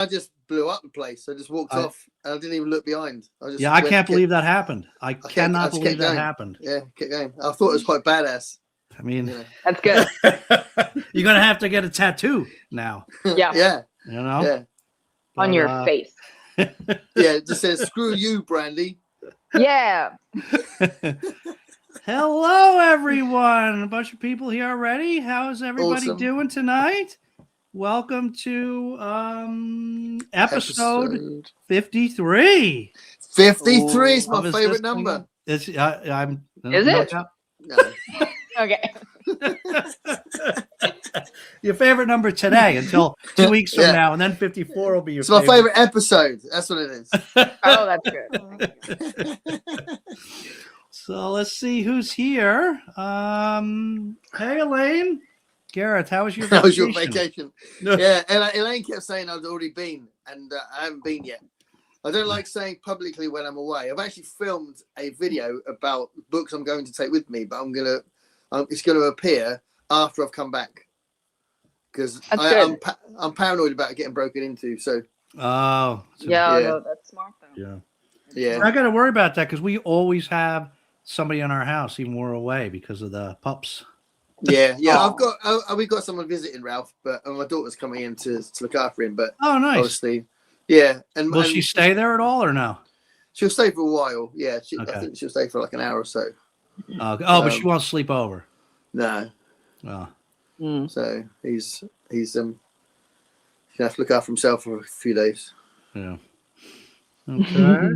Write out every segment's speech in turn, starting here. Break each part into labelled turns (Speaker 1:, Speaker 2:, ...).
Speaker 1: I just blew up the place. I just walked off and I didn't even look behind.
Speaker 2: I can't believe that happened. I cannot believe that happened.
Speaker 1: Yeah, kept going. I thought it was quite badass.
Speaker 2: I mean,
Speaker 3: that's good.
Speaker 2: You're gonna have to get a tattoo now.
Speaker 3: Yeah.
Speaker 1: Yeah.
Speaker 2: You know?
Speaker 1: Yeah.
Speaker 3: But, on your face.
Speaker 1: Yeah, it just says "Screw you, Brandy."
Speaker 3: Yeah.
Speaker 2: Hello, everyone. A bunch of people here already. How's everybody doing tonight? Welcome to episode 53.
Speaker 1: 53 is my favorite number.
Speaker 2: Is
Speaker 3: it?
Speaker 1: No.
Speaker 3: Okay.
Speaker 2: Your favorite number today until 2 weeks from now, and then 54 will be your favorite.
Speaker 1: It's my favorite episode. That's what it is.
Speaker 3: Oh, that's good.
Speaker 2: So let's see who's here. Hey, Elaine. Gareth, how was your vacation?
Speaker 1: How was your vacation? Yeah, Elaine kept saying I'd already been, and I haven't been yet. I don't like saying publicly when I'm away. I've actually filmed a video about books I'm going to take with me, but it's going to appear after I've come back because I'm paranoid about getting broken into. So
Speaker 2: no,
Speaker 3: that's smart though.
Speaker 2: Yeah. I got to worry about that because we always have somebody in our house, even when we're away, because of the pups.
Speaker 1: Yeah. We've got someone visiting Ralph, but my daughter's coming in to look after him. But
Speaker 2: nice.
Speaker 1: Obviously, yeah. And
Speaker 2: will she stay there at all or no?
Speaker 1: She'll stay for a while. Yeah, I think she'll stay for like an hour or so.
Speaker 2: But she won't sleep over.
Speaker 1: No.
Speaker 2: Oh.
Speaker 1: So he's gonna have to look after himself for a few days.
Speaker 2: Yeah. Okay.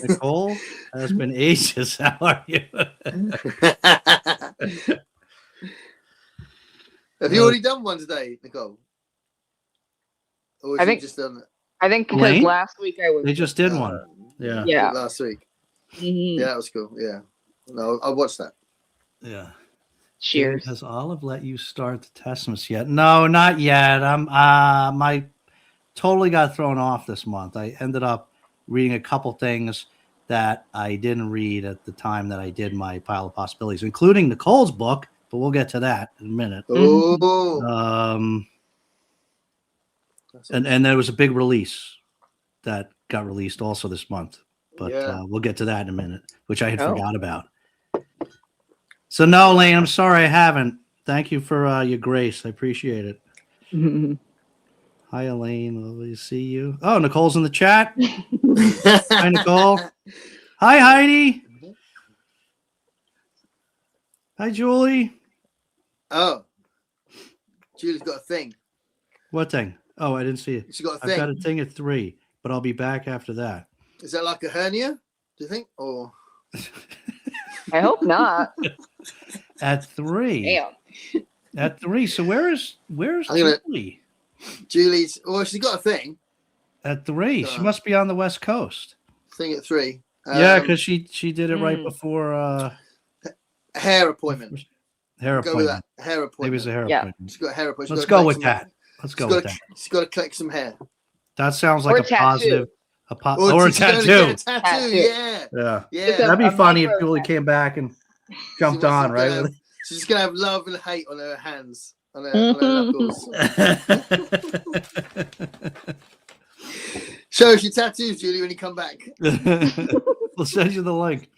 Speaker 2: Nicole, has been ages. How are you?
Speaker 1: Have you already done one today, Nicole? Or have you just done it?
Speaker 3: I think because last week I was.
Speaker 2: They just did one. Yeah.
Speaker 1: Last week. Mm-hmm. Yeah, that was cool. Yeah. No, I watched that.
Speaker 2: Yeah.
Speaker 3: Cheers.
Speaker 2: Has Olive let you start the Testament yet? No, not yet. My totally got thrown off this month. I ended up reading a couple things that I didn't read at the time that I did my Pile of Possibilities, including Nicole's book, but we'll get to that in a minute.
Speaker 1: Oh.
Speaker 2: And there was a big release that got released also this month, but we'll get to that in a minute, which I had forgot about. So no, Lane, I'm sorry I haven't. Thank you for your grace. I appreciate it. Hi, Elaine. Lovely to see you. Oh, Nicole's in the chat. Hi, Nicole. Hi, Heidi. Hi, Julie.
Speaker 1: Oh, Julie's got a thing.
Speaker 2: What thing? Oh, I didn't see it.
Speaker 1: She's got a thing.
Speaker 2: I've got a thing at 3, but I'll be back after that.
Speaker 1: Is that like a hernia? Do you think? Or
Speaker 3: I hope not.
Speaker 2: At 3.
Speaker 3: Damn.
Speaker 2: At 3. So where's Julie?
Speaker 1: Julie's. Well, she's got a thing.
Speaker 2: At 3. She must be on the West Coast.
Speaker 1: Thing at 3.
Speaker 2: Yeah, because she did it right before
Speaker 1: hair appointment.
Speaker 2: Hair
Speaker 1: appointment.
Speaker 2: Go with that.
Speaker 1: Hair appointment.
Speaker 2: Maybe it's a hair appointment.
Speaker 1: She's got a hair appointment.
Speaker 2: Let's go with that. Let's go with that.
Speaker 1: She's got to collect some hair.
Speaker 2: That sounds like a positive. Or a tattoo.
Speaker 1: Yeah.
Speaker 2: That'd be funny if Julie came back and jumped on, right?
Speaker 1: She's just gonna have love and hate on her hands, on her knuckles. Show us your tattoos, Julie, when you come back.
Speaker 2: We'll send you the link.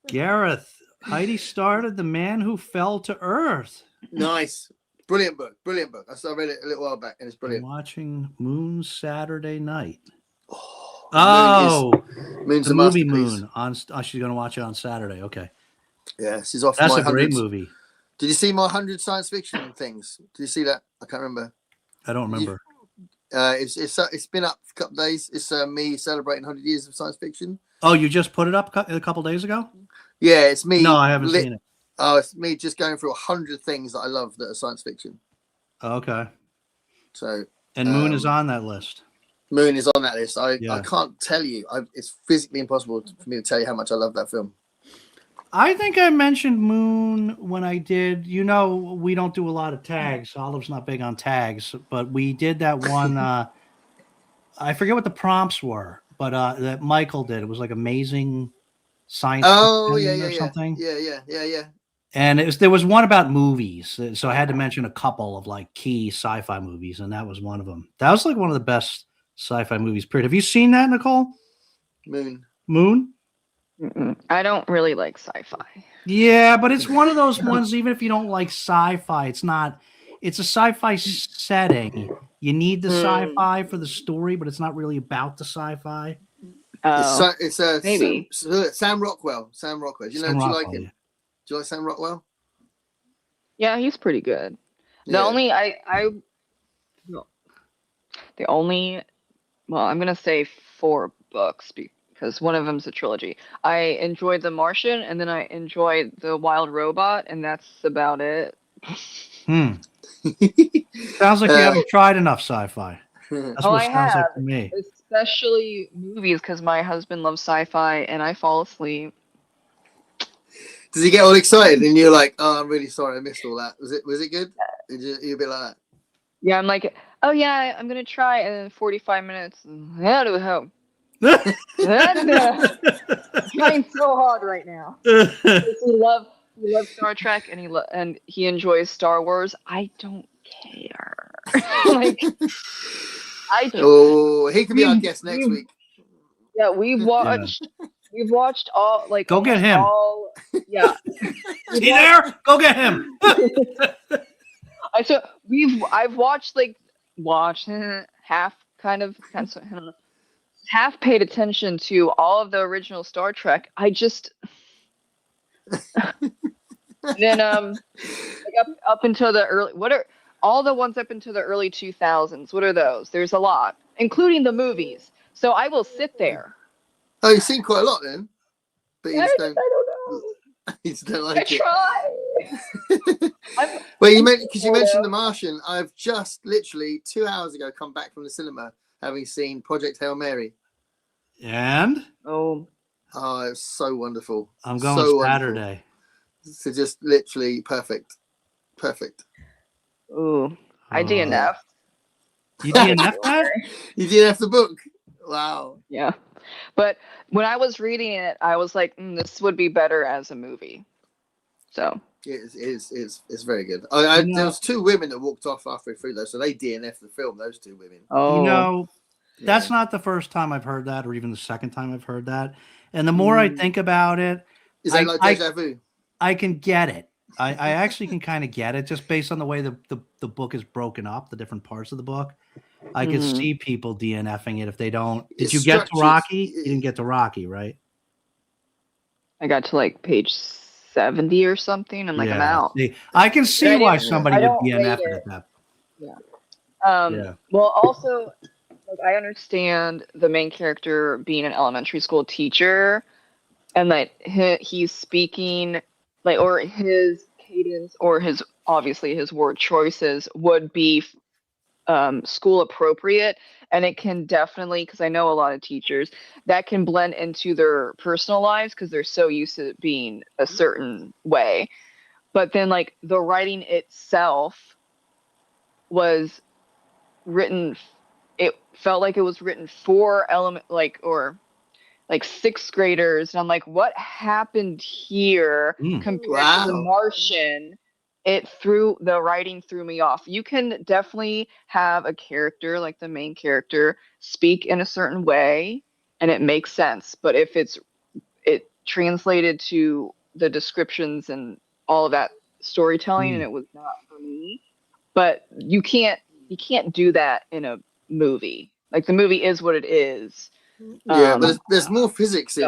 Speaker 2: Gareth, Heidi started The Man Who Fell to Earth.
Speaker 1: Nice. Brilliant book. I read it a little while back and it's brilliant.
Speaker 2: I'm watching Moon Saturday night.
Speaker 1: Moon's
Speaker 2: the movie Moon. She's going to watch it on Saturday. Okay.
Speaker 1: Yeah, she's off.
Speaker 2: That's a great movie.
Speaker 1: Did you see my 100 science fiction things? Did you see that? I can't remember.
Speaker 2: I don't remember.
Speaker 1: It's been up for a couple of days. It's me celebrating 100 years of science fiction.
Speaker 2: Oh, you just put it up a couple days ago?
Speaker 1: Yeah, it's me.
Speaker 2: No, I haven't seen it.
Speaker 1: Oh, it's me just going through 100 things that I love that are science fiction.
Speaker 2: Okay.
Speaker 1: So.
Speaker 2: And Moon is on that list.
Speaker 1: Moon is on that list. I can't tell you. It's physically impossible for me to tell you how much I love that film.
Speaker 2: I think I mentioned Moon when I did. You know, we don't do a lot of tags. Olive's not big on tags, but we did that one. I forget what the prompts were, but that Michael did. It was like amazing science.
Speaker 1: Oh,
Speaker 2: or something.
Speaker 1: Yeah.
Speaker 2: And there was one about movies, so I had to mention a couple of like key sci-fi movies, and that was one of them. That was like one of the best sci-fi movies. Period. Have you seen that, Nicole? Moon?
Speaker 3: I don't really like sci-fi.
Speaker 2: Yeah, but it's one of those ones. Even if you don't like sci-fi, it's not. It's a sci-fi setting. You need the sci-fi for the story, but it's not really about the sci-fi.
Speaker 3: Oh,
Speaker 1: It's
Speaker 3: maybe
Speaker 1: Sam Rockwell. Sam Rockwell. Do you like him?
Speaker 2: Yeah.
Speaker 1: Do you like Sam Rockwell?
Speaker 3: Yeah, he's pretty good. The
Speaker 1: Yeah.
Speaker 3: only the only well, I'm gonna say 4 books because one of them's a trilogy. I enjoyed The Martian, and then I enjoyed The Wild Robot, and that's about it.
Speaker 2: Sounds like you haven't tried enough sci-fi. That's what
Speaker 3: I
Speaker 2: it sounds
Speaker 3: have,
Speaker 2: like to me.
Speaker 3: especially movies, because my husband loves sci-fi, and I fall asleep.
Speaker 1: Does he get all excited and you're like, "Oh, I'm really sorry, I missed all that." Was it good? You a bit like that?
Speaker 3: Yeah, I'm like, oh yeah, I'm gonna try, and then 45 minutes. How do we hope? Trying so hard right now. He loves Star Trek, and he enjoys Star Wars. I don't care. Like,
Speaker 1: he could be our guest next week.
Speaker 3: Yeah, we've watched all like.
Speaker 2: Go get him.
Speaker 3: Yeah.
Speaker 2: Is he there? Go get him.
Speaker 3: I've watched half half paid attention to all of the original Star Trek. I just then up until the early all the ones up until the early 2000s. What are those? There's a lot, including the movies. So I will sit there.
Speaker 1: Oh, you've seen quite a lot then, but you just don't.
Speaker 3: I don't know.
Speaker 1: You just don't like it.
Speaker 3: Try.
Speaker 1: Well, you mentioned The Martian. I've just literally 2 hours ago come back from the cinema, having seen Project Hail Mary.
Speaker 2: And
Speaker 3: oh,
Speaker 1: it was so wonderful.
Speaker 2: I'm going Saturday.
Speaker 1: So just literally perfect.
Speaker 3: Ooh, I DNF.
Speaker 2: You DNF that?
Speaker 1: You DNF the book. Wow.
Speaker 3: Yeah, but when I was reading it, I was like, this would be better as a movie. So
Speaker 1: it's very good. There was 2 women that walked off halfway through though, so they DNF the film. Those 2 women.
Speaker 3: Oh,
Speaker 2: that's not the first time I've heard that, or even the second time I've heard that. And the more I think about it,
Speaker 1: is that like deja vu?
Speaker 2: I can get it. I actually can kind of get it just based on the way the book is broken up, the different parts of the book. I could see people DNFing it if they don't. Did you get to Rocky? You didn't get to Rocky, right?
Speaker 3: I got to like page 70 or something. I'm like, I'm out.
Speaker 2: See, I can see why somebody would DNF it at that.
Speaker 3: Yeah. Well, also, like, I understand the main character being an elementary school teacher, and like he's speaking, like, or his cadence or his word choices would be school appropriate, and it can definitely, because I know a lot of teachers that can blend into their personal lives because they're so used to being a certain way. But then like the writing itself was written, it felt like it was written for sixth graders, and I'm like, what happened here compared to The Martian? The writing threw me off. You can definitely have a character, like the main character, speak in a certain way and it makes sense. But if it translated to the descriptions and all of that storytelling, and it was not for me. But you can't do that in a movie. Like, the movie is what it is.
Speaker 1: Yeah, but there's more physics in.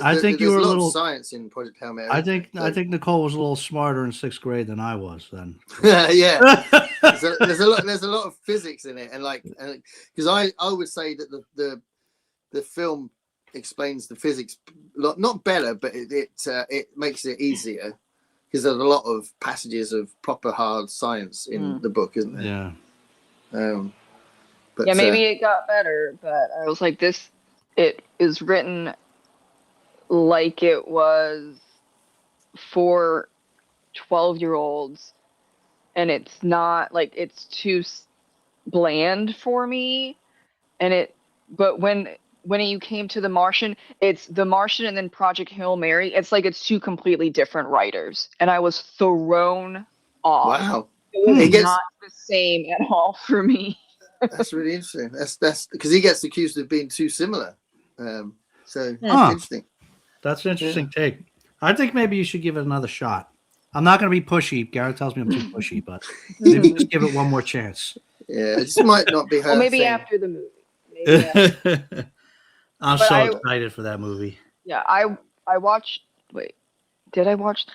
Speaker 2: I think you were a little
Speaker 1: science in Project Hail Mary.
Speaker 2: I think Nicole was a little smarter in 6th grade than I was then.
Speaker 1: Yeah, there's a lot of physics in it, and because I would say that the film explains the physics not better, but it makes it easier because there's a lot of passages of proper hard science in the book, isn't there?
Speaker 2: Yeah.
Speaker 1: But,
Speaker 3: yeah, maybe it got better, but I was like, it is written like it was for 12-year-olds, and it's not, like, it's too bland for me. But when when you came to The Martian, it's The Martian and then Project Hail Mary. It's like it's two completely different writers, and I was thrown off.
Speaker 1: Wow,
Speaker 3: it was not the same at all for me.
Speaker 1: That's really interesting. That's because he gets accused of being too similar. So interesting.
Speaker 2: That's an interesting take. I think maybe you should give it another shot. I'm not going to be pushy. Garrett tells me I'm too pushy, but maybe just give it one more chance.
Speaker 1: Yeah, it just might not be her.
Speaker 3: Well, maybe
Speaker 1: thing.
Speaker 3: after the movie.
Speaker 2: I'm so excited for that movie.
Speaker 3: Yeah, I watched. Wait, did I watch?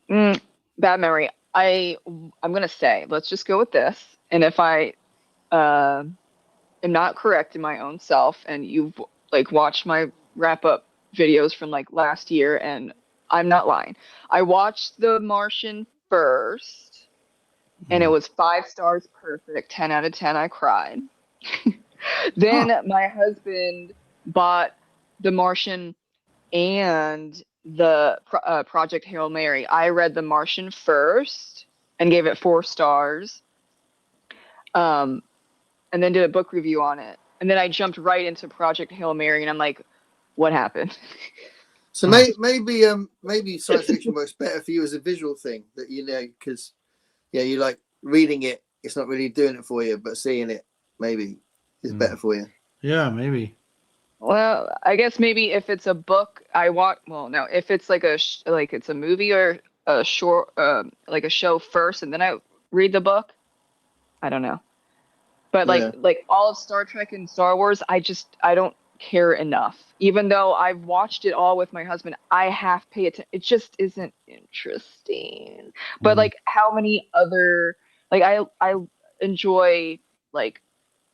Speaker 3: Bad memory. I'm gonna say. Let's just go with this. And if I am not correct in my own self, and you've like watched my wrap up videos from like last year, and I'm not lying. I watched The Martian first, and it was 5 stars, perfect, 10 out of 10. I cried. Then my husband bought The Martian and the Project Hail Mary. I read The Martian first and gave it 4 stars, and then did a book review on it. And then I jumped right into Project Hail Mary, and I'm like, what happened?
Speaker 1: So maybe science fiction works better for you as a visual thing, that because you like reading it, it's not really doing it for you, but seeing it maybe is better for you.
Speaker 2: Yeah, maybe.
Speaker 3: Well, I guess maybe if it's a book, I watch. Well, no, if it's like it's a movie or a short, like a show first, and then I read the book. I don't know, but like all of Star Trek and Star Wars, I don't care enough. Even though I've watched it all with my husband, I have paid attention. It just isn't interesting. But like, how many other I enjoy like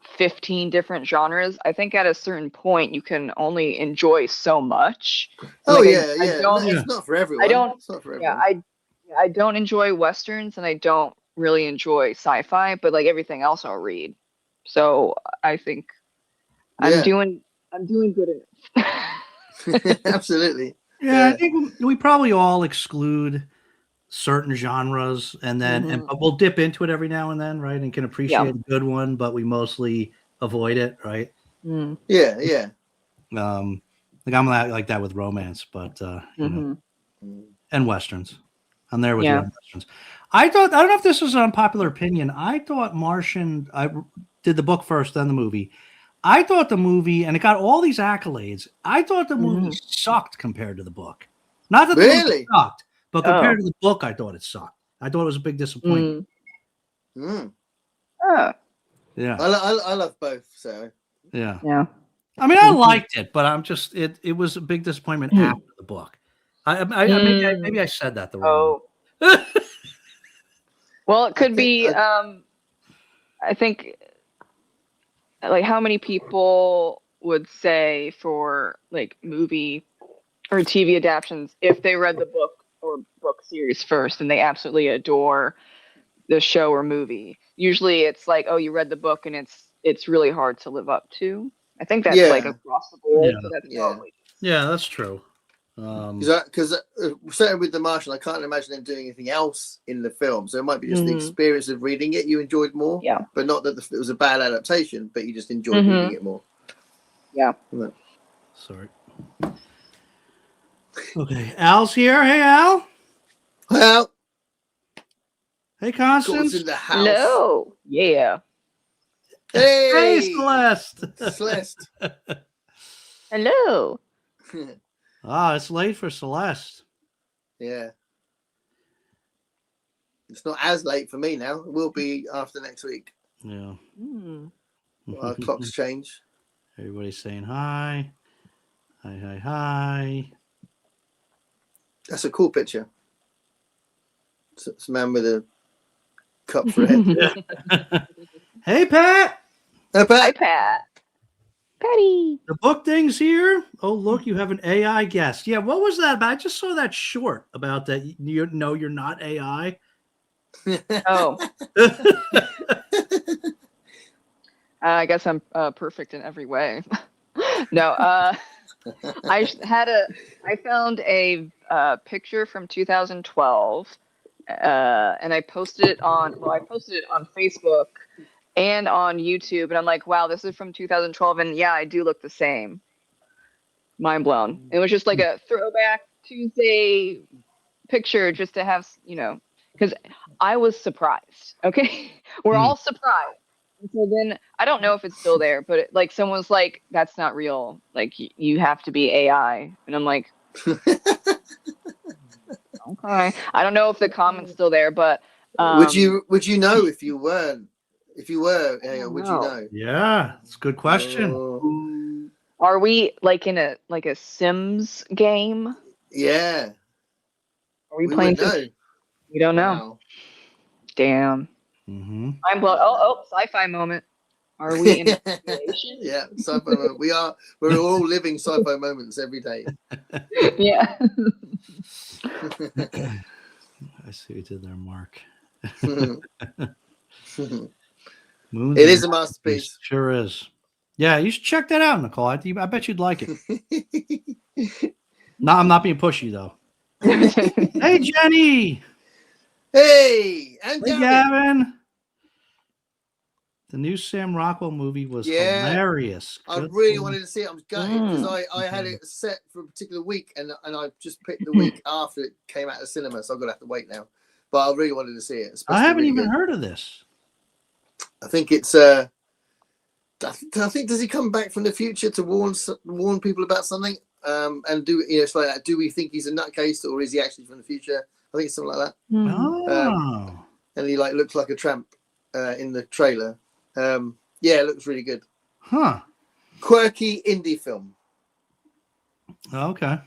Speaker 3: 15 different genres. I think at a certain point you can only enjoy so much.
Speaker 1: It's not for everyone. It's not for everyone.
Speaker 3: I don't enjoy westerns, and I don't really enjoy sci-fi, but like everything else I'll read. So I think I'm doing good enough.
Speaker 1: Absolutely.
Speaker 2: Yeah, I think we probably all exclude certain genres, and then but we'll dip into it every now and then, right? And can appreciate a good one, but we mostly avoid it, right?
Speaker 1: Yeah.
Speaker 2: Like I'm like that with romance, but you know, and westerns. I'm there with you on westerns. I don't know if this was an unpopular opinion. I thought Martian. I did the book first, then the movie. I thought the movie, and it got all these accolades. I thought the movie sucked compared to the book. Not that the movie sucked, but compared to the book, I thought it sucked. I thought it was a big disappointment.
Speaker 3: Oh.
Speaker 2: Yeah.
Speaker 1: I love both. So
Speaker 3: yeah.
Speaker 2: I mean, I liked it, but I'm just it was a big disappointment after the book. Maybe I said that the wrong way.
Speaker 3: Well, it could be. I think. Like, how many people would say for like movie or TV adaptations, if they read the book or book series first and they absolutely adore the show or movie? Usually it's like, oh, you read the book and it's really hard to live up to. I think that's like across the board. So that's probably
Speaker 2: that's true.
Speaker 1: Because certainly with The Martian, I can't imagine them doing anything else in the film. So it might be just the experience of reading it you enjoyed more.
Speaker 3: Yeah.
Speaker 1: But not that it was a bad adaptation, but you just enjoyed reading it more.
Speaker 3: Yeah.
Speaker 2: Sorry. Okay, Al's here. Hey, Al.
Speaker 1: Hi, Al.
Speaker 2: Hey, Constance.
Speaker 1: In the house.
Speaker 3: Hello. Yeah.
Speaker 1: Hey,
Speaker 2: Celeste.
Speaker 1: Celeste.
Speaker 3: Hello.
Speaker 2: It's late for Celeste.
Speaker 1: Yeah. It's not as late for me now. It will be after next week.
Speaker 2: Yeah.
Speaker 1: Our clocks change.
Speaker 2: Everybody's saying hi. Hi.
Speaker 1: That's a cool picture. It's a man with a cup for a head.
Speaker 2: Hey, Pat.
Speaker 1: Hi, Pat.
Speaker 3: Hi, Pat. Patty.
Speaker 2: The book thing's here. Oh, look, you have an AI guest. Yeah, what was that about? I just saw that short about that. You're not AI.
Speaker 3: Oh. I guess I'm perfect in every way. No, I found a picture from 2012, and I posted it on Facebook, and on YouTube, and I'm like, wow, this is from 2012, and yeah, I do look the same. Mind blown. It was just like a throwback Tuesday picture just to have, because I was surprised. Okay, we're all surprised. And so then I don't know if it's still there, but like someone's like, "That's not real. Like you have to be AI," and I'm like, "Okay." I don't know if the comment's still there, but
Speaker 1: would you know if you weren't? If you were, would you know?
Speaker 2: Yeah, it's a good question.
Speaker 3: Are we like in a Sims game?
Speaker 1: Yeah.
Speaker 3: Are we playing Sims? We don't know.
Speaker 1: Wow.
Speaker 3: Damn.
Speaker 2: Mm-hmm.
Speaker 3: I'm blown. Oh, sci-fi moment. Are we in a simulation?
Speaker 1: Yeah, sci-fi moment. We're all living sci-fi moments every day.
Speaker 3: Yeah.
Speaker 2: I see what you did there, Mark.
Speaker 1: It is a masterpiece.
Speaker 2: Sure is. Yeah, you should check that out, Nicole. I bet you'd like it. No, I'm not being pushy though. Hey, Jenny.
Speaker 1: Hey, and
Speaker 2: hey, Gavin. The new Sam Rockwell movie was hilarious.
Speaker 1: I really wanted to see it. I was gutted because I had it set for a particular week, and I just picked the week after it came out of the cinema, so I'm gonna have to wait now. But I really wanted to see it.
Speaker 2: I haven't even heard of this.
Speaker 1: I think it's I think does he come back from the future to warn people about something? And do it's like that? Do we think he's a nutcase, or is he actually from the future? I think it's something like that.
Speaker 2: Oh.
Speaker 1: And he looks like a tramp in the trailer. It looks really good.
Speaker 2: Huh.
Speaker 1: Quirky indie film.
Speaker 2: Okay.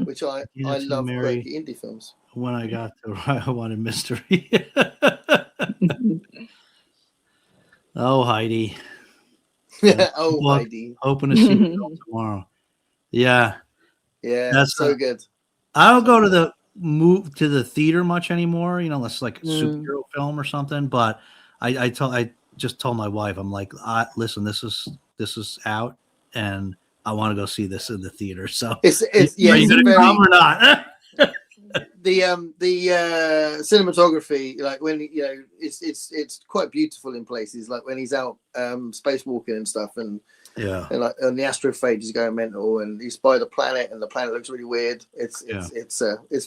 Speaker 1: Which I love quirky indie films.
Speaker 2: When I got to I Wanted Mystery. Oh, Heidi.
Speaker 1: Heidi.
Speaker 2: Hoping to see you tomorrow. Yeah.
Speaker 1: Yeah, that's so good.
Speaker 2: I don't go to the theater much anymore, unless like a superhero film or something. But I just told my wife, I'm like, listen, this is out, and I want to go see this in the theater. So are you gonna come or not?
Speaker 1: The cinematography, like when it's quite beautiful in places, like when he's out spacewalking and stuff, and like and the astrophage is going mental, and he's by the planet, and the planet looks really weird. It's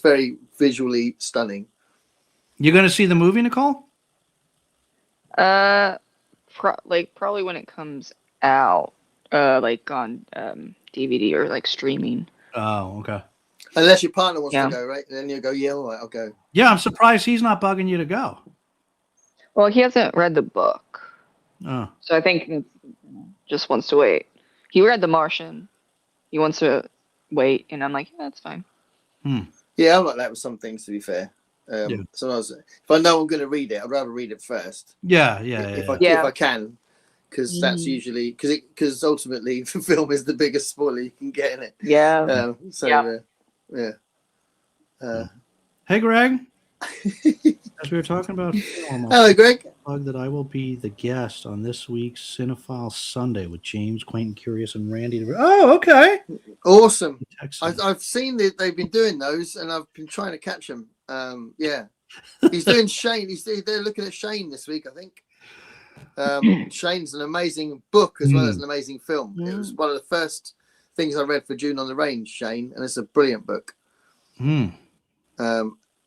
Speaker 1: very visually stunning.
Speaker 2: You're gonna see the movie, Nicole?
Speaker 3: Probably when it comes out, like on DVD or like streaming.
Speaker 2: Oh, okay.
Speaker 1: Unless your partner wants to go, right? And then you go, all right, I'll go.
Speaker 2: Yeah, I'm surprised he's not bugging you to go.
Speaker 3: Well, he hasn't read the book.
Speaker 2: Oh.
Speaker 3: So I think he just wants to wait. He read The Martian. He wants to wait, and I'm like, yeah, that's fine.
Speaker 1: Yeah, I'm like that with some things, to be fair. Sometimes if I know I'm going to read it, I'd rather read it first. If I can, because that's usually because ultimately the film is the biggest spoiler you can get in it.
Speaker 3: Yeah.
Speaker 2: Hey, Greg. As we were talking about film,
Speaker 1: hello, Greg.
Speaker 2: Plug that I will be the guest on this week's Cinephile Sunday with James, Quentin, Curious, and Randy. Oh, okay.
Speaker 1: Awesome. I've seen that they've been doing those, and I've been trying to catch them. He's doing Shane. They're looking at Shane this week, I think. Shane's an amazing book as well as an amazing film. It was one of the first things I read for June on the Range, Shane, and it's a brilliant book.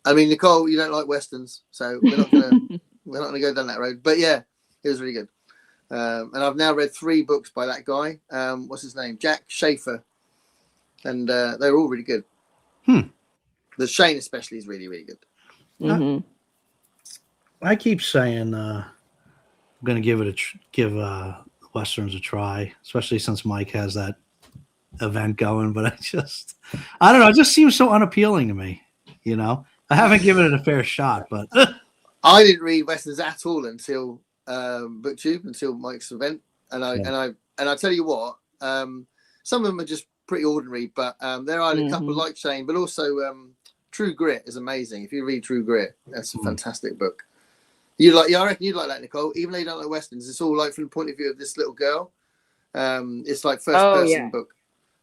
Speaker 1: I mean, Nicole, you don't like westerns, so we're not gonna go down that road. But yeah, it was really good. And I've now read 3 books by that guy. What's his name? Jack Schaefer, and they're all really good. The Shane especially is really, really good.
Speaker 2: I keep saying I'm going to give westerns a try, especially since Mike has that event going. But I don't know. It just seems so unappealing to me. I haven't given it a fair shot, but
Speaker 1: I didn't read westerns at all until BookTube, until Mike's event, and I tell you what, some of them are just pretty ordinary, but there are a couple like Shane, but also True Grit is amazing. If you read True Grit, that's a fantastic book. I reckon you'd like that, Nicole. Even though you don't like westerns, it's all like from the point of view of this little girl. It's like first person book,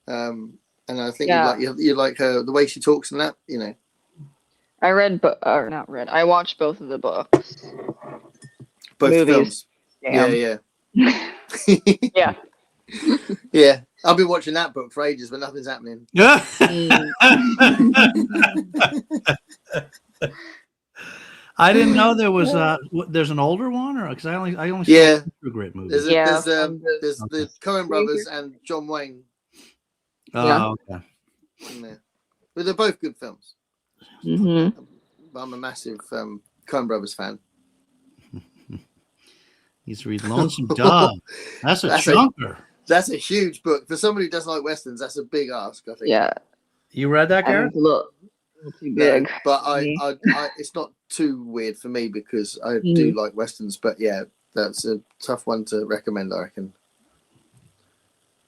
Speaker 1: and I think you'd like her, the way she talks and that.
Speaker 3: I watched both of the books.
Speaker 1: Both films.
Speaker 3: Damn.
Speaker 1: Yeah.
Speaker 3: Yeah.
Speaker 1: Yeah. I've been watching that book for ages, but nothing's happening.
Speaker 2: Yeah. I didn't know there was there's an older one, or because I only saw True Grit movies.
Speaker 1: There's the Coen brothers and John Wayne.
Speaker 2: Oh, okay.
Speaker 1: Yeah. But they're both good films.
Speaker 3: Mm-hmm.
Speaker 1: I'm a massive Coen brothers fan.
Speaker 2: He's reading Lonesome Dove. That's a chunker.
Speaker 1: That's a huge book for somebody who doesn't like westerns. That's a big ask, I think.
Speaker 3: Yeah.
Speaker 2: You read that, Garrett?
Speaker 3: Look. Too big.
Speaker 1: No, but I it's not too weird for me because I do like westerns. But yeah, that's a tough one to recommend, I reckon.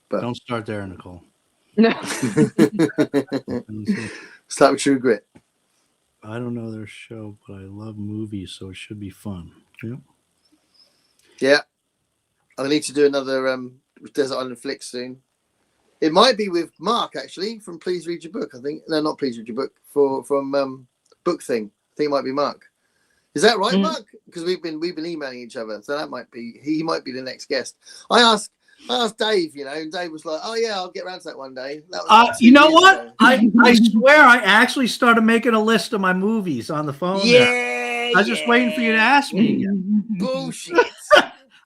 Speaker 1: But
Speaker 2: don't start there, Nicole.
Speaker 3: No.
Speaker 1: Start with True Grit.
Speaker 2: I don't know their show, but I love movies, so it should be fun. Yep.
Speaker 1: Yeah, I need to do another Desert Island Flick soon. It might be with Mark actually from Please Read Your Book. I think no, not Please Read Your Book from Book Thing. I think it might be Mark. Is that right, Mark? Because we've been emailing each other, so that might be he might be the next guest. I asked Dave, and Dave was like, "Oh yeah, I'll get around to that one day." That was
Speaker 2: you know what? I swear I actually started making a list of my movies on the phone.
Speaker 1: Yeah,
Speaker 2: I was just waiting for you to ask me again.
Speaker 1: Bullshit.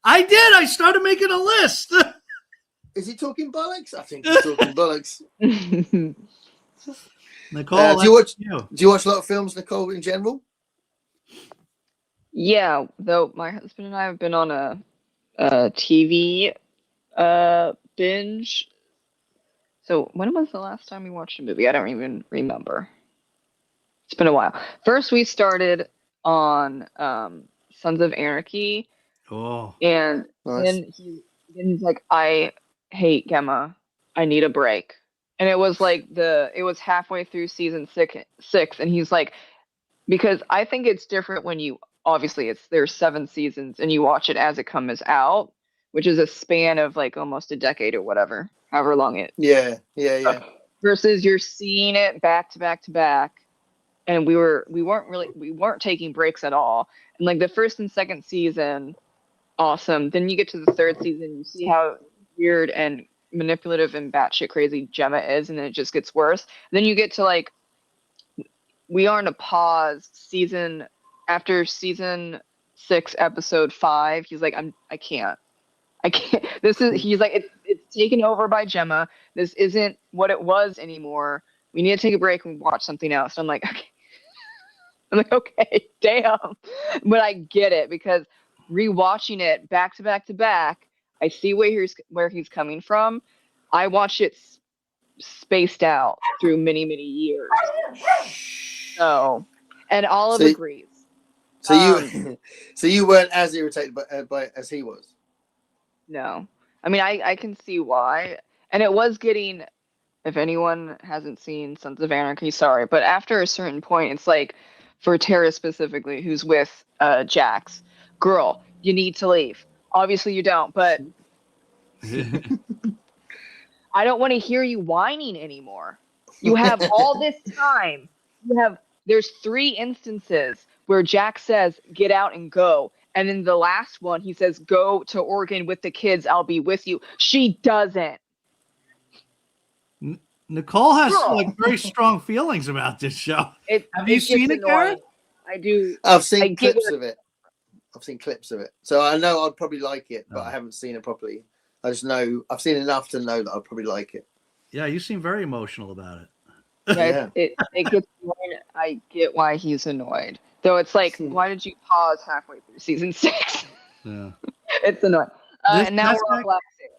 Speaker 2: I did. I started making a list.
Speaker 1: Is he talking bollocks? I think he's talking bollocks.
Speaker 2: Nicole,
Speaker 1: do you watch a lot of films, Nicole, in general?
Speaker 3: Yeah, though my husband and I have been on a TV binge. So when was the last time we watched a movie? I don't even remember. It's been a while. First, we started on Sons of Anarchy.
Speaker 2: Oh.
Speaker 3: And
Speaker 1: nice.
Speaker 3: then he's like, I hate Gemma. I need a break. And it was halfway through season six, and he's like, because I think it's different when you obviously there's 7 seasons and you watch it as it comes out, which is a span of like almost a decade or whatever, however long it.
Speaker 1: Yeah.
Speaker 3: Versus you're seeing it back to back to back, and we weren't taking breaks at all. And like the first and second season, awesome. Then you get to the third season, you see how weird and manipulative and batshit crazy Gemma is, and then it just gets worse. Then you get to like, we are in a pause after season 6, episode 5. He's like, I can't. He's like, it's taken over by Gemma. This isn't what it was anymore. We need to take a break and watch something else. So I'm like, okay, damn. But I get it because rewatching it back to back to back, I see where he's coming from. I watched it spaced out through many, many years. So, and Olive agrees.
Speaker 1: So you weren't as irritated by as he was.
Speaker 3: No, I mean I can see why, and it was getting. If anyone hasn't seen Sons of Anarchy, sorry, but after a certain point, it's like for Tara specifically, who's with Jax, girl, you need to leave. Obviously, you don't, but I don't want to hear you whining anymore. You have all this time. There's 3 instances where Jack says, get out and go. And in the last one, he says, go to Oregon with the kids. I'll be with you. She doesn't.
Speaker 2: Nicole has like very strong feelings about this show. Have you seen it, Garrett?
Speaker 3: I do.
Speaker 1: I've seen clips of it. So I know I'd probably like it, but I haven't seen it properly. I just know I've seen enough to know that I'd probably like it.
Speaker 2: Yeah, you seem very emotional about it.
Speaker 3: Yeah, it gets annoying. I get why he's annoyed. Though it's like, why did you pause halfway through season 6? Yeah. It's annoying. And now we're on Black Sails.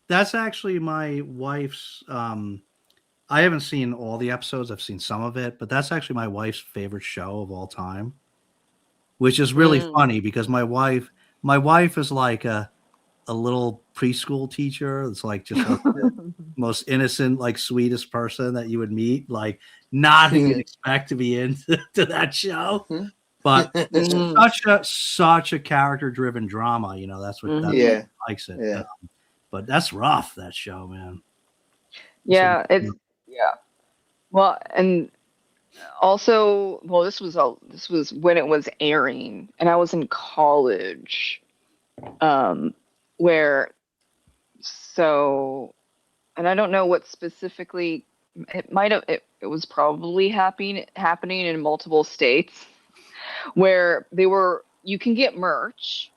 Speaker 2: That's actually my wife's. I haven't seen all the episodes. I've seen some of it, but that's actually my wife's favorite show of all time, which is really funny because my wife is like a little preschool teacher. It's like just like the most innocent, like sweetest person that you would meet. Like not who you'd expect to be into that show, but it's such a character driven drama. That's what likes it.
Speaker 1: Yeah.
Speaker 2: But that's rough, that show, man.
Speaker 3: Yeah, Well, and also, this was when it was airing, and I was in college. where so, and I don't know what specifically it might have. It was probably happening in multiple states where you can get merch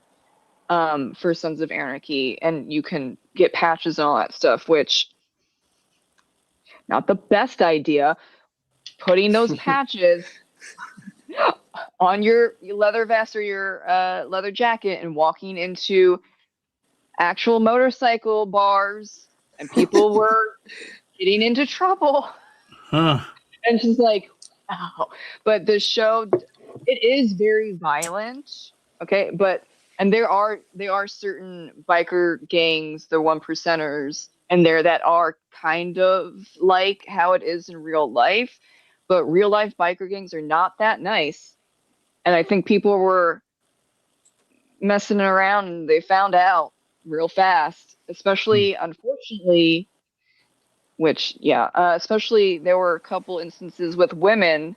Speaker 3: for Sons of Anarchy, and you can get patches and all that stuff, which not the best idea. Putting those patches on your leather vest or your leather jacket and walking into actual motorcycle bars, and people were getting into trouble.
Speaker 2: Huh.
Speaker 3: And she's like, wow. But the show, it is very violent. Okay. And there are certain biker gangs, the one percenters, and there that are kind of like how it is in real life. But real life biker gangs are not that nice. And I think people were messing around and they found out real fast, especially, unfortunately, especially there were a couple instances with women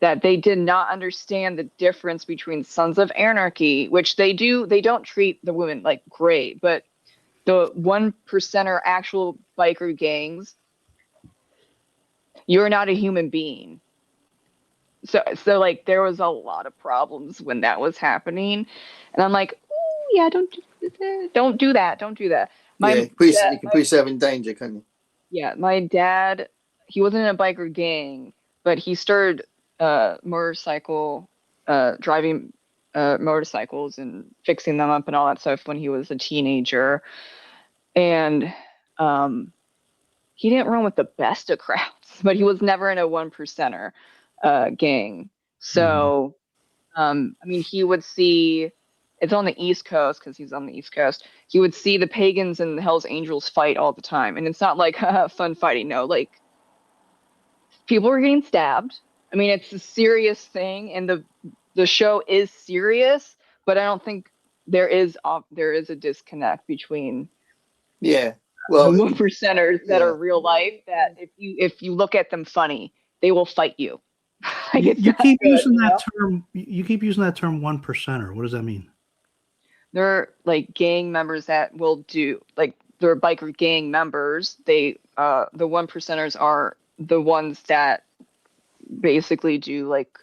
Speaker 3: that they did not understand the difference between Sons of Anarchy, which they don't treat the women like great, but the 1% actual biker gangs, you're not a human being. So like there was a lot of problems when that was happening, and I'm like, oh yeah, don't do that.
Speaker 1: You can put yourself in danger, can't you?
Speaker 3: Yeah, my dad, he wasn't in a biker gang, but he started driving motorcycles and fixing them up and all that stuff when he was a teenager, and he didn't run with the best of crowds, but he was never in a 1%er gang. So, I mean, he would see, it's on the East Coast because he's on the East Coast. He would see the pagans and the Hells Angels fight all the time. And it's not like fun fighting. No, like people were getting stabbed. I mean, it's a serious thing. And the show is serious, but I don't think there is a disconnect between the 1%ers that are real life, that if you look at them funny, they will fight you.
Speaker 2: You keep using that term. You keep using that term 1%er. What does that mean?
Speaker 3: They're like gang members that will do, like they're biker gang members. They the 1%ers are the ones that basically do like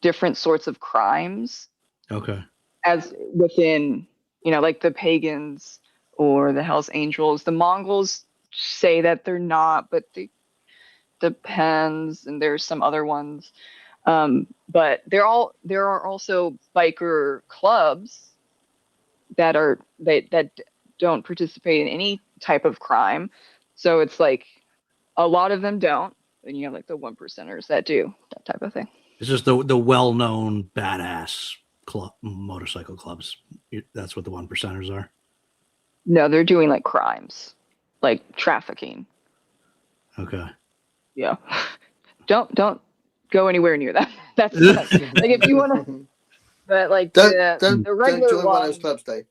Speaker 3: different sorts of crimes.
Speaker 2: Okay. As
Speaker 3: within, like the pagans or the Hells Angels. The Mongols say that they're not, but they depends, and there's some other ones. But there are also biker clubs that don't participate in any type of crime. So it's like a lot of them don't, and you have like the 1%ers that do that type of thing.
Speaker 2: It's just the well-known badass motorcycle clubs. That's what the 1%ers are.
Speaker 3: No, they're doing like crimes, like trafficking.
Speaker 2: Okay.
Speaker 3: Yeah. Don't go anywhere near that. That's like if you want to, but like the regular
Speaker 1: join one of those clubs, Dave.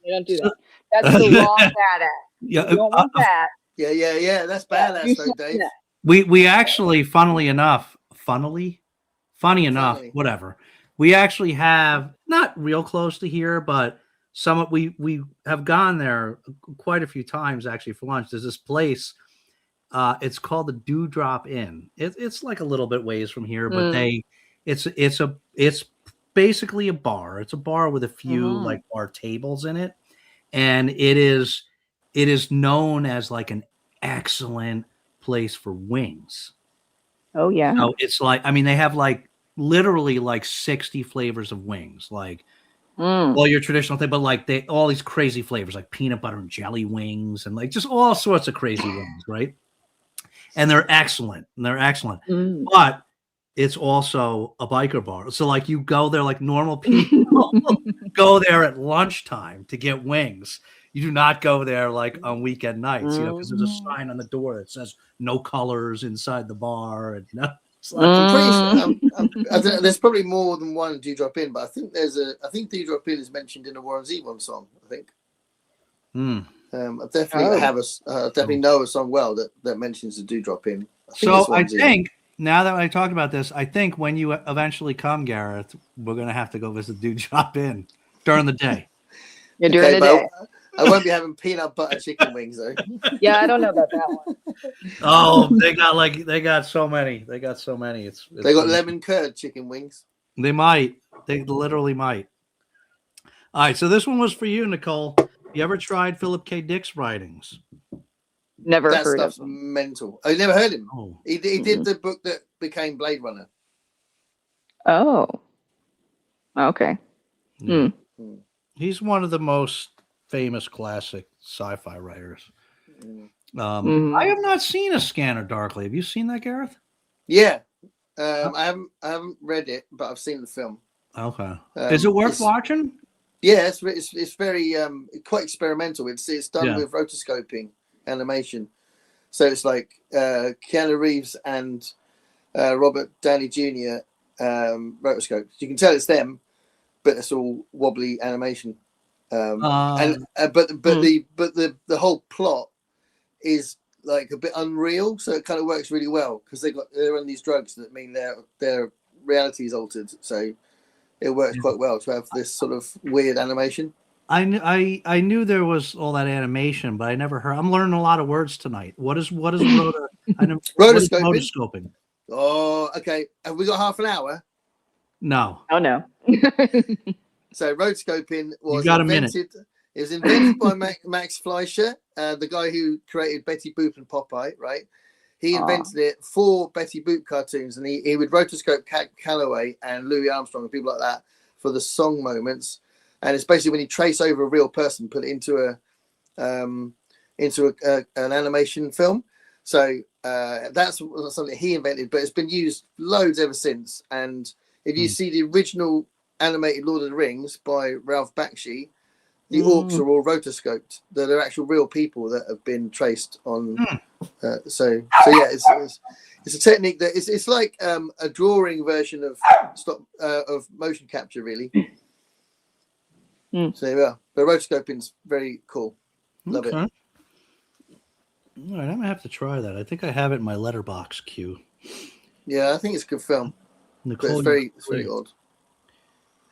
Speaker 3: Don't do that. That's the wrong badass.
Speaker 2: Yeah,
Speaker 3: you don't want that.
Speaker 1: Yeah. That's badass, though, Dave.
Speaker 2: We actually, funny enough, whatever. We actually have, not real close to here, but we have gone there quite a few times actually for lunch. There's this place. It's called the Dewdrop Inn. It's like a little bit ways from here, but it's basically a bar. It's a bar with a few like bar tables in it, and it is known as like an excellent place for wings.
Speaker 3: Oh yeah.
Speaker 2: So it's like, I mean, they have like literally like 60 flavors of wings, like all your traditional thing, but like all these crazy flavors, like peanut butter and jelly wings, and like just all sorts of crazy wings, right? And they're excellent. But it's also a biker bar. So like you go there like normal people go there at lunchtime to get wings. You do not go there like on weekend nights, because there's a sign on the door that says no colors inside the bar. And it's like,
Speaker 1: I'm pretty sure, there's probably more than one Dewdrop Inn, but I think Dewdrop Inn is mentioned in a Warren Zevon song, I think. I definitely know a song well that mentions the Dewdrop Inn.
Speaker 2: I think now that I talked about this, I think when you eventually come, Gareth, we're gonna have to go visit Dewdrop Inn during the day.
Speaker 3: You're during the day.
Speaker 1: I won't be having peanut butter chicken wings though.
Speaker 3: Yeah, I don't know about that one.
Speaker 2: Oh, they got so many. They got so many. It's
Speaker 1: they got lemon curd chicken wings.
Speaker 2: They might. They literally might. All right, so this one was for you, Nicole. You ever tried Philip K. Dick's writings?
Speaker 3: Never
Speaker 1: that
Speaker 3: heard
Speaker 1: stuff's
Speaker 3: of him.
Speaker 1: mental. I never heard him.
Speaker 2: Oh.
Speaker 1: He did the book that became Blade Runner.
Speaker 3: Oh. Okay.
Speaker 2: Yeah. He's one of the most famous classic sci-fi writers. I have not seen A Scanner Darkly. Have you seen that, Gareth?
Speaker 1: Yeah. I haven't read it, but I've seen the film.
Speaker 2: Okay. Is it worth watching?
Speaker 1: Yeah, it's very quite experimental. It's done with rotoscoping animation, so it's like Keanu Reeves and Robert Downey Jr. Rotoscope. You can tell it's them, but it's all wobbly animation. But the whole plot is like a bit unreal, so it kind of works really well because they're on these drugs that mean their reality is altered. So it works quite well to have this sort of weird animation.
Speaker 2: I knew there was all that animation, but I never heard. I'm learning a lot of words tonight. What is rotoscoping?
Speaker 1: Oh, okay. Have we got half an hour?
Speaker 2: No.
Speaker 3: Oh no.
Speaker 1: So rotoscoping was
Speaker 2: invented.
Speaker 1: It was invented by Max Fleischer, the guy who created Betty Boop and Popeye, right? He invented it for Betty Boop cartoons, and he would rotoscope Calloway and Louis Armstrong and people like that for the song moments. And it's basically when you trace over a real person, put it into an animation film. So that's something he invented, but it's been used loads ever since. And if you see the original animated Lord of the Rings by Ralph Bakshi, the orcs are all rotoscoped. They're actual real people that have been traced on. So yeah, it's a technique that it's like a drawing version of motion capture, really. So there we are. The rotoscoping's very cool. Love it. All right,
Speaker 2: I'm gonna have to try that. I think I have it in my letterbox queue.
Speaker 1: Yeah, I think it's a good film.
Speaker 2: Nicole,
Speaker 1: but it's very odd.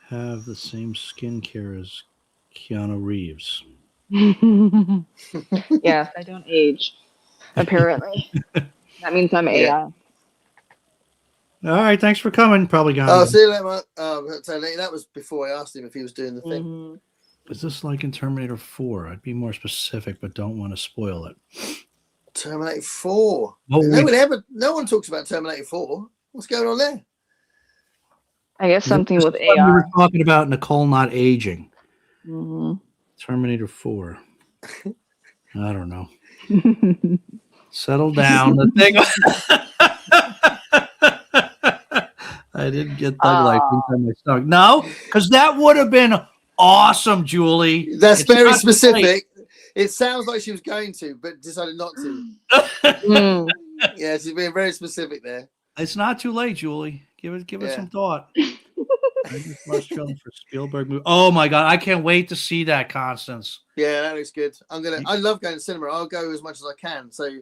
Speaker 2: Have the same skincare as Keanu Reeves.
Speaker 3: Yes, I don't age. Apparently, that means I'm AI.
Speaker 2: All right, thanks for coming. Probably gone.
Speaker 1: Oh, see you later, Mark. That was before I asked him if he was doing the thing.
Speaker 2: Is this like in Terminator 4? I'd be more specific, but don't want to spoil it.
Speaker 1: Terminator 4. No one talks about Terminator 4. What's going on there?
Speaker 3: I guess something with AI.
Speaker 2: We were talking about Nicole not aging. Terminator 4. I don't know. Settle down. The thing. I didn't get Thug Life in my stomach. No, because that would have been awesome, Julie.
Speaker 1: That's very specific. It sounds like she was going to, but decided not to. Yeah, she's being very specific there.
Speaker 2: It's not too late, Julie. Give it some thought. I just watched for Spielberg movie. Oh my god, I can't wait to see that, Constance.
Speaker 1: Yeah, that looks good. I love going to cinema. I'll go as much as I can. So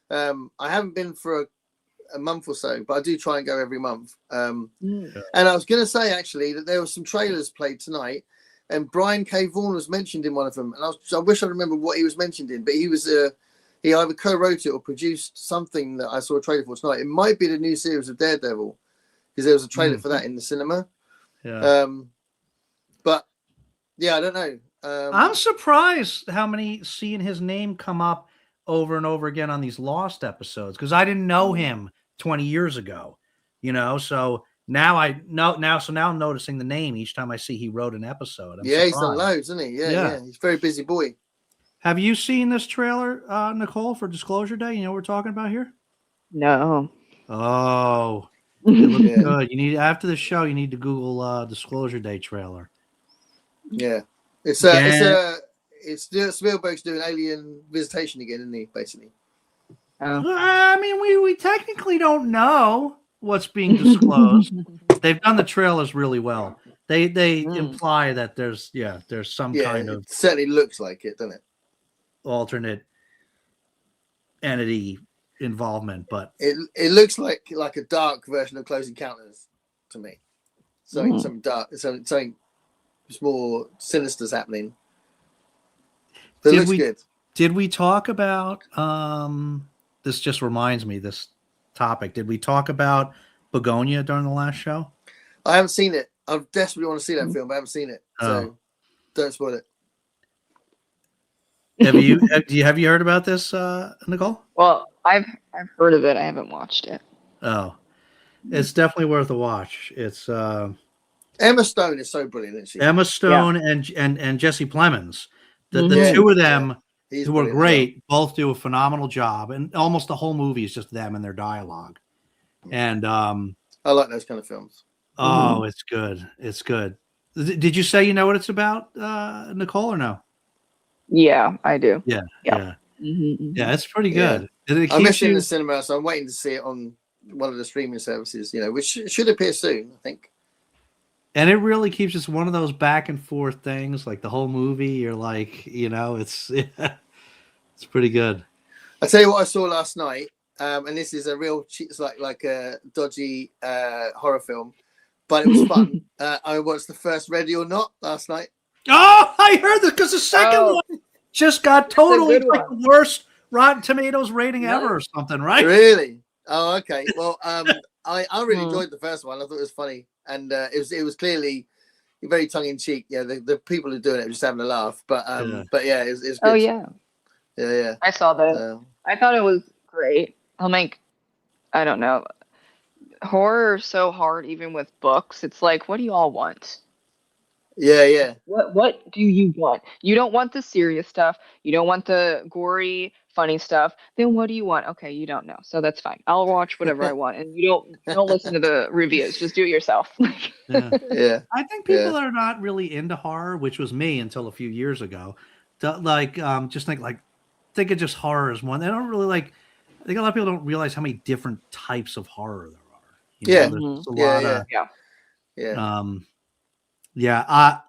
Speaker 1: I haven't been for a month or so, but I do try and go every month. And I was going to say actually that there were some trailers played tonight, and Brian K. Vaughan was mentioned in one of them. And I wish I remember what he was mentioned in, but he was he either co-wrote it or produced something that I saw a trailer for tonight. It might be the new series of Daredevil, because there was a trailer for that in the cinema. Yeah. But yeah, I don't know.
Speaker 2: I'm surprised how many seeing his name come up over and over again on these Lost episodes, because I didn't know him 20 years ago, so now I'm noticing the name each time I see he wrote an episode.
Speaker 1: He's done loads, isn't he? Yeah, he's a very busy boy.
Speaker 2: Have you seen this trailer, Nicole, for Disclosure Day? You know what we're talking about here?
Speaker 3: No.
Speaker 2: Oh, it looks good. You need, after the show, you need to Google Disclosure Day trailer.
Speaker 1: Yeah. It's Spielberg's doing Alien Visitation again, isn't he? Basically.
Speaker 2: I mean, we technically don't know what's being disclosed. They've done the trailers really well. They imply that there's some kind of,
Speaker 1: it certainly looks like it, doesn't it?
Speaker 2: Alternate entity involvement, but
Speaker 1: it looks like a dark version of Close Encounters to me. Something dark, something more sinister's happening. It looks good.
Speaker 2: Did we talk about this just reminds me this topic. Did we talk about Begonia during the last show?
Speaker 1: I haven't seen it. I desperately want to see that film, but I haven't seen it. So don't spoil it.
Speaker 2: Have you heard about this, Nicole?
Speaker 3: Well, I've heard of it. I haven't watched it.
Speaker 2: Oh, it's definitely worth a watch. It's
Speaker 1: Emma Stone is so brilliant, isn't she?
Speaker 2: Emma Stone and Jesse Plemons. The two of them who were great both do a phenomenal job, and almost the whole movie is just them and their dialogue. And
Speaker 1: I like those kind of films.
Speaker 2: Oh, it's good. It's good. Did you say you know what it's about, Nicole, or no?
Speaker 3: Yeah, I do.
Speaker 2: Yeah.
Speaker 3: Mm-hmm.
Speaker 2: Yeah, it's pretty good.
Speaker 1: Yeah. I missed it in the cinema, so I'm waiting to see it on one of the streaming services, which should appear soon, I think.
Speaker 2: And it really keeps just one of those back and forth things, like the whole movie. You're like, it's pretty good.
Speaker 1: I tell you what I saw last night, and this is a real, it's like a dodgy horror film, but it was fun. I watched the first Ready or Not last night.
Speaker 2: Oh, I heard that because the second one just got totally like the worst Rotten Tomatoes rating ever or something, right?
Speaker 1: Really? Oh, okay. Well, I really enjoyed the first one. I thought it was funny, and it was clearly very tongue in cheek. Yeah, the people who are doing it were just having a laugh, but yeah, it's good.
Speaker 3: Oh yeah.
Speaker 1: Yeah.
Speaker 3: I saw that. I thought it was great. I don't know. Horror is so hard, even with books. It's like, what do you all want?
Speaker 1: Yeah.
Speaker 3: What do you want? You don't want the serious stuff. You don't want the gory, funny stuff. Then what do you want? Okay, you don't know, so that's fine. I'll watch whatever I want, and you don't listen to the reviews. Just do it yourself.
Speaker 1: Yeah.
Speaker 2: I think people are not really into horror, which was me until a few years ago. Just think of just horror as one. They don't really like. I think a lot of people don't realize how many different types of horror there are. There's a lot of.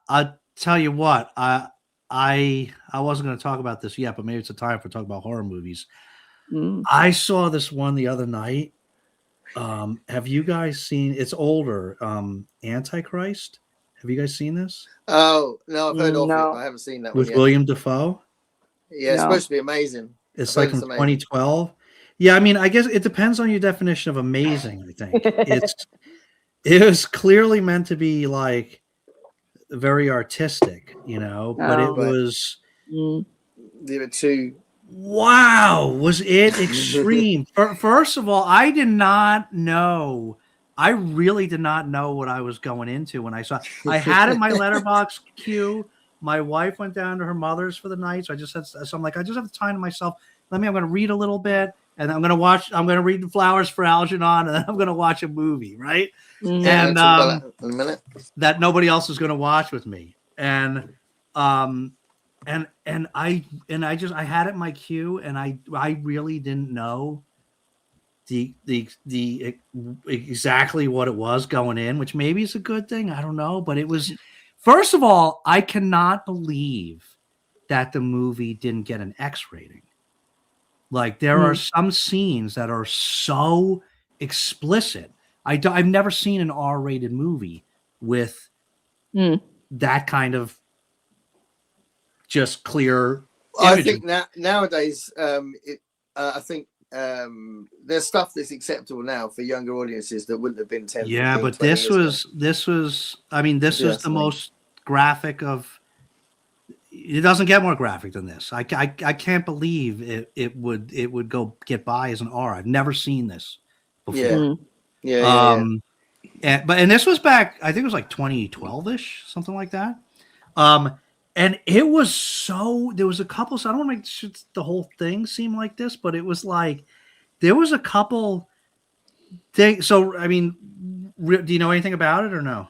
Speaker 2: I tell you what, I wasn't going to talk about this yet, but maybe it's a time for talk about horror movies. I saw this one the other night. Have you guys seen? It's older. Antichrist. Have you guys seen this?
Speaker 1: Oh no, I've heard of it. I haven't seen that
Speaker 2: with
Speaker 1: one yet.
Speaker 2: William Dafoe.
Speaker 1: Yeah, it's supposed to be amazing.
Speaker 2: It's like from 2012. Yeah, I mean, I guess it depends on your definition of amazing. I think it was clearly meant to be like very artistic, but it was
Speaker 1: too.
Speaker 2: Wow, was it extreme? First of all, I did not know. I really did not know what I was going into when I saw. I had it in my letterbox queue. My wife went down to her mother's for the night, so I'm like, I just have the time to myself. I'm going to read a little bit, and I'm going to read The Flowers for Algernon, and then I'm going to watch a movie, right? And that nobody else is going to watch with me. And I had it in my queue, and I really didn't know the exactly what it was going in, which maybe is a good thing. I don't know, but it was. First of all, I cannot believe that the movie didn't get an X rating. Like there are some scenes that are so explicit. I've never seen an R-rated movie with that kind of just clear imagery.
Speaker 1: I think nowadays, I think there's stuff that's acceptable now for younger audiences that wouldn't have been 10.
Speaker 2: Yeah, 15, but this was. I mean, this is the most graphic of. It doesn't get more graphic than this. I can't believe it would go get by as an R. I've never seen this before.
Speaker 1: Yeah.
Speaker 2: And this was back. I think it was like 2012ish, something like that. And it was so. There was a couple. So I don't want to make the whole thing seem like this, but it was like there was a couple things. So I mean, do you know anything about it or no?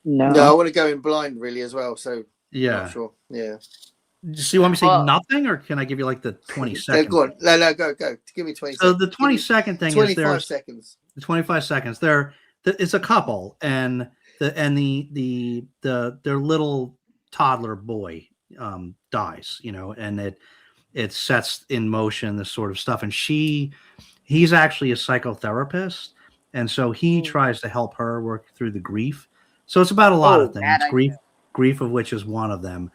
Speaker 3: No,
Speaker 1: I want to go in blind really as well. So.
Speaker 2: Yeah.
Speaker 1: Not sure. Yeah.
Speaker 2: So you want me to say nothing, or can I give you like the 20 seconds?
Speaker 1: Go on. No, go. Give me 20 seconds.
Speaker 2: So the 20-second thing
Speaker 1: 25
Speaker 2: is
Speaker 1: seconds.
Speaker 2: The 25 seconds. It's a couple, and their little toddler boy dies, and it sets in motion this sort of stuff. And he's actually a psychotherapist, and so he tries to help her work through the grief. So it's about a lot of things. Grief of which is one of them.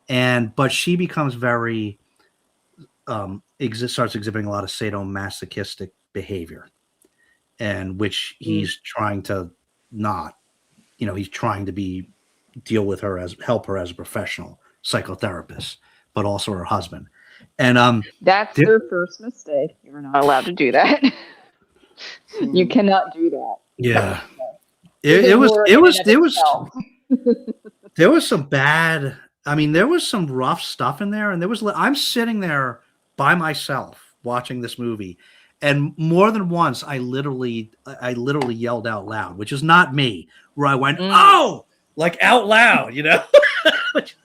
Speaker 2: but she becomes very starts exhibiting a lot of sadomasochistic behavior, and which he's trying to not, he's trying to deal with her help her as a professional psychotherapist, but also her husband. And
Speaker 3: that's their first mistake. You're not allowed to do that. You cannot do that.
Speaker 2: Yeah. It was there was some bad, there was some rough stuff in there, and I'm sitting there by myself watching this movie, and more than once I literally yelled out loud, which is not me, where I went, "Oh!" like out loud, which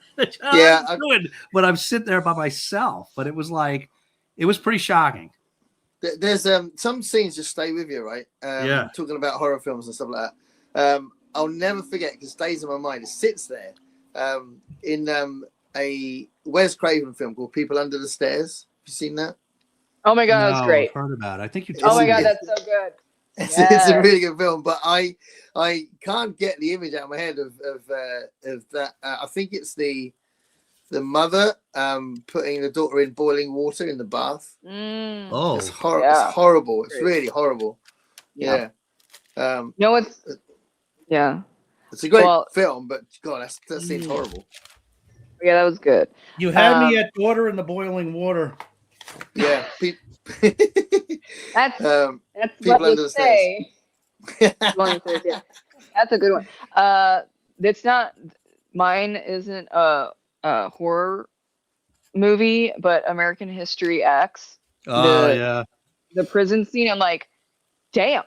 Speaker 2: I'm doing when I'm sitting there by myself. But it was pretty shocking.
Speaker 1: There's some scenes just stay with you, right? Talking about horror films and stuff like that. I'll never forget, because it stays in my mind. It sits there in a Wes Craven film called People Under the Stairs. Have you seen that?
Speaker 3: Oh my god, that's great.
Speaker 2: I've heard about it. I think you.
Speaker 3: Oh my god, that's so good.
Speaker 1: It's a really good film, but I can't get the image out of my head of that. I think it's the mother putting the daughter in boiling water in the bath.
Speaker 2: Oh,
Speaker 1: it's horrible. It's really horrible. Yeah. It's a great film, but God, that seems horrible.
Speaker 3: Yeah, that was good.
Speaker 2: You had me at daughter in the boiling water.
Speaker 1: Yeah.
Speaker 3: That's
Speaker 1: People
Speaker 3: what they say. Yeah. That's a good one. It's not, mine isn't a horror movie, but American History X.
Speaker 2: Yeah.
Speaker 3: The prison scene, I'm like, damn.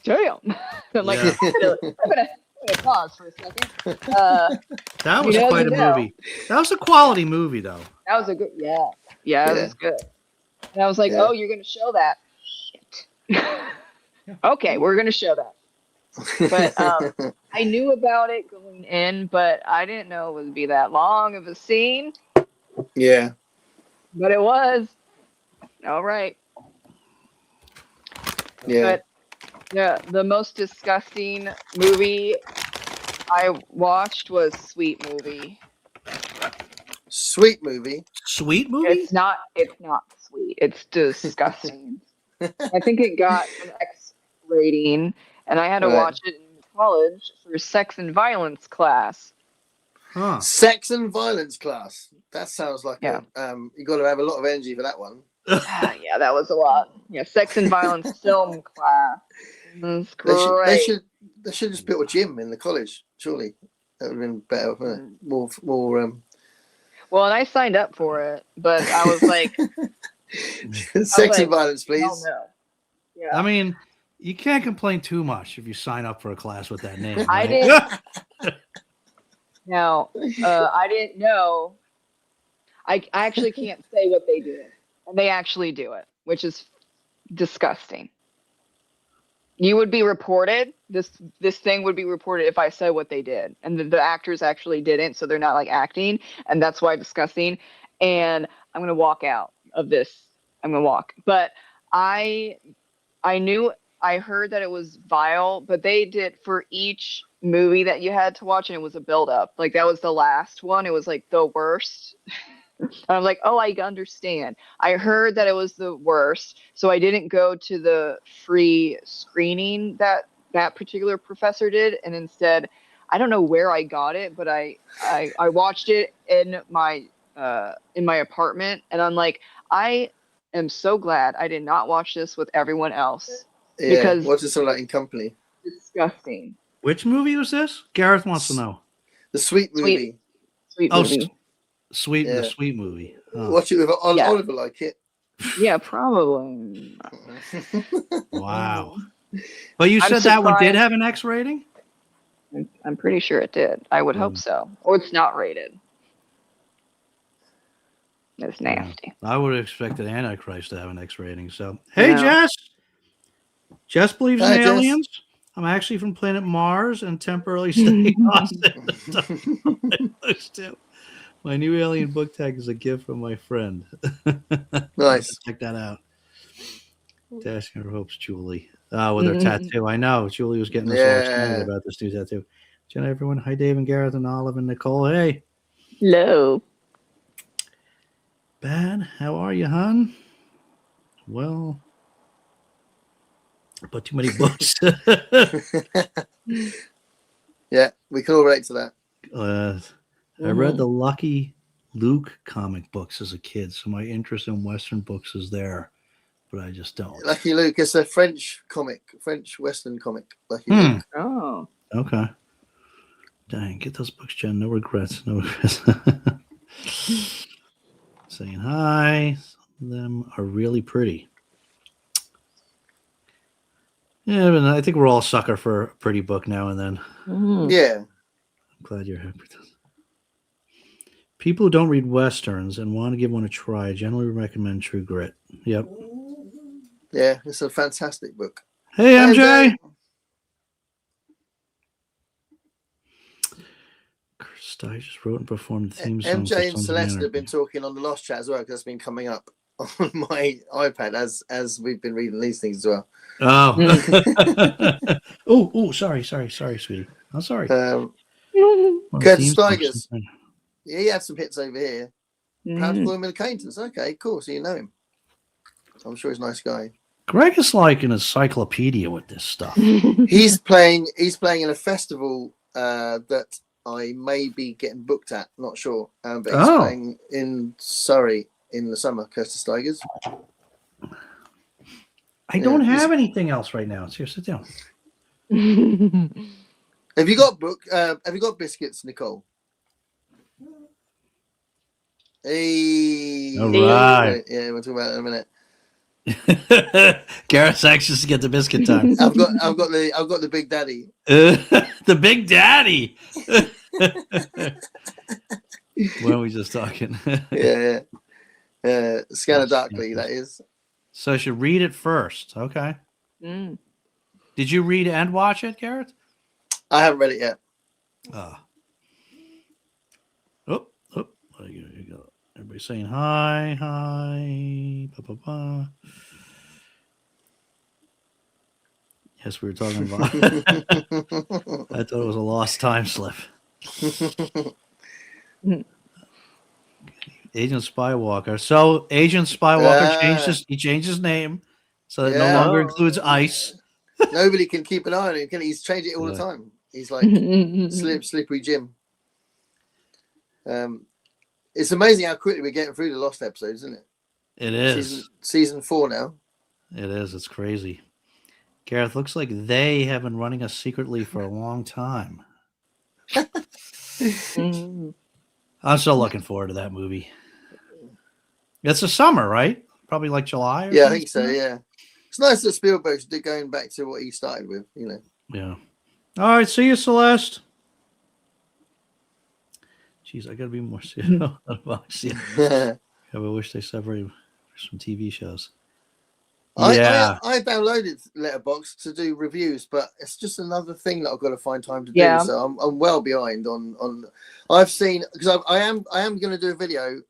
Speaker 3: I'm like, I'm gonna pause for a second.
Speaker 2: That was quite a movie. That was a quality movie, though.
Speaker 3: That was a good, yeah, it was good. And I was like, oh, you're gonna show that? Shit. Okay, we're gonna show that. But I knew about it going in, but I didn't know it would be that long of a scene.
Speaker 1: Yeah.
Speaker 3: But it was. All right.
Speaker 1: Yeah.
Speaker 3: But the most disgusting movie I watched was Sweet Movie.
Speaker 1: Sweet Movie?
Speaker 2: Sweet Movie?
Speaker 3: It's not sweet. It's disgusting. I think it got an X rating, and I had to watch it in college for sex and violence class.
Speaker 2: Huh.
Speaker 1: Sex and violence class. That sounds like you got to have a lot of energy for that one.
Speaker 3: Yeah, that was a lot. Yeah, sex and violence film class. That's great.
Speaker 1: They should just build a gym in the college. Surely that would have been better. More.
Speaker 3: Well, and I signed up for it, but I was like,
Speaker 1: sex and violence, please.
Speaker 3: No. Yeah.
Speaker 2: You can't complain too much if you sign up for a class with that name. Right?
Speaker 3: I didn't. Now, I didn't know. I actually can't say what they did, and they actually do it, which is disgusting. You would be reported. This thing would be reported if I said what they did, and the actors actually didn't, so they're not like acting, and that's why it's disgusting. And I'm gonna walk out of this. I'm gonna walk, but I heard that it was vile, but they did for each movie that you had to watch, and it was a build up. Like that was the last one. It was like the worst. I'm like, oh, I understand. I heard that it was the worst, so I didn't go to the free screening that particular professor did, and instead, I don't know where I got it, but I watched it in my apartment, and I'm like, I am so glad I did not watch this with everyone else.
Speaker 1: Yeah,
Speaker 3: because
Speaker 1: what's it sort of like in company?
Speaker 3: Disgusting.
Speaker 2: Which movie was this? Gareth wants to know.
Speaker 1: The Sweet Movie.
Speaker 3: Sweet Movie.
Speaker 2: The Sweet Movie. Oh.
Speaker 1: Watch it with Oliver, like it.
Speaker 3: Yeah, probably.
Speaker 2: Wow. But you said that one did have an X rating?
Speaker 3: I'm pretty sure it did. I would hope so. Or it's not rated. It's nasty.
Speaker 2: I would have expected Antichrist to have an X rating. So, hey, Jess. Jess believes in aliens. Jess. I'm actually from planet Mars and temporarily staying Austin. My new alien book tag is a gift from my friend.
Speaker 1: Nice.
Speaker 2: Check that out. Tasking her hopes, Julie. With her tattoo. I know. Julie was getting us all excited about this new tattoo. Jenna, everyone. Hi, Dave and Gareth and Olive and Nicole. Hey.
Speaker 3: Hello.
Speaker 2: Bad. How are you, hon? Well, but too many books.
Speaker 1: Yeah, we can all relate to that.
Speaker 2: I read the Lucky Luke comic books as a kid, so my interest in Western books is there, but I just don't.
Speaker 1: Lucky Luke, it's a French Western comic. Lucky Luke.
Speaker 3: Oh.
Speaker 2: Okay. Dang, get those books, Jen. No regrets. No regrets. Saying hi. Some of them are really pretty. Yeah, but I think we're all sucker for a pretty book now and then.
Speaker 1: Yeah.
Speaker 2: I'm glad you're happy with this. People who don't read Westerns and want to give one a try generally recommend True Grit. Yep.
Speaker 1: Yeah, it's a fantastic book.
Speaker 2: Hey, MJ. I just wrote and performed the theme song.
Speaker 1: MJ and Celeste have been talking on the Lost Chat as well, because that's been coming up on my iPad as we've been reading these things as well.
Speaker 2: Oh. oh, sorry, sweetie. I'm sorry.
Speaker 1: Curtis Stigers. Yeah, he had some hits over here. Proud to call him an acquaintance. Okay, cool. So you know him. I'm sure he's a nice guy.
Speaker 2: Greg is like an encyclopedia with this stuff.
Speaker 1: He's playing in a festival that I may be getting booked at. Not sure. But he's playing in Surrey in the summer. Curtis Stigers.
Speaker 2: I don't have anything else right now. So sit down.
Speaker 1: Have you got biscuits, Nicole? Hey.
Speaker 2: All right.
Speaker 1: Yeah, we'll talk about it in a minute.
Speaker 2: Gareth's anxious to get the biscuit time.
Speaker 1: I've got the Big Daddy.
Speaker 2: The Big Daddy. When are we just talking?
Speaker 1: Yeah. Scanner Darkly, that is.
Speaker 2: So I should read it first. Okay. Did you read and watch it, Gareth? I
Speaker 1: haven't read it yet.
Speaker 2: Oh. There you go. Everybody saying hi. Ba-ba-ba. Yes, we were talking about. I thought it was a lost time slip. Agent Spywalker. So Agent Spywalker changed his name, so it no longer includes ice.
Speaker 1: Nobody can keep an eye on him. He's changing it all the time. He's like slippery Jim. It's amazing how quickly we're getting through the Lost episodes, isn't it?
Speaker 2: It is.
Speaker 1: Season 4 now.
Speaker 2: It is. It's crazy. Gareth, looks like they have been running us secretly for a long time. I'm still looking forward to that movie. It's the summer, right? Probably like July.
Speaker 1: Yeah, I think so. Yeah, it's nice that Spielberg's going back to what he started with. You know.
Speaker 2: Yeah. All right. See you, Celeste. Jeez, I gotta be more serious. I wish they separated some TV shows.
Speaker 1: I downloaded Letterboxd to do reviews, but it's just another thing that I've got to find time to do. So I'm well behind on. I've seen, because I am going to do a video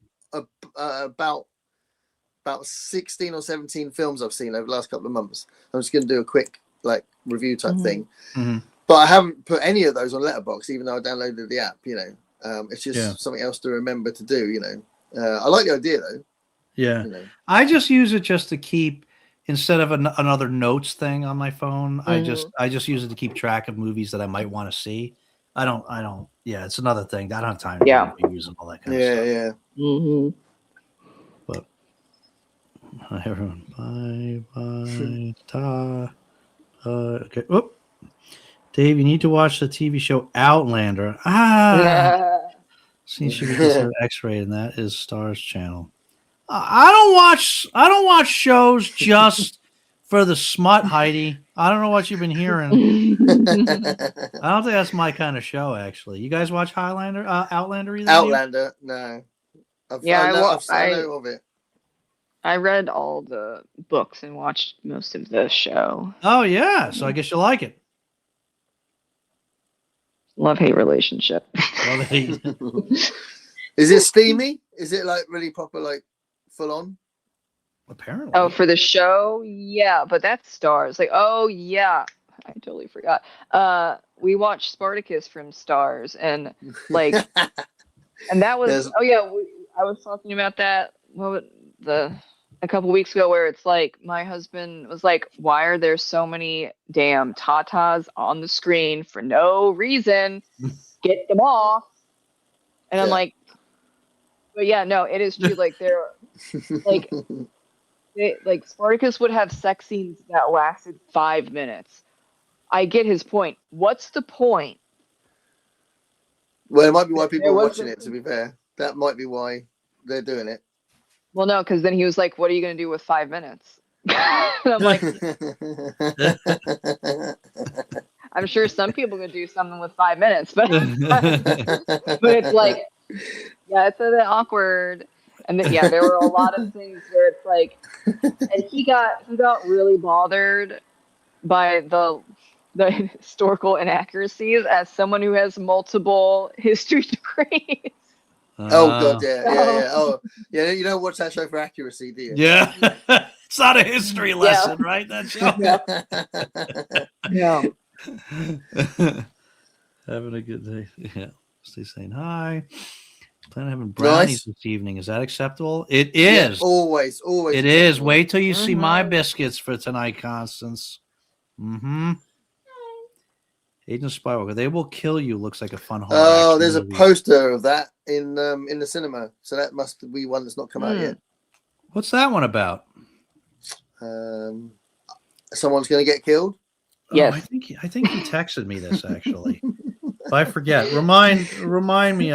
Speaker 1: about 16 or 17 films I've seen over the last couple of months. I'm just going to do a quick review type thing, but I haven't put any of those on Letterboxd, even though I downloaded the app. You know. It's just something else to remember to do, you know. I like the idea though.
Speaker 2: Yeah.
Speaker 1: You know.
Speaker 2: I just use it just to keep, instead of another notes thing on my phone, I just use it to keep track of movies that I might want to see. I don't. Yeah, it's another thing. I don't have time to use all that kind of stuff.
Speaker 1: Yeah.
Speaker 2: But hi everyone. Bye. Ta. Okay. Whoop. Dave, you need to watch the TV show Outlander. Seems to be considered X-rated, and that is Star's channel. I don't watch shows just for the smut, Heidi. I don't know what you've been hearing. I don't think that's my kind of show, actually. You guys watch Outlander either?
Speaker 1: Outlander, no. I know of it.
Speaker 3: I read all the books and watched most of the show.
Speaker 2: Oh yeah, so I guess you like it.
Speaker 3: Love-hate relationship.
Speaker 2: Love-hate.
Speaker 1: Is it steamy? Is it really proper, full on?
Speaker 2: Apparently.
Speaker 3: Oh, for the show? Yeah, but that's Stars. I totally forgot. We watched Spartacus from Stars, and And that was I was talking about that a couple weeks ago, where it's like my husband was like, "Why are there so many damn tatas on the screen for no reason? Get them off." And I'm like, but yeah, no, it is true. Like they're like Spartacus would have sex scenes that lasted 5 minutes. I get his point. What's the point?
Speaker 1: Well, it might be why people are watching it, to be fair. That might be why they're doing it.
Speaker 3: Well, no, because then he was like, "What are you going to do with 5 minutes?" And I'm like, I'm sure some people could do something with 5 minutes, but it's like, yeah, it's a bit awkward. And then, there were a lot of things where it's like, and he got really bothered by the historical inaccuracies as someone who has multiple history degrees.
Speaker 1: Oh god, yeah. Oh, yeah. You don't watch that show for accuracy, do you?
Speaker 2: Yeah, it's not a history lesson, right? That show.
Speaker 3: Yeah.
Speaker 2: Having a good day. Yeah, stay saying hi. Plan on having brownies this evening. Is that acceptable? It is.
Speaker 1: Yeah, always.
Speaker 2: It is. Wait till you see my biscuits for tonight, Constance. Mm-hmm. Agent Spywalker. They Will Kill You looks like a fun horror.
Speaker 1: Oh, there's movie. A poster of that in the cinema. So that must be one that's not come out yet.
Speaker 2: What's that one about?
Speaker 1: Someone's going to get killed.
Speaker 3: Yes.
Speaker 2: Oh, I think he texted me this actually. If I forget, remind me.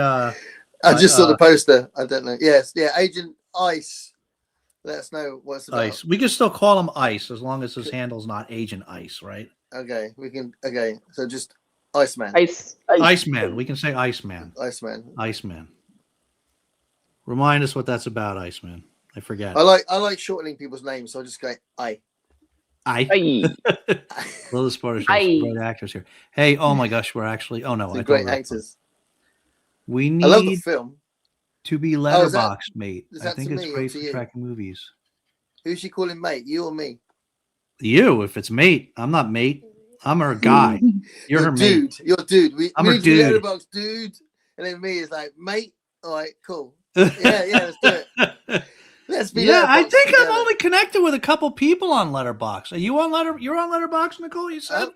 Speaker 1: I just saw the poster. I don't know. Yes, yeah. Agent Ice. Let us know what's about.
Speaker 2: Ice. We can still call him Ice as long as his handle's not Agent Ice, right?
Speaker 1: Okay, we can. Okay, so just Iceman.
Speaker 2: Iceman. We can say Iceman.
Speaker 1: Iceman.
Speaker 2: Remind us what that's about, Iceman. I forget.
Speaker 1: I like shortening people's names, so I just go I.
Speaker 2: Little Spartacus. Great actors here. Hey, oh my gosh, we're actually. Oh no,
Speaker 1: great actors.
Speaker 2: We need.
Speaker 1: I love the film.
Speaker 2: To be letterboxed, mate. I think it's great for tracking movies.
Speaker 1: Who's she calling mate? You or me?
Speaker 2: You. If it's mate, I'm not mate. I'm her guy. You're her
Speaker 1: dude.
Speaker 2: mate.
Speaker 1: You're dude.
Speaker 2: I'm her dude.
Speaker 1: Letterboxd, dude. And then me is like mate. All right, cool. Yeah, let's do it. Let's be.
Speaker 2: Yeah, I think together. I'm only connected with a couple people on Letterboxd. Are you on You're on Letterboxd, Nicole? You said.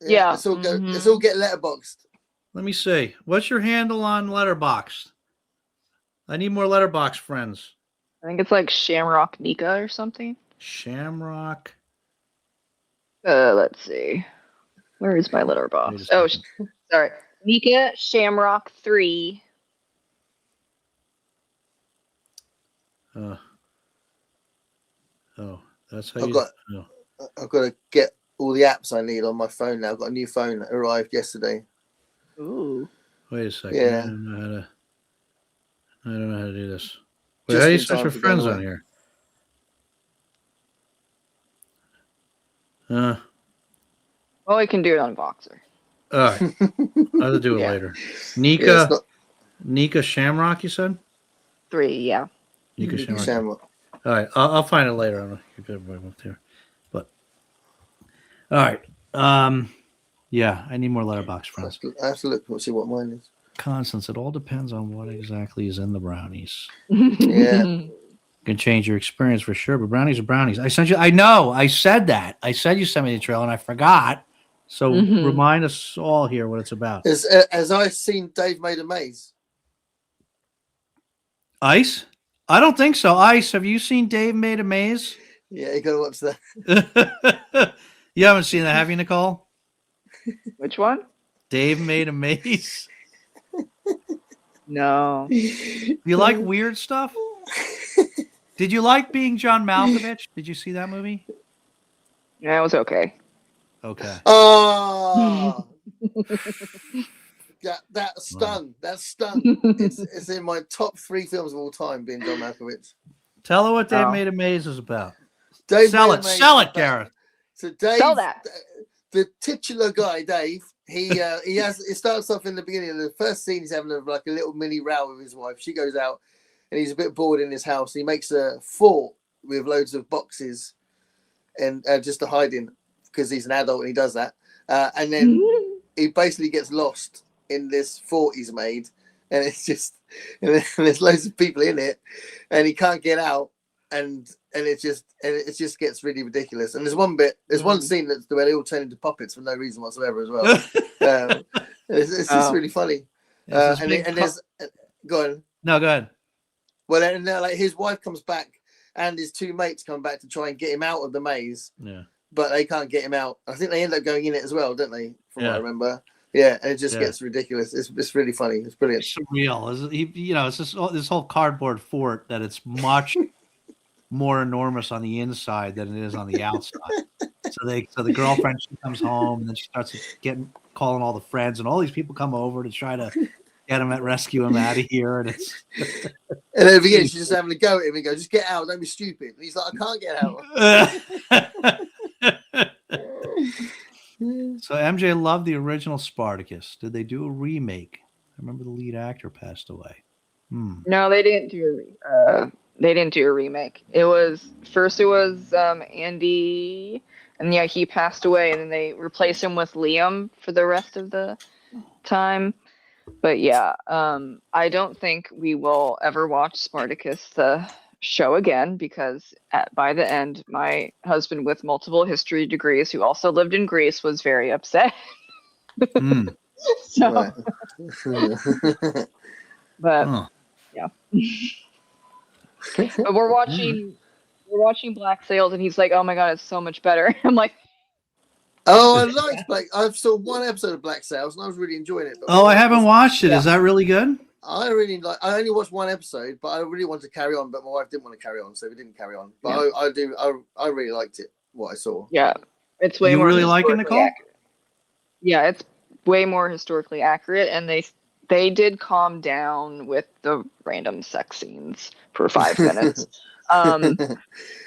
Speaker 3: Yeah.
Speaker 1: Let's all go. Let's all get letterboxed.
Speaker 2: Let me see. What's your handle on Letterboxd? I need more Letterboxd friends.
Speaker 3: I think it's like Shamrock Nika or something.
Speaker 2: Shamrock.
Speaker 3: Let's see. Where is my Letterboxd? Oh, sorry. Nika Shamrock 3.
Speaker 2: Oh, that's how
Speaker 1: I've got to get all the apps I need on my phone now. I've got a new phone that arrived yesterday.
Speaker 3: Ooh.
Speaker 2: Wait a second.
Speaker 1: Yeah.
Speaker 2: I don't know how to do this. Wait, how do you search for friends on here?
Speaker 3: Well, we can do it on Voxer.
Speaker 2: All right. I'll do it later. Nika Shamrock, you said?
Speaker 3: 3, yeah.
Speaker 2: Nika Shamrock. All right. I'll find it later. I don't know if everybody went there. But, all right. Yeah, I need more Letterboxd friends.
Speaker 1: I have to look and see what mine is.
Speaker 2: Constance, it all depends on what exactly is in the brownies.
Speaker 1: Yeah.
Speaker 2: You can change your experience for sure, but brownies are brownies. I know. I said that. I said you sent me the trailer and I forgot. So remind us all here what it's about.
Speaker 1: Has I seen Dave Made a Maze?
Speaker 2: Ice? I don't think so. Ice, have you seen Dave Made a Maze?
Speaker 1: Yeah, you got to watch that.
Speaker 2: You haven't seen that, have you, Nicole?
Speaker 3: Which one?
Speaker 2: Dave Made a Maze.
Speaker 3: No.
Speaker 2: You like weird stuff? Did you like Being John Malkovich? Did you see that movie?
Speaker 3: Yeah, it was okay.
Speaker 2: Okay.
Speaker 1: Oh, that stun. That stun. It's in my top 3 films of all time. Being John Malkovich.
Speaker 2: Tell her what Dave Made a Maze is about.
Speaker 1: Sell
Speaker 2: it, Gareth.
Speaker 1: So Dave,
Speaker 3: sell that.
Speaker 1: The titular guy, Dave. It starts off in the beginning of the first scene. He's having a little mini row with his wife. She goes out, and he's a bit bored in his house. He makes a fort with loads of boxes, and just to hide in, because he's an adult and he does that. And then he basically gets lost in this fort he's made, and it's just and there's loads of people in it, and he can't get out, and it just gets really ridiculous. And there's one scene where they all turn into puppets for no reason whatsoever as well. It's just really funny. And there's go on.
Speaker 2: No, go ahead.
Speaker 1: Well, and now like his wife comes back, and his two mates come back to try and get him out of the maze.
Speaker 2: Yeah.
Speaker 1: But they can't get him out. I think they end up going in it as well, don't they? From what I remember. Yeah, and it just gets ridiculous. It's really funny. It's brilliant.
Speaker 2: It's surreal. It's just this whole cardboard fort that it's much more enormous on the inside than it is on the outside. So the girlfriend, she comes home and then she starts calling all the friends, and all these people come over to try to rescue him out of here. And it's
Speaker 1: and at the beginning she's just having a go at him and go, just get out, don't be stupid. And he's like, I can't get out.
Speaker 2: So MJ loved the original Spartacus. Did they do a remake? I remember the lead actor passed away.
Speaker 3: No, they didn't do a remake. It was Andy, and he passed away, and then they replaced him with Liam for the rest of the time. But I don't think we will ever watch Spartacus the show again, because by the end, my husband with multiple history degrees, who also lived in Greece, was very upset. So, but but we're watching Black Sails, and he's like, "Oh my god, it's so much better." I'm like,
Speaker 1: "Oh, I liked Black. I saw one episode of Black Sails, and I was really enjoying it."
Speaker 2: Oh, I haven't watched it. Is that really good?
Speaker 1: I only watched one episode, but I really wanted to carry on, but my wife didn't want to carry on, so we didn't carry on. But I really liked it, what I saw.
Speaker 3: Yeah, it's way more.
Speaker 2: You really like it, Nicole?
Speaker 3: Accurate. Yeah, it's way more historically accurate, and they did calm down with the random sex scenes for 5 minutes. The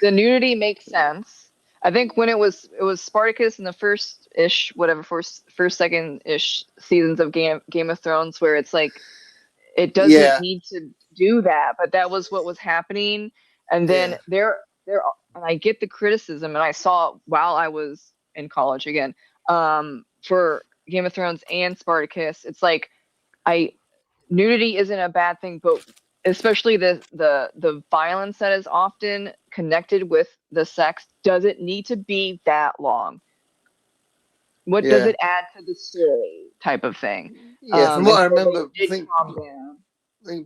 Speaker 3: nudity makes sense. I think when it was Spartacus in the first second-ish seasons of Game of Thrones, where it's like, it doesn't need to do that, but that was what was happening. And then there, and I get the criticism, and I saw it while I was in college again, for Game of Thrones and Spartacus. It's like, nudity isn't a bad thing, but especially the violence that is often connected with the sex doesn't need to be that long. What does it add to the story, type of thing?
Speaker 1: Yeah, from what I remember, I think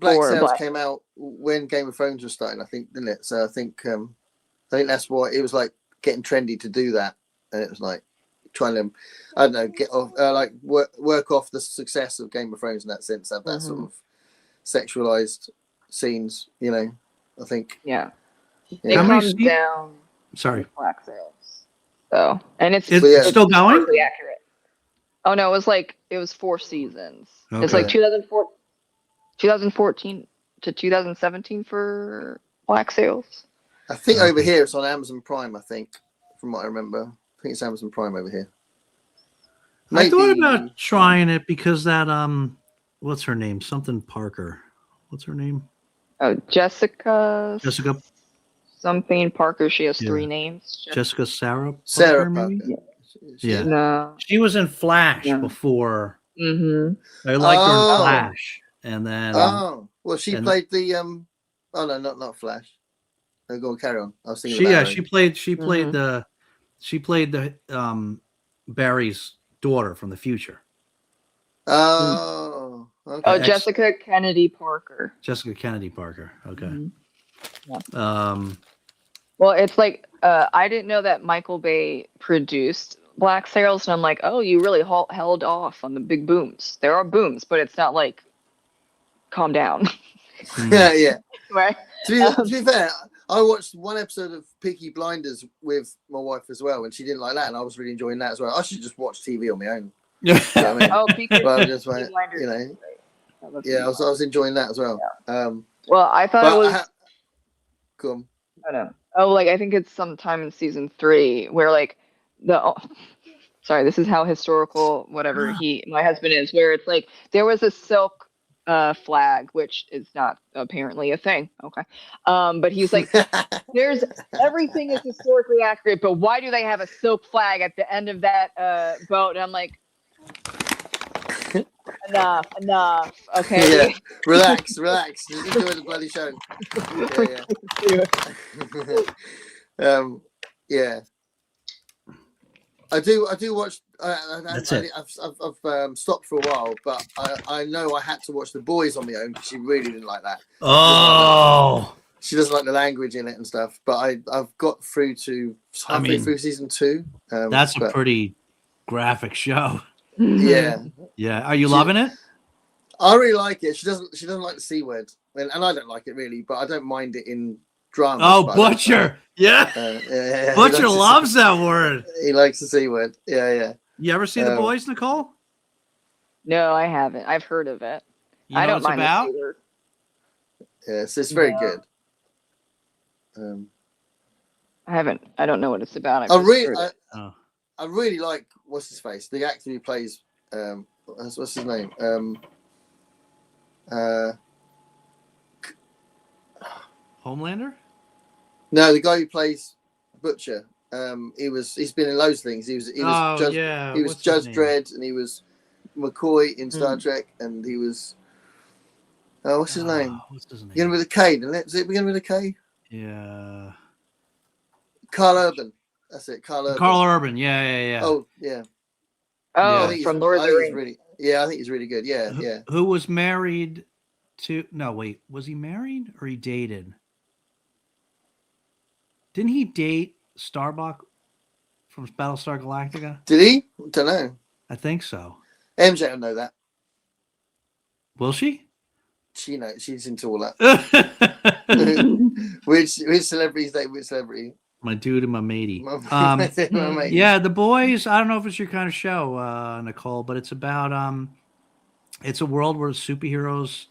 Speaker 1: Black Sails came out when Game of Thrones was starting, I think, didn't it? So I think that's why it was like getting trendy to do that, and it was like trying to, I don't know, get off, like work off the success of Game of Thrones in that sense, have that sort of sexualized scenes, I think.
Speaker 3: Yeah. It comes down.
Speaker 2: Sorry.
Speaker 3: Black Sails. So, and it's
Speaker 2: still going?
Speaker 3: Accurate. Oh no, it was 4 seasons. Okay. It's like 2014 to 2017 for Black Sails.
Speaker 1: I think over here it's on Amazon Prime, I think, from what I remember. I think it's Amazon Prime over here.
Speaker 2: Maybe. I thought about trying it because that what's her name? Something Parker. What's her name?
Speaker 3: Oh, Jessica something Parker. She has 3 names.
Speaker 2: Jessica Sarah
Speaker 1: Parker.
Speaker 2: Yeah.
Speaker 3: No.
Speaker 2: She was in Flash before. Mm-hmm. I liked her in Flash, and then.
Speaker 1: Well, she played the Oh no, not Flash. No, go on, carry on. I was thinking.
Speaker 2: She played the Barry's daughter from the future.
Speaker 1: Oh. Okay.
Speaker 3: Oh, Jessica Kennedy Parker.
Speaker 2: Jessica Kennedy Parker. Okay.
Speaker 3: Mm-hmm. Yeah. Well, it's like I didn't know that Michael Bay produced Black Sails, and I'm like, oh, you really held off on the big booms. There are booms, but it's not like calm down.
Speaker 1: Yeah.
Speaker 3: Right.
Speaker 1: To be fair, I watched one episode of Peaky Blinders with my wife as well, and she didn't like that, and I was really enjoying that as well. I should just watch TV on my own.
Speaker 2: Yeah.
Speaker 1: You know what I mean?
Speaker 3: Oh, Peaky Blinders.
Speaker 1: I was enjoying that as well.
Speaker 3: Yeah. Well, I thought it was.
Speaker 1: Cool.
Speaker 3: I don't know. Oh, I think it's sometime in season 3 where sorry, this is how historical whatever my husband is, where it's like there was a silk flag, which is not apparently a thing. Okay. But he's like, everything is historically accurate, but why do they have a silk flag at the end of that boat? And I'm like, Enough. Okay.
Speaker 1: Yeah. Relax. Just enjoy the bloody show. Yeah. I do watch.
Speaker 2: That's it.
Speaker 1: I've stopped for a while, but I know I had to watch The Boys on my own because she really didn't like that.
Speaker 2: Oh.
Speaker 1: She doesn't like the language in it and stuff. But I've got through to halfway through season 2.
Speaker 2: That's a pretty graphic show.
Speaker 1: Yeah.
Speaker 2: Yeah. Are you loving it?
Speaker 1: I really like it. She doesn't like the C word, and I don't like it really, but I don't mind it in drama.
Speaker 2: Oh, Butcher. Yeah. Butcher loves that word.
Speaker 1: He likes the C word. Yeah.
Speaker 2: You ever see The Boys, Nicole?
Speaker 3: No, I haven't. I've heard of it.
Speaker 2: You know
Speaker 3: I don't
Speaker 2: what it's
Speaker 3: mind
Speaker 2: about?
Speaker 3: the C word.
Speaker 1: Yeah, so it's very good.
Speaker 3: I don't know what it's about.
Speaker 1: I really like what's his face, the actor who plays what's his name?
Speaker 2: Homelander?
Speaker 1: No, the guy who plays Butcher. He's been in loads of things. He was Judge Dredd, and he was McCoy in Star Trek, and he was what's his name? Beginning with a K, didn't it? Does it begin with a K?
Speaker 2: Yeah.
Speaker 1: Carl Urban. That's it, Carl Urban.
Speaker 2: Carl Urban, yeah.
Speaker 1: Oh, yeah.
Speaker 3: Oh, from Lord of the Rings.
Speaker 1: I think he's really good. Yeah.
Speaker 2: Who was married to? No, wait. Was he married or he dated? Didn't he date Starbuck from Battlestar Galactica?
Speaker 1: Did he? Don't know.
Speaker 2: I think so.
Speaker 1: MJ will know that.
Speaker 2: Will she?
Speaker 1: She knows. She's into all that. which celebrities date which celebrity?
Speaker 2: My dude and my matey.
Speaker 1: My matey.
Speaker 2: Yeah, The Boys. I don't know if it's your kind of show, Nicole, but it's about it's a world where superheroes.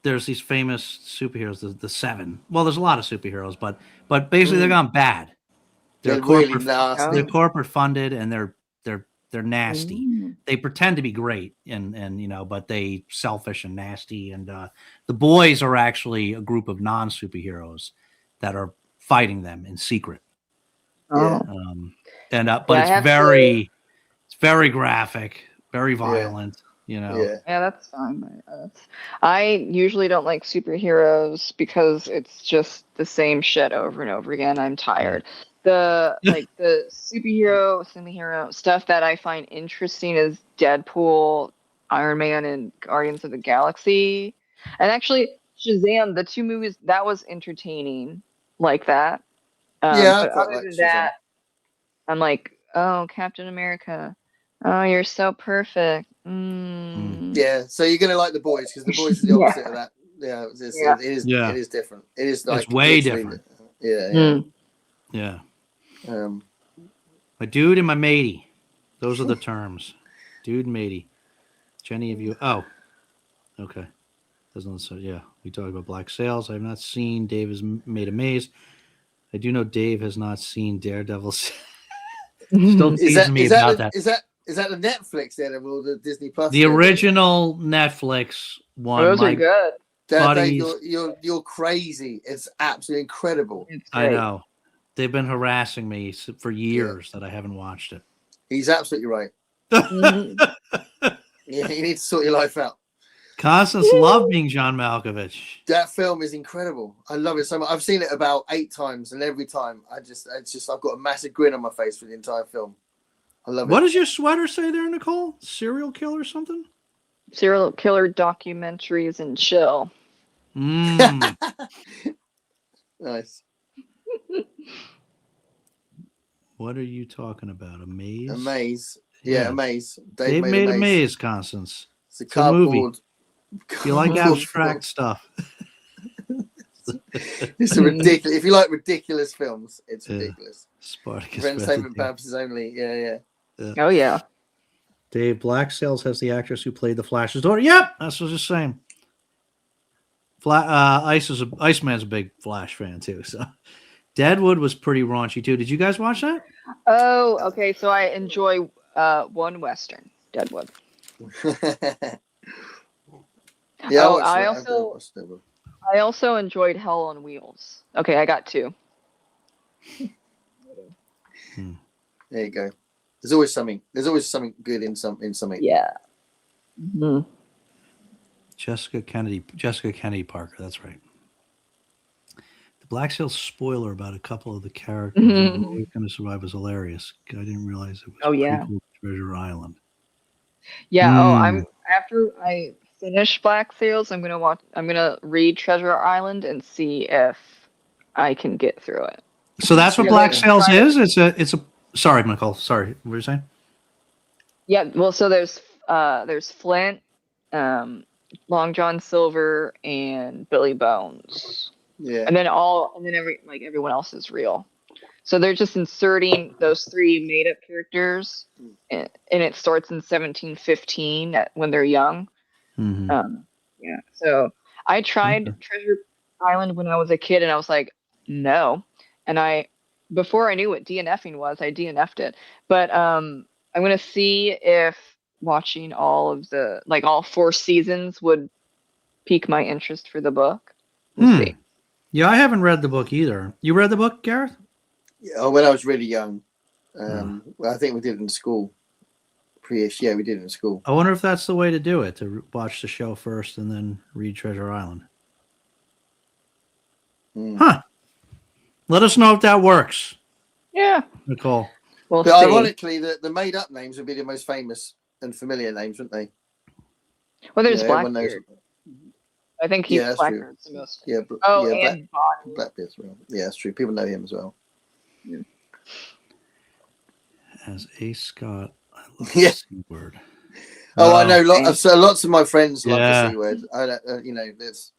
Speaker 2: There's these famous superheroes, the 7. Well, there's a lot of superheroes, but basically they're gone bad. They're corporate, really nasty. They're corporate funded, and they're nasty. They pretend to be great, and but they selfish and nasty. And the Boys are actually a group of non-superheroes that are fighting them in secret.
Speaker 3: Oh.
Speaker 2: But it's very graphic, very violent.
Speaker 3: Yeah, that's fine. I usually don't like superheroes because it's just the same shit over and over again. I'm tired. The superhero stuff that I find interesting is Deadpool, Iron Man, and Guardians of the Galaxy. And actually Shazam, the 2 movies, that was entertaining like that. But other than that, I'm like, oh, Captain America, oh, you're so perfect.
Speaker 1: Yeah, so you're gonna like The Boys because The Boys is the opposite of that. Yeah, it is different. It is like
Speaker 2: it's way different.
Speaker 1: Yeah.
Speaker 2: My dude and my matey. Those are the terms. Dude and matey. Jenny, have you? Oh, okay. Doesn't so? Yeah, we talked about Black Sails. I have not seen. Dave has made a maze. I do know Dave has not seen Daredevil. Still teasing me about that.
Speaker 1: Is that the Netflix then, or the Disney Plus?
Speaker 2: The original Netflix one.
Speaker 3: Those are good.
Speaker 1: You're crazy. It's absolutely incredible.
Speaker 2: I know. They've been harassing me for years that I haven't watched it.
Speaker 1: He's absolutely right. Yeah, you need to sort your life out.
Speaker 2: Constance loved being John Malkovich.
Speaker 1: That film is incredible. I love it so much. I've seen it about 8 times, and every time I've got a massive grin on my face for the entire film. I love it.
Speaker 2: What does your sweater say there, Nicole? Serial killer or something?
Speaker 3: Serial killer documentaries and chill.
Speaker 1: Nice.
Speaker 2: What are you talking about? A maze?
Speaker 1: A maze. Yeah, a maze.
Speaker 2: Dave made a maze, Constance.
Speaker 1: It's a cardboard.
Speaker 2: Movie. You like abstract stuff.
Speaker 1: It's ridiculous. If you like ridiculous films, it's ridiculous.
Speaker 2: Spartacus.
Speaker 1: For entertainment purposes only. Yeah.
Speaker 3: Oh, yeah.
Speaker 2: Dave, Black Sails has the actress who played the Flash's daughter. Yep, that's what I was just saying. Iceman's a big Flash fan too. So, Deadwood was pretty raunchy too. Did you guys watch that?
Speaker 3: Oh, okay. So I enjoy one Western, Deadwood.
Speaker 1: Yeah.
Speaker 3: I also enjoyed Hell on Wheels. Okay, I got 2.
Speaker 1: There you go. There's always something good in something.
Speaker 3: Yeah. Mm-hmm.
Speaker 2: Jessica Kennedy Parker. That's right. The Black Sails spoiler about a couple of the characters who were always going to survive was hilarious. I didn't realize it was prequel to Treasure Island.
Speaker 3: Yeah. Oh, I'm after I finish Black Sails, I'm gonna read Treasure Island and see if I can get through it.
Speaker 2: So that's what Black Sails is. It's a. Sorry, Nicole. Sorry, what were you saying?
Speaker 3: Yeah. Well, so there's Flint, Long John Silver, and Billy Bones.
Speaker 1: Yeah.
Speaker 3: And then everyone else is real. So they're just inserting those 3 made up characters, and it starts in 1715 when they're young.
Speaker 2: Mm-hmm.
Speaker 3: Yeah. So I tried Treasure Island when I was a kid, and I was like, no. And before I knew what DNFing was, I DNF'd it. But I'm gonna see if watching all 4 seasons would pique my interest for the book. We'll see.
Speaker 2: Yeah, I haven't read the book either. You read the book, Gareth?
Speaker 1: Yeah, when I was really young. Well, I think we did it in school. Pre-ish, yeah, we did it in school.
Speaker 2: I wonder if that's the way to do it, to watch the show first and then read Treasure Island. Huh. Let us know if that works.
Speaker 3: Yeah.
Speaker 2: Nicole.
Speaker 1: But ironically, the made-up names would be the most famous and familiar names, wouldn't they?
Speaker 3: Well, there's Blackbeard. I think Blackbeard's the most.
Speaker 1: Yeah.
Speaker 3: And
Speaker 1: Blackbeard as well. Yeah, that's true. People know him as well.
Speaker 3: Yeah.
Speaker 2: As A. Scott, I love
Speaker 1: the
Speaker 2: C word.
Speaker 1: I know. Lots of my friends love the C word. There's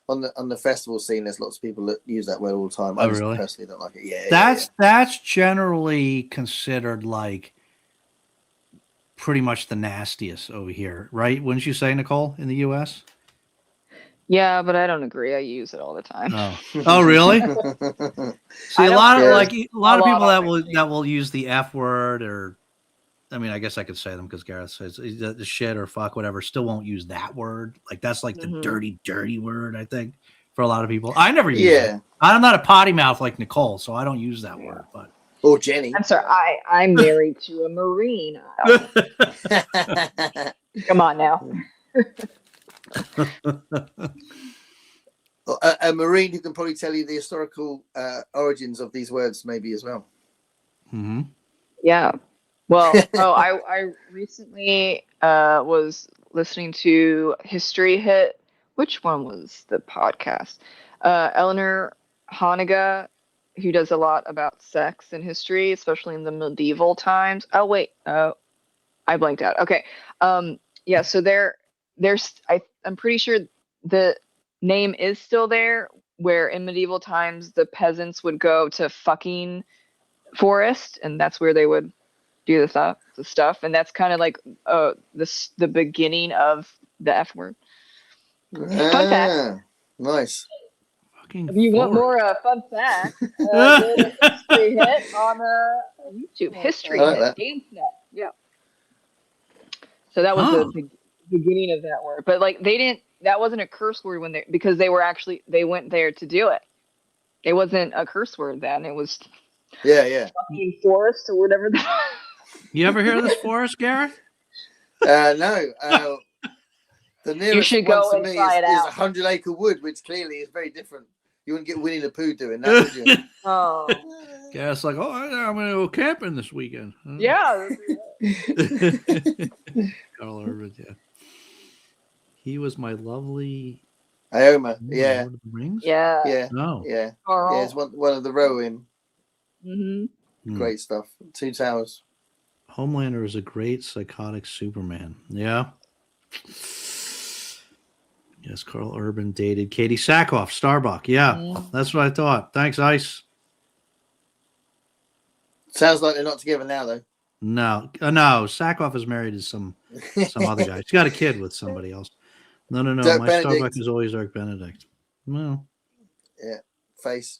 Speaker 1: on the festival scene. There's lots of people that use that word all the time. I really? Personally don't like it. Yeah.
Speaker 2: That's generally considered like pretty much the nastiest over here, right? Wouldn't you say, Nicole, in the U.S.?
Speaker 3: Yeah, but I don't agree. I use it all the time.
Speaker 2: Oh really? See, a lot of people that will use the F word, or I mean, I guess I could say them because Gareth says the shit or fuck, whatever, still won't use that word. Like that's like the dirty word, I think, for a lot of people. I never use it. I'm not a potty mouth like Nicole, so I don't use that word. But
Speaker 1: or Jenny.
Speaker 3: I'm sorry, I'm married to a Marine. Come on now.
Speaker 1: A Marine who can probably tell you the historical origins of these words, maybe as well.
Speaker 2: Mm-hmm.
Speaker 3: Yeah. Well, I recently was listening to History Hit. Which one was the podcast? Eleanor Hanniga, who does a lot about sex and history, especially in the medieval times. Oh wait, I blanked out. Okay. Yeah. So I'm pretty sure the name is still there, where in medieval times the peasants would go to fucking forest, and that's where they would do the stuff, and that's kind of like the beginning of the F word. Fun fact.
Speaker 1: Nice.
Speaker 3: If you want more fun facts, go to History Hit on YouTube. History Hit. Yeah. So that was the beginning of that word, but like that wasn't a curse word because they went there to do it. It wasn't a curse word then. It was fucking forest or whatever.
Speaker 2: You ever hear of this forest, Gareth?
Speaker 1: No. The nearest
Speaker 3: you should go
Speaker 1: one to me is 100 Acre Wood, which clearly is very different. You wouldn't get Winnie the Pooh doing that, would you?
Speaker 3: Oh.
Speaker 2: Gareth's like, I'm going to go camping this weekend.
Speaker 3: Yeah.
Speaker 2: Carl Urban, yeah. He was my lovely
Speaker 1: Ioma. Yeah.
Speaker 2: Lord of the Rings?
Speaker 1: Yeah.
Speaker 2: No.
Speaker 1: Yeah.
Speaker 3: Carl.
Speaker 1: Yeah, it's one of the Rowan.
Speaker 3: Mm-hmm.
Speaker 1: Great stuff. Two Towers.
Speaker 2: Homelander is a great psychotic Superman. Yeah. Yes, Carl Urban dated Katie Sackhoff, Starbuck. Yeah, that's what I thought. Thanks, Ice.
Speaker 1: Sounds like they're not together now, though.
Speaker 2: No. Sackhoff is married to some other guy. She's got a kid with somebody else. No.
Speaker 1: Dirk
Speaker 2: My
Speaker 1: Benedict.
Speaker 2: Starbuck is always Dirk Benedict. Well.
Speaker 1: Yeah. Face.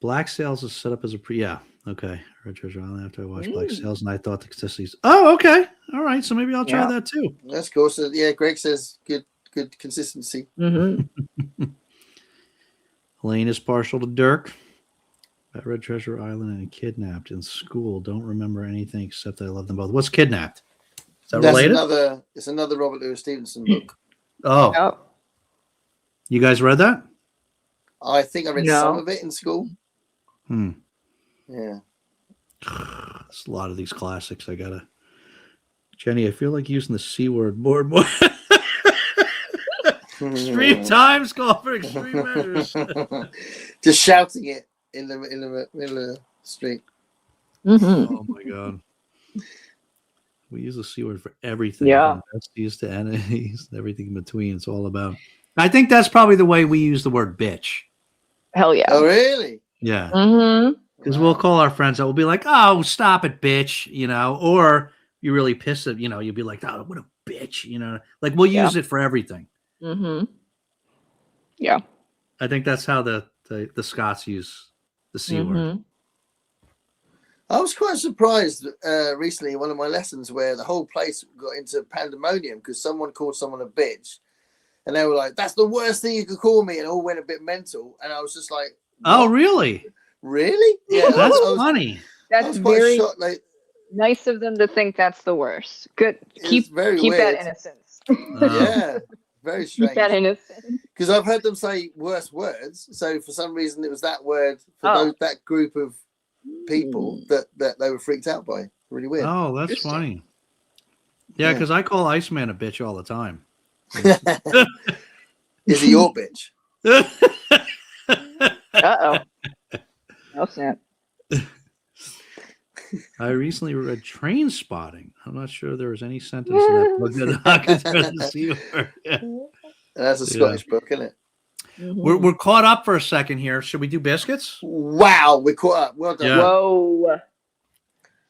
Speaker 2: Black Sails is set up as a yeah. Okay. Red Treasure Island after I watched Black Sails, and I thought the consistencies. Oh, okay. All right. So maybe I'll try that too.
Speaker 1: That's cool. So yeah, Greg says good consistency.
Speaker 3: Mm-hmm.
Speaker 2: Elaine is partial to Dirk. At Red Treasure Island and Kidnapped in school. Don't remember anything except that I love them both. What's Kidnapped? that related?
Speaker 1: It's another Robert Louis Stevenson book.
Speaker 2: Oh. You guys read that?
Speaker 1: I think I read some of it in school. Yeah.
Speaker 2: There's a lot of these classics. Jenny, I feel like using the C word more and more. Extreme times call for extreme measures.
Speaker 1: Just shouting it in the middle of the street.
Speaker 2: Oh my God. We use the C word for everything.
Speaker 3: Yeah.
Speaker 2: From besties to enemies and everything in between. It's all about. I think that's probably the way we use the word bitch.
Speaker 3: Hell yeah.
Speaker 1: Oh, really?
Speaker 2: Yeah.
Speaker 3: Mm-hmm.
Speaker 2: Because we'll call our friends out. We'll be like, oh, stop it, bitch. Or you really piss it. You'll be like, oh, what a bitch. Like we'll use it for everything.
Speaker 3: Mm-hmm. Yeah.
Speaker 2: I think that's how the Scots use the C word.
Speaker 1: I was quite surprised recently in one of my lessons where the whole place got into pandemonium because someone called someone a bitch. And they were like, that's the worst thing you could call me. And it all went a bit mental. And I was just like, what?
Speaker 2: Oh, really?
Speaker 1: Really? Yeah.
Speaker 2: That's funny.
Speaker 3: That's very shocked, nice of them to think that's the worst. Good. Keep that innocence.
Speaker 1: Yeah. Very strange.
Speaker 3: Keep that innocence.
Speaker 1: Because I've heard them say worse words. So for some reason, it was that word for that group of people that they were freaked out by. Really weird.
Speaker 2: Oh, that's funny. Yeah, because I call Iceman a bitch all the time.
Speaker 1: Is he your bitch?
Speaker 3: Uh-oh. No snap.
Speaker 2: I recently read Train Spotting. I'm not sure there was any sentence in that book that I could the C word. Yeah.
Speaker 1: That's a Scottish book, isn't it?
Speaker 2: We're caught up for a second here. Should we do biscuits?
Speaker 1: Wow, we're caught up. Well done.
Speaker 2: Yeah.
Speaker 3: Whoa.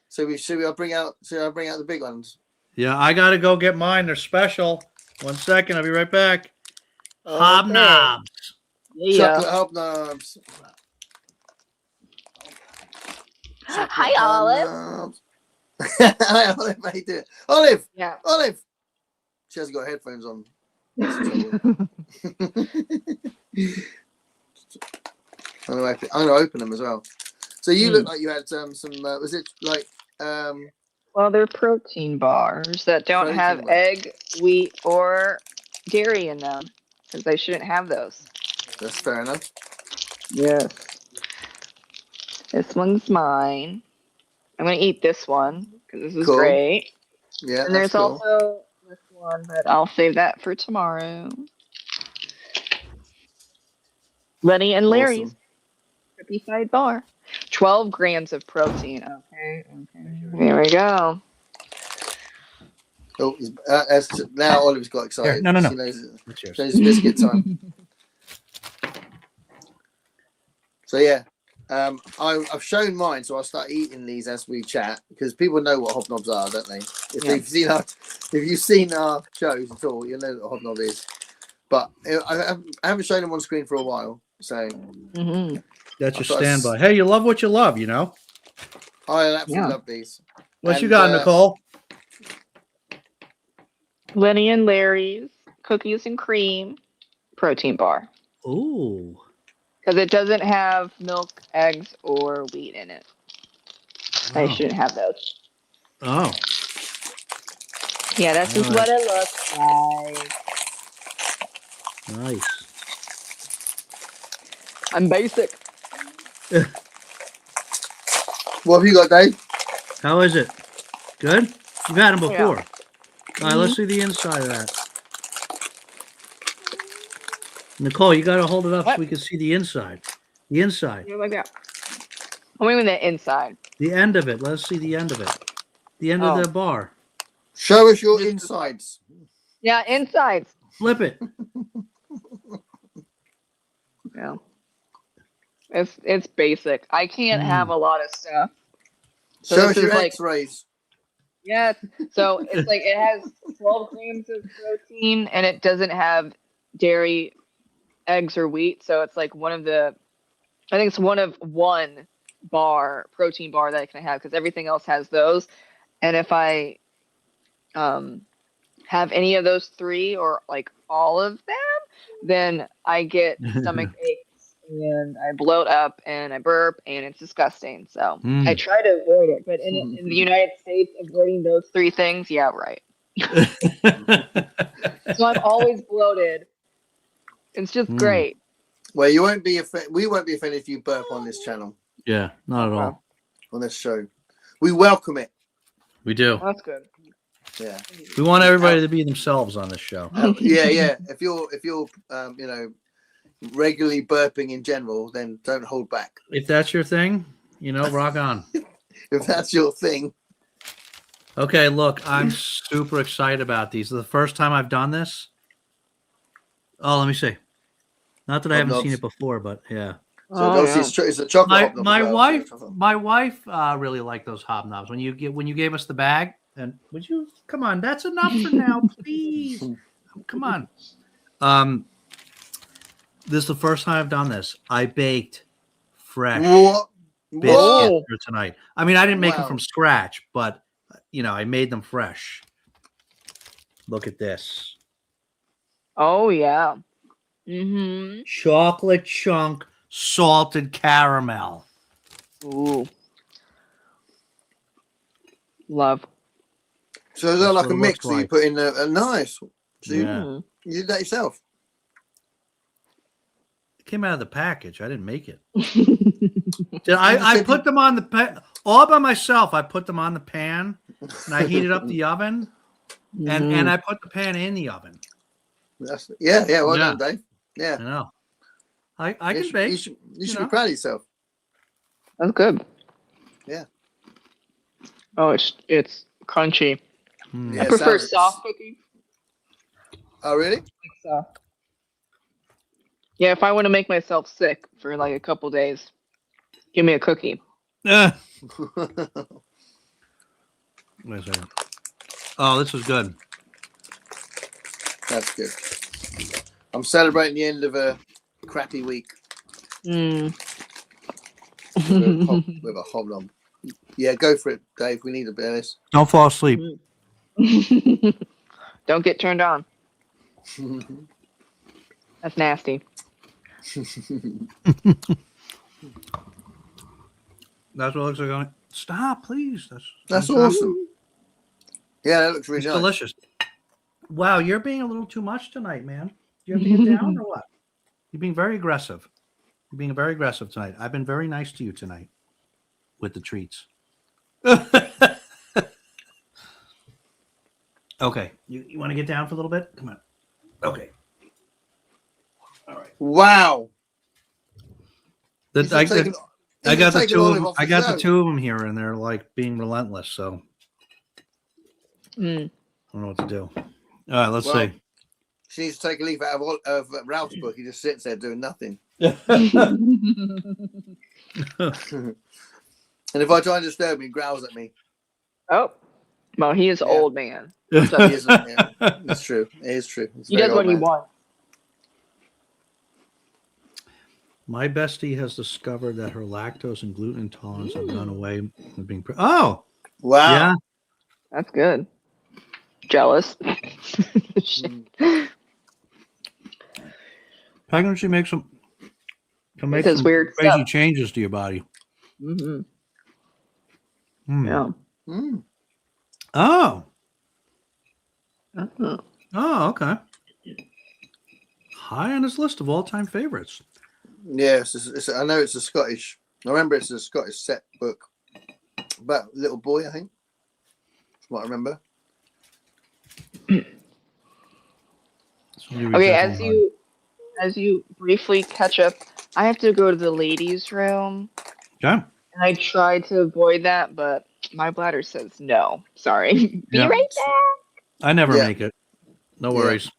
Speaker 1: So should I bring out the big ones?
Speaker 2: Yeah, I gotta go get mine. They're special. 1 second, I'll be right back. Okay. Hobnobs.
Speaker 1: Chocolate hobnobs.
Speaker 3: Hi, Olive.
Speaker 1: Hi, Olive. How you doing? Olive.
Speaker 3: Yeah.
Speaker 1: Olive. She hasn't got headphones on. I'm gonna open them as well. So you look like you had some. Was it like?
Speaker 3: Well, they're protein bars that don't have egg, wheat, or dairy in them, because they shouldn't have those.
Speaker 1: That's fair enough.
Speaker 3: Yes. This one's mine. I'm gonna eat this one because this is great.
Speaker 1: Yeah.
Speaker 3: And there's also this one, but I'll save that for tomorrow. Lenny and Larry's Trippy Side Bar. 12 grams of protein. Okay. Here we go.
Speaker 1: Oh, now Olive's got excited.
Speaker 2: Here, no.
Speaker 1: She knows it's biscuit time. So yeah, I've shown mine, so I'll start eating these as we chat because people know what hobnobs are, don't they? If you've seen our shows at all, you know what a hobnob is. But I haven't shown them on screen for a while, so
Speaker 2: that's your standby. Hey, you love what you love,
Speaker 1: I absolutely love these.
Speaker 2: What you got, Nicole?
Speaker 3: Lenny and Larry's cookies and cream protein bar.
Speaker 2: Ooh.
Speaker 3: Because it doesn't have milk, eggs, or wheat in it. I shouldn't have those.
Speaker 2: Oh.
Speaker 3: Yeah, that's just what it looks like.
Speaker 2: Nice.
Speaker 3: I'm basic.
Speaker 1: What have you got, Dave?
Speaker 2: How is it? Good? You've had them before.
Speaker 3: Yeah.
Speaker 2: All right, let's see the inside of that. Nicole, you got to hold it up so we can see the inside. The inside.
Speaker 3: Yeah, like that. I mean the inside.
Speaker 2: The end of it. Let's see the end of it. The end of the bar.
Speaker 1: Show us your insides.
Speaker 3: Yeah, insides.
Speaker 2: Flip it.
Speaker 3: Yeah. It's basic. I can't have a lot of stuff. So
Speaker 1: show us your X-rays.
Speaker 3: Yeah. So it's like it has 12 grams of protein and it doesn't have dairy, eggs, or wheat. So it's like one of one protein bar that I can have because everything else has those. And if I have any of those three or like all of them, then I get stomach aches and I bloat up and I burp and it's disgusting. So I try to avoid it. But in the United States, avoiding those three things, yeah, right. So I'm always bloated. It's just great.
Speaker 1: Well, you won't be offended. We won't be offended if you burp on this channel.
Speaker 2: Yeah, not at all.
Speaker 1: On this show, we welcome it.
Speaker 2: We do.
Speaker 3: That's good.
Speaker 1: Yeah,
Speaker 2: we want everybody to be themselves on this show.
Speaker 1: Yeah. If you're regularly burping in general, then don't hold back.
Speaker 2: If that's your thing, rock on.
Speaker 1: If that's your thing.
Speaker 2: Okay, look, I'm super excited about these. The first time I've done this. Oh, let me see. Not that I haven't seen it before, but yeah.
Speaker 1: So it's a chocolate.
Speaker 2: My wife really liked those hobnobs. When you gave us the bag, and would you come on? That's enough for now, please. Come on. This is the first time I've done this. I baked fresh biscuits for tonight. I mean, I didn't make them from scratch, but I made them fresh. Look at this.
Speaker 3: Oh yeah.
Speaker 2: Chocolate chunk salted caramel.
Speaker 3: Ooh. Love.
Speaker 1: So is that like a mix that you put in a nice? So you did that yourself?
Speaker 2: It came out of the package. I didn't make it. I put them on the pan all by myself. I put them on the pan and I heated up the oven and I put the pan in the oven.
Speaker 1: Well done, Dave. Yeah.
Speaker 2: I know. I can bake.
Speaker 1: You should be proud of yourself.
Speaker 3: That's good.
Speaker 1: Yeah.
Speaker 3: Oh, it's crunchy.
Speaker 1: Yeah,
Speaker 3: I prefer soft cookies.
Speaker 1: Oh, really?
Speaker 3: So. Yeah, if I want to make myself sick for like a couple days, give me a cookie.
Speaker 2: Wait a second. Oh, this is good.
Speaker 1: That's good. I'm celebrating the end of a crappy week.
Speaker 3: With
Speaker 1: a hobnob. Yeah, go for it, Dave. We need a bit of this.
Speaker 2: Don't fall asleep.
Speaker 3: Don't get turned on. That's nasty.
Speaker 2: That's what it looks like. Stop, please.
Speaker 1: That's awesome. Yeah, that looks really nice.
Speaker 2: Delicious. Wow, you're being a little too much tonight, man. Do you have to get down or what? You're being very aggressive. You're being very aggressive tonight. I've been very nice to you tonight with the treats. Okay. You want to get down for a little bit? Come on. Okay. All right.
Speaker 1: Wow.
Speaker 2: I got the two of them here, and they're like being relentless. So I don't know what to do. All right, let's see.
Speaker 1: She needs to take a leaf out of Ralph's book. He just sits there doing nothing. And if I try and disturb him, he growls at me.
Speaker 3: Oh, well, he is old man.
Speaker 1: That's true. It is true.
Speaker 3: He does what he wants.
Speaker 2: My bestie has discovered that her lactose and gluten intolerance have gone away from being. Oh,
Speaker 1: wow!
Speaker 2: Yeah,
Speaker 3: that's good. Jealous.
Speaker 2: How can she make some? Can make some
Speaker 3: weird
Speaker 2: crazy
Speaker 3: stuff.
Speaker 2: Changes to your body.
Speaker 3: Yeah.
Speaker 2: Oh. Oh, okay. High on his list of all-time favorites.
Speaker 1: Yes, I know it's a Scottish. I remember it's a Scottish set book about a little boy. I think. That's what I remember.
Speaker 3: Okay, as you briefly catch up, I have to go to the ladies' room.
Speaker 2: Okay.
Speaker 3: And I tried to avoid that, but my bladder says no. Sorry. Be right back.
Speaker 2: I never make it. No worries.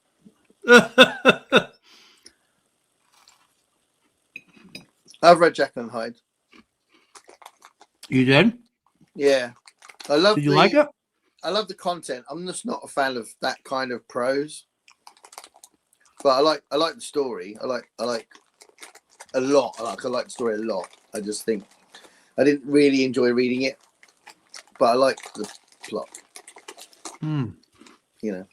Speaker 1: I've read Jekyll and Hyde.
Speaker 2: You did?
Speaker 1: Yeah. I love.
Speaker 2: Did you like it?
Speaker 1: I love the content. I'm just not a fan of that kind of prose. But I like the story. I like a lot. I like the story a lot. I just think I didn't really enjoy reading it, but I like the plot. You know.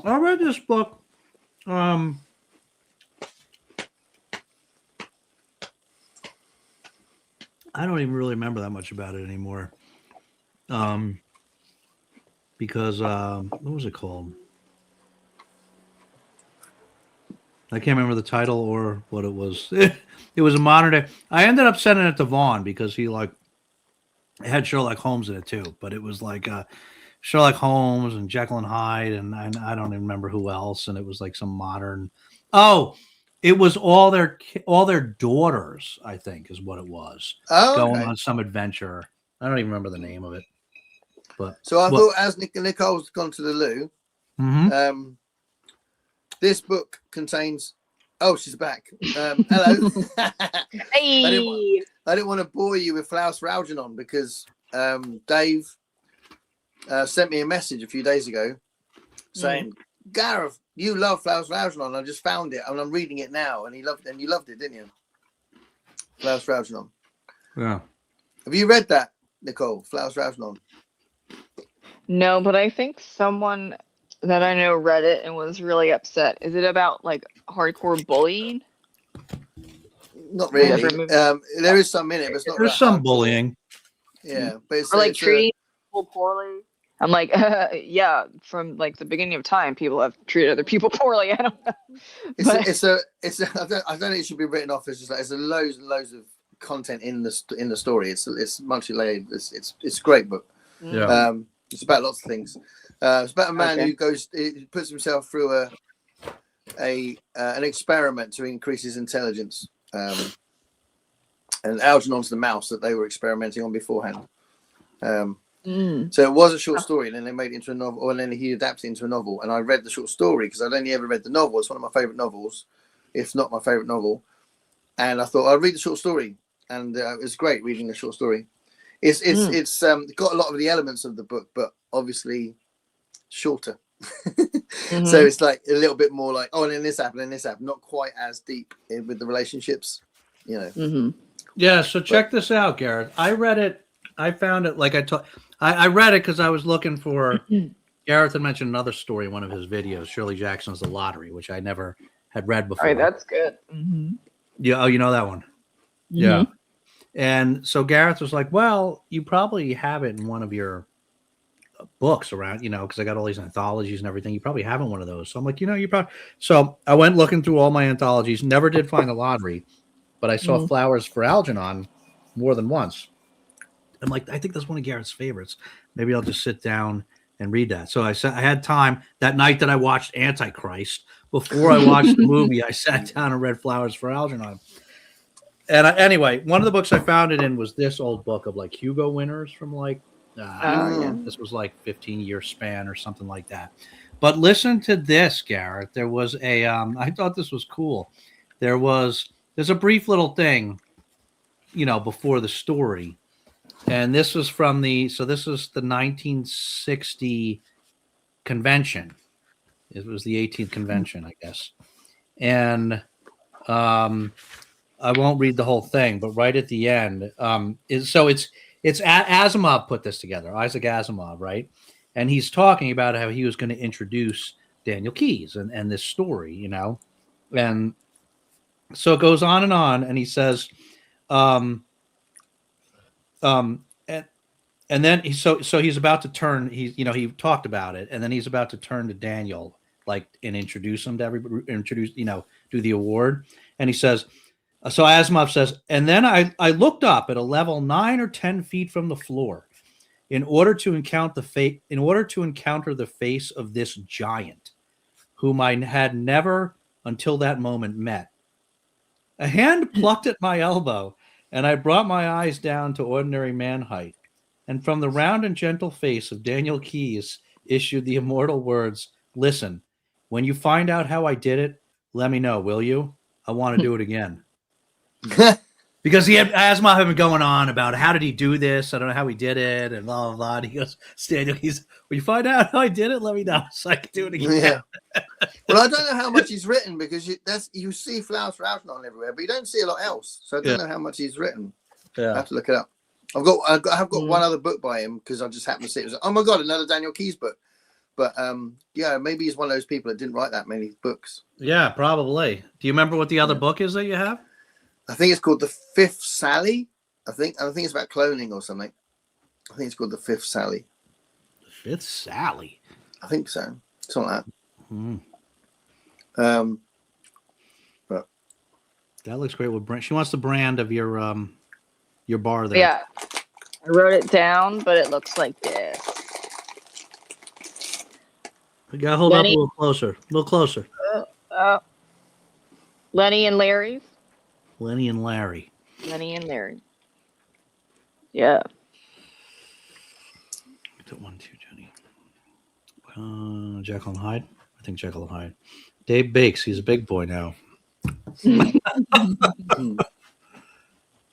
Speaker 2: I read this book. I don't even really remember that much about it anymore. because what was it called? I can't remember the title or what it was. It was a modern day. I ended up sending it to Vaughn because he it had Sherlock Holmes in it too, but it was like Sherlock Holmes and Jekyll and Hyde, and I don't even remember who else. And it was like some modern. Oh, it was all their daughters, I think, is what it was. Going on some adventure. I don't even remember the name of it. But
Speaker 1: so I thought, as Nicole's gone to the loo, this book contains. Oh, she's back. Hello.
Speaker 3: Hey.
Speaker 1: I didn't want to bore you with Flowers for Algernon because Dave sent me a message a few days ago saying, Gareth, you love Flowers for Algernon. I just found it and I'm reading it now. And you loved it, didn't you? Flowers for Algernon.
Speaker 2: Yeah.
Speaker 1: Have you read that, Nicole? Flowers for Algernon?
Speaker 3: No, but I think someone that I know read it and was really upset. Is it about like hardcore bullying?
Speaker 1: Not really. There is some in it, but it's not.
Speaker 2: There's some bullying.
Speaker 1: Yeah, but it's
Speaker 3: like treating people poorly. I'm like, yeah. From like the beginning of time, people have treated other people poorly. I don't know.
Speaker 1: I don't think it should be written off as just like there's loads and loads of content in the story. It's multi-layered. It's a great book.
Speaker 2: Yeah.
Speaker 1: It's about lots of things. It's about a man who puts himself through an experiment to increase his intelligence. And Algernon's the mouse that they were experimenting on beforehand. So it was a short story, and then they made it into a novel, and then he adapted it into a novel. And I read the short story because I'd only ever read the novel. It's one of my favorite novels, if not my favorite novel. And I thought I'd read the short story, and it was great reading the short story. It's got a lot of the elements of the book, but obviously shorter. So it's like a little bit more like, and then this happened, and this happened. Not quite as deep with the relationships, you know.
Speaker 2: Yeah. So check this out, Garrett. I read it. I found it like I read it because I was looking for. Gareth had mentioned another story in one of his videos, Shirley Jackson's The Lottery, which I never had read before.
Speaker 3: All right, that's good.
Speaker 2: Yeah. Oh, you know that one. Yeah. And so Gareth was like, well, you probably have it in one of your books around, because I got all these anthologies and everything. You probably have in one of those. So I'm like, you probably. So I went looking through all my anthologies, never did find The Lottery, but I saw Flowers for Algernon more than once. I'm like, I think that's one of Garrett's favorites. Maybe I'll just sit down and read that. So I had time that night that I watched Antichrist. Before I watched the movie, I sat down and read Flowers for Algernon. And anyway, one of the books I found it in was this old book of like Hugo winners from like, this was like 15-year span or something like that. But listen to this, Garrett. There was I thought this was cool. There's a brief little thing, before the story. And this was this is the 1960 convention. It was the 18th convention, I guess. And I won't read the whole thing, but right at the end, it's Asimov put this together, Isaac Asimov, right? And he's talking about how he was going to introduce Daniel Keyes and this story, and so it goes on, and he says, and then he's about to turn. He talked about it, and then he's about to turn to Daniel, like, and introduce him to everybody, do the award, and he says. So Asimov says, and then I looked up at a level 9 or 10 feet from the floor in order to encounter the face of this giant, whom I had never until that moment met. A hand plucked at my elbow, and I brought my eyes down to ordinary man height. And from the round and gentle face of Daniel Keyes issued the immortal words, "Listen, when you find out how I did it, let me know, will you? I want to do it again." Because Asimov had been going on about how did he do this? I don't know how he did it, and blah blah blah. And he goes, Daniel, when you find out how I did it, let me know so I can do it again.
Speaker 1: Yeah. Well, I don't know how much he's written because you see Flowers for Algernon everywhere, but you don't see a lot else. So I don't know how much he's written.
Speaker 2: Yeah.
Speaker 1: I have to look it up. I've got one other book by him because I just happened to see it. It was like, oh my god, another Daniel Keyes book. But maybe he's one of those people that didn't write that many books.
Speaker 2: Yeah, probably. Do you remember what the other book is that you have?
Speaker 1: I think it's called The Fifth Sally. I think it's about cloning or something. I think it's called The Fifth Sally.
Speaker 2: The Fifth Sally.
Speaker 1: I think so. Something like that. But
Speaker 2: that looks great with brand. She wants the brand of your bar there.
Speaker 3: Yeah, I wrote it down, but it looks like this.
Speaker 2: We gotta hold up a little closer. A little closer.
Speaker 3: Lenny and Larry's.
Speaker 2: Lenny and Larry.
Speaker 3: Lenny and Larry. Yeah.
Speaker 2: 1, 2, Jenny. Jekyll and Hyde. I think Jekyll and Hyde. Dave Bakes. He's a big boy now. Lenny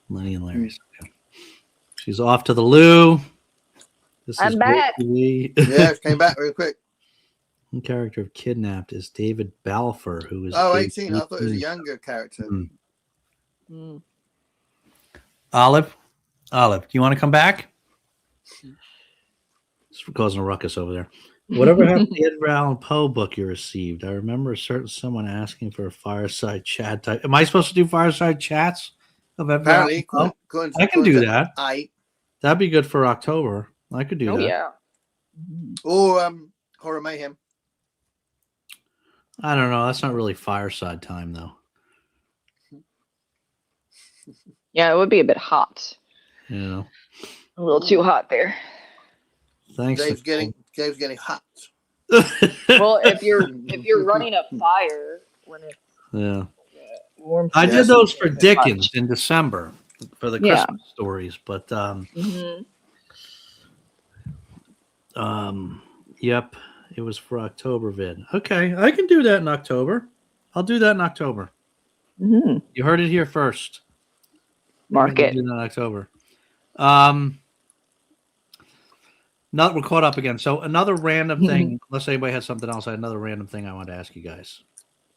Speaker 2: and Larry's. Okay. She's off to the loo.
Speaker 3: I'm back.
Speaker 1: Yeah, came back real quick.
Speaker 2: One character of Kidnapped is David Balfour, who is
Speaker 1: 18. I thought it was a younger character.
Speaker 2: Olive, do you want to come back? It's causing a ruckus over there. Whatever happened to the Edgar Allan Poe book you received? I remember someone asking for a fireside chat type. Am I supposed to do fireside chats of Edgar Allan Poe? I can do that. That'd be good for October. I could do that.
Speaker 3: Yeah.
Speaker 1: Or Horror Mayhem.
Speaker 2: I don't know. That's not really fireside time, though.
Speaker 3: Yeah, it would be a bit hot.
Speaker 2: Yeah.
Speaker 3: A little too hot there.
Speaker 2: Thanks.
Speaker 1: Dave's getting hot.
Speaker 3: Well, if you're running a fire when it's warm.
Speaker 2: I did those for Dickens in December for the Christmas stories, but yep, it was for October vid. Okay, I can do that in October. I'll do that in October. You heard it here first.
Speaker 3: Mark it.
Speaker 2: In October. Not we're caught up again. So another random thing. Unless anybody has something else, I had another random thing I wanted to ask you guys.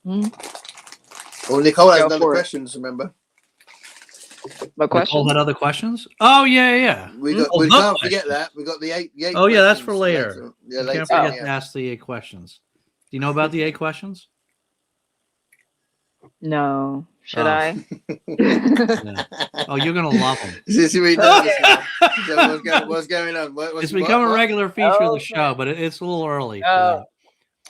Speaker 1: Well, Nicole has other questions. Remember?
Speaker 3: What question?
Speaker 2: Nicole had other questions. Oh yeah.
Speaker 1: We can't forget that. We got the eight.
Speaker 2: Oh yeah, that's for later.
Speaker 1: Yeah,
Speaker 2: you can't forget to ask the 8 questions. Do you know about the 8 questions?
Speaker 3: No. Should I?
Speaker 2: Yeah. Oh, you're gonna love them.
Speaker 1: What's going on?
Speaker 2: It's become a regular feature of the show, but it's a little early.
Speaker 1: Yeah.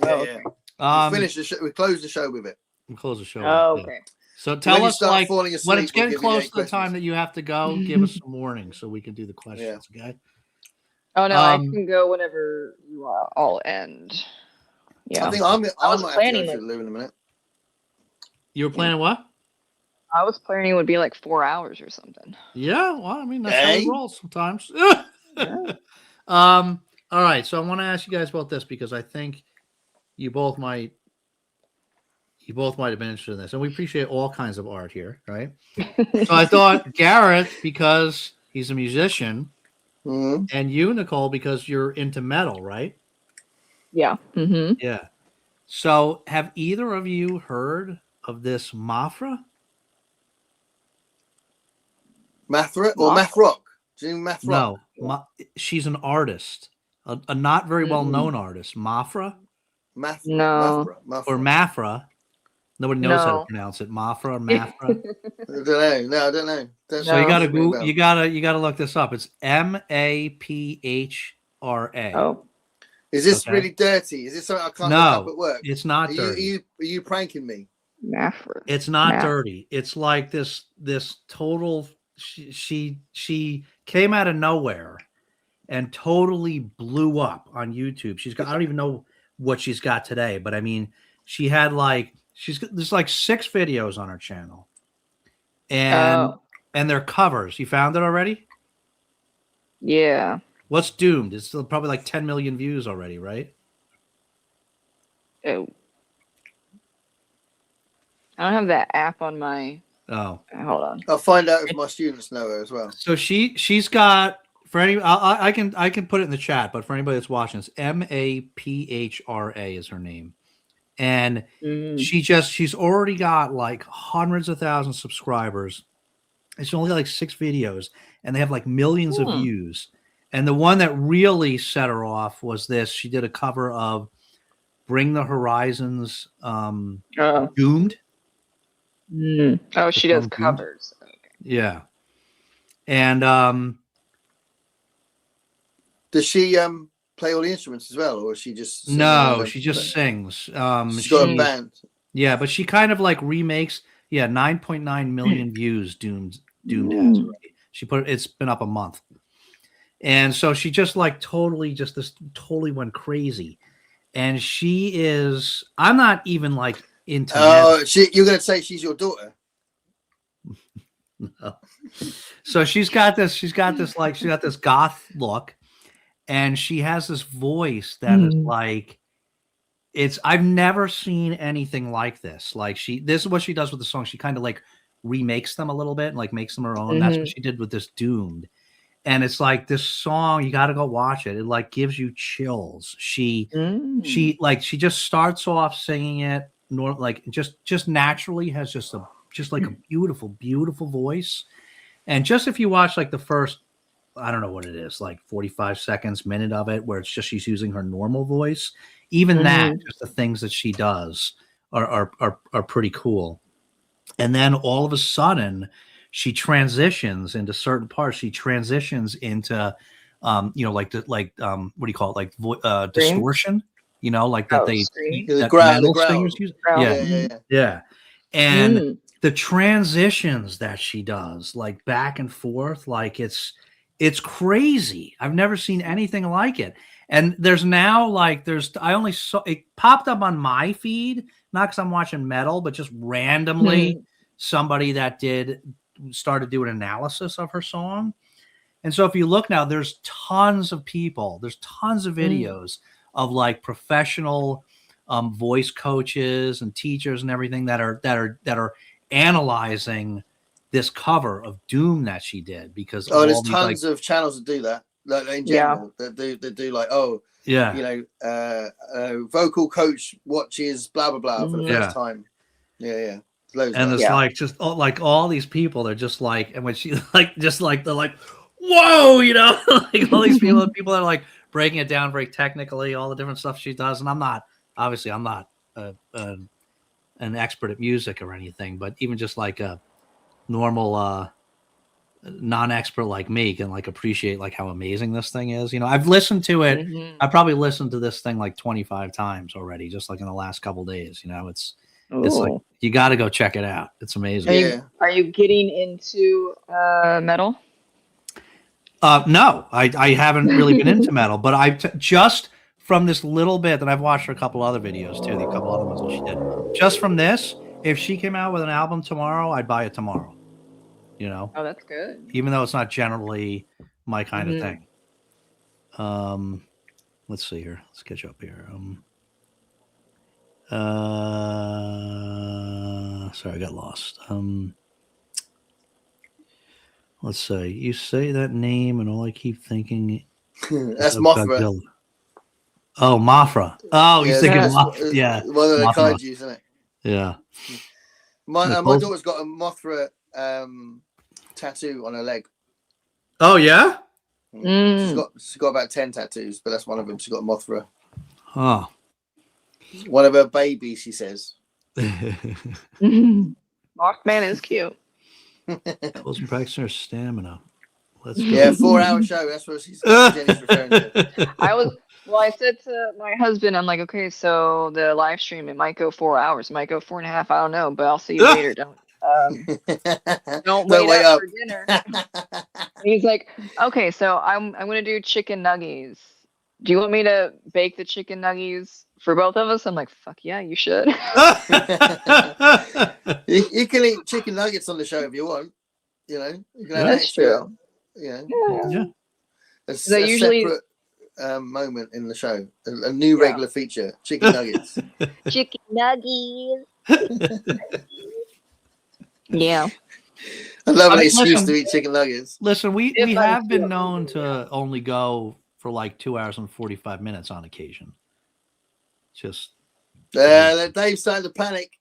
Speaker 1: We finish the show. We close the show with it.
Speaker 2: We close the show.
Speaker 3: Oh, okay.
Speaker 2: So tell us, like, when it's getting close to the time that you have to go, give us some warning so we can do the questions. Okay.
Speaker 3: Oh no, I can go whenever you all end. Yeah.
Speaker 1: I think I was planning to live in a minute.
Speaker 2: You were planning what?
Speaker 3: I was planning it would be like 4 hours or something.
Speaker 2: Yeah, well, I mean, that's how it rolls sometimes. All right, so I want to ask you guys about this because I think you both might have been interested in this, and we appreciate all kinds of art here, right? So I thought Garrett, because he's a musician, and you, Nicole, because you're into metal, right?
Speaker 3: Yeah.
Speaker 2: Yeah. So have either of you heard of this Mafra?
Speaker 1: Mathra or Math Rock? Do you know Math Rock?
Speaker 2: No, she's an artist, a not very well known artist. Mafra?
Speaker 3: No.
Speaker 2: Or Mafra. Nobody knows how to pronounce it. Mafra or Mafra?
Speaker 1: I don't know. No, I don't know.
Speaker 2: So you gotta Google, you gotta look this up. It's Maphra.
Speaker 1: Oh. Is this really dirty? Is this something I can't look up at work?
Speaker 2: It's not dirty.
Speaker 1: Are you pranking me?
Speaker 3: Mafra.
Speaker 2: It's not dirty. It's like this total. She came out of nowhere and totally blew up on YouTube. She's got, I don't even know what she's got today, but I mean, she had there's like 6 videos on her channel, and they're covers. You found it already?
Speaker 3: Yeah.
Speaker 2: What's Doomed? It's still probably like 10 million views already, right?
Speaker 3: Oh. I don't have that app on my.
Speaker 2: Oh,
Speaker 3: hold on.
Speaker 1: I'll find out if my students know her as well. So
Speaker 2: she's got, for any, I can put it in the chat, but for anybody that's watching, it's Maphra is her name, and she's already got like hundreds of thousands of subscribers. It's only like 6 videos, and they have like millions of views. And the one that really set her off was this. She did a cover of Bring the Horizons, Doomed.
Speaker 3: Oh, she does covers. Okay.
Speaker 2: Yeah. And
Speaker 1: Does she play all the instruments as well, or is she just
Speaker 2: she just sings.
Speaker 1: She's got a band.
Speaker 2: Yeah, but she kind of like remakes. Yeah, 9.9 million views. Doomed has already. It's been up a month, and so she just like totally went crazy. And she is. I'm not even like into.
Speaker 1: You're gonna say she's your daughter?
Speaker 2: No. So she's got this goth look, and she has this voice that is like, I've never seen anything like this. Like this is what she does with the song. She kind of like remakes them a little bit and like makes them her own. That's what she did with this Doomed. And it's like this song, you got to go watch it. It like gives you chills. She just starts off singing it, like just naturally has just like a beautiful, beautiful voice. And just if you watch like the first, I don't know what it is, like 45 seconds, minute of it, where it's just she's using her normal voice. Even that, just the things that she does are pretty cool. And then all of a sudden, she transitions into certain parts. She transitions into, what do you call it? Like distortion, like that
Speaker 1: the metal singers use.
Speaker 2: Yeah. And the transitions that she does, like back and forth, like it's crazy. I've never seen anything like it. And I only saw it popped up on my feed, not because I'm watching metal, but just randomly somebody that started doing analysis of her song. And so if you look now, there's tons of people, there's tons of videos of like professional voice coaches and teachers and everything that are analyzing this cover of Doom that she did, because
Speaker 1: there's tons of channels that do that, like in general, that do like vocal coach watches blah blah blah for the first time.
Speaker 2: And it's like just like all these people, they're just like, and when she they're like, whoa, like all these people that are like breaking it down very technically, all the different stuff she does. And I'm not an expert at music or anything, but even just like a normal non-expert like me can like appreciate like how amazing this thing is. I've listened to it. I probably listened to this thing like 25 times already, just like in the last couple of days. It's like you got to go check it out. It's amazing.
Speaker 3: Are you getting into metal?
Speaker 2: No, I haven't really been into metal, but I've just from this little bit that I've watched her a couple other videos too, the couple other ones that she did. Just from this, if she came out with an album tomorrow, I'd buy it tomorrow.
Speaker 3: Oh, that's good.
Speaker 2: Even though it's not generally my kind of thing. Let's see here. Let's catch up here. Sorry, I got lost. Let's see. You say that name, and all I keep thinking
Speaker 1: that's Mothra.
Speaker 2: Godzilla. Oh, Mothra. Oh, you're thinking Mothra. Yeah,
Speaker 1: one of the kaiju, isn't it?
Speaker 2: Yeah.
Speaker 1: My daughter's got a Mothra tattoo on her leg.
Speaker 2: Oh yeah.
Speaker 1: She's got about 10 tattoos, but that's one of them. She's got a Mothra.
Speaker 2: Oh.
Speaker 1: One of her babies, she says.
Speaker 3: Mothman is cute.
Speaker 2: Close and practicing her stamina. Let's go.
Speaker 1: Yeah, 4-hour show. That's what Jenny's referring to.
Speaker 3: I said to my husband, I'm like, okay, so the live stream, it might go 4 hours, it might go 4.5, I don't know, but I'll see you later. Don't wait up for dinner. He's like, okay, so I'm gonna do chicken nuggies. Do you want me to bake the chicken nuggies for both of us? I'm like, fuck yeah, you should.
Speaker 1: You can eat chicken nuggets on the show if you want. You can have
Speaker 3: that's true.
Speaker 1: Yeah. It's
Speaker 3: so
Speaker 1: a
Speaker 3: usually
Speaker 1: separate moment in the show, a new regular feature: chicken nuggets.
Speaker 3: Chicken nuggies. Yeah.
Speaker 1: I love an excuse to eat chicken nuggets.
Speaker 2: Listen, we have been known to only go for like 2 hours and 45 minutes on occasion. Just
Speaker 1: Dave's starting to panic.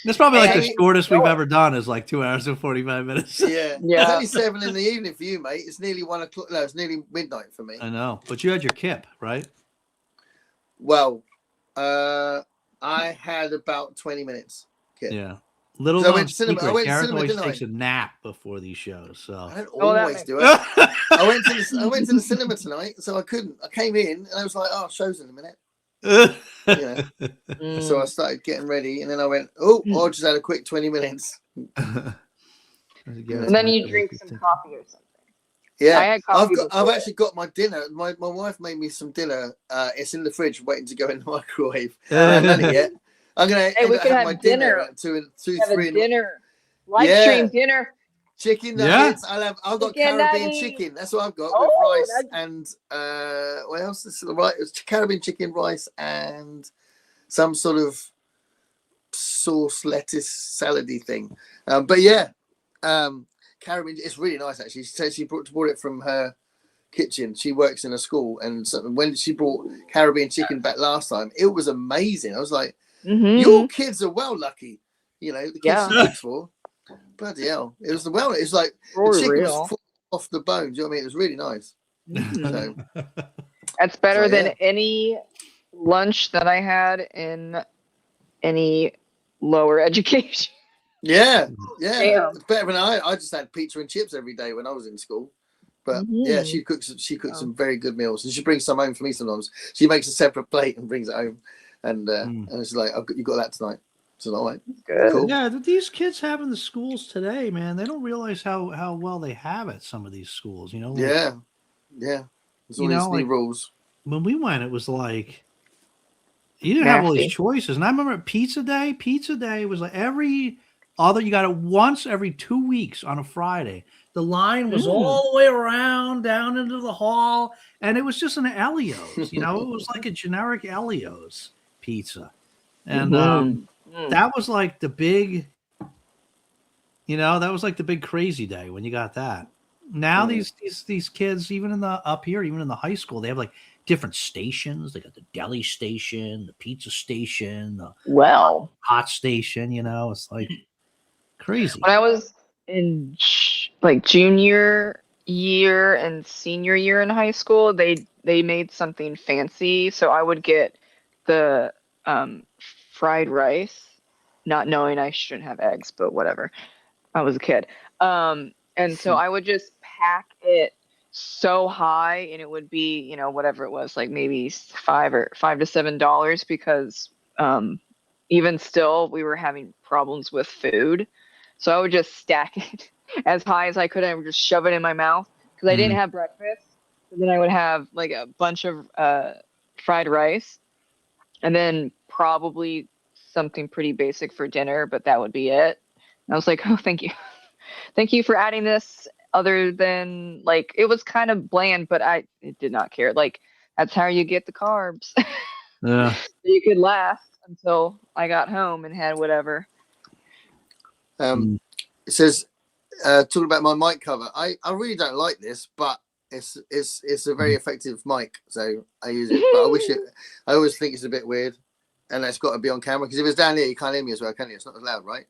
Speaker 2: It's probably like the shortest we've ever done is like 2 hours and 45 minutes.
Speaker 1: Yeah. It's only 7 in the evening for you, mate. It's nearly 1 o'clock. No, it's nearly midnight for me.
Speaker 2: I know, but you had your kip, right?
Speaker 1: Well, I had about 20 minutes. Kip.
Speaker 2: Yeah. Little
Speaker 1: So I
Speaker 2: known
Speaker 1: went to cinema. I
Speaker 2: secret,
Speaker 1: went to
Speaker 2: Gareth
Speaker 1: cinema,
Speaker 2: always
Speaker 1: didn't
Speaker 2: takes
Speaker 1: I?
Speaker 2: a nap before these shows. So
Speaker 1: I don't
Speaker 3: Oh, that
Speaker 1: always
Speaker 3: makes-
Speaker 1: do it. I went to the cinema tonight, so I couldn't. I came in and I was like, "Oh, show's in a minute." So I started getting ready, and then I went, "Oh, I just had a quick 20 minutes."
Speaker 3: And then you drink some coffee or something.
Speaker 1: Yeah,
Speaker 3: I had coffee
Speaker 1: I've actually got my dinner. My wife made me some dinner. It's in the fridge, waiting to go in the microwave. I haven't done it yet. I'm gonna.
Speaker 3: Hey, we could have
Speaker 1: my
Speaker 3: dinner.
Speaker 1: at 2 and 2,
Speaker 3: Have
Speaker 1: 3
Speaker 3: a dinner. Live stream dinner.
Speaker 1: Chicken
Speaker 2: Yeah.
Speaker 1: nuggets. I've got
Speaker 3: Chicken
Speaker 1: Caribbean
Speaker 3: nuggets.
Speaker 1: chicken. That's what I've got
Speaker 3: Oh,
Speaker 1: with rice
Speaker 3: that's-
Speaker 1: and what else? This is right. It's Caribbean chicken, rice, and some sort of sauce, lettuce, salady thing. But yeah, Caribbean. It's really nice actually. She said she brought it from her kitchen. She works in a school, and so when she brought Caribbean chicken back last time, it was amazing. I was like, your kids are well lucky. You know, the kids she cooks for. Bloody hell. It was it's like the chicken was full off the bone. Do you know what I mean? It was really nice. So,
Speaker 3: that's better than any lunch that I had in any lower education.
Speaker 1: yeah.
Speaker 3: Damn.
Speaker 1: It's better than I just had pizza and chips every day when I was in school. But yeah, she cooks some very good meals, and she brings some home for me sometimes. She makes a separate plate and brings it home, and it's like, you got that tonight. So all right,
Speaker 3: good.
Speaker 1: Cool.
Speaker 2: Yeah, these kids have in the schools today, man, they don't realize how well they have at some of these schools. You know, like,
Speaker 1: yeah. There's all these new rules.
Speaker 2: When we went, it was like you didn't have all these choices. And I remember Pizza Day. Pizza Day was like you got it once every 2 weeks on a Friday. The line was all the way around down into the hall, and it was just an Elio's. You know, it was like a generic Elio's pizza, and that was like the big, that was like the big crazy day when you got that. Now these kids, even in the high school, they have like different stations. They got the deli station, the pizza station, the hot station. It's like crazy.
Speaker 3: When I was in like junior year and senior year in high school, they made something fancy. So I would get the fried rice, not knowing I shouldn't have eggs, but whatever. I was a kid. And so I would just pack it so high, and it would be, whatever it was, like maybe $5 to $7, because even still we were having problems with food. So I would just stack it as high as I could, and I would just shove it in my mouth because I didn't have breakfast. So then I would have like a bunch of fried rice, and then probably something pretty basic for dinner, but that would be it. And I was like, oh, thank you. Thank you for adding this, other than, like, it was kind of bland, but I did not care. Like, that's how you get the carbs.
Speaker 2: Yeah.
Speaker 3: You could last until I got home and had whatever.
Speaker 1: It says, talking about my mic cover. I really don't like this, but it's a very effective mic, so I use it. But I always think it's a bit weird, and it's got to be on camera, because if it's down here, you can't hear me as well, can you? It's not as loud, right?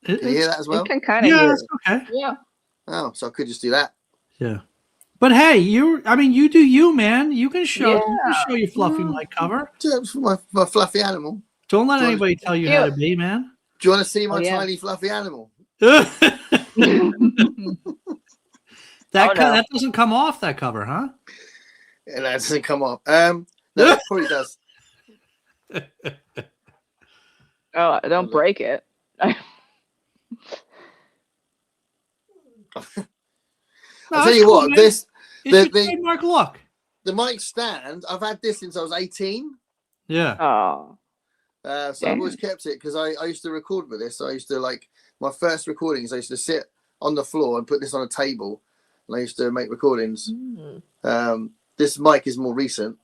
Speaker 1: Can you hear that as well?
Speaker 3: You can kind of hear it.
Speaker 2: Okay.
Speaker 3: Yeah.
Speaker 1: Oh, so I could just do that.
Speaker 2: Yeah. But hey, you do you, man. You can show your fluffy mic cover.
Speaker 1: Just my fluffy animal.
Speaker 2: Don't let anybody tell you how to be, man.
Speaker 1: Do you want to see my tiny fluffy animal?
Speaker 2: That doesn't come off that cover, huh?
Speaker 1: Yeah, that doesn't come off. No, it probably does.
Speaker 3: Oh, don't break it.
Speaker 1: I'll tell you what,
Speaker 2: man. The trademark look.
Speaker 1: The mic stand, I've had this since I was 18.
Speaker 2: Yeah.
Speaker 3: Oh.
Speaker 1: So I've always kept it, because I used to record with this. So I used to, like, my first recordings, I used to sit on the floor and put this on a table, and I used to make recordings. This mic is more recent.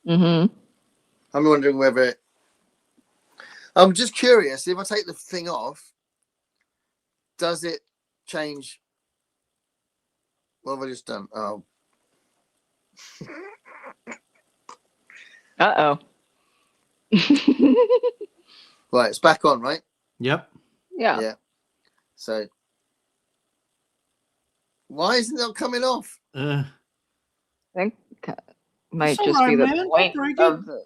Speaker 1: I'm wondering whether I'm just curious, if I take the thing off, does it change? What have I just done? Oh.
Speaker 3: Uh-oh.
Speaker 1: Right, it's back on, right?
Speaker 2: Yep.
Speaker 3: Yeah.
Speaker 1: So why isn't it coming off?
Speaker 3: I think might
Speaker 2: It's
Speaker 3: just
Speaker 2: all
Speaker 3: be
Speaker 2: right,
Speaker 3: the
Speaker 2: man.
Speaker 3: point
Speaker 2: Don't break
Speaker 3: of the...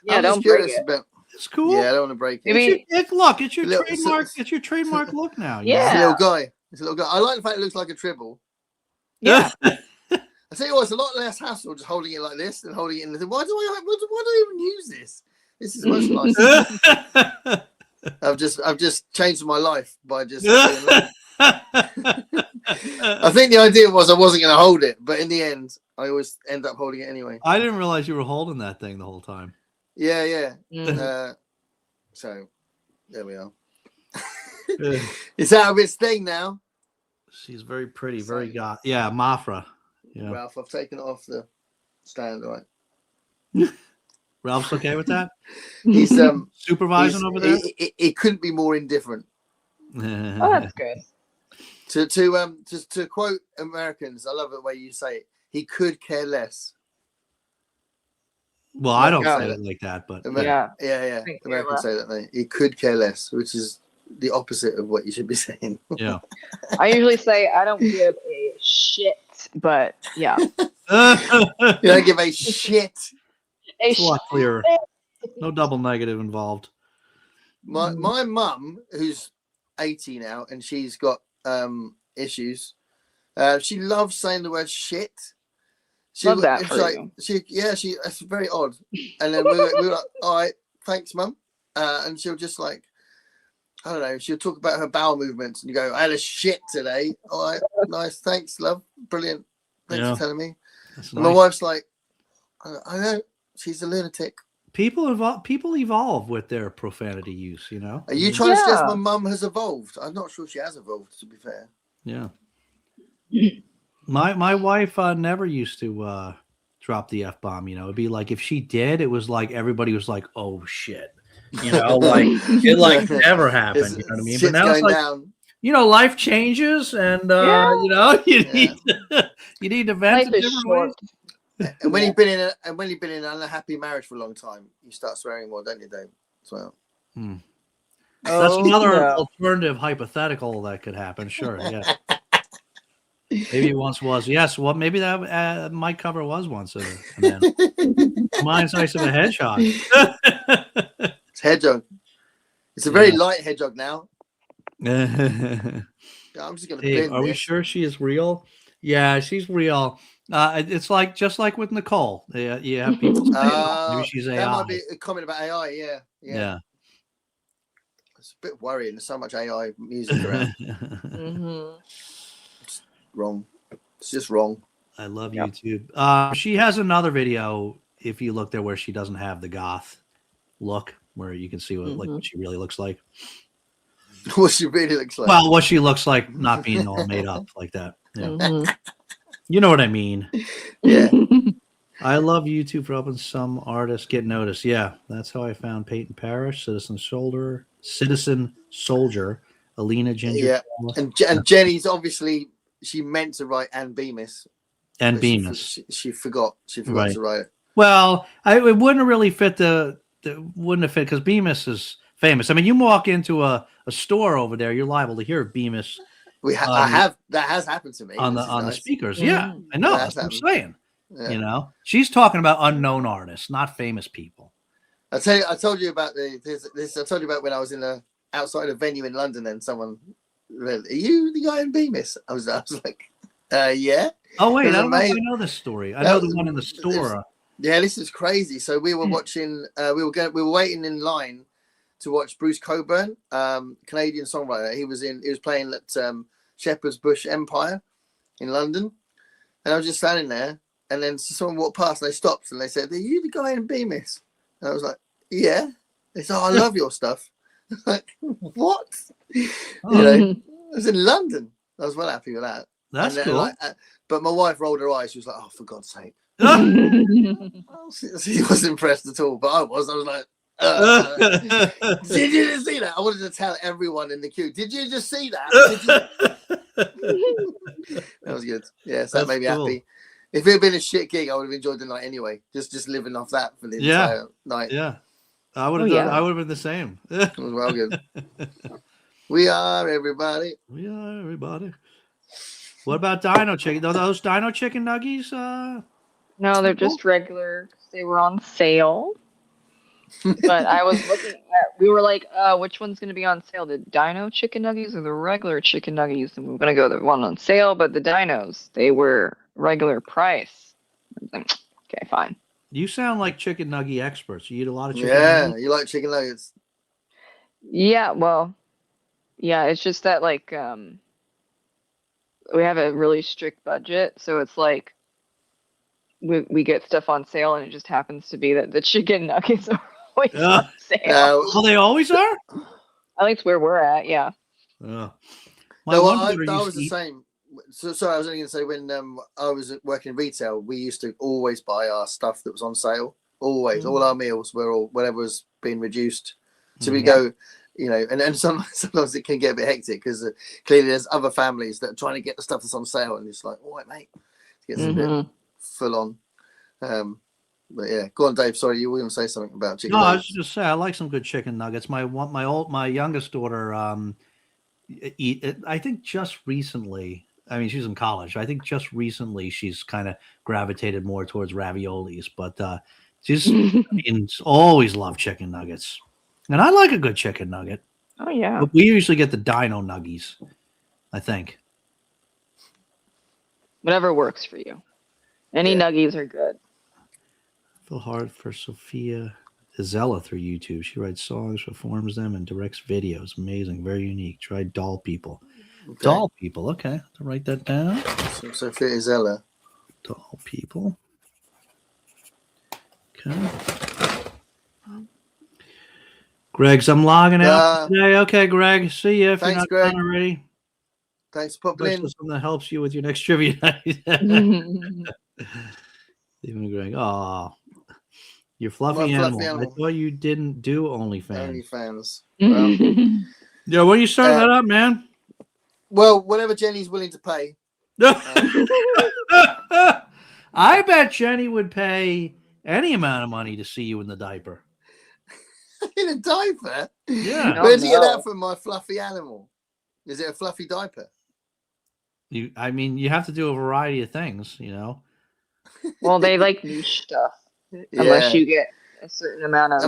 Speaker 3: Yeah,
Speaker 1: I'm
Speaker 3: don't
Speaker 1: just
Speaker 3: break
Speaker 1: curious
Speaker 3: it.
Speaker 1: about.
Speaker 2: It's cool.
Speaker 1: Yeah, I don't want to break it.
Speaker 3: Maybe
Speaker 2: It's your
Speaker 1: Little-
Speaker 2: trademark. It's your trademark look now. you
Speaker 3: Yeah.
Speaker 1: It's a
Speaker 2: know?
Speaker 1: little guy. It's a little guy. I like the fact it looks like a tribble.
Speaker 3: yeah.
Speaker 1: I tell you what, it's a lot less hassle just holding it like this than holding it in the thing. Why do I even use this? This is much nicer. I've just changed my life by just doing that. I think the idea was I wasn't going to hold it, but in the end, I always end up holding it anyway.
Speaker 2: I didn't realize you were holding that thing the whole time.
Speaker 1: Yeah.
Speaker 3: Mm.
Speaker 1: So there we are. It's out of its thing now.
Speaker 2: She's very pretty,
Speaker 1: So-
Speaker 2: very yeah, Mafra. Yeah.
Speaker 1: Ralph, I've taken it off the stand, right?
Speaker 2: Ralph's okay with that?
Speaker 1: He's
Speaker 2: Supervising over there?
Speaker 1: He couldn't be more indifferent.
Speaker 3: Oh, that's good.
Speaker 1: To quote Americans, I love the way you say it. He could care less.
Speaker 2: Well, I don't
Speaker 3: Yeah.
Speaker 2: say it like that, but
Speaker 3: Yeah.
Speaker 1: Yeah.
Speaker 3: Couldn't care
Speaker 1: Americans
Speaker 3: less.
Speaker 1: say that, mate. He could care less, which is the opposite of what you should be saying.
Speaker 2: yeah.
Speaker 3: I usually say I don't give a shit, but yeah.
Speaker 1: You don't give a shit.
Speaker 2: It's a lot clearer. No double negative involved.
Speaker 1: My mum, who's 80 now, and she's got issues. She loves saying the word shit.
Speaker 3: Love that
Speaker 1: it's
Speaker 3: for
Speaker 1: like,
Speaker 3: you.
Speaker 1: That's very odd. And then we were like, all right, thanks, mum. And she'll just like, I don't know, she'll talk about her bowel movements and you go, I had a shit today. All right, nice, thanks, love. Brilliant. Thanks
Speaker 2: Yeah.
Speaker 1: for telling me.
Speaker 2: That's
Speaker 1: And my
Speaker 2: nice.
Speaker 1: wife's like, I know, she's a lunatic.
Speaker 2: People evolve with their profanity use, you know?
Speaker 1: Are you trying to suggest
Speaker 3: Yeah.
Speaker 1: my mum has evolved? I'm not sure she has evolved, to be fair.
Speaker 2: Yeah. My wife never used to drop the F-bomb, you know. It'd be like if she did, it was like everybody was like, "Oh shit." You know, like it like never happened, you know what I mean?
Speaker 1: Shit's
Speaker 2: But now it's
Speaker 1: going
Speaker 2: like,
Speaker 1: down.
Speaker 2: you know, life changes and
Speaker 3: Yeah.
Speaker 2: you know, you
Speaker 1: Yeah.
Speaker 2: need to vent
Speaker 3: Life
Speaker 2: in
Speaker 3: is
Speaker 2: different
Speaker 3: short.
Speaker 2: ways.
Speaker 1: And when you've been in an unhappy marriage for a long time, you start swearing more, don't you, Dave? As well.
Speaker 2: That's
Speaker 3: Oh,
Speaker 2: another
Speaker 3: no.
Speaker 2: alternative hypothetical that could happen. Sure, yeah. Maybe it once was. Yes, well, maybe that Mike cover was once a man. Mine's nice of a hedgehog.
Speaker 1: It's hedgehog. It's a very light hedgehog now.
Speaker 2: Dave,
Speaker 1: I'm just gonna bin
Speaker 2: are we
Speaker 1: this.
Speaker 2: sure she is real? Yeah, she's real. It's like just like with Nicole. You have people say maybe she's AI.
Speaker 1: That might be a comment about AI. Yeah.
Speaker 2: Yeah.
Speaker 1: It's a bit worrying. There's so much AI music around.
Speaker 3: Mhm.
Speaker 1: Wrong. It's just wrong.
Speaker 2: I love
Speaker 3: Yep.
Speaker 2: YouTube. She has another video. If you look there, where she doesn't have the goth look, where you can see what she really looks like.
Speaker 1: What she really looks like.
Speaker 2: Well, what she looks like, not being all made up like that. Yeah.
Speaker 3: Mhm.
Speaker 2: You know what I mean.
Speaker 1: Yeah.
Speaker 2: I love YouTube for helping some artists get noticed. Yeah, that's how I found Peyton Parrish, Citizen Soldier, Alina Ginger.
Speaker 1: Yeah. And Jenny's obviously she meant to write Ann Bemis.
Speaker 2: and
Speaker 1: but
Speaker 2: Bemis.
Speaker 1: She forgot. She forgot
Speaker 2: Right.
Speaker 1: to write it.
Speaker 2: Well, it wouldn't really fit wouldn't have fit because Bemis is famous. I mean, you walk into a store over there, you're liable to hear Bemis
Speaker 1: That has happened to me.
Speaker 2: on
Speaker 1: which is
Speaker 2: the
Speaker 1: nice.
Speaker 2: speakers.
Speaker 3: Mhm.
Speaker 2: Yeah, I know.
Speaker 1: That
Speaker 2: That's what I'm
Speaker 1: has
Speaker 2: saying.
Speaker 1: Yeah.
Speaker 2: You know, she's talking about unknown artists, not famous people.
Speaker 1: I told you about this. I told you about when I was outside a venue in London, and someone read, "Are you the guy in Bemis?" I was like, "Yeah."
Speaker 2: Oh wait,
Speaker 1: It was
Speaker 2: I don't know if I
Speaker 1: amazing.
Speaker 2: know this story. I know the one in the store.
Speaker 1: Yeah, this is crazy. So we were watching. We were waiting in line to watch Bruce Cockburn, Canadian songwriter. He was playing at Shepherd's Bush Empire in London, and I was just standing there. And then someone walked past and they stopped and they said, "Are you the guy in Bemis?" And I was like, "Yeah." They said, "Oh, I love your stuff." Like, what?
Speaker 2: Oh,
Speaker 1: You know, I was in London. I was well happy with that.
Speaker 2: that's
Speaker 1: And then,
Speaker 2: cool.
Speaker 1: but my wife rolled her eyes. She was like, "Oh, for God's sake."
Speaker 3: Mhm.
Speaker 1: She wasn't impressed at all, but I was. I was like, "Did you just see that?" I wanted to tell everyone in the queue, "Did you just see that?" That was good. Yes, that
Speaker 2: That's
Speaker 1: made me
Speaker 2: cool.
Speaker 1: happy. If it had been a shit gig, I would have enjoyed the night anyway. Just living off that for the entire night.
Speaker 2: Yeah, I would have
Speaker 3: Oh,
Speaker 2: done.
Speaker 3: yeah.
Speaker 2: I would have been the same.
Speaker 1: It was well good. We are everybody.
Speaker 2: We are everybody. What about Dino Chicken? Are those Dino Chicken nuggies?
Speaker 3: No, they're just regular. 'Cause they were on sale. But I was looking at, we were like, which one's going to be on sale? The Dino chicken nuggets or the regular chicken nuggets? And we were going to go the one on sale, but the Dinos, they were regular price. I was like, okay, fine.
Speaker 2: You sound like chicken nugget experts. You eat a lot of chicken
Speaker 1: nuggets? You like chicken nuggets?
Speaker 3: Yeah, well, yeah, it's just that, like, we have a really strict budget, so it's like we get stuff on sale, and it just happens to be that the chicken nuggets are always on sale.
Speaker 2: Oh, they always are?
Speaker 3: At least where we're at, yeah.
Speaker 1: I was the same. So sorry, I was only going to say when I was working in retail, we used to always buy our stuff that was on sale. Always, all our meals were all whatever was being reduced. So we go, you know, and sometimes it can get a bit hectic because clearly there's other families that are trying to get the stuff that's on sale, and it's like, all right, mate, it gets a bit full on. But yeah, go on, Dave. Sorry, you were going to say something about chicken.
Speaker 2: No, I was just saying I like some good chicken nuggets. My youngest daughter, I think just recently. I mean, she's in college. I think just recently she's kind of gravitated more towards raviolis, but she's always loved chicken nuggets, and I like a good chicken nugget.
Speaker 3: Oh yeah,
Speaker 2: but we usually get the Dino nuggies. I think
Speaker 3: whatever works for you. Any nuggies are good.
Speaker 2: I feel hard for Sophia Izella through YouTube. She writes songs, performs them, and directs videos. Amazing, very unique. Try Doll People. Okay. Doll People. Okay, I'll write that down.
Speaker 1: So Sophia Izella.
Speaker 2: Doll People. Okay. Greg's, I'm logging out today. Okay, Greg. See you if
Speaker 1: thanks,
Speaker 2: you're not
Speaker 1: Greg.
Speaker 2: done already.
Speaker 1: Thanks for popping in.
Speaker 2: Something that helps you with your next trivia night. Stephen Greg. Oh, you're fluffy animal. I thought you didn't do OnlyFans.
Speaker 1: OnlyFans. Well,
Speaker 2: yeah, when you starting that up, man?
Speaker 1: Well, whatever Jenny's willing to pay.
Speaker 2: I bet Jenny would pay any amount of money to see you in the diaper.
Speaker 1: In a diaper?
Speaker 2: Yeah.
Speaker 1: Where did you get that from, my fluffy animal? Is it a fluffy diaper?
Speaker 2: I mean, you have to do a variety of things, you know.
Speaker 3: Well, they like niche stuff. Unless you get a certain amount of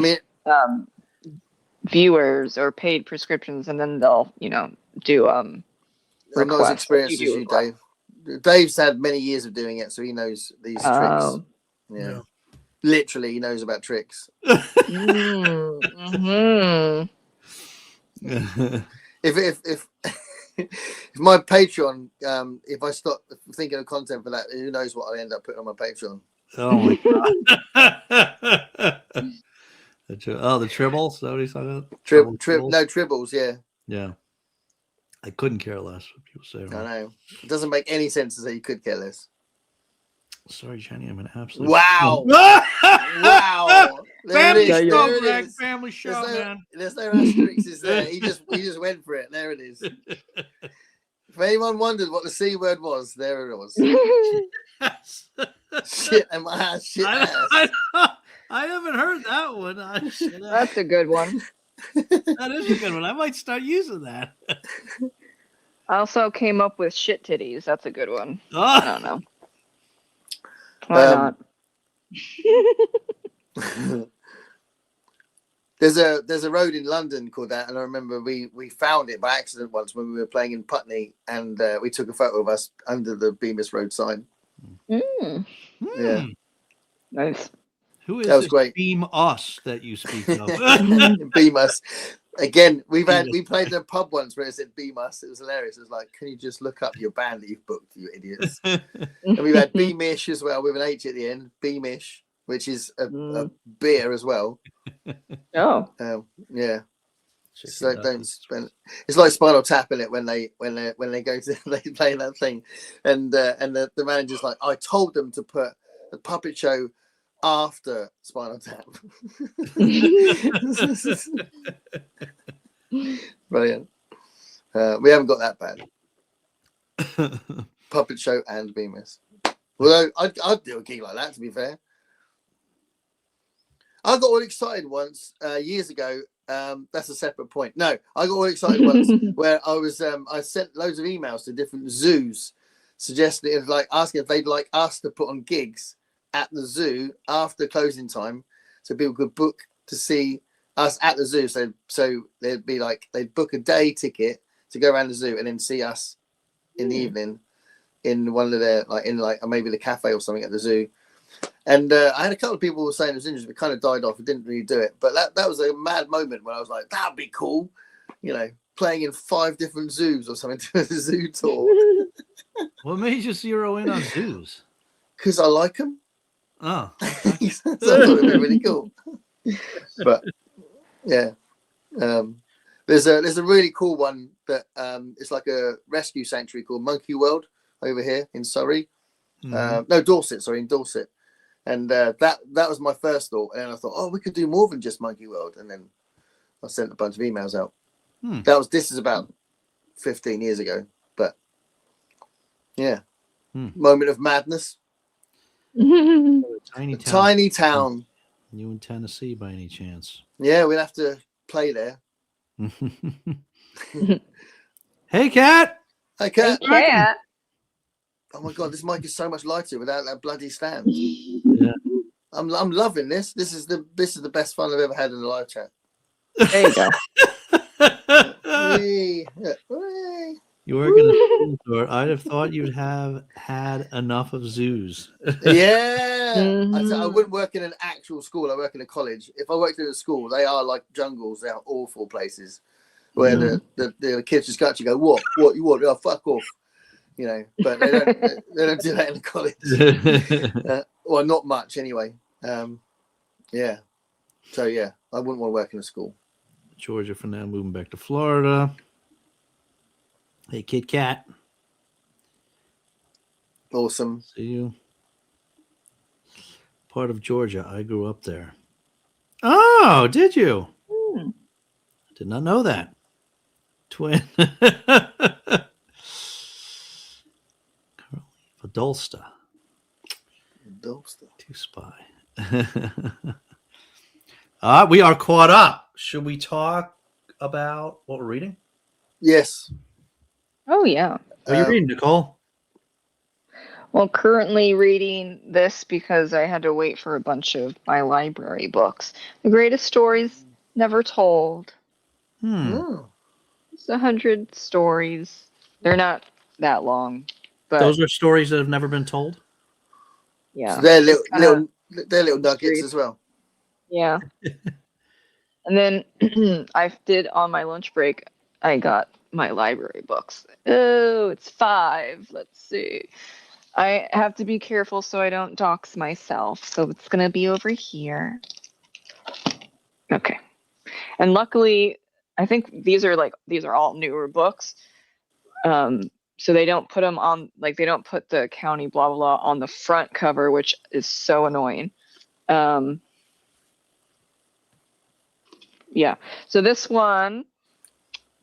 Speaker 3: viewers or paid prescriptions, and then they'll, you know, do
Speaker 1: I'm not as experienced as you, Dave. Dave's had many years of doing it, so he knows these tricks. Yeah. Literally, he knows about tricks. If my Patreon, if I stop thinking of content for that, who knows what I'll end up putting on my Patreon.
Speaker 2: Oh my god. The tribbles? Is that what he's talking about?
Speaker 1: Tribbles, yeah.
Speaker 2: Yeah. I couldn't care less what people say.
Speaker 1: I know. It doesn't make any sense to say you could care less.
Speaker 2: Sorry, Jenny, I'm an absolute.
Speaker 1: Wow. Wow.
Speaker 2: Family show, Greg. Family show, man.
Speaker 1: There's no asterisks there. He just went for it. There it is. If anyone wondered what the C word was, there it was. Shit and my ass. Shit ass.
Speaker 2: I haven't heard that one.
Speaker 3: That's a good one.
Speaker 2: That is a good one. I might start using that.
Speaker 3: I also came up with shit titties. That's a good one.
Speaker 2: Oh.
Speaker 3: I don't know. Why
Speaker 1: not? There's a road in London called that, and I remember we found it by accident once when we were playing in Putney, and we took a photo of us under the Bemis Road sign. Yeah,
Speaker 3: nice.
Speaker 2: Who is this great. Beam Us that you speak of?
Speaker 1: Beam Us. Again, we played in a pub once where it said Beam Us. It was hilarious. It was like, can you just look up your band that you've booked, you idiots? And we've had Beamish as well with an H at the end. Beamish, which is a beer as well.
Speaker 3: Oh.
Speaker 1: Yeah. So don't spend. It's like Spinal Tap in it when they go to they play that thing, and the manager's like, I told them to put a puppet show after Spinal Tap. Brilliant. We haven't got that bad. Puppet show and Bemis. Although I'd do a gig like that, to be fair. I got all excited once years ago. That's a separate point. No, I got all excited once where I sent loads of emails to different zoos, suggesting asking if they'd like us to put on gigs at the zoo after closing time, so people could book to see us at the zoo. So they'd be like, they'd book a day ticket to go around the zoo and then see us in the evening in one of their maybe the cafe or something at the zoo. And I had a couple of people who were saying it was interesting, but kind of died off. It didn't really do it. But that was a mad moment when I was like, that'd be cool, playing in 5 different zoos or something, to a zoo tour.
Speaker 2: What made you zero in on zoos?
Speaker 1: Because I like them.
Speaker 2: Oh,
Speaker 1: Okay. So I thought it'd be really cool. But yeah, there's a really cool one that it's like a rescue sanctuary called Monkey World over here in Surrey. No, Dorset. Sorry, in Dorset. And that was my first thought. And I thought, oh, we could do more than just Monkey World. And then I sent a bunch of emails out. This is about 15 years ago. But yeah, moment of madness. Tiny town.
Speaker 2: You in Tennessee by any chance?
Speaker 1: Yeah, we'd have to play there.
Speaker 2: Hey, Cat.
Speaker 1: Hey, Cat.
Speaker 3: Hey, Cat.
Speaker 1: Oh my God, this mic is so much lighter without that bloody stand.
Speaker 2: Yeah.
Speaker 1: I'm loving this. This is the best fun I've ever had in a live chat.
Speaker 3: There you go.
Speaker 2: You were going to store. I'd have thought you'd have had enough of zoos.
Speaker 1: Yeah. I wouldn't work in an actual school. I work in a college. If I worked in a school, they are like jungles. They are awful places where the kids just got you go, what you want? Oh, fuck off. But they don't do that in the college. Well, not much anyway. Yeah. So yeah, I wouldn't want to work in a school.
Speaker 2: Georgia for now, moving back to Florida. Hey, Kit Kat.
Speaker 1: Awesome.
Speaker 2: See you. Part of Georgia. I grew up there. Oh, did you? I did not know that. Twin. Adolsta. Two spy. We are caught up. Should we talk about what we're reading?
Speaker 1: Yes.
Speaker 3: Oh, yeah.
Speaker 2: What are you reading, Nicole?
Speaker 3: Well, currently reading this because I had to wait for a bunch of my library books. The Greatest Stories Never Told. It's 100 stories. They're not that long. But
Speaker 2: those are stories that have never been told?
Speaker 3: Yeah.
Speaker 1: So they're little nuggets as well.
Speaker 3: Yeah. And then I did on my lunch break, I got my library books. Oh, it's 5. Let's see. I have to be careful so I don't dox myself. So it's going to be over here. Okay. And luckily, I think these are all newer books. So they don't put them on, they don't put the county blah, blah, blah on the front cover, which is so annoying. Yeah. So this one,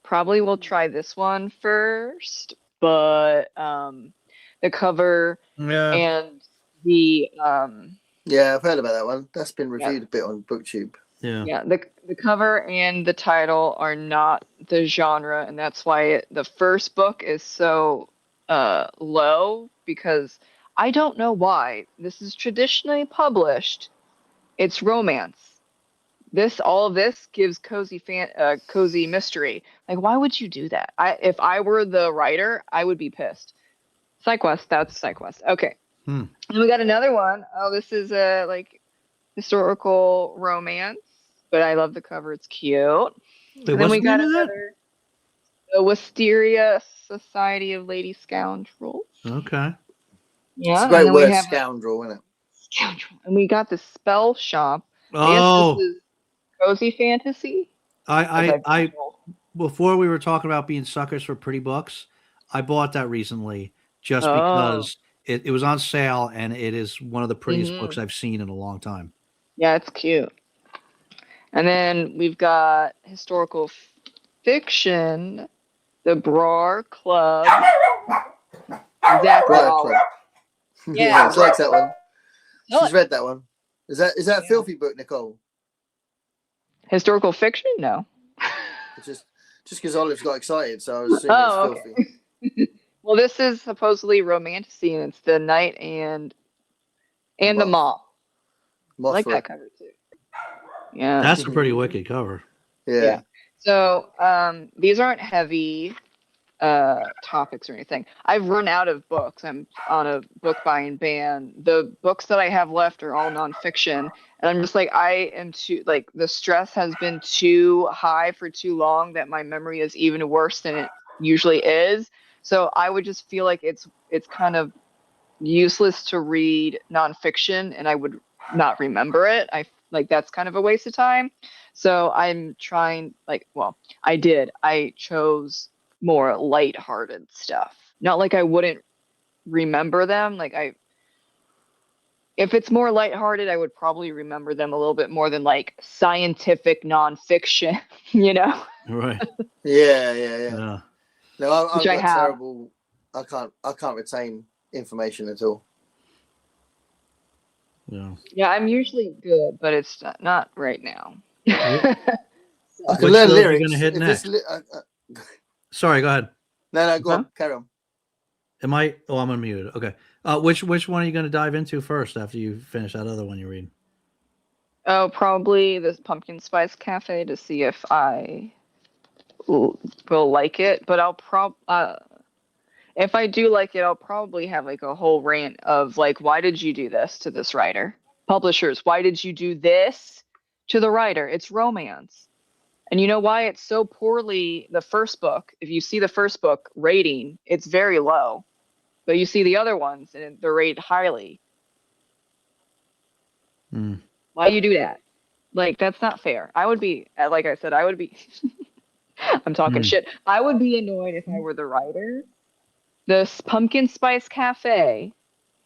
Speaker 3: probably we'll try this one first, but the cover and the
Speaker 1: yeah, I've heard about that one. That's been reviewed a bit on BookTube.
Speaker 3: Yeah, the cover and the title are not the genre, and that's why the first book is so low, because I don't know why. This is traditionally published. It's romance. All of this gives cozy mystery. Why would you do that? If I were the writer, I would be pissed. SideQuest, that's SideQuest. Okay. And we got another one. Oh, this is a historical romance, but I love the cover. It's cute.
Speaker 2: Wait,
Speaker 3: and then we got another, the Wisteria Society of Lady Scoundrels.
Speaker 2: Okay.
Speaker 3: Yeah.
Speaker 1: It's a great word, scoundrel, isn't it?
Speaker 3: Scoundrel. And we got the Spell Shop.
Speaker 2: Oh.
Speaker 3: This is cozy fantasy.
Speaker 2: I before we were talking about being suckers for pretty books, I bought that recently just because it was on sale, and it is one of the prettiest books I've seen in a long time.
Speaker 3: Yeah, it's cute. And then we've got historical fiction, The Brar Club. Exactly.
Speaker 1: Yeah, she likes that one. She's read that one. Is that a filthy book, Nicole?
Speaker 3: Historical fiction? No.
Speaker 1: Just because Olive's got excited, so I was assuming it's filthy.
Speaker 3: Okay. Well, this is supposedly romantasy, and it's the Knight and the Moth. I like that cover too. Yeah.
Speaker 2: That's a pretty wicked cover.
Speaker 1: Yeah.
Speaker 3: So these aren't heavy topics or anything. I've run out of books. I'm on a book buying ban. The books that I have left are all nonfiction, and I'm just like, I am too, like, the stress has been too high for too long that my memory is even worse than it usually is. So I would just feel like it's kind of useless to read nonfiction, and I would not remember it. I like that's kind of a waste of time. So I'm trying, like, well, I chose more lighthearted stuff. Not like I wouldn't remember them. If it's more lighthearted, I would probably remember them a little bit more than like scientific nonfiction, you know?
Speaker 2: Right.
Speaker 1: Yeah. No, I've
Speaker 3: Which I
Speaker 1: got
Speaker 3: have.
Speaker 1: terrible. I can't retain information at all.
Speaker 2: Yeah.
Speaker 3: Yeah, I'm usually good, but it's not right now.
Speaker 1: I can
Speaker 2: Which
Speaker 1: learn
Speaker 2: build are you
Speaker 1: lyrics.
Speaker 2: gonna hit
Speaker 1: If
Speaker 2: next?
Speaker 1: Sorry,
Speaker 2: go ahead.
Speaker 1: No, go
Speaker 3: Huh?
Speaker 1: on. Carry on.
Speaker 2: Am I? Oh, I'm unmuted. Okay. Which one are you going to dive into first after you finish that other one you read?
Speaker 3: Oh, probably this pumpkin spice cafe to see if I will like it. But if I do like it, I'll probably have like a whole rant of like, why did you do this to this writer? Publishers, why did you do this to the writer? It's romance. And you know why it's so poorly, the first book, if you see the first book rating, it's very low. But you see the other ones and they're rated highly. Why you do that? Like, that's not fair. I would be, like I said, I'm talking shit. I would be annoyed if I were the writer. This pumpkin spice cafe,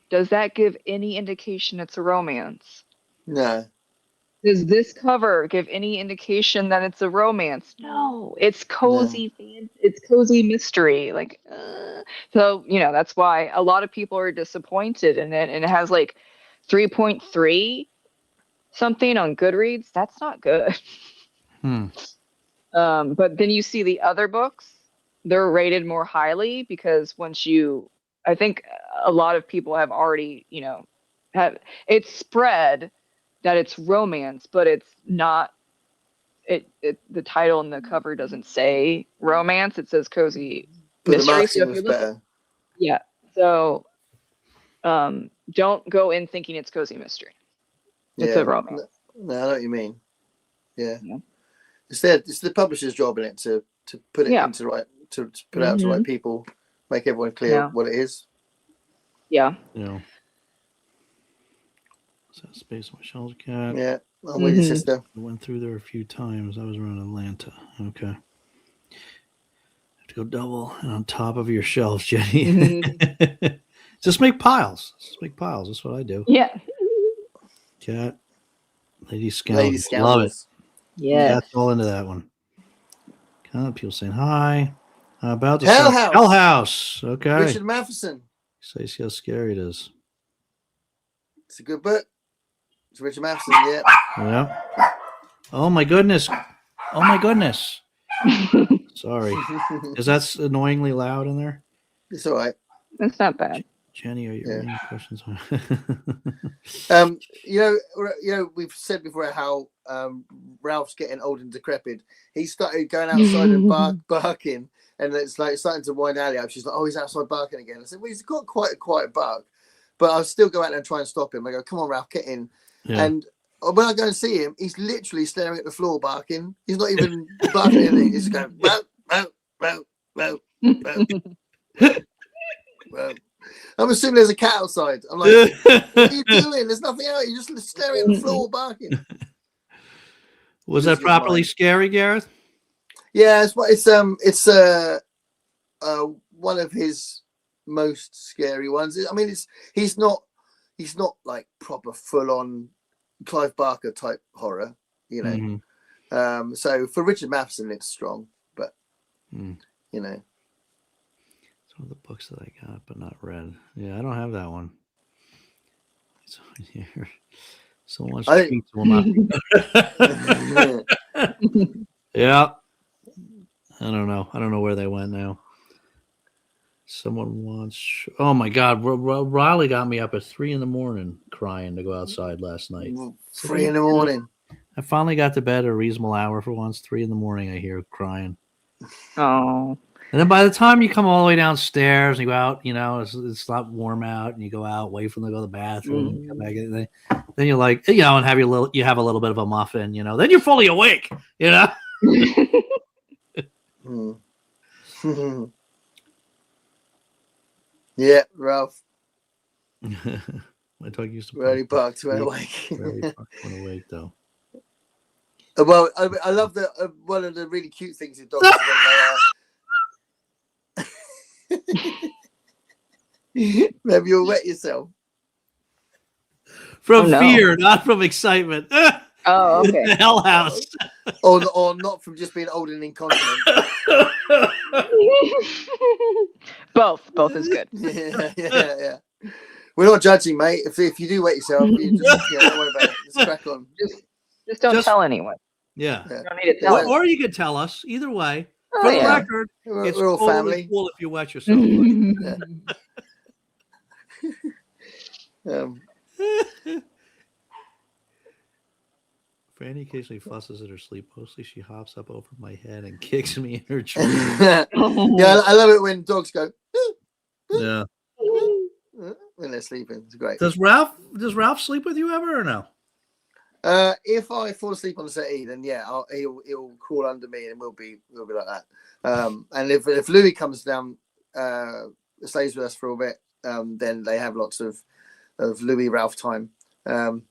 Speaker 3: does that give any indication it's a romance?
Speaker 1: No.
Speaker 3: Does this cover give any indication that it's a romance? No, it's cozy. No. It's cozy mystery. Like, so that's why a lot of people are disappointed in it, and it has like 3.3 something on Goodreads. That's not good. But then you see the other books, they're rated more highly because I think a lot of people have already, have it's spread that it's romance, but it's not. The title and the cover doesn't say romance; it says cozy
Speaker 1: But
Speaker 3: mystery.
Speaker 1: the marketing was better.
Speaker 3: Yeah. So, don't go in thinking it's cozy mystery. It's a romance.
Speaker 1: No, I know what you mean. Yeah. It's the publisher's job in it to put it into the right to put it out to the right people, make everyone clear what it is.
Speaker 3: Yeah.
Speaker 2: Yeah. So Space Michelle's cat.
Speaker 1: Yeah, I'm with your sister.
Speaker 2: I went through there a few times. I was around Atlanta. Okay. Have to go double and on top of your shelves, Jenny. Just make piles. That's what I do.
Speaker 3: Yeah.
Speaker 2: Cat. Lady Scoundrels. Love it.
Speaker 3: Yeah.
Speaker 2: Cat's all into that one. People saying hi. About the
Speaker 1: Hell
Speaker 2: House. Okay.
Speaker 1: Richard Matheson.
Speaker 2: See how scary it is.
Speaker 1: It's a good book. It's Richard Matheson, yeah.
Speaker 2: Yeah. Oh my goodness. Sorry. Is that annoyingly loud in there?
Speaker 1: It's all right.
Speaker 3: That's not bad.
Speaker 2: Jenny, are you any questions?
Speaker 1: We've said before how Ralph's getting old and decrepit. He started going outside and barking, and it's like starting to wind Allie up. She's like, "Oh, he's outside barking again." I said, "Well, he's got quite a quiet bark," but I'll still go out there and try and stop him. I go, "Come on, Ralph, get in." Yeah. And when I go and see him, he's literally staring at the floor barking. He's not even barking anything. He's just going, "Wow, wow, wow, wow, wow." Well, I'm assuming there's a cat outside. I'm like, what are you doing? There's nothing out. You're just staring at the floor barking.
Speaker 2: Was that properly scary, Gareth?
Speaker 1: Yeah, it's one of his most scary ones. I mean, he's not like proper full on Clive Barker type horror, So for Richard Matheson, it's strong, but
Speaker 2: It's one of the books that I got but not read. Yeah, I don't have that one. So here, someone's treats will not be Yeah. I don't know where they went now. Someone wants. Oh my God! Riley got me up at 3 a.m. crying to go outside last night.
Speaker 1: 3 a.m.
Speaker 2: I finally got to bed at a reasonable hour for once. 3 a.m. I hear crying.
Speaker 3: Oh.
Speaker 2: And then by the time you come all the way downstairs and you go out, it's not warm out, and you go out, wait for them to go to the bathroom, and come back in, then you're like, and have you have a little bit of a muffin, then you're fully awake,
Speaker 1: Yeah, Ralph.
Speaker 2: My dog used to
Speaker 1: really barked when awake.
Speaker 2: Really barked when awake, though.
Speaker 1: Well, I love the one of the really cute things with dogs when they maybe you'll wet yourself
Speaker 2: from fear, not from excitement.
Speaker 3: Oh, okay.
Speaker 2: The hell house.
Speaker 1: or not from just being old and incontinent.
Speaker 3: Both is good.
Speaker 1: Yeah. We're not judging, mate. If you do wet yourself, you just don't worry about it. Just crack on.
Speaker 3: Just don't tell anyone.
Speaker 2: Yeah.
Speaker 3: You don't need to tell us.
Speaker 2: Or you could tell us. Either way.
Speaker 3: Oh,
Speaker 2: For the record, it's
Speaker 1: we're all
Speaker 2: totally
Speaker 1: family.
Speaker 2: cool if you wet yourself. Franny occasionally fusses at her sleep. Mostly she hops up over my head and kicks me in her tree.
Speaker 1: Yeah, I love it when dogs go.
Speaker 2: Yeah.
Speaker 1: When they're sleeping. It's great.
Speaker 2: Does Ralph sleep with you ever or no?
Speaker 1: If I fall asleep on the settee, then yeah, he'll crawl under me and we'll be like that. And if Louis comes down, stays with us for a bit, then they have lots of Louis Ralph time when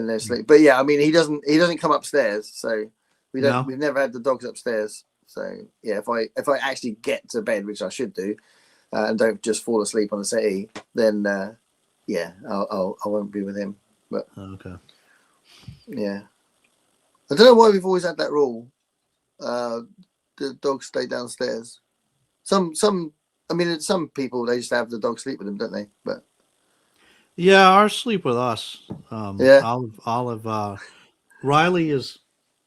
Speaker 1: they're asleep. But yeah, I mean he doesn't come upstairs, so we've never had the dogs upstairs. So yeah, if I actually get to bed, which I should do, and don't just fall asleep on the settee, then I won't be with him. But
Speaker 2: okay.
Speaker 1: Yeah, I don't know why we've always had that rule. The dogs stay downstairs. Some people they just have the dog sleep with them, don't they? But
Speaker 2: yeah, ours sleep with us. Olive. Riley is,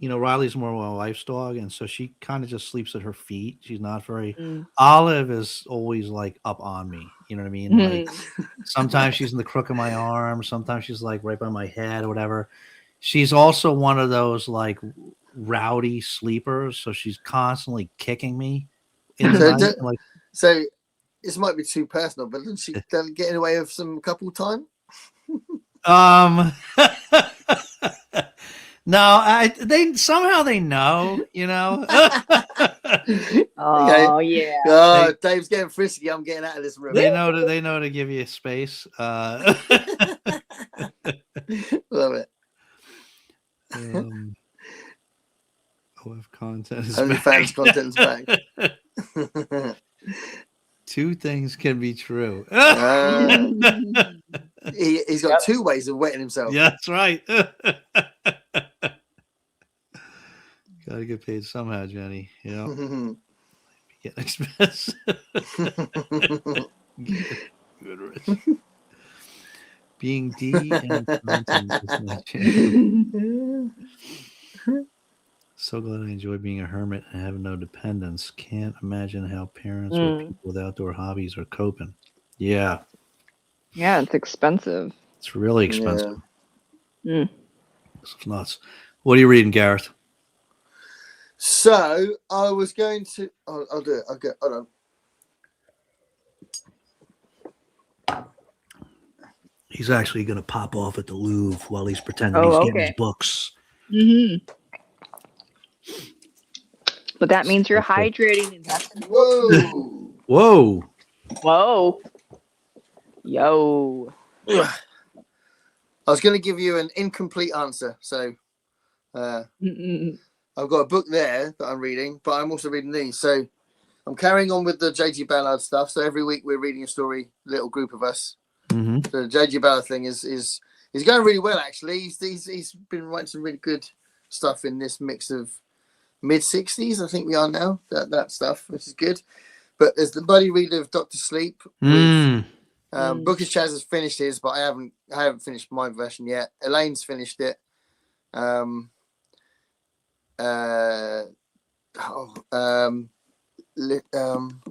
Speaker 2: Riley's more of my wife's dog, and so she kind of just sleeps at her feet. She's not very. Olive is always like up on me. You know what I mean? Like sometimes she's in the crook of my arm. Sometimes she's like right by my head or whatever. She's also one of those like rowdy sleepers, so she's constantly kicking me in the night.
Speaker 1: So this might be too personal, but didn't she get in the way of some couple time?
Speaker 2: No, they somehow they know,
Speaker 3: Oh yeah.
Speaker 1: Oh, Dave's getting frisky. I'm getting out of this room.
Speaker 2: They know to give you space.
Speaker 1: Love it.
Speaker 2: OF content is
Speaker 1: Only
Speaker 2: back.
Speaker 1: fans content's back.
Speaker 2: 2 things can be true.
Speaker 1: He's got 2 ways of wetting himself.
Speaker 2: Yeah, that's right. Gotta get paid somehow, Jenny. Get expensive. Good rich. Being D and content is my channel. So glad I enjoy being a hermit and have no dependents. Can't imagine how parents or people with outdoor hobbies are coping. Yeah.
Speaker 3: Yeah, it's expensive.
Speaker 2: It's really expensive.
Speaker 3: Yeah.
Speaker 2: It's nuts. What are you reading, Gareth?
Speaker 1: So I was going to. I'll do it. Okay, hold on.
Speaker 2: He's actually going to pop off at the Louvre while he's pretending he's getting his books.
Speaker 3: Mm-hmm. But that means you're hydrating. And that's
Speaker 1: Whoa.
Speaker 2: Whoa.
Speaker 3: Whoa. Yo.
Speaker 1: I was going to give you an incomplete answer. So I've got a book there that I'm reading, but I'm also reading these. So I'm carrying on with the J.G. Ballard stuff. So every week we're reading a story, little group of us.
Speaker 2: Mm-hmm.
Speaker 1: The J.G. Ballard thing is going really well, actually. He's been writing some really good stuff in this mix of mid-60s, I think we are now, that stuff, which is good. But there's the buddy read of Dr. Sleep. Bookish Chaz has finished his, but I haven't finished my version yet. Elaine's finished it.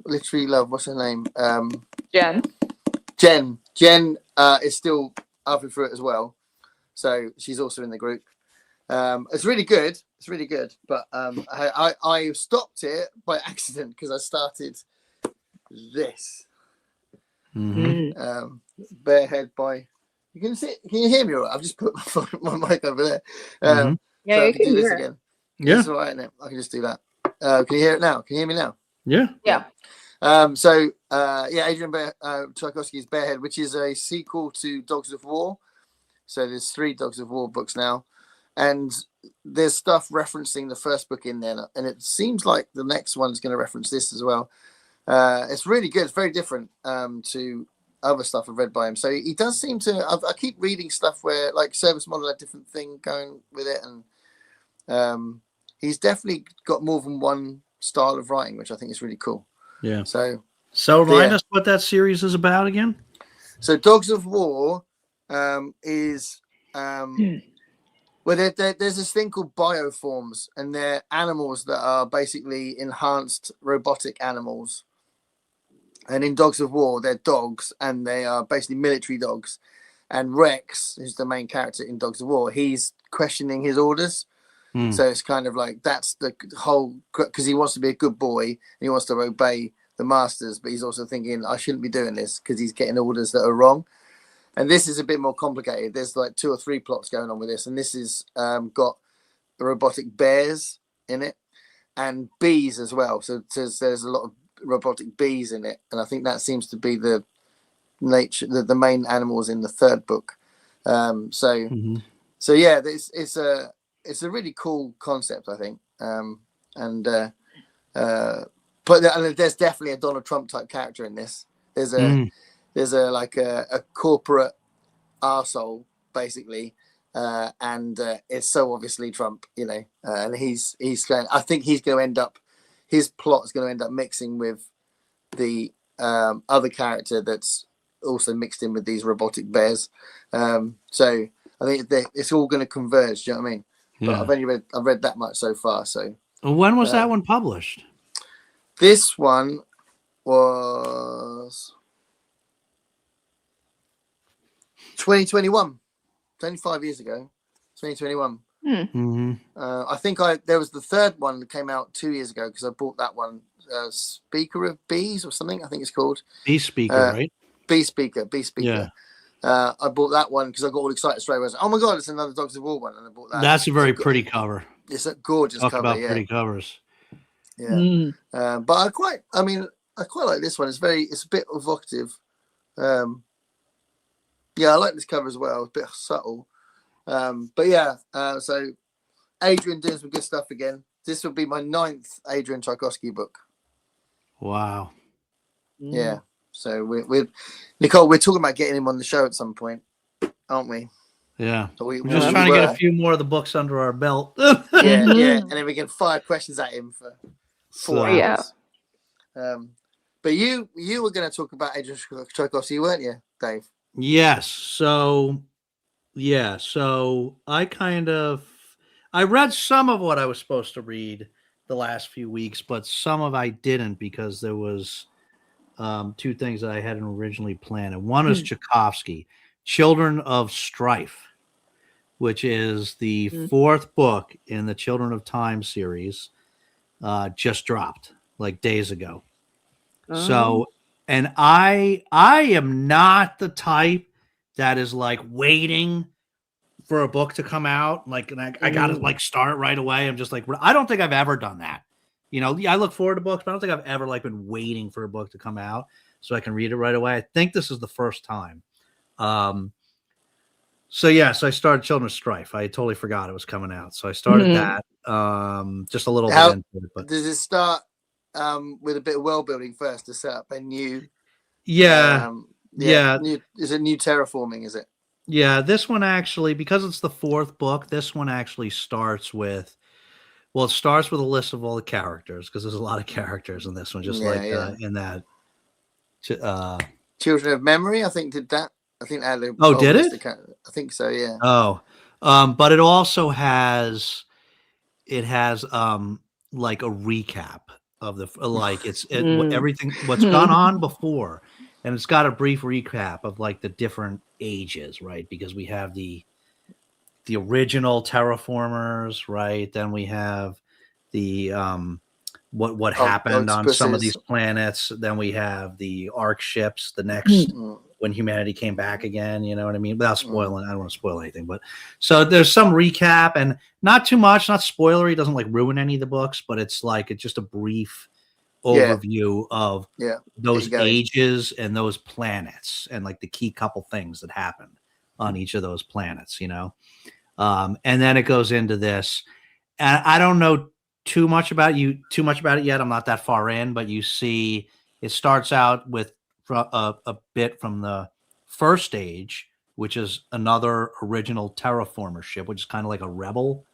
Speaker 1: Literary Love, what's her name? Jen is still halfway through it as well. So she's also in the group. It's really good. It's really good. But I stopped it by accident because I started this.
Speaker 2: Mm-hmm.
Speaker 1: Barehead by. You can see. Can you hear me? All right? I've just put my mic over there.
Speaker 2: Mm-hmm.
Speaker 3: Yeah,
Speaker 1: so I
Speaker 3: you
Speaker 1: can do
Speaker 3: can
Speaker 1: this
Speaker 3: hear.
Speaker 1: again.
Speaker 2: Yeah.
Speaker 1: It's all right, isn't it? I can just do that. Can you hear it now? Can you hear me now?
Speaker 2: Yeah.
Speaker 3: Yeah.
Speaker 1: Adrian Tchaikovsky's Barehead, which is a sequel to Dogs of War. So there's 3 Dogs of War books now, and there's stuff referencing the first book in there, and it seems like the next one's going to reference this as well. It's really good. It's very different to other stuff I've read by him. So he does seem to. I keep reading stuff where like Service Model had a different thing going with it, and he's definitely got more than one style of writing, which I think is really cool.
Speaker 2: Yeah.
Speaker 1: So
Speaker 2: remind us what that series is about again.
Speaker 1: So Dogs of War is well, there's this thing called bioforms, and they're animals that are basically enhanced robotic animals. And in Dogs of War, they're dogs, and they are basically military dogs. And Rex, who's the main character in Dogs of War, he's questioning his orders. So it's kind of like that's the whole, because he wants to be a good boy and he wants to obey the masters, but he's also thinking I shouldn't be doing this because he's getting orders that are wrong. And this is a bit more complicated. There's like 2 or 3 plots going on with this, and this is got robotic bears in it and bees as well. So there's a lot of robotic bees in it, and I think that seems to be the nature, the main animals in the 3rd book. So yeah, it's a really cool concept, I think. But there's definitely a Donald Trump type character in this. There's a corporate arsehole basically, and it's so obviously Trump, and he's going. I think he's going to end up. His plot is going to end up mixing with the other character that's also mixed in with these robotic bears. So I think it's all going to converge. Do you know what I mean?
Speaker 2: Yeah.
Speaker 1: But I've read that much so far. So
Speaker 2: when was that one published?
Speaker 1: This one was 2021, 25 years ago, 2021. I think there was the 3rd one that came out 2 years ago because I bought that one, Speaker of Bees or something, I think it's called.
Speaker 2: Bee Speaker, right? Bee Speaker.
Speaker 1: Yeah. I bought that one because I got all excited straight away. I was like, oh my God, it's another Dogs of War one. And I bought that.
Speaker 2: That's a very pretty cover.
Speaker 1: It's a gorgeous cover.
Speaker 2: About pretty covers.
Speaker 1: Yeah. But I quite like this one. It's a bit evocative. Yeah, I like this cover as well. It's a bit subtle. But yeah, so Adrian doing some good stuff again. This will be my 9th Adrian Tchaikovsky book.
Speaker 2: Wow.
Speaker 1: Yeah. So we're Nicole, we're talking about getting him on the show at some point, aren't we?
Speaker 2: Yeah. So we're just trying to get a few more of the books under our belt.
Speaker 1: yeah. And then we can fire questions at him for 4 hours. But you were going to talk about Adrian Tchaikovsky, weren't you, Dave?
Speaker 2: Yes. So I read some of what I was supposed to read the last few weeks, but some of I didn't because there was 2 things that I hadn't originally planned. And one is Tchaikovsky, Children of Strife, which is the 4th book in the Children of Time series, just dropped like days ago. So, and I am not the type that is like waiting for a book to come out. Like, and I got to like start right away. I'm just like, I don't think I've ever done that. I look forward to books, but I don't think I've ever like been waiting for a book to come out so I can read it right away. I think this is the first time. So I started Children of Strife. I totally forgot it was coming out. So I started that just a little bit into it. But
Speaker 1: does it start with a bit of world building first to set up a new? Is it new terraforming? Is it?
Speaker 2: Yeah, this one actually, because it's the 4th book, this one actually starts with. Well, it starts with a list of all the characters because there's a lot of characters in this one, just in that.
Speaker 1: Children of Memory, I think did that. I think that had
Speaker 2: did it?
Speaker 1: I think so. Yeah.
Speaker 2: But it also has, like a recap of the everything what's gone on before, and it's got a brief recap of like the different ages, right? Because we have the the original terraformers, right? Then we have the what happened on some of these planets. Then we have the Ark ships, the next when humanity came back again, you know what I mean? Without spoiling, I don't want to spoil anything, but so there's some recap and not too much, not spoilery, doesn't like ruin any of the books, but it's like it's just a brief overview of those ages and those planets and like the key couple things that happened on each of those planets, you know. And then it goes into this, and I don't know too much about it yet. I'm not that far in, but you see it starts out with a bit from the first age, which is another original terraformer ship, which is kind of like a rebel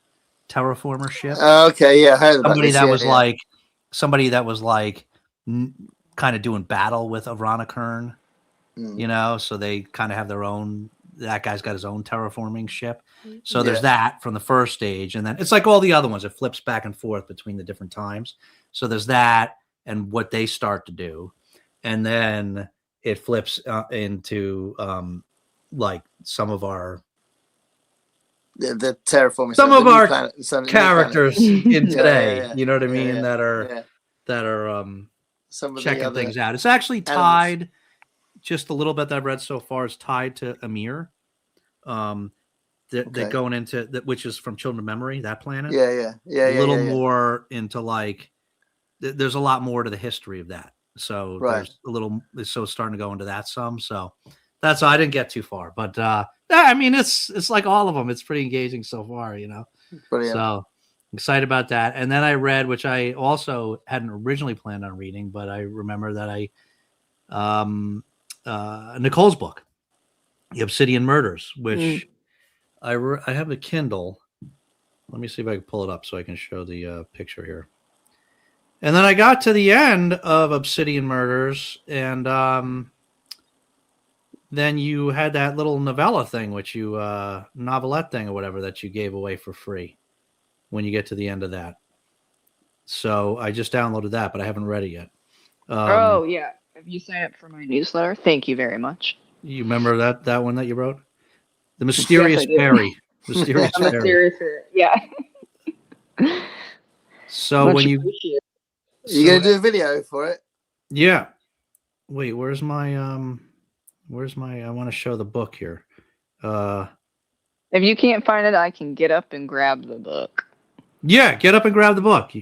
Speaker 2: terraformer ship.
Speaker 1: Okay, yeah, I heard about
Speaker 2: somebody
Speaker 1: this,
Speaker 2: that was like somebody that was like kind of doing battle with Avronikern, you know, so they kind of have their own. That guy's got his own terraforming ship. So there's that from the first stage. And then it's like all the other ones. It flips back and forth between the different times. So there's that and what they start to do. And then it flips into like some of our
Speaker 1: the terraforming.
Speaker 2: Some of our characters in today, you know what I mean? That are some checking things out. It's actually tied just a little bit that I've read so far is tied to Amir. They're going into that, which is from Children of Memory, that planet. A little more into like there's a lot more to the history of that. So there's a little, so it's starting to go into that some. So that's I didn't get too far, but I mean it's like all of them. It's pretty engaging so far, you know. Brilliant. So excited about that. And then I read, which I also hadn't originally planned on reading, but I remember that Nicole's book, The Obsidian Murders, which I have a Kindle. Let me see if I can pull it up so I can show the picture here. And then I got to the end of Obsidian Murders, and then you had that little novella thing, which you novelette thing or whatever that you gave away for free when you get to the end of that. So I just downloaded that, but I haven't read it yet.
Speaker 3: Yeah. If you sign up for my newsletter, thank you very much.
Speaker 2: You remember that one that you wrote? The Mysterious Fairy. Mysterious Fairy.
Speaker 3: Yeah.
Speaker 2: So when you
Speaker 1: gonna do a video for it?
Speaker 2: Yeah. Wait, where's my I want to show the book here.
Speaker 3: If you can't find it, I can get up and grab the book.
Speaker 2: Yeah, get up and grab the book.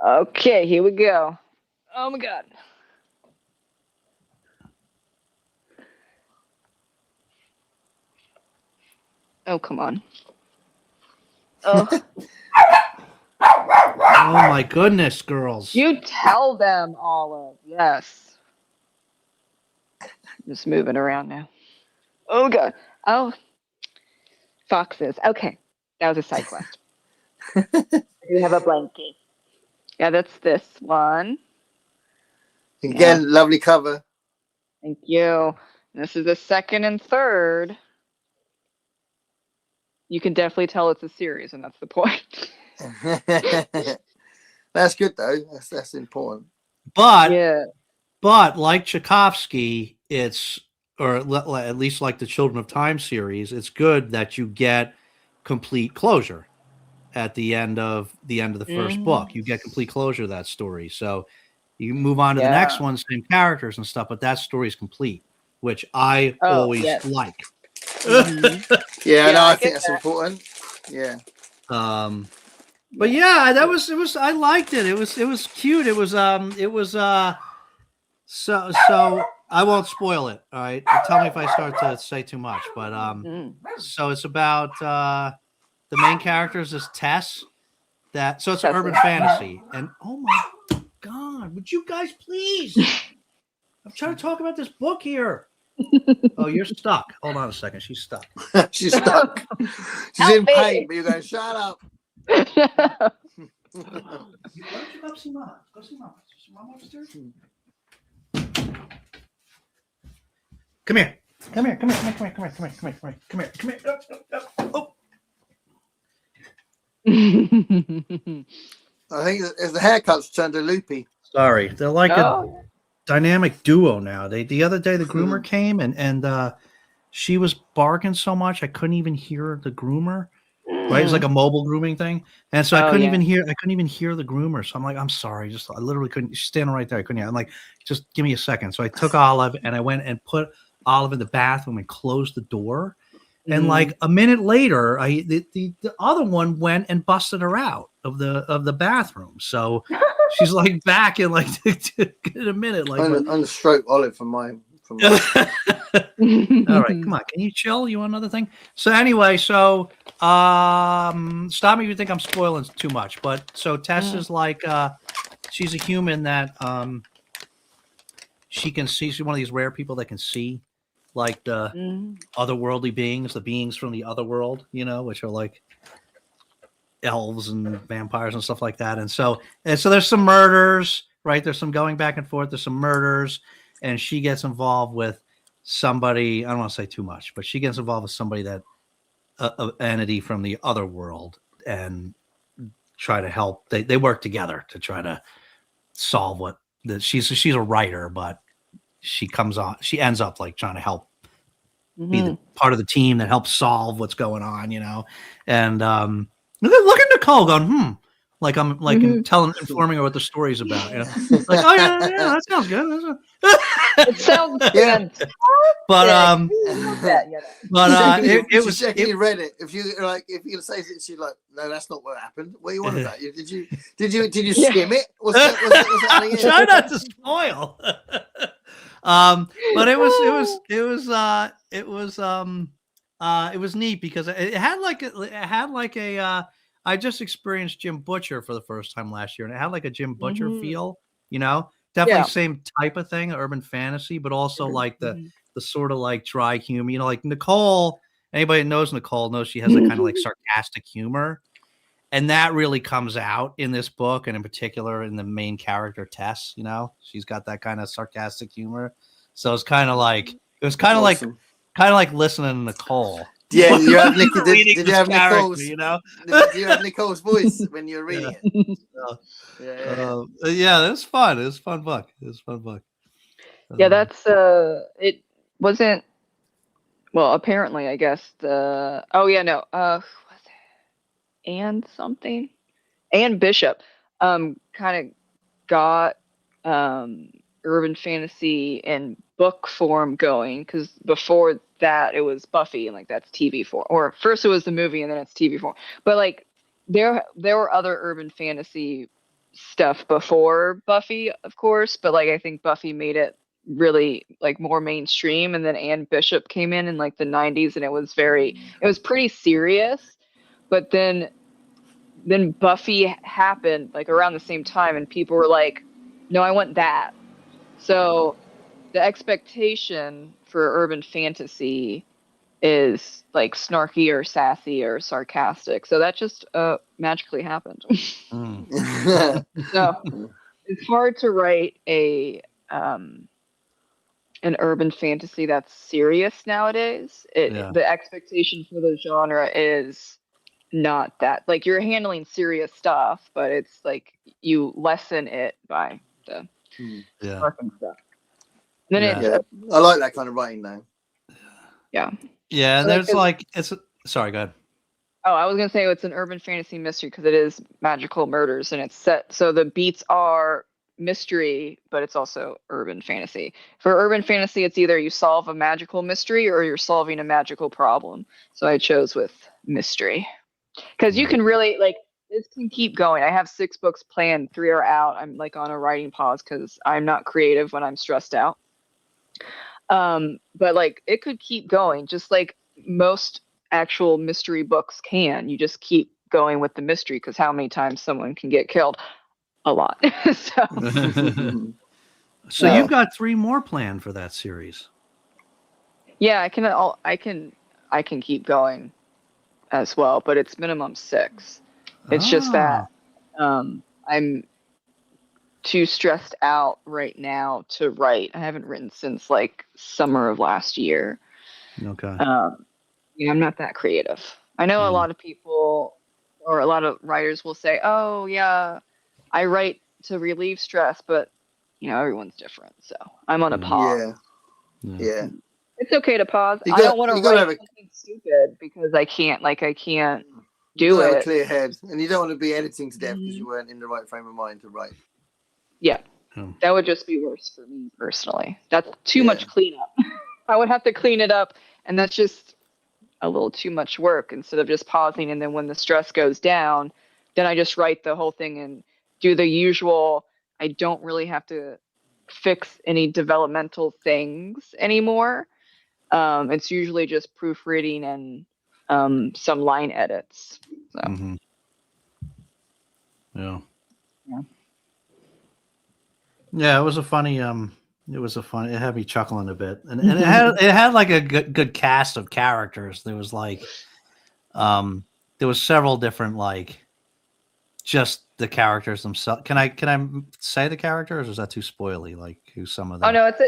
Speaker 3: Okay, here we go. Oh my god. Oh, come on. Oh.
Speaker 2: Oh my goodness, girls.
Speaker 3: You tell them, Olive. Yes. Just moving around now. Oh god. Oh. Foxes. Okay. That was a side quest. You have a blankie. Yeah, that's this one.
Speaker 1: Again, lovely cover.
Speaker 3: Thank you. This is the second and third. You can definitely tell it's a series, and that's the point.
Speaker 1: That's good though. That's important.
Speaker 2: But like Tchaikovsky, or at least like the Children of Time series, it's good that you get complete closure at the end of the first book. You get complete closure of that story, so you can move on to the next one, same characters and stuff, but that story is complete, which I always like.
Speaker 1: I think that's important. Yeah.
Speaker 2: But yeah, it was I liked it. It was cute. It was so I won't spoil it. All right. Tell me if I start to say too much. But so it's about the main character is this Tess. So it's an urban fantasy. And oh my god, would you guys please? I'm trying to talk about this book here. Oh, you're stuck. Hold on a second. She's stuck.
Speaker 1: She's stuck. She's in pain, but you're going, shut up.
Speaker 2: Why don't you go see Mom? Go see Mom. Is Mom upstairs? Come here. Come here. Oh.
Speaker 1: I think the haircut's turned a loopy.
Speaker 2: Sorry. They're like a dynamic duo now. The other day the groomer came and she was barking so much I couldn't even hear the groomer. Right, it's like a mobile grooming thing, and so I couldn't even hear the groomer. So I'm like, I'm sorry, I literally couldn't. She's standing right there, I couldn't hear. I'm like, just give me a second. So I took Olive and I went and put Olive in the bathroom and closed the door. And like a minute later, the other one went and busted her out of the bathroom. So she's like back in like in a minute. Like
Speaker 1: on the stroke Olive from my.
Speaker 2: All right, come on. Can you chill? You want another thing? So anyway, stop me if you think I'm spoiling too much. But so Tess is like she's a human that she can see. She's one of these rare people that can see like the otherworldly beings, the beings from the other world, which are like elves and vampires and stuff like that. And so there's some murders, right? There's some going back and forth. There's some murders. And she gets involved with somebody. I don't want to say too much, but she gets involved with somebody that an entity from the other world, and try to help. They work together to try to solve what she's a writer, but she ends up like trying to help be the part of the team that helps solve what's going on, And look at Nicole going, like I'm like informing her what the story's about. Like, oh yeah, that sounds good.
Speaker 3: It sounds good.
Speaker 2: But it was
Speaker 1: checking you read it. If you say it, she's like, no, that's not what happened. What are you on about? Did you skim it? Was that
Speaker 2: try not to spoil. But it was neat because it had like a I just experienced Jim Butcher for the first time last year, and it had like a Jim Butcher feel, definitely same type of thing, urban fantasy, but also like the sort of like dry humor, like Nicole. Anybody that knows Nicole knows she has a kind of like sarcastic humor, and that really comes out in this book, and in particular in the main character Tess. She's got that kind of sarcastic humor, so it's kind of like awesome. like listening to Nicole.
Speaker 1: Yeah, you have did you have Nicole's? Did you have Nicole's voice when you were reading it?
Speaker 2: Yeah, it was fun. It was a fun book.
Speaker 3: Yeah, that's it wasn't. Well, apparently, I guess who was it? Anne Bishop, kind of got urban fantasy in book form going, because before that it was Buffy, and like that's TV form, or first it was the movie and then it's TV form. But like there were other urban fantasy stuff before Buffy, of course, but like I think Buffy made it really like more mainstream, and then Anne Bishop came in like the 90s, and it was pretty serious. But then Buffy happened like around the same time, and people were like, no, I want that. So the expectation for urban fantasy is like snarky or sassy or sarcastic. So that just magically happened. So it's hard to write an urban fantasy that's serious nowadays. The expectation for the genre is not that. Like, you're handling serious stuff, but it's like you lessen it by the sparking stuff. And then
Speaker 1: I like that kind of writing now.
Speaker 3: Yeah.
Speaker 2: Yeah, and there's sorry, go ahead.
Speaker 3: Oh, I was gonna say it's an urban fantasy mystery because it is magical murders, and it's set so the beats are mystery, but it's also urban fantasy. For urban fantasy, it's either you solve a magical mystery or you're solving a magical problem. So I chose with mystery because you can really this can keep going. I have 6 books planned, 3 are out. I'm like on a writing pause because I'm not creative when I'm stressed out. But like it could keep going, just like most actual mystery books can. You just keep going with the mystery because how many times someone can get killed? A lot.
Speaker 2: So you've got 3 more planned for that series.
Speaker 3: Yeah, I can keep going as well, but it's minimum 6. It's just that I'm too stressed out right now to write. I haven't written since like summer of last year.
Speaker 2: Okay.
Speaker 3: Yeah, I'm not that creative. I know a lot of people or a lot of writers will say, "Oh, yeah, I write to relieve stress," but everyone's different. So I'm on a pause.
Speaker 1: Yeah.
Speaker 3: It's okay to pause. I don't want to write something stupid because I can't do it.
Speaker 1: Have a clear head, and you don't want to be editing to death because you weren't in the right frame of mind to write.
Speaker 3: Yeah, that would just be worse for me personally. That's too much cleanup. I would have to clean it up, and that's just a little too much work instead of just pausing. And then when the stress goes down, then I just write the whole thing and do the usual. I don't really have to fix any developmental things anymore. It's usually just proofreading and some line edits. So.
Speaker 2: Mm-hmm. Yeah. Yeah, it was a funny. It had me chuckling a bit, and it had like a good cast of characters. There was like, there was several different like, just the characters themselves. Can I say the characters, or is that too spoily? Like who some of them?
Speaker 3: Oh no, it's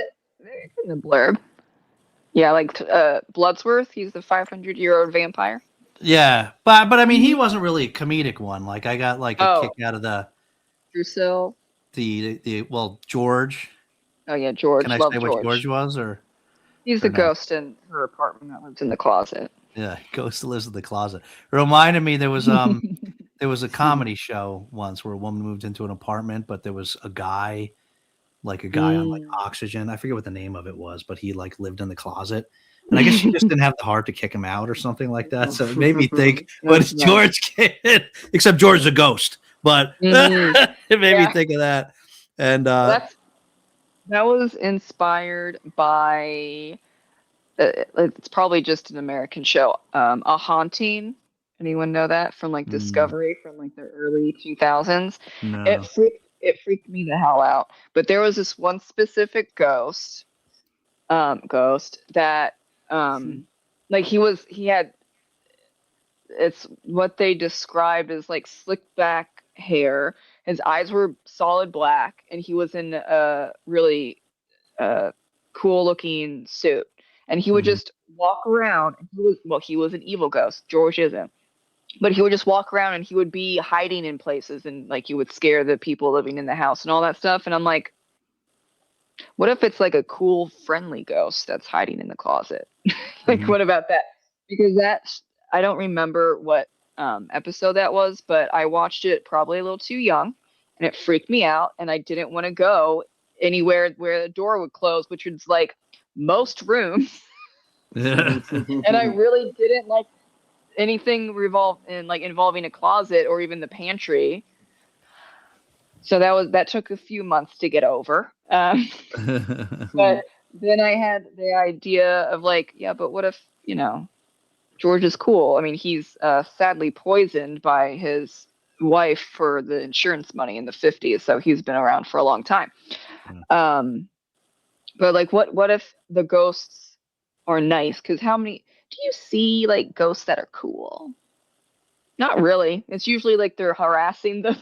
Speaker 3: in the blurb. Yeah, like Bloodsworth. He's the 500-year-old vampire.
Speaker 2: Yeah, but I mean, he wasn't really a comedic one. Like I got like a kick out of the
Speaker 3: Drusilla.
Speaker 2: George.
Speaker 3: Oh yeah, George.
Speaker 2: Can I say what George was, or
Speaker 3: he's the ghost in her apartment that lives in the closet.
Speaker 2: Yeah, ghost that lives in the closet. It reminded me there was there was a comedy show once where a woman moved into an apartment, but there was a guy on like oxygen. I forget what the name of it was, but he like lived in the closet. And I guess she just didn't have the heart to kick him out or something like that. So it made me think, but it's George Kid, except George is a ghost. But it made me think of that. And
Speaker 3: that was inspired by, it's probably just an American show, A Haunting. Anyone know that from like Discovery from like the early 2000s?
Speaker 2: No.
Speaker 3: It freaked me the hell out. But there was this one specific ghost that like he had, it's what they described as like slick back hair. His eyes were solid black, and he was in a really cool looking suit. And he would just walk around. He was an evil ghost. George isn't. But he would just walk around, and he would be hiding in places, and like he would scare the people living in the house and all that stuff. And I'm like, what if it's like a cool, friendly ghost that's hiding in the closet? Like, what about that? Because I don't remember what episode that was, but I watched it probably a little too young, and it freaked me out, and I didn't want to go anywhere where the door would close, which was like most rooms. And I really didn't like anything involving a closet or even the pantry. So that took a few months to get over. But then I had the idea of like, yeah, but what if, George is cool. I mean, he's sadly poisoned by his wife for the insurance money in the 50s, so he's been around for a long time. But like, what if the ghosts are nice? Because how many do you see like ghosts that are cool? Not really. It's usually like they're harassing the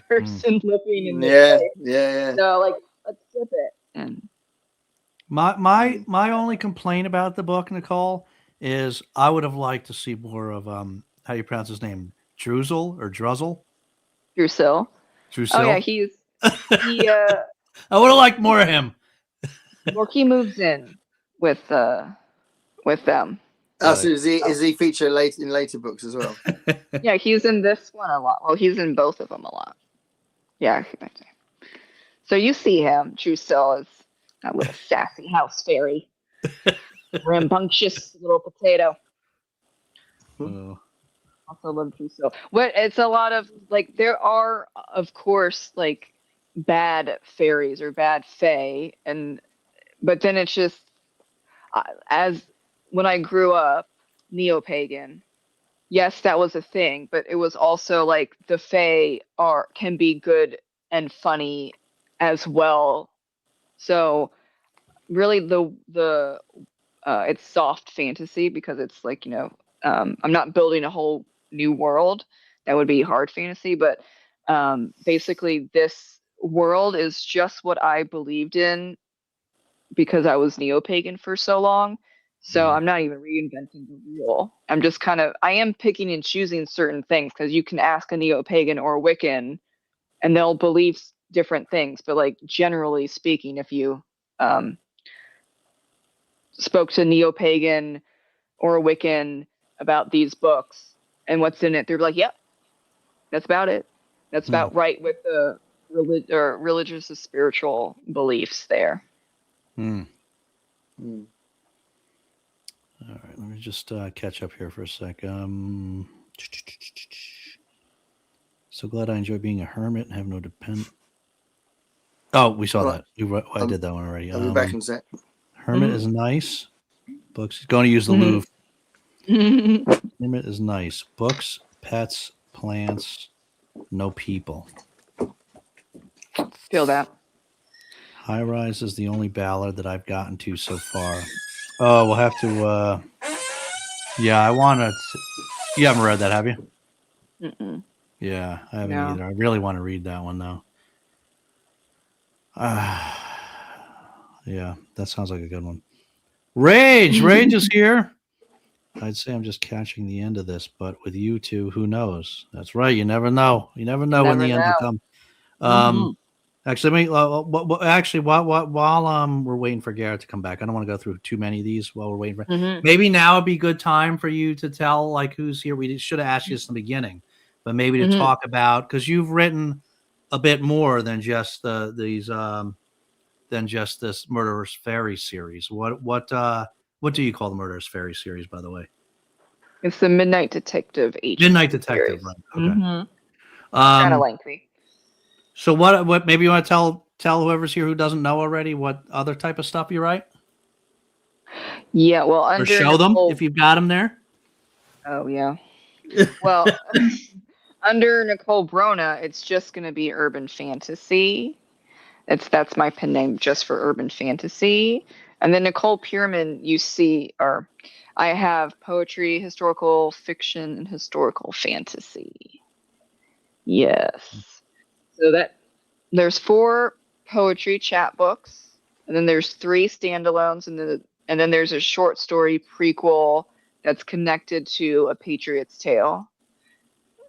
Speaker 3: person living in there.
Speaker 1: Yeah.
Speaker 3: So like, let's flip it. And
Speaker 2: my only complaint about the book, Nicole, is I would have liked to see more of how you pronounce his name, Druzel.
Speaker 3: Drusil.
Speaker 2: Oh
Speaker 3: yeah, he
Speaker 2: I would have liked more of him.
Speaker 3: Well, he moves in with them.
Speaker 1: Oh, so is he featured in later books as well?
Speaker 3: Yeah, he's in this one a lot. Well, he's in both of them a lot. Yeah. So you see him, Drusil, is that little sassy house fairy. Rambunctious little potato. Also love Drusil. It's a lot of like, there are of course like bad fairies or bad fae, but then it's just as when I grew up neo-pagan, yes, that was a thing, but it was also like the fae can be good and funny as well. So really the it's soft fantasy because it's like, I'm not building a whole new world. That would be hard fantasy, but basically this world is just what I believed in because I was neo-pagan for so long. So I'm not even reinventing the wheel. I'm just I am picking and choosing certain things because you can ask a neo-pagan or a Wiccan and they'll believe different things. But like generally speaking, if you spoke to neo-pagan or a Wiccan about these books and what's in it, they're like, yep, that's about it. That's about right with the religious or spiritual beliefs there.
Speaker 2: All right, let me just catch up here for a sec. So glad I enjoy being a hermit and have no depend. Oh, we saw that. I did that one already.
Speaker 1: I'll be back in a sec.
Speaker 2: Hermit is nice. Books. He's going to use the Louvre. Hermit is nice. Books, pets, plants, no people.
Speaker 3: Feel that.
Speaker 2: High Rise is the only ballad that I've gotten to so far. Oh, we'll have to. Yeah, I want to. You haven't read that, have you?
Speaker 3: Mm-mm.
Speaker 2: Yeah, I haven't either. I really want to read that one though. Yeah, that sounds like a good one. Rage is here. I'd say I'm just catching the end of this, but with you two, who knows? That's right. You never know. You never know when the end will come. Actually, while we're waiting for Garrett to come back, I don't want to go through too many of these while we're waiting for. Maybe now would be a good time for you to tell like who's here. We should have asked you this in the beginning, but maybe to talk about, because you've written a bit more than just this Murderous Fairy series. What do you call the Murderous Fairy series, by the way?
Speaker 3: It's the Midnight Detective Agency.
Speaker 2: Midnight Detective, right? Okay.
Speaker 3: Kind of lengthy.
Speaker 2: So what? Maybe you want to tell whoever's here who doesn't know already what other type of stuff you write.
Speaker 3: Yeah, well,
Speaker 2: or show them if you've got them there.
Speaker 3: Oh yeah. Well, under Nicole Brona, it's just going to be urban fantasy. That's my pen name just for urban fantasy. And then Nicole Pierman, I have poetry, historical fiction, and historical fantasy. Yes. So there's 4 poetry chapbooks, and then there's 3 standalones, and then there's a short story prequel that's connected to A Patriot's Tale.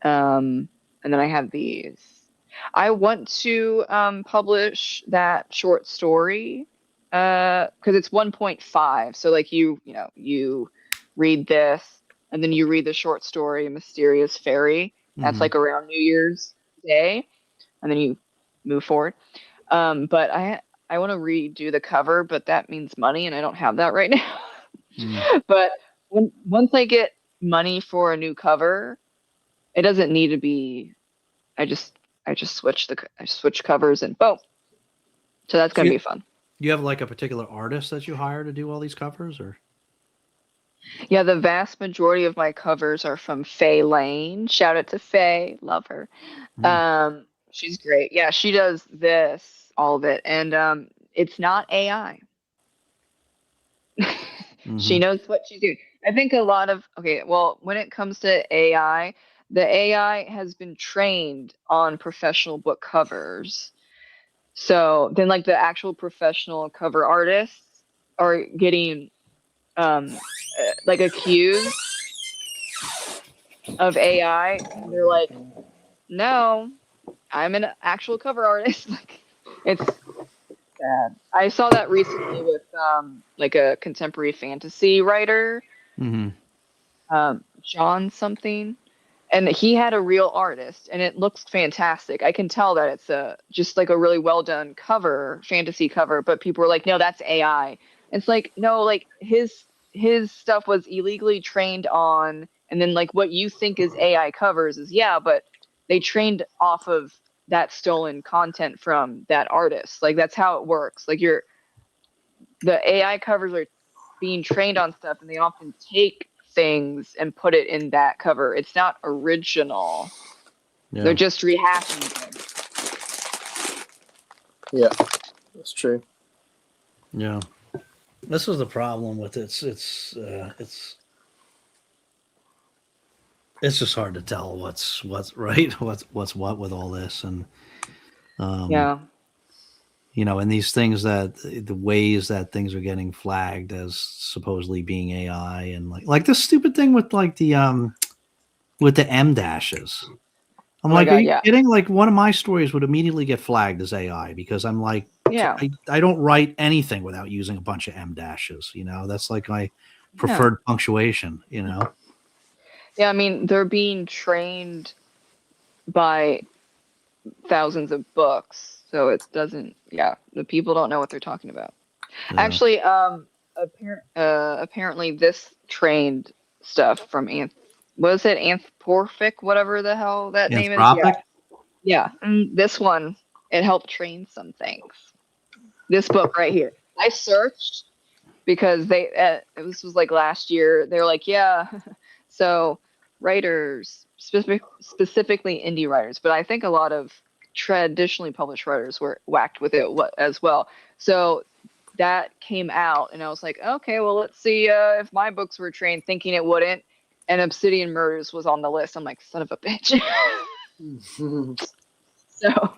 Speaker 3: And then I have these. I want to publish that short story because it's 1.5. So like you read this and then you read the short story Mysterious Fairy. That's like around New Year's Day, and then you move forward. But I want to redo the cover, but that means money, and I don't have that right now. But once I get money for a new cover, it doesn't need to be. I just switch covers and boom. So that's gonna be fun.
Speaker 2: You have like a particular artist that you hire to do all these covers, or?
Speaker 3: Yeah, the vast majority of my covers are from Faye Lane. Shout out to Faye, love her. She's great. Yeah, she does all of it, and it's not AI. She knows what she's doing. I think when it comes to AI, the AI has been trained on professional book covers. So then like the actual professional cover artists are getting like accused of AI. And they're like, no, I'm an actual cover artist. Like, it's sad. I saw that recently with like a contemporary fantasy writer, John something, and he had a real artist, and it looks fantastic. I can tell that it's just like a really well done fantasy cover, but people were like, no, that's AI. It's like, no, like his stuff was illegally trained on, and then like what you think is AI covers is but they trained off of that stolen content from that artist. Like that's how it works. Like the AI covers are being trained on stuff, and they often take things and put it in that cover. It's not original. Yeah. They're just rehashing things.
Speaker 1: Yeah, that's true.
Speaker 2: Yeah. This is the problem with it. It's just hard to tell what's right, what's what with all this, and and these things that the ways that things are getting flagged as supposedly being AI, and like this stupid thing with like the M dashes. I'm are you kidding? Like one of my stories would immediately get flagged as AI because I'm like
Speaker 3: Yeah.
Speaker 2: I don't write anything without using a bunch of M dashes. That's like my preferred punctuation.
Speaker 3: Yeah, I mean, they're being trained by thousands of books, so it doesn't. Yeah, the people don't know what they're talking about.
Speaker 2: Yeah.
Speaker 3: Actually, apparently this trained stuff from was it Anthropomorphic, whatever the hell that name is?
Speaker 2: Anthropic?
Speaker 3: Yeah. This one, it helped train some things. This book right here. I searched because this was like last year. They're like, yeah, so writers, specifically indie writers, but I think a lot of traditionally published writers were whacked with it as well. So that came out, and I was like, okay, well, let's see if my books were trained, thinking it wouldn't. And Obsidian Murders was on the list. I'm like, son of a bitch. So,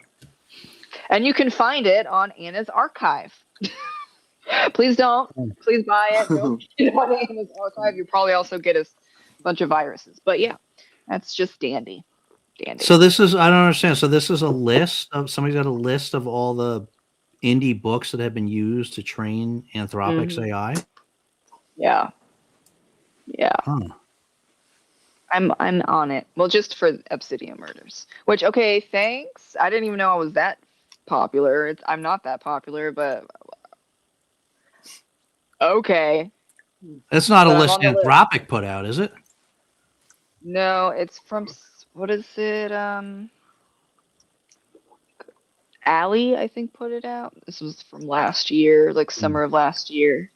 Speaker 3: and you can find it on Anna's archive. Please don't. Please buy it. Don't get it on Anna's archive. You probably also get a bunch of viruses. But yeah, that's just dandy.
Speaker 2: So I don't understand. So this is a list of somebody's got a list of all the indie books that have been used to train Anthropic's AI.
Speaker 3: Yeah. Yeah.
Speaker 2: Huh.
Speaker 3: I'm on it. Well, just for Obsidian Murders. Which, okay, thanks. I didn't even know I was that popular. I'm not that popular, but okay.
Speaker 2: It's not a list Anthropic put out, is it?
Speaker 3: No, it's from, what is it? Allie, I think, put it out. This was from last year, like summer of last year,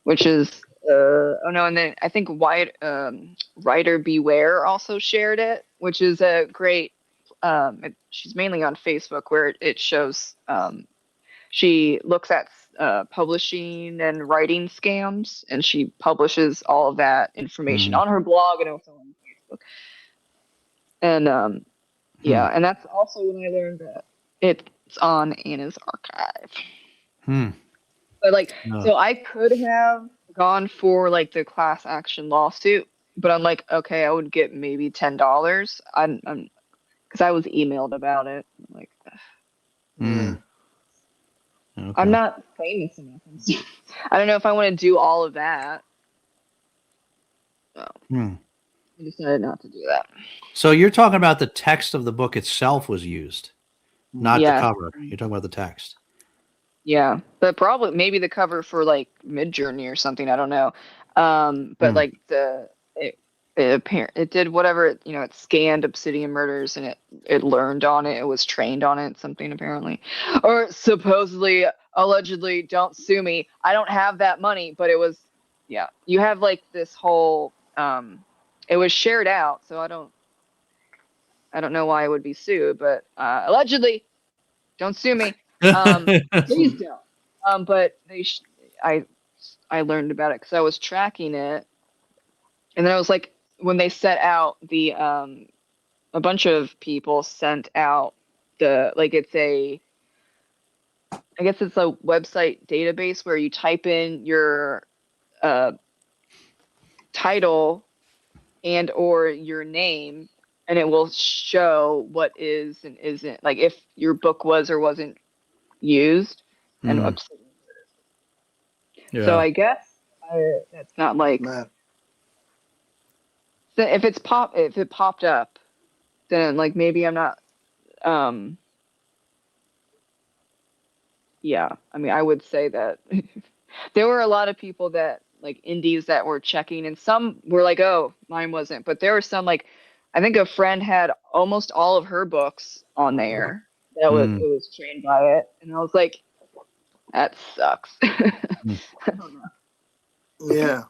Speaker 3: which is and then I think Writer Beware also shared it, which is a great. She's mainly on Facebook, where it shows. She looks at publishing and writing scams, and she publishes all of that information on her blog and also on Facebook. And yeah, and that's also when I learned that it's on Anna's archive. But like, so I could have gone for like the class action lawsuit, but I'm like, okay, I would get maybe $10. I'm because I was emailed about it. I'm like, okay. I'm not famous enough. I don't know if I want to do all of that. So I decided not to do that.
Speaker 2: So you're talking about the text of the book itself was used, not the cover. You're talking about the text.
Speaker 3: Yeah, but probably maybe the cover for like Midjourney or something. I don't know. But like it did whatever it scanned Obsidian Murders and it learned on it. It was trained on it. Something apparently, or supposedly, allegedly. Don't sue me. I don't have that money, but it was. Yeah, you have like this whole. It was shared out, so I don't know why I would be sued, but allegedly, don't sue me. Please don't. But I learned about it because I was tracking it, and then I was like, when they set out the a bunch of people sent out I guess it's a website database where you type in your title and or your name, and it will show what is and isn't, like if your book was or wasn't used and Obsidian. Yeah. So I guess that's not like if it popped up, then like maybe I'm not. Yeah, I mean, I would say that there were a lot of people that like indies that were checking, and some were like, "Oh, mine wasn't," but there were some like, I think a friend had almost all of her books on there. It was trained by it, and I was like, that sucks. I don't know.
Speaker 1: Yeah.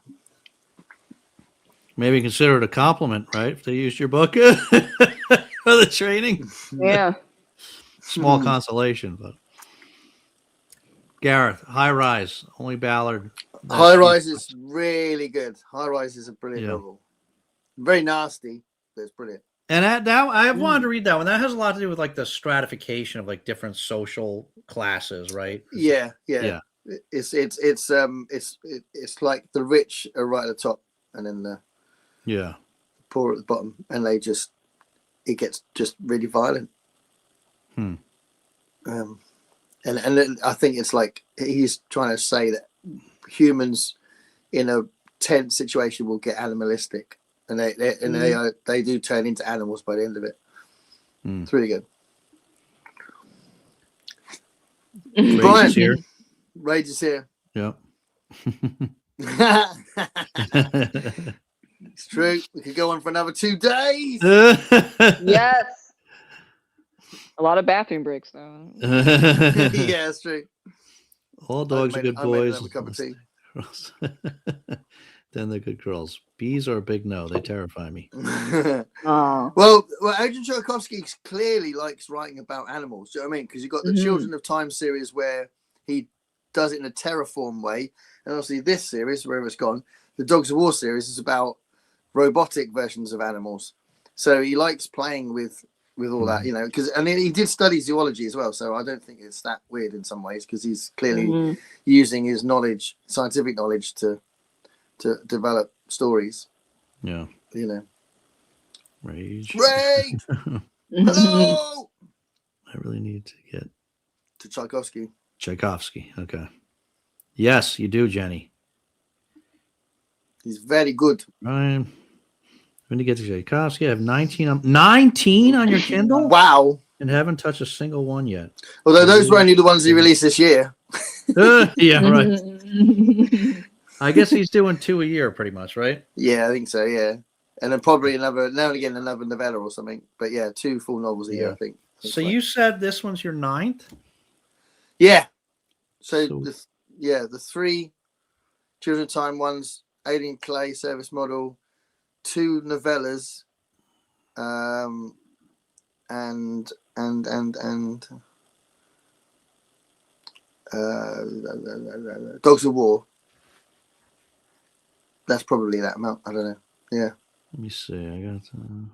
Speaker 2: Maybe consider it a compliment, right? If they used your book for the training.
Speaker 3: Yeah.
Speaker 2: Small consolation, but Gareth, High Rise, only Ballard.
Speaker 1: High Rise is really good. High Rise is a brilliant novel. Very nasty, but it's brilliant.
Speaker 2: And that I wanted to read that one. That has a lot to do with like the stratification of like different social classes, right?
Speaker 1: Yeah. It's like the rich are right at the top, and then the poor at the bottom, and it gets just really violent. And then I think it's like he's trying to say that humans in a tense situation will get animalistic, and they do turn into animals by the end of it. It's really good.
Speaker 2: Rage is here.
Speaker 1: Rage is here.
Speaker 2: Yep.
Speaker 1: It's true. We could go on for another 2 days.
Speaker 3: Yes. A lot of bathroom breaks, though.
Speaker 1: Yeah, it's true.
Speaker 2: All dogs are good boys.
Speaker 1: I made a cup of tea.
Speaker 2: Then they're good girls. Bees are a big no. They terrify me.
Speaker 1: Well, Adrian Tchaikovsky clearly likes writing about animals. Do you know what I mean? Because you've got the Children of Time series where he does it in a terraform way. And obviously this series, wherever it's gone, the Dogs of War series is about robotic versions of animals. So he likes playing with all that, you know, and he did study zoology as well. So I don't think it's that weird in some ways, because he's clearly using his knowledge, scientific knowledge, to develop stories.
Speaker 2: Yeah.
Speaker 1: You know.
Speaker 2: Rage.
Speaker 1: Hello!
Speaker 2: I really need to get
Speaker 1: to Tchaikovsky.
Speaker 2: Okay. Yes, you do, Jenny.
Speaker 1: He's very good.
Speaker 2: I'm going to get to Tchaikovsky. I have 19 on your Kindle?
Speaker 1: Wow.
Speaker 2: And haven't touched a single one yet.
Speaker 1: Although those were only the ones he released this year.
Speaker 2: Yeah, right. I guess he's doing 2 a year pretty much, right?
Speaker 1: Yeah, I think so, yeah. And then probably now and again another novella or something. But yeah, 2 full novels a year, I think.
Speaker 2: So you said this one's your 9th?
Speaker 1: Yeah. So the 3 Children of Time ones, Alien Clay, Service Model, 2 novellas, and Dogs of War. That's probably that amount. I don't know. Yeah.
Speaker 2: Let me see. I got Time,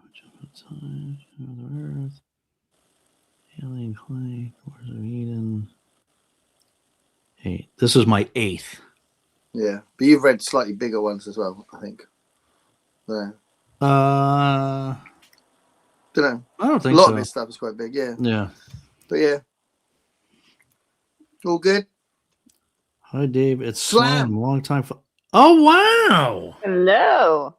Speaker 2: the Earth, Alien Clay, Wars of Eden. 8. This is my 8th.
Speaker 1: Yeah, but you've read slightly bigger ones as well, I think. Yeah. Don't know.
Speaker 2: I don't think
Speaker 1: a lot
Speaker 2: so.
Speaker 1: of his stuff is quite big. Yeah.
Speaker 2: Yeah.
Speaker 1: But yeah. All good.
Speaker 2: Hi, Dave. It's Slam. Long time. Oh wow!
Speaker 3: Hello.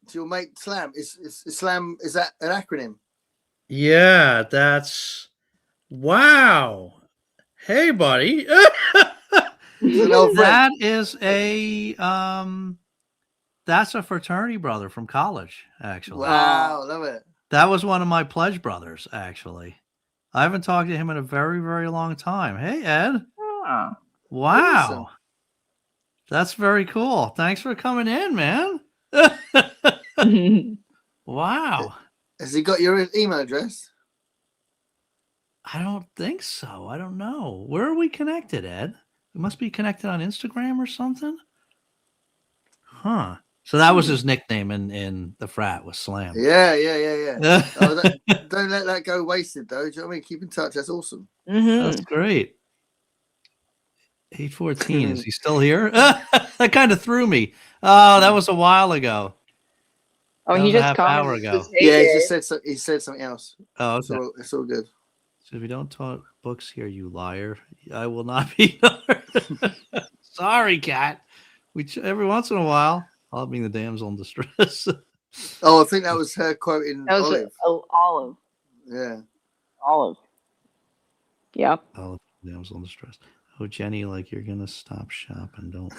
Speaker 1: So your mate Slam. Is Slam? Is that an acronym?
Speaker 2: Yeah, that's wow. Hey, buddy. That is a that's a fraternity brother from college, actually.
Speaker 1: Wow, love it.
Speaker 2: That was one of my pledge brothers, actually. I haven't talked to him in a very, very long time. Hey, Ed.
Speaker 3: Oh,
Speaker 2: wow.
Speaker 1: Awesome.
Speaker 2: That's very cool. Thanks for coming in, man. Wow.
Speaker 1: Has he got your email address?
Speaker 2: I don't think so. I don't know. Where are we connected, Ed? We must be connected on Instagram or something. Huh. So that was his nickname in the frat, was Slam.
Speaker 1: Yeah. Don't let that go wasted, though. Do you know what I mean? Keep in touch. That's awesome.
Speaker 2: That's great. 8:14. Is he still here? That kind of threw me. Oh, that was a while ago.
Speaker 3: Oh, he just
Speaker 2: hour ago.
Speaker 1: Yeah, he just said he said something else.
Speaker 2: Oh, okay.
Speaker 1: So it's all good.
Speaker 2: So if you don't talk books here, you liar, I will not be. Sorry, Kat. Every once in a while, I'll be the damsel in distress.
Speaker 1: Oh, I think that was her quoting Olive.
Speaker 3: Olive.
Speaker 1: Yeah.
Speaker 3: Olive. Yeah.
Speaker 2: Olive, damsel in distress. Oh, Jenny, like you're gonna stop shopping, don't.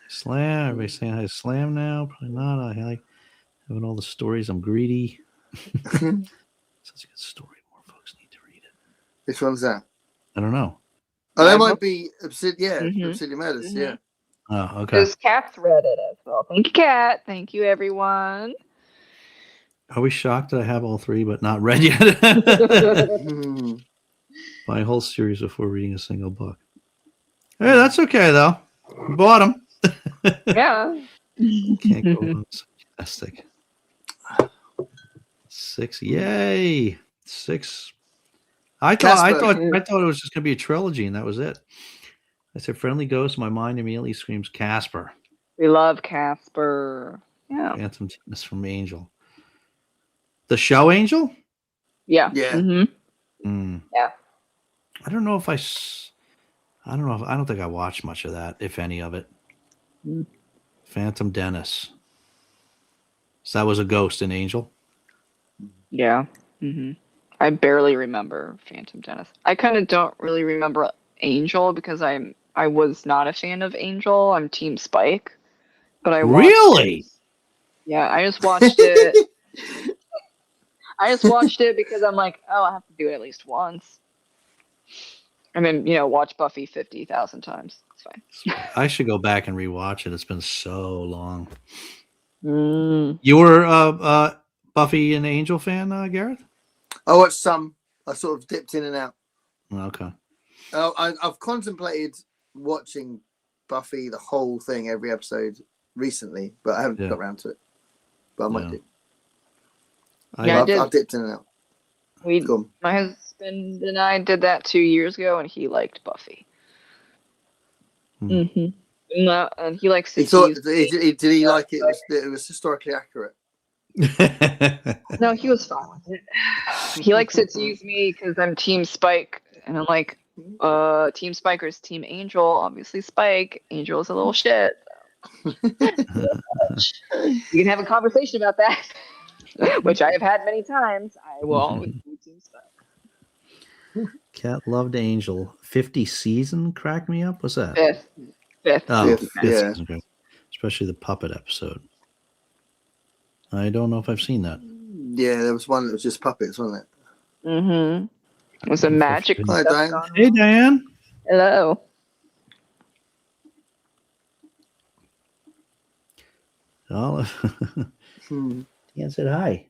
Speaker 2: Slam. Everybody's saying hi to Slam now. Probably not. I like having all the stories. I'm greedy. Such a good story. More folks need to read it.
Speaker 1: Which one's that?
Speaker 2: I don't know.
Speaker 1: Oh, that might be Obsidian Murders. Yeah.
Speaker 2: Oh, okay.
Speaker 3: Because Kat's read it as well. Thank you, Kat. Thank you, everyone.
Speaker 2: Are we shocked that I have all 3 but not read yet? Buy a whole series before reading a single book. Hey, that's okay though. We bought them.
Speaker 3: Yeah.
Speaker 2: Can't go wrong. Fantastic. 6. Yay. 6. I thought it was just gonna be a trilogy and that was it. I said friendly ghost, my mind immediately screams Casper.
Speaker 3: We love Casper. Yeah.
Speaker 2: Phantom Tennis from Angel. The show Angel?
Speaker 3: Yeah.
Speaker 1: Yeah.
Speaker 3: Mm-hmm. Yeah.
Speaker 2: I don't know if I don't know. I don't think I watched much of that, if any of it. Phantom Dennis. So that was a ghost in Angel.
Speaker 3: Yeah. I barely remember Phantom Dennis. I kind of don't really remember Angel because I was not a fan of Angel. I'm Team Spike, but I watched
Speaker 2: Really?
Speaker 3: it. Yeah, I just watched it. I just watched it because I'm like, oh, I have to do it at least once. And then, watch Buffy 50,000 times. It's fine.
Speaker 2: I should go back and rewatch it. It's been so long.
Speaker 3: Mm.
Speaker 2: You were Buffy and Angel fan, Gareth?
Speaker 1: I watched some. I sort of dipped in and out.
Speaker 2: Okay.
Speaker 1: I've contemplated watching Buffy, the whole thing, every episode recently, but I haven't got around to it. But I might do. I've dipped in and out.
Speaker 3: My husband and I did that 2 years ago, and he liked Buffy. No, and he likes.
Speaker 1: Did he like it? It was historically accurate.
Speaker 3: No, he was fine with it. He likes to tease me because I'm Team Spike, and I'm like, Team Spike versus Team Angel. Obviously, Spike. Angel is a little shit. You can have a conversation about that, which I have had many times. I will always be Team Spike.
Speaker 2: Cat loved Angel. 50 season cracked me up. What's that?
Speaker 3: Fifth.
Speaker 2: Oh, fifth season. Especially the puppet episode. I don't know if I've seen that.
Speaker 1: Yeah, there was one that was just puppets, wasn't it?
Speaker 3: It was a magic.
Speaker 1: Hi, Diane.
Speaker 2: Hey, Diane.
Speaker 3: Hello.
Speaker 2: Dan said hi.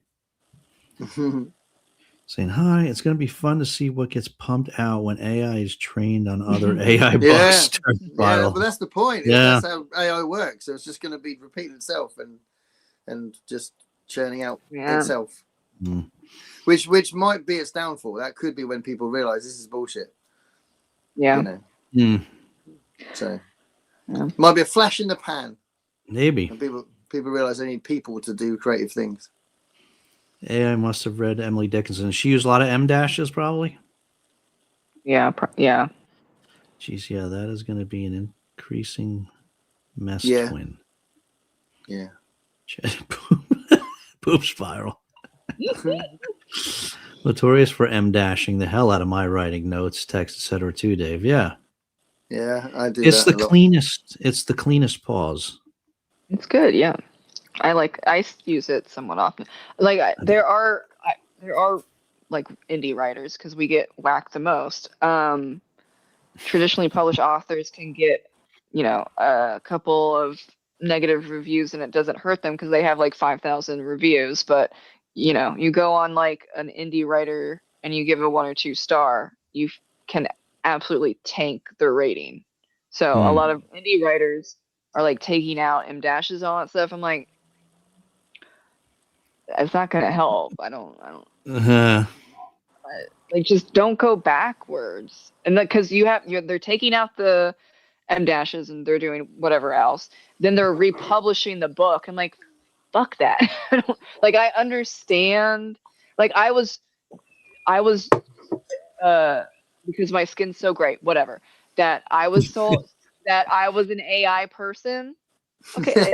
Speaker 2: Saying hi. It's going to be fun to see what gets pumped out when AI is trained on other AI books.
Speaker 1: Yeah, but that's the point. That's how AI works. So it's just going to be repeating itself and just churning out itself. Which might be its downfall. That could be when people realize this is bullshit.
Speaker 3: Yeah.
Speaker 1: So might be a flash in the pan.
Speaker 2: Maybe.
Speaker 1: And people realize they need people to do creative things.
Speaker 2: AI must have read Emily Dickinson. She used a lot of M dashes, probably.
Speaker 3: Yeah.
Speaker 2: Jeez, yeah, that is going to be an increasing mess twin.
Speaker 1: Yeah.
Speaker 2: Poop spiral. Notorious for M dashing the hell out of my writing, notes, text, etc. too, Dave. Yeah.
Speaker 1: Yeah, I do.
Speaker 2: It's the cleanest. It's the cleanest pause.
Speaker 3: It's good. Yeah. I use it somewhat often. There are like indie writers because we get whacked the most. Traditionally published authors can get, a couple of negative reviews and it doesn't hurt them because they have like 5,000 reviews. But, you go on like an indie writer and you give a 1 or 2 star, you can absolutely tank their rating. So a lot of indie writers are like taking out M dashes on that stuff. I'm like, it's not gonna help. I don't. Like, just don't go backwards. And because they're taking out the M dashes and they're doing whatever else. Then they're republishing the book. I'm like, fuck that. I understand. Like I was, because my skin's so great. Whatever. That I was told that I was an AI person. Okay,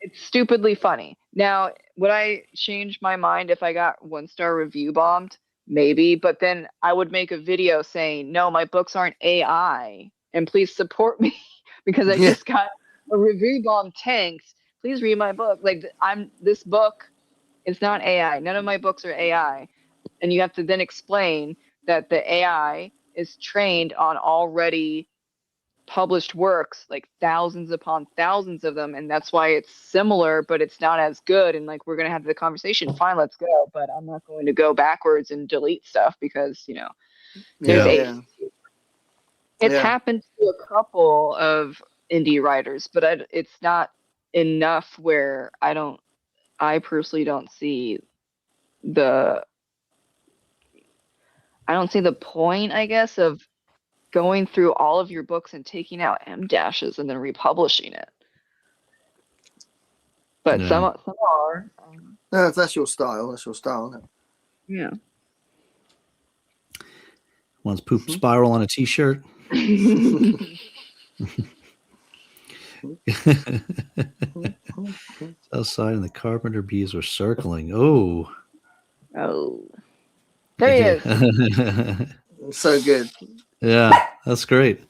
Speaker 3: it's stupidly funny. Now, would I change my mind if I got 1-star review bombed? Maybe, but then I would make a video saying, no, my books aren't AI, and please support me because I just got a review bomb tanked. Please read my book. This book is not AI. None of my books are AI. And you have to then explain that the AI is trained on already published works, like thousands upon thousands of them, and that's why it's similar but it's not as good. And we're gonna have the conversation, fine, let's go, but I'm not going to go backwards and delete stuff because there's it's happened to a couple of indie writers, but it's not enough where I personally don't see the point, I guess, of going through all of your books and taking out M dashes and then republishing it. But some are.
Speaker 1: No, if that's your style, that's your style, isn't it?
Speaker 3: Yeah.
Speaker 2: One's poop spiral on a t-shirt. Outside and the carpenter bees were circling. Oh.
Speaker 3: There he is.
Speaker 1: So good.
Speaker 2: Yeah, that's great.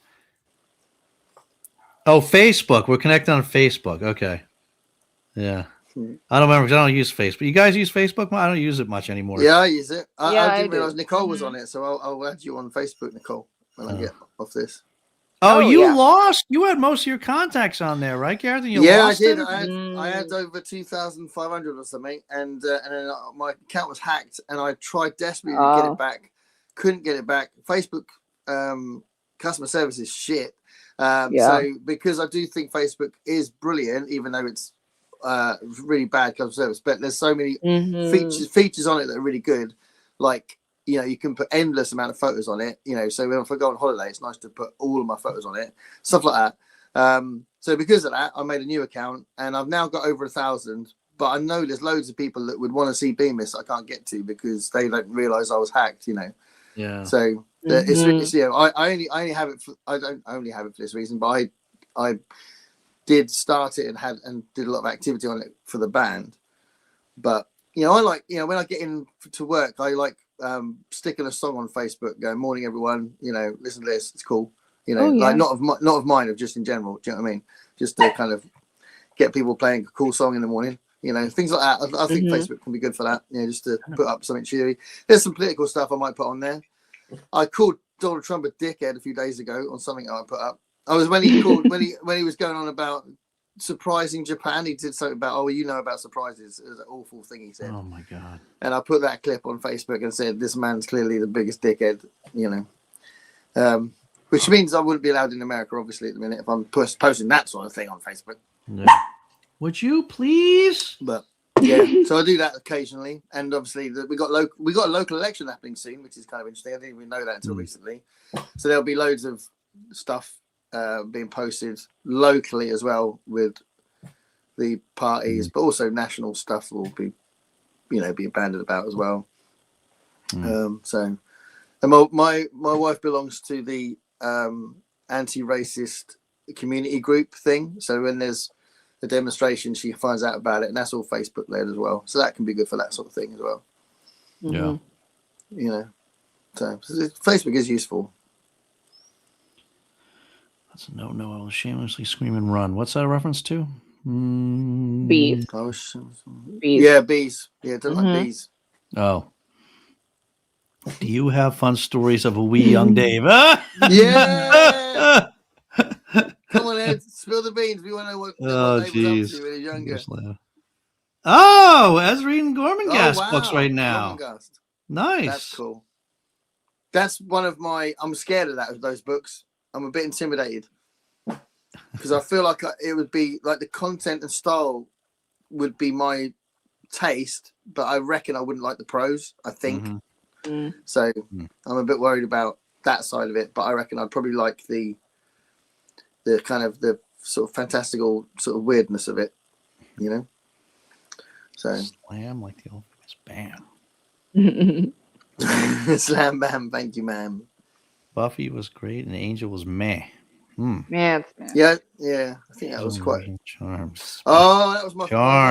Speaker 2: Oh, Facebook. We're connected on Facebook. Okay. Yeah. I don't remember because I don't use Facebook. You guys use Facebook? I don't use it much anymore.
Speaker 1: Yeah, I use it.
Speaker 3: Yeah,
Speaker 1: I didn't realize Nicole was on it, so I'll add you on Facebook, Nicole, when I get off this.
Speaker 2: Oh, you lost. You had most of your contacts on there, right, Gareth? You lost
Speaker 1: I did.
Speaker 2: It?
Speaker 1: I had over 2,500 or something, and then my account was hacked, and I tried desperately to get it back. Couldn't get it back. Facebook customer service is shit. So because I do think Facebook is brilliant, even though it's really bad customer service, but there's so many features on it that are really good. Like, you know, you can put endless amount of photos on it, you know, so if I go on holiday, it's nice to put all of my photos on it, stuff like that. So because of that, I made a new account, and I've now got over 1,000, but I know there's loads of people that would want to see Bemis I can't get to because they don't realize I was hacked, you know.
Speaker 2: Yeah.
Speaker 1: So it's you know, I only have it I don't only have it for this reason, but I did start it and did a lot of activity on it for the band. But you know, I like, you know, when I get in to work, I like sticking a song on Facebook, going, "Morning, everyone. You know, listen to this. It's cool." You know, like not of mine, of just in general. Do you know what I mean? Just to kind of get people playing a cool song in the morning. You know, things like that. I think Facebook can be good for that. You know, just to put up something cheery. There's some political stuff I might put on there. I called Donald Trump a dickhead a few days ago on something I put up. I was when he was going on about surprising Japan. He did something about, oh, you know about surprises. It was an awful thing he said.
Speaker 2: Oh my god!
Speaker 1: And I put that clip on Facebook and said, this man's clearly the biggest dickhead. You know, which means I wouldn't be allowed in America, obviously, at the minute if I'm posting that sort of thing on Facebook.
Speaker 2: Yeah. Would you please?
Speaker 1: But yeah, so I do that occasionally, and obviously we got a local election happening soon, which is kind of interesting. I didn't even know that until recently. So there'll be loads of stuff being posted locally as well with the parties, but also national stuff will be, you know, be banded about as well. So, and my wife belongs to the anti-racist community group thing. So when there's a demonstration, she finds out about it, and that's all Facebook led as well. So that can be good for that sort of thing as well.
Speaker 2: Yeah,
Speaker 1: you know, so Facebook is useful.
Speaker 2: That's a no. I will shamelessly scream and run. What's that a reference to?
Speaker 3: Bees.
Speaker 1: Bees. Yeah, bees. Yeah, don't like bees.
Speaker 2: Oh. Do you have fun stories of a wee young Dave?
Speaker 1: Yeah. Come on, Ed. Spill the beans. We want to know what Dave was up to when he was younger.
Speaker 2: Oh, Ezra and Gormenghast books right now. Nice.
Speaker 1: That's cool. That's one of my. I'm scared of those books. I'm a bit intimidated because I feel like it would be like the content and style would be my taste, but I reckon I wouldn't like the prose. I think so. I'm a bit worried about that side of it, but I reckon I'd probably like the kind of the sort of fantastical sort of weirdness of it, you know. So
Speaker 2: slam like the old bam.
Speaker 1: Slam bam, thank you, ma'am.
Speaker 2: Buffy was great and Angel was meh.
Speaker 3: Yeah.
Speaker 1: I think that was quite
Speaker 2: Charms.
Speaker 1: Oh, that was my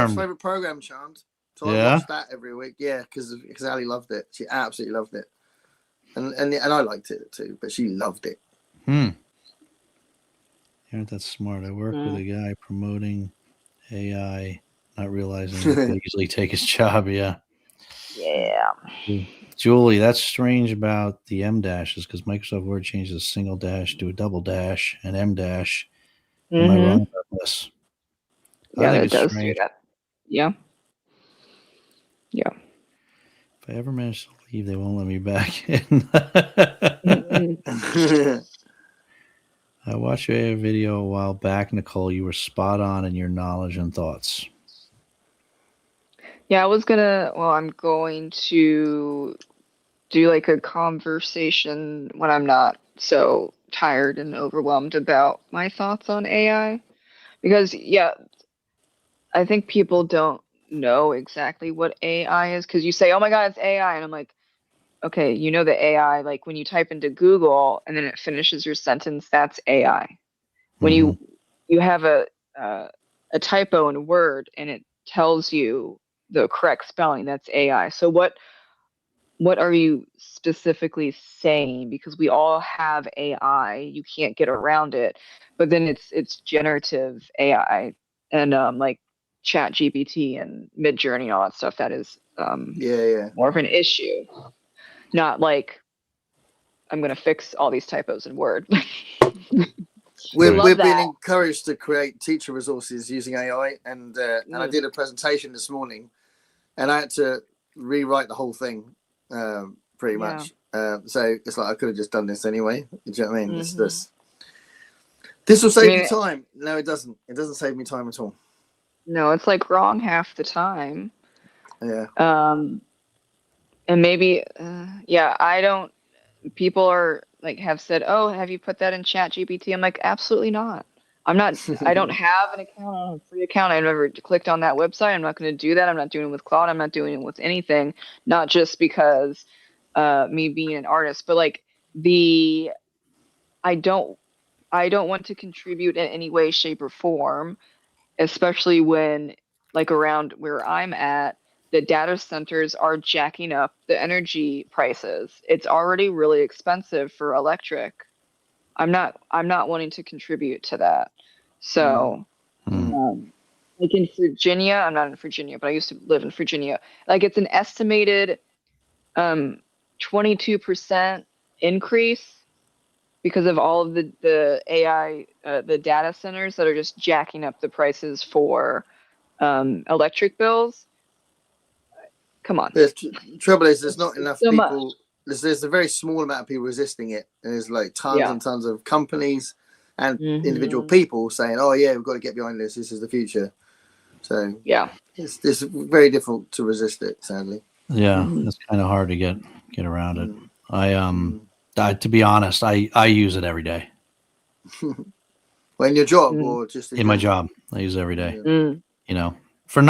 Speaker 1: favorite program, Charms. So I watched that every week. Yeah, because Ali loved it. She absolutely loved it, and I liked it too, but she loved it.
Speaker 2: You aren't that smart. I work with a guy promoting AI, not realizing that they usually take his job. Yeah. Julie, that's strange about the M dashes because Microsoft Word changes a single dash to a double dash and M dash. Am I wrong about this?
Speaker 3: Yeah, it does do that. Yeah.
Speaker 2: If I ever manage to leave, they won't let me back in. I watched a video a while back, Nicole. You were spot on in your knowledge and thoughts.
Speaker 3: Yeah, I'm going to do like a conversation when I'm not so tired and overwhelmed about my thoughts on AI. Because, I think people don't know exactly what AI is because you say, oh my God, it's AI. And I'm like, okay, you know the AI, like when you type into Google and then it finishes your sentence, that's AI. When you have a typo in Word and it tells you the correct spelling, that's AI. So what are you specifically saying? Because we all have AI, you can't get around it. But then it's generative AI and like Chat GPT and Midjourney and all that stuff. That is more of an issue. Not like I'm gonna fix all these typos in Word.
Speaker 1: We're being encouraged to create teacher resources using AI, and I did a presentation this morning, and I had to rewrite the whole thing, pretty much. So it's like I could have just done this anyway. Do you know what I mean? This will save me time. No, it doesn't. It doesn't save me time at all.
Speaker 3: No, it's like wrong half the time.
Speaker 1: Yeah.
Speaker 3: And maybe, I don't. People are like have said, "Oh, have you put that in Chat GPT?" I'm like, absolutely not. I'm not. I don't have an account. I don't have a free account. I've never clicked on that website. I'm not going to do that. I'm not doing it with Claude. I'm not doing it with anything. Not just because me being an artist, but like I don't want to contribute in any way, shape, or form, especially when like around where I'm at, the data centers are jacking up the energy prices. It's already really expensive for electric. I'm not wanting to contribute to that. So, like in Virginia, I'm not in Virginia, but I used to live in Virginia. Like it's an estimated 22% increase because of all of the AI, the data centers that are just jacking up the prices for electric bills. Come on.
Speaker 1: The trouble is, there's not enough people. There's a very small amount of people resisting it, and there's like tons and tons of companies and individual people saying, "Oh yeah, we've got to get behind this. This is the future." So it's very difficult to resist it. Sadly,
Speaker 2: it's kind of hard to get around it. To be honest, I use it every day.
Speaker 1: Well, in your job or just
Speaker 2: in my job, I use it every day. You know, for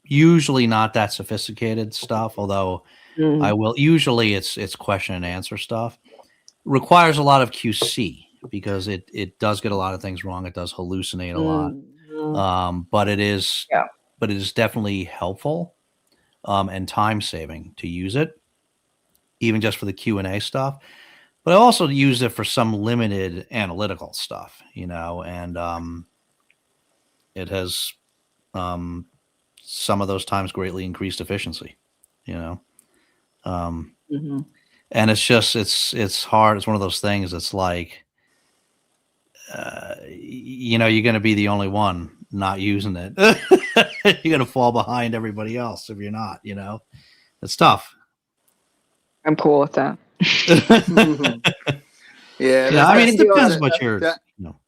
Speaker 2: usually not that sophisticated stuff, although I will usually it's question and answer stuff. Requires a lot of QC because it does get a lot of things wrong. It does hallucinate a lot. But it is definitely helpful and time saving to use it, even just for the Q&A stuff. But I also use it for some limited analytical stuff, and it has some of those times greatly increased efficiency, and it's just it's hard. It's one of those things. It's like you're going to be the only one not using it. You're going to fall behind everybody else if you're not. It's tough.
Speaker 3: I'm cool with that.
Speaker 1: I
Speaker 2: mean, it depends what you're.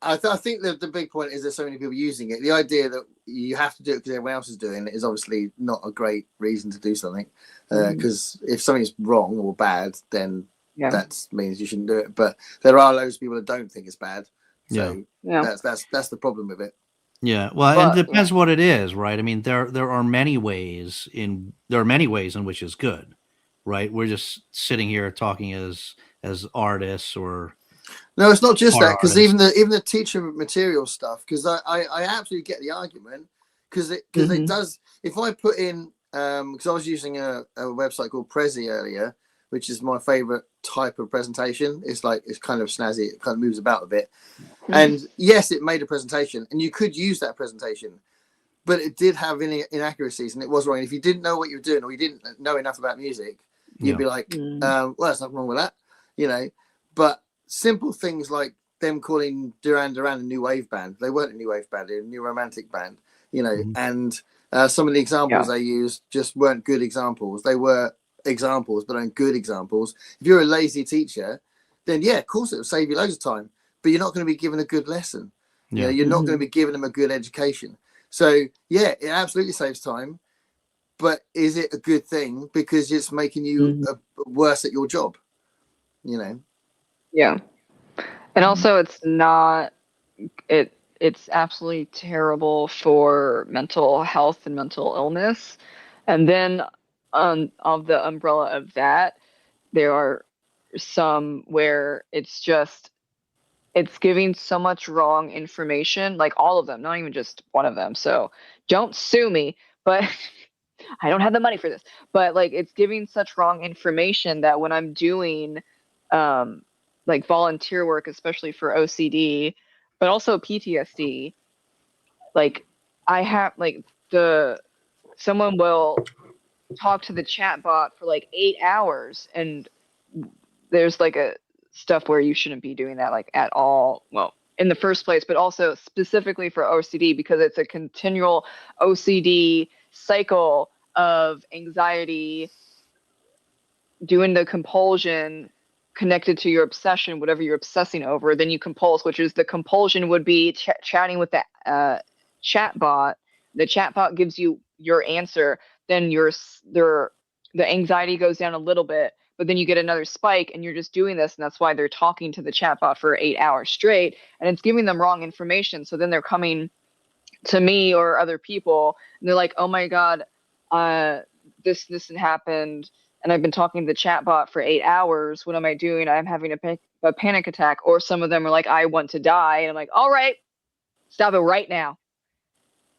Speaker 1: I think that the big point is there's so many people using it. The idea that you have to do it because everyone else is doing it is obviously not a great reason to do something. Because if something's wrong or bad, then that means you shouldn't do it. But there are loads of people that don't think it's bad. So that's the problem with it.
Speaker 2: Yeah, well, and it depends what it is, right? I mean, there are many ways in which it's good, right? We're just sitting here talking as artists or.
Speaker 1: No, it's not just that, because even the teacher material stuff, because I absolutely get the argument, because it does. If I put in, because I was using a website called Prezi earlier, which is my favorite type of presentation. It's kind of snazzy. It kind of moves about a bit. And yes, it made a presentation, and you could use that presentation, but it did have inaccuracies, and it was wrong. And if you didn't know what you were doing, or you didn't know enough about music, you'd be like, well, there's nothing wrong with that, But simple things like them calling Duran Duran a new wave band. They weren't a new wave band, they were a new romantic band, and some of the examples they used just weren't good examples. They were examples, but aren't good examples. If you're a lazy teacher, then of course it will save you loads of time, but you're not going to be given a good lesson. You're not going to be giving them a good education. So it absolutely saves time, but is it a good thing because it's making you worse at your job?
Speaker 3: Yeah. And also it's not it's absolutely terrible for mental health and mental illness. And then of the umbrella of that, there are some where it's giving so much wrong information, like all of them, not even just one of them. So don't sue me, but I don't have the money for this. But like it's giving such wrong information that when I'm doing like volunteer work, especially for OCD, but also PTSD, like I have like someone will talk to the chat bot for like 8 hours, and there's like a stuff where you shouldn't be doing that like at all. Well, in the first place, but also specifically for OCD, because it's a continual OCD cycle of anxiety, doing the compulsion connected to your obsession, whatever you're obsessing over, then you compulse, which is the compulsion would be chatting with the chat bot. The chat bot gives you your answer, then the anxiety goes down a little bit, but then you get another spike and you're just doing this, and that's why they're talking to the chat bot for 8 hours straight, and it's giving them wrong information. So then they're coming to me or other people, and they're like, oh my God, this happened, and I've been talking to the chatbot for 8 hours. What am I doing? I'm having a panic attack. Or some of them are like, I want to die. And I'm like, all right, stop it right now.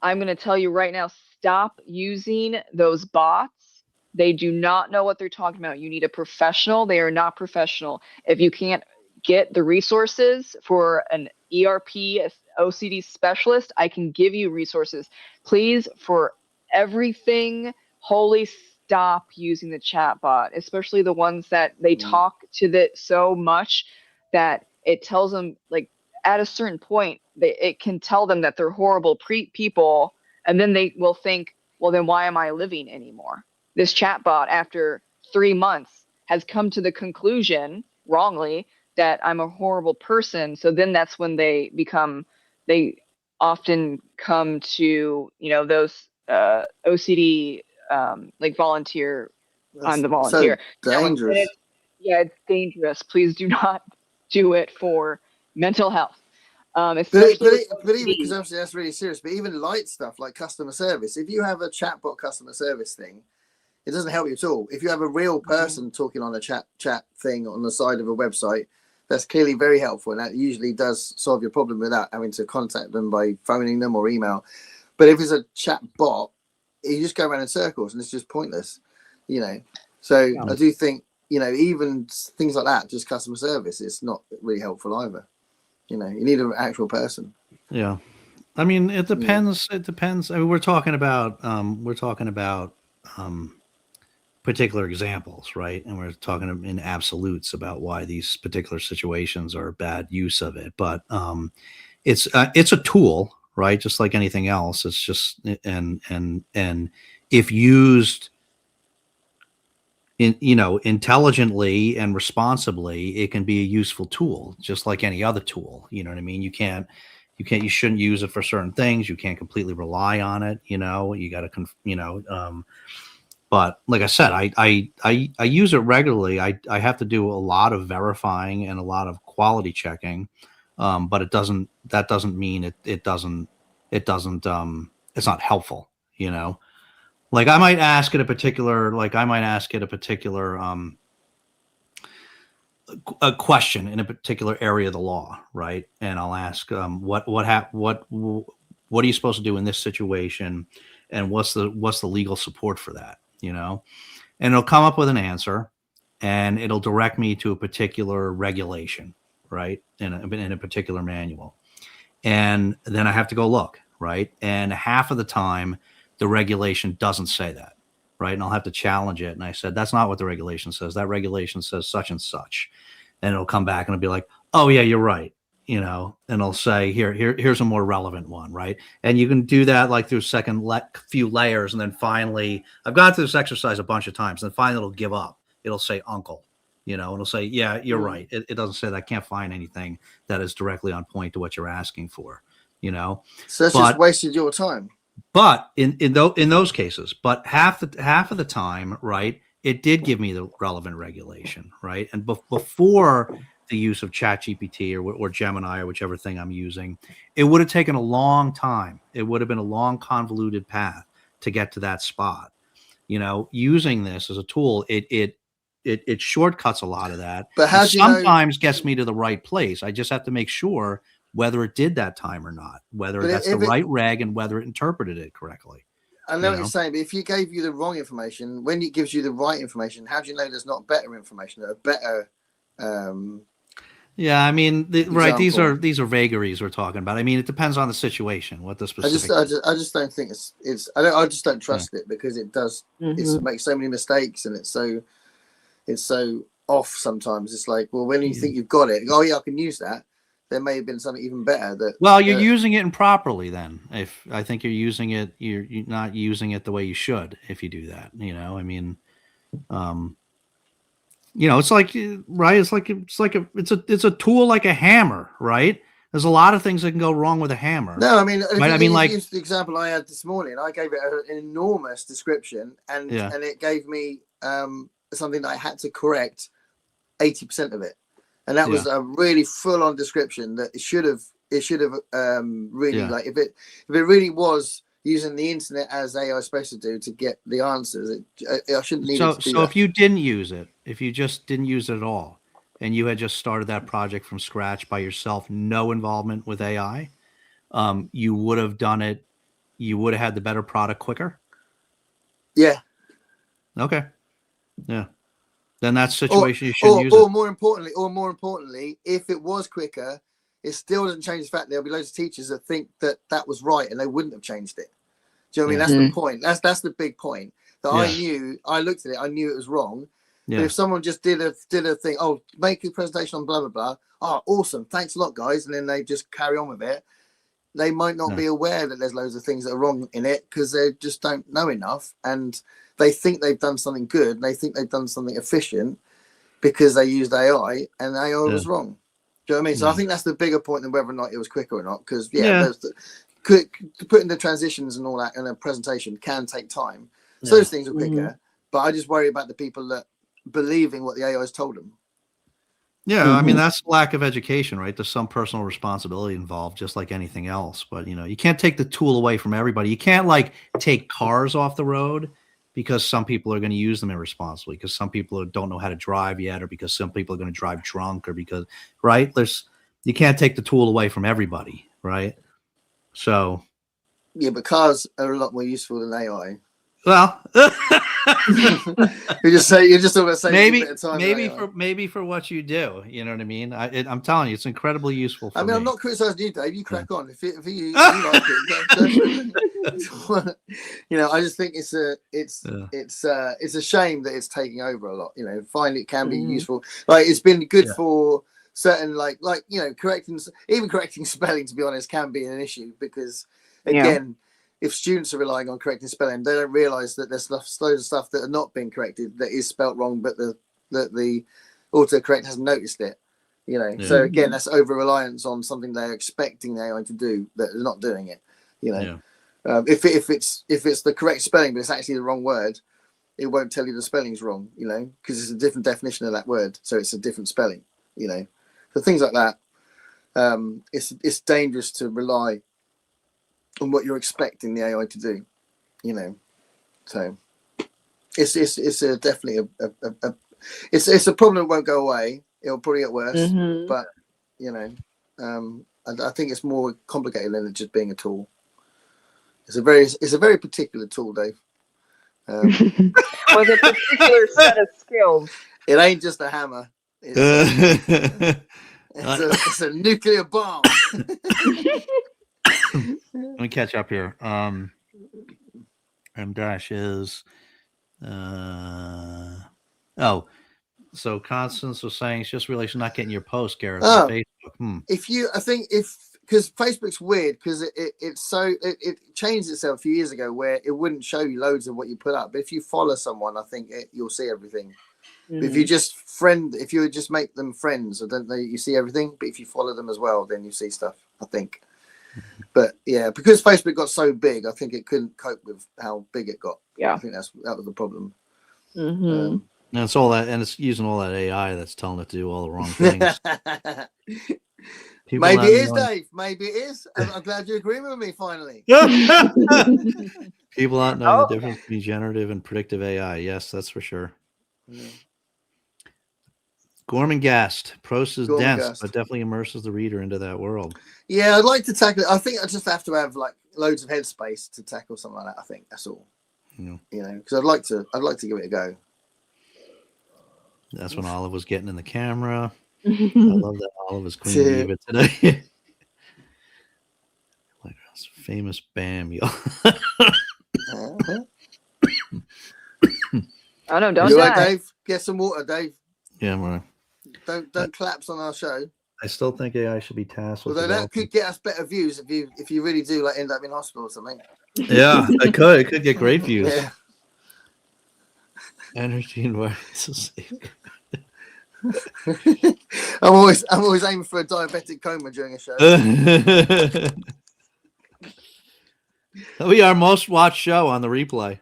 Speaker 3: I'm going to tell you right now, stop using those bots. They do not know what they're talking about. You need a professional. They are not professional. If you can't get the resources for an ERP OCD specialist, I can give you resources. Please, for everything, wholly stop using the chat bot, especially the ones that they talk to so much that it tells them, like, at a certain point, it can tell them that they're horrible people, and then they will think, well, then why am I living anymore? This chat bot, after 3 months, has come to the conclusion, wrongly, that I'm a horrible person. So then that's when they often come to, those OCD like volunteer. I'm the volunteer.
Speaker 1: So dangerous.
Speaker 3: It's dangerous. Please do not do it for mental health.
Speaker 1: But even, because obviously that's really serious, but even light stuff like customer service, if you have a chatbot customer service thing, it doesn't help you at all. If you have a real person talking on a chat thing on the side of a website, that's clearly very helpful, and that usually does solve your problem without having to contact them by phoning them or email. But if it's a chat bot, you just go around in circles and it's just pointless, So yeah. I do think, even things like that, just customer service, it's not really helpful either. You need an actual person.
Speaker 2: Yeah. I mean, it depends. Yeah. It depends. I mean, we're talking about particular examples, right? And we're talking in absolutes about why these particular situations are bad use of it. But it's a tool, right? Just like anything else. It's just and if used intelligently and responsibly, it can be a useful tool, just like any other tool. You know what I mean? You shouldn't use it for certain things. You can't completely rely on it. You got to, but like I said, I use it regularly. I have to do a lot of verifying and a lot of quality checking. But that doesn't mean it's not helpful, Like I might ask it a particular a question in a particular area of the law, right? And I'll ask, what are you supposed to do in this situation, and what's the legal support for that, And it'll come up with an answer, and it'll direct me to a particular regulation, right, in a particular manual, and then I have to go look, right, and half of the time the regulation doesn't say that, right? And I'll have to challenge it. And I said, that's not what the regulation says. That regulation says such and such. And it'll come back and it'll be like, oh yeah, you're right. And it'll say, here's a more relevant one, right? And you can do that like through few layers. And then finally, I've gone through this exercise a bunch of times, and then finally it'll give up. It'll say uncle, it'll say, yeah, you're right. It doesn't say that. I can't find anything that is directly on point to what you're asking for, So
Speaker 1: that's just wasted your time.
Speaker 2: But in those cases, but half of the time, right, it did give me the relevant regulation, right? And before the use of ChatGPT or Gemini or whichever thing I'm using, it would have taken a long time. It would have been a long, convoluted path to get to that spot. Using this as a tool, it it shortcuts a lot of that.
Speaker 1: But how do you
Speaker 2: sometimes gets me to the right place. I just have to make sure whether it did that time or not, whether that's the right reg and whether it interpreted it correctly.
Speaker 1: I know what you're saying, but if you gave you the wrong information, when it gives you the right information, how do you know there's not better information, a better
Speaker 2: yeah, I mean, right. These are vagaries we're talking about. I mean, it depends on the situation, what the specific.
Speaker 1: I just don't think it's. I just don't trust it because it does. It makes so many mistakes and it's so off sometimes. It's like, well, when you think you've got it, oh yeah, I can use that. There may have been something even better.
Speaker 2: You're using it improperly. Then, if I think you're using it, you're not using it the way you should. If you do that, I mean. It's like, right. It's a tool like a hammer, right? There's a lot of things that can go wrong with a hammer.
Speaker 1: No, I mean,
Speaker 2: right? I mean, like
Speaker 1: the example I had this morning, I gave it an enormous description, and it gave me something that I had to correct 80% of it, and that was a really full-on description that it should have really like if it really was using the internet as AI is supposed to do to get the answers. I shouldn't need it to do
Speaker 2: so that. If you didn't use it, if you just didn't use it at all, and you had just started that project from scratch by yourself, no involvement with AI, you would have done it. You would have had the better product quicker.
Speaker 1: Yeah.
Speaker 2: Okay. Yeah. Then that situation you shouldn't use it.
Speaker 1: Or more importantly, if it was quicker, it still doesn't change the fact there'll be loads of teachers that think that was right and they wouldn't have changed it. Do you know what I mean? That's the point. That's the big point. That I looked at it, I knew it was wrong. Yeah. But if someone just did a thing, make a presentation on blah blah blah. Oh, awesome! Thanks a lot, guys. And then they just carry on with it. They might not be aware that there's loads of things that are wrong in it because they just don't know enough, and they think they've done something good. And they think they've done something efficient because they used AI, and AI was wrong. Do you know what I mean? So I think that's the bigger point than whether or not it was quicker or not. Because putting the transitions and all that in a presentation can take time. So those things are quicker. But I just worry about the people that believing what the AI has told them.
Speaker 2: Yeah, I mean, that's lack of education, right? There's some personal responsibility involved, just like anything else. But, you can't take the tool away from everybody. You can't, like, take cars off the road because some people are going to use them irresponsibly, because some people don't know how to drive yet, or because some people are going to drive drunk, or because, right? You can't take the tool away from everybody, right? So. Yeah,
Speaker 1: but cars are a lot more useful than AI.
Speaker 2: Well,
Speaker 1: you're just talking about saving
Speaker 2: maybe for what you do, you know what I mean. I'm telling you, it's incredibly useful. For me.
Speaker 1: I'm not criticizing you, Dave. You crack on if you like it. I just think it's a shame that it's taking over a lot. Finally, it can be useful. Like it's been good for certain correcting spelling. To be honest, can be an issue because again. If students are relying on correcting spelling, they don't realise that there's loads of stuff that are not being corrected that is spelt wrong, but the autocorrect hasn't noticed it. So again, that's over reliance on something they're expecting the AI to do that they're not doing it. If it's the correct spelling, but it's actually the wrong word, it won't tell you the spelling's wrong. Because it's a different definition of that word, so it's a different spelling. So things like that. It's dangerous to rely on what you're expecting the AI to do, so it's definitely it's a problem that won't go away. It'll probably get worse, but I think it's more complicated than it just being a tool. It's a very particular tool, Dave.
Speaker 3: With a particular set of skills.
Speaker 1: It ain't just a hammer. It's a nuclear bomb.
Speaker 2: Let me catch up here. M dash is so Constance was saying it's just really not getting your post, Gareth, on Facebook.
Speaker 1: Because Facebook's weird because it changed itself a few years ago where it wouldn't show you loads of what you put up, but if you follow someone, I think you'll see everything. If you just make them friends, I don't know, you see everything, but if you follow them as well, then you see stuff, I think. But yeah, because Facebook got so big, I think it couldn't cope with how big it got.
Speaker 3: Yeah,
Speaker 1: I think that was the problem.
Speaker 2: And it's all that, and it's using all that AI that's telling it to do all the wrong things.
Speaker 1: Maybe it is, Dave. Maybe it is. I'm glad you agree with me finally.
Speaker 2: People not knowing the difference between generative and predictive AI. Yes, that's for sure. Gormenghast. Prose is dense,
Speaker 1: Gormenghast.
Speaker 2: but definitely immerses the reader into that world.
Speaker 1: Yeah, I'd like to tackle it. I think I just have to have like loads of headspace to tackle something like that. I think that's all.
Speaker 2: Yeah.
Speaker 1: You know, because I'd like to give it a go.
Speaker 2: That's when Olive was getting in the camera. I love that Olive is Queen Diva today. Like famous Bam, yo.
Speaker 3: Oh no, don't
Speaker 1: you
Speaker 3: die.
Speaker 1: right, Dave? Get some water, Dave.
Speaker 2: Yeah, I'm right.
Speaker 1: Don't collapse on our show.
Speaker 2: I still think AI should be tasked with.
Speaker 1: Although that could get us better views if you really do like end up in hospital or something.
Speaker 2: Yeah, it could. It could get great views.
Speaker 1: Yeah.
Speaker 2: Energy and wireless.
Speaker 1: I'm always aiming for a diabetic coma during a show.
Speaker 2: That'll be our most watched show on the replay.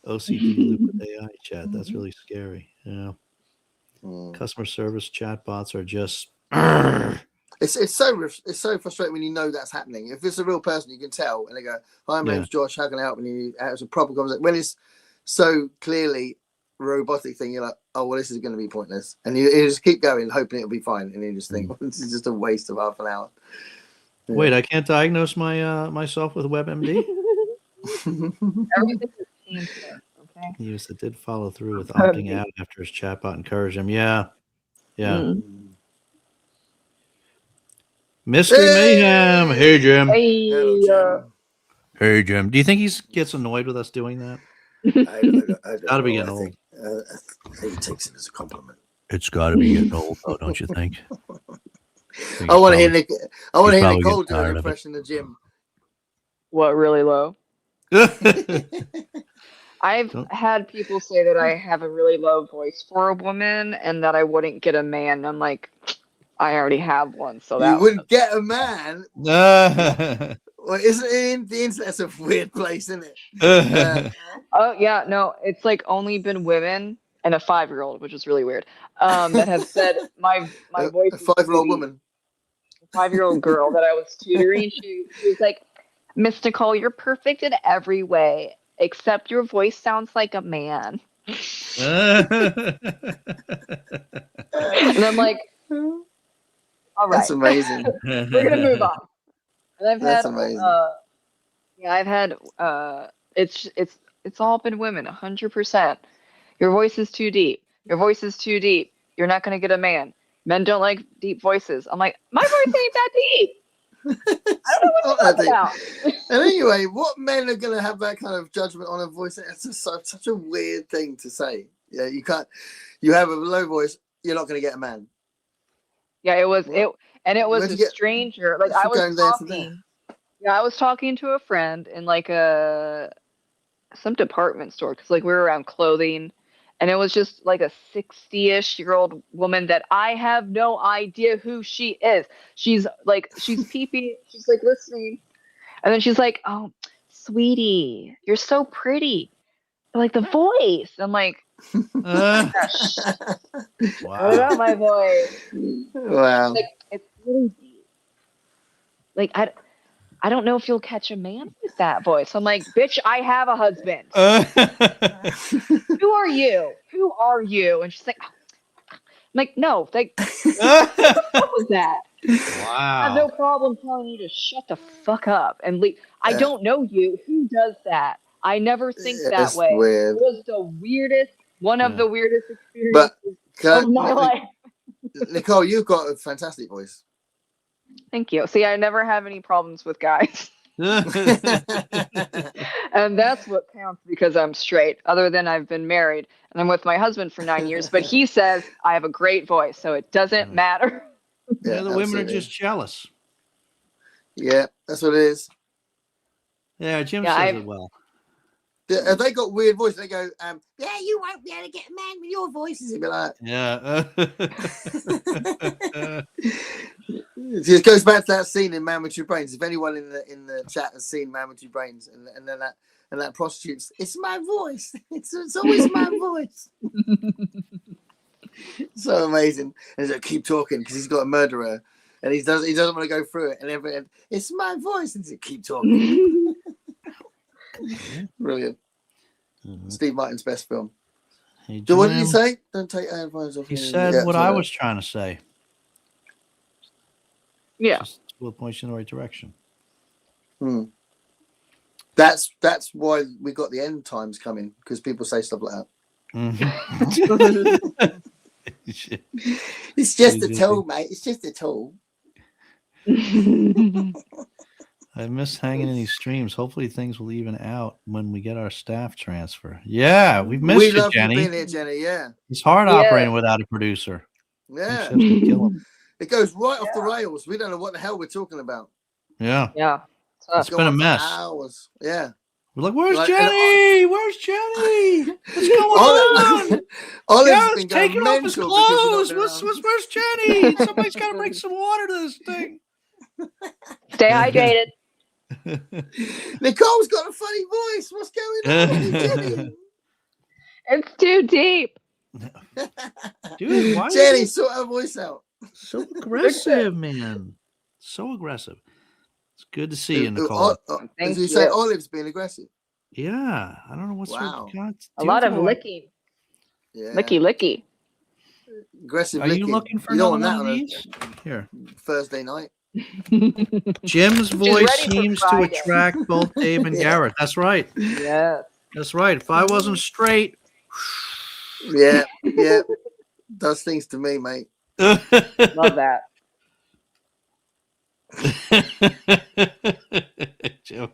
Speaker 2: OCD loop with AI chat. That's really scary. Yeah. Customer service chatbots are just.
Speaker 1: It's so frustrating when you know that's happening. If it's a real person, you can tell, and they go, "Hi, my name's Josh. How can I help?" And you have a proper conversation. When it's so clearly a robotic thing, you're like, "Oh, well, this is going to be pointless," and you just keep going, hoping it'll be fine, and you just think, "This is just a waste of half an hour." Yeah.
Speaker 2: Wait, I can't diagnose myself with WebMD.
Speaker 3: Everything is cancer. Okay.
Speaker 2: Yes, it did follow through with opting out after his chatbot encouraged him. Yeah. Mr. Mayhem. Hey, Jim.
Speaker 1: Hello, Jim.
Speaker 2: Hey, Jim. Do you think he gets annoyed with us doing that?
Speaker 1: It's
Speaker 2: got to be getting old.
Speaker 1: I think he takes it as a compliment.
Speaker 2: It's got to be getting old, though, don't you think?
Speaker 1: I want to hear Nicole do an impression of Jim.
Speaker 3: What, really low? I've had people say that I have a really low voice for a woman and that I wouldn't get a man. I'm like, I already have one, so that
Speaker 1: you wouldn't get a man. Well, isn't it the internet's a weird place, isn't it?
Speaker 3: Oh yeah, no, it's like only been women and a 5-year-old, which is really weird. That have said my voice.
Speaker 1: A 5-year-old woman.
Speaker 3: A 5-year-old girl that I was tutoring. She was like, Miss Nicole, you're perfect in every way, except your voice sounds like a man. And I'm like, all right.
Speaker 1: That's amazing.
Speaker 3: We're gonna move on. And
Speaker 1: That's amazing.
Speaker 3: I've had it's all been women, 100%. Your voice is too deep. Your voice is too deep. You're not gonna get a man. Men don't like deep voices. I'm like, my voice ain't that deep. I don't know what you're talking about.
Speaker 1: And anyway, what men are going to have that kind of judgment on a voice? It's just such a weird thing to say. Yeah, you can't. You have a low voice, you're not going to get a man.
Speaker 3: Yeah, it was a stranger. Like I was talking. Yeah, I was talking to a friend in like some department store because like we were around clothing. And it was just like a 60-ish-year-old woman that I have no idea who she is. She's peeping. She's like listening. And then she's like, oh, sweetie, you're so pretty. Like the voice. I'm like, wow. What about my voice?
Speaker 1: Wow.
Speaker 3: Like, it's really deep. Like, I don't know if you'll catch a man with that voice. I'm like, bitch, I have a husband. Who are you? Who are you? And she's like, I'm like, no, like, what was that?
Speaker 2: Wow.
Speaker 3: I have no problem telling you to shut the fuck up and leave. I don't know you. Who does that? I never think that way.
Speaker 1: Weird.
Speaker 3: It was one of the weirdest experiences of my life.
Speaker 1: Nicole, you've got a fantastic voice.
Speaker 3: Thank you. See, I never have any problems with guys. And that's what counts because I'm straight, other than I've been married and I'm with my husband for 9 years, but he says I have a great voice, so it doesn't matter.
Speaker 2: Yeah, the women are just jealous.
Speaker 1: Yeah, that's what it is.
Speaker 2: Yeah, Jim says it well.
Speaker 1: Have they got weird voices? They go, yeah, you won't be able to get a man with your voices. He'd be like,
Speaker 2: yeah.
Speaker 1: It goes back to that scene in Man with Two Brains. If anyone in the chat has seen Man with Two Brains, and then that prostitute's, it's my voice. It's always my voice. So amazing. And he's like, keep talking because he's got a murderer, and he doesn't want to go through it. And everyone, it's my voice, and he's like, keep talking. Brilliant. Steve Martin's best film.
Speaker 2: Hey,
Speaker 1: So what did he say? Don't take headphones off.
Speaker 2: He said what I was trying to say.
Speaker 3: Yeah.
Speaker 2: Just will point you in the right direction.
Speaker 1: That's why we got the end times coming, because people say stuff like that. It's just a tool, mate. It's just a tool.
Speaker 2: I miss hanging in these streams. Hopefully things will even out when we get our staff transfer. Yeah, we've missed you,
Speaker 1: love
Speaker 2: Jenny.
Speaker 1: You being here, Jenny. Yeah,
Speaker 2: it's hard operating without a producer.
Speaker 1: Yeah, it goes right off the rails. We don't know what the hell we're talking about.
Speaker 2: Yeah,
Speaker 3: it's
Speaker 2: been a mess.
Speaker 1: Hours. Yeah.
Speaker 2: We're like, where's Jenny? Where's Jenny? What's going on?
Speaker 1: Olive's been
Speaker 2: taking off his clothes. Where's Jenny? Somebody's got to bring some water to this thing.
Speaker 3: Stay hydrated.
Speaker 1: Nicole's got a funny voice. What's going on, Jenny?
Speaker 3: It's too deep.
Speaker 2: Dude, why
Speaker 1: Jenny, sort her voice out.
Speaker 2: So aggressive, man. So aggressive. It's good to see you, Nicole.
Speaker 1: Did you say Olive's being aggressive?
Speaker 2: Yeah. I don't know what's
Speaker 3: a lot of licking.
Speaker 1: Yeah.
Speaker 3: Licky.
Speaker 1: Aggressive
Speaker 2: Are
Speaker 1: licking.
Speaker 2: You looking for another one of these? Here.
Speaker 1: Thursday night.
Speaker 2: Jim's voice seems to attract both Dave and Garrett. That's right.
Speaker 3: Yeah.
Speaker 2: That's right. If I wasn't straight.
Speaker 1: Yeah. Does things to me, mate.
Speaker 3: Love that.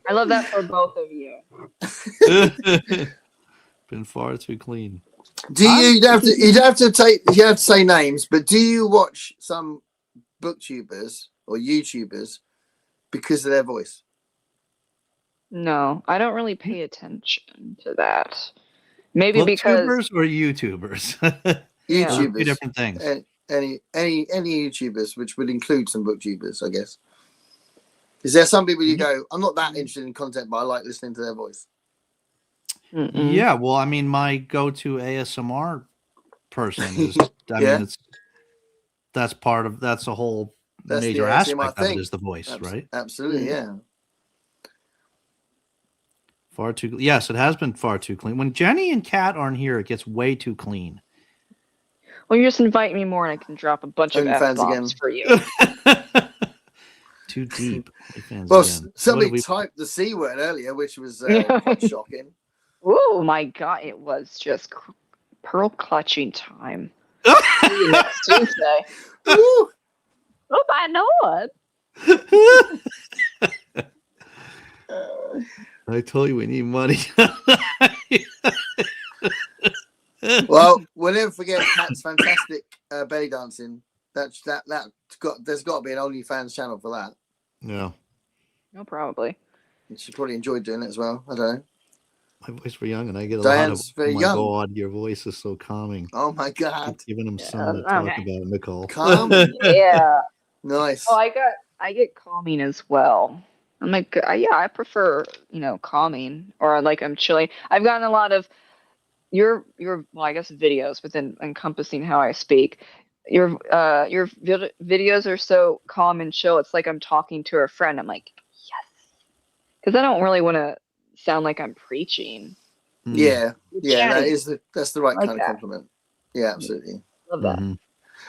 Speaker 3: I love that for both of you.
Speaker 2: Been far too clean.
Speaker 1: You have to say names, but do you watch some booktubers or YouTubers because of their voice?
Speaker 3: No, I don't really pay attention to that. Maybe
Speaker 2: because or YouTubers.
Speaker 1: YouTubers,
Speaker 2: two different things.
Speaker 1: Any YouTubers, which would include some booktubers, I guess. Is there some people you go, I'm not that interested in content, but I like listening to their voice?
Speaker 3: Mm-mm.
Speaker 2: Yeah, well, I mean, my go-to ASMR person is. That's a whole major aspect of it is the voice, right?
Speaker 1: Absolutely, yeah.
Speaker 2: Far too. Yes, it has been far too clean. When Jenny and Kat aren't here, it gets way too clean.
Speaker 3: Well, you just invite me more, and I can drop a bunch of F-bombs for you.
Speaker 2: Too deep.
Speaker 1: Well, somebody typed the C word earlier, which was quite shocking.
Speaker 3: Oh my god, it was just pearl clutching time. See you next Tuesday.
Speaker 1: Ooh.
Speaker 3: Oh, I know it.
Speaker 2: I told you we need money.
Speaker 1: Well, we'll never forget Kat's fantastic belly dancing. There's got to be an OnlyFans channel for that.
Speaker 2: Yeah.
Speaker 3: No, probably.
Speaker 1: She probably enjoyed doing it as well. I don't know.
Speaker 2: My voice for young, and I get a
Speaker 1: Diane's
Speaker 2: lot of.
Speaker 1: very young.
Speaker 2: God, your voice is so calming.
Speaker 1: Oh my god!
Speaker 2: It's giving him something to talk about, Nicole.
Speaker 1: Calming.
Speaker 3: Yeah.
Speaker 1: Nice.
Speaker 3: Oh, I get calming as well. I'm like, I prefer calming, or like I'm chilling. I've gotten a lot of your I guess videos within encompassing how I speak. Your videos are so calm and chill. It's like I'm talking to a friend. I'm like, yes, because I don't really want to sound like I'm preaching.
Speaker 1: Yeah, that's the right kind of compliment. Yeah, absolutely.
Speaker 3: Love that.
Speaker 2: Mm-hmm.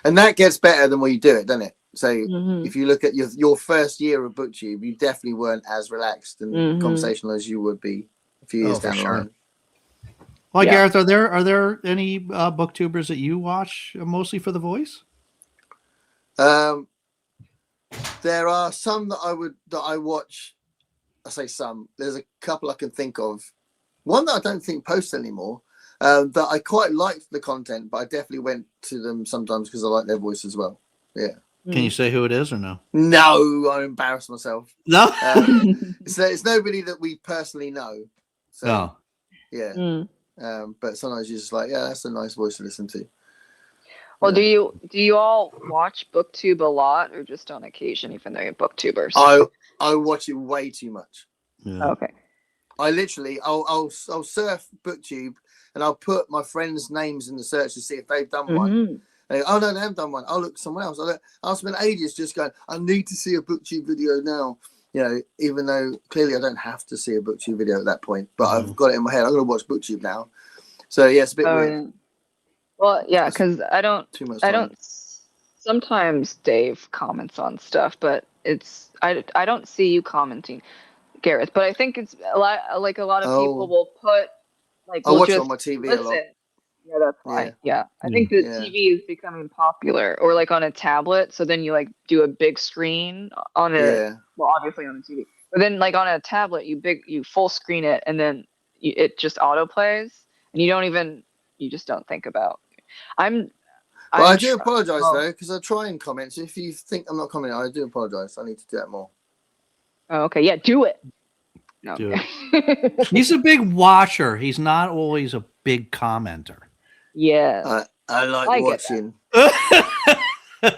Speaker 1: And that gets better the more you do it, doesn't it? So if you look at your first year of BookTube, you definitely weren't as relaxed and conversational as you would be a few years down the line.
Speaker 2: Well, Gareth, are there any booktubers that you watch mostly for the voice?
Speaker 1: There are some that I watch. I say some. There's a couple I can think of. One that I don't think posts anymore. That I quite liked the content, but I definitely went to them sometimes because I like their voice as well. Yeah.
Speaker 2: Can you say who it is or no?
Speaker 1: No, I embarrass myself.
Speaker 2: No.
Speaker 1: So it's nobody that we personally know. So yeah. But sometimes you're just like, yeah, that's a nice voice to listen to.
Speaker 3: Well, do you all watch BookTube a lot, or just on occasion, even though you're BookTubers?
Speaker 1: I watch it way too much.
Speaker 2: Yeah.
Speaker 3: Okay.
Speaker 1: I literally, I'll surf BookTube and I'll put my friends' names in the search to see if they've done one. And oh no, they haven't done one. I'll look someone else. I'll spend ages just going, I need to see a BookTube video now. Even though clearly I don't have to see a BookTube video at that point, but I've got it in my head. I'm going to watch BookTube now. So yeah, it's a bit weird.
Speaker 3: Well, yeah, because
Speaker 1: too much
Speaker 3: I
Speaker 1: time.
Speaker 3: don't. Sometimes Dave comments on stuff, but I don't see you commenting, Gareth. But I think it's a lot. Like a lot of people
Speaker 1: Oh,
Speaker 3: will put like
Speaker 1: I
Speaker 3: will
Speaker 1: watch it on
Speaker 3: just
Speaker 1: my TV a
Speaker 3: listen.
Speaker 1: lot.
Speaker 3: Yeah, that's
Speaker 1: Yeah.
Speaker 3: why. Yeah, I
Speaker 2: Yeah.
Speaker 3: think the
Speaker 1: Yeah.
Speaker 3: TV is becoming popular, or like on a tablet. So then you like do a big screen on a
Speaker 1: Yeah.
Speaker 3: well, obviously on the TV, but then like on a tablet, you full screen it, and then it just auto plays, and you just don't think about. I'm
Speaker 1: But I
Speaker 3: I'm
Speaker 1: do
Speaker 3: tr-
Speaker 1: apologise
Speaker 3: oh,
Speaker 1: though, because I try and comment. So if you think I'm not commenting, I do apologise. I need to do that more.
Speaker 3: oh, okay, yeah, do it. No.
Speaker 2: Do He's a big watcher. He's not always a big commenter.
Speaker 3: Yes,
Speaker 1: I like
Speaker 3: I get
Speaker 1: watching.
Speaker 3: that.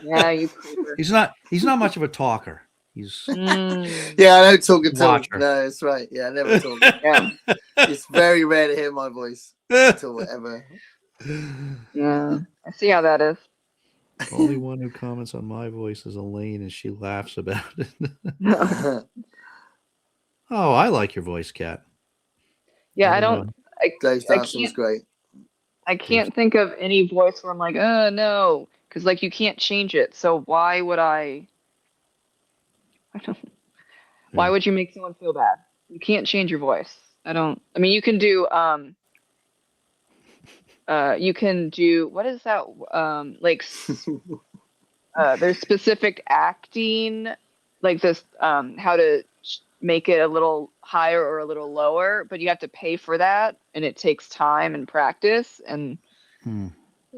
Speaker 3: Yeah, you creeper.
Speaker 2: He's not much of a talker. He's
Speaker 3: Mm,
Speaker 1: Yeah, I don't talk at all.
Speaker 2: watcher.
Speaker 1: No, that's right. Yeah, I never talk.
Speaker 3: yeah,
Speaker 1: It's very rare to hear my voice at all, ever.
Speaker 3: yeah. I see how that is.
Speaker 2: Only one who comments on my voice is Elaine, and she laughs about it. Oh, I like your voice, Kat.
Speaker 3: Yeah,
Speaker 2: I don't know.
Speaker 1: Dave's
Speaker 3: I
Speaker 1: dancing was
Speaker 3: can't
Speaker 1: great.
Speaker 3: I can't think of any voice where I'm like, no, because like you can't change it. So why would I? I don't. Why
Speaker 2: Yeah.
Speaker 3: would you make someone feel bad? You can't change your voice. I don't. I mean, you can do what is that like there's specific acting like this how to make it a little higher or a little lower, but you have to pay for that, and it takes time and practice, and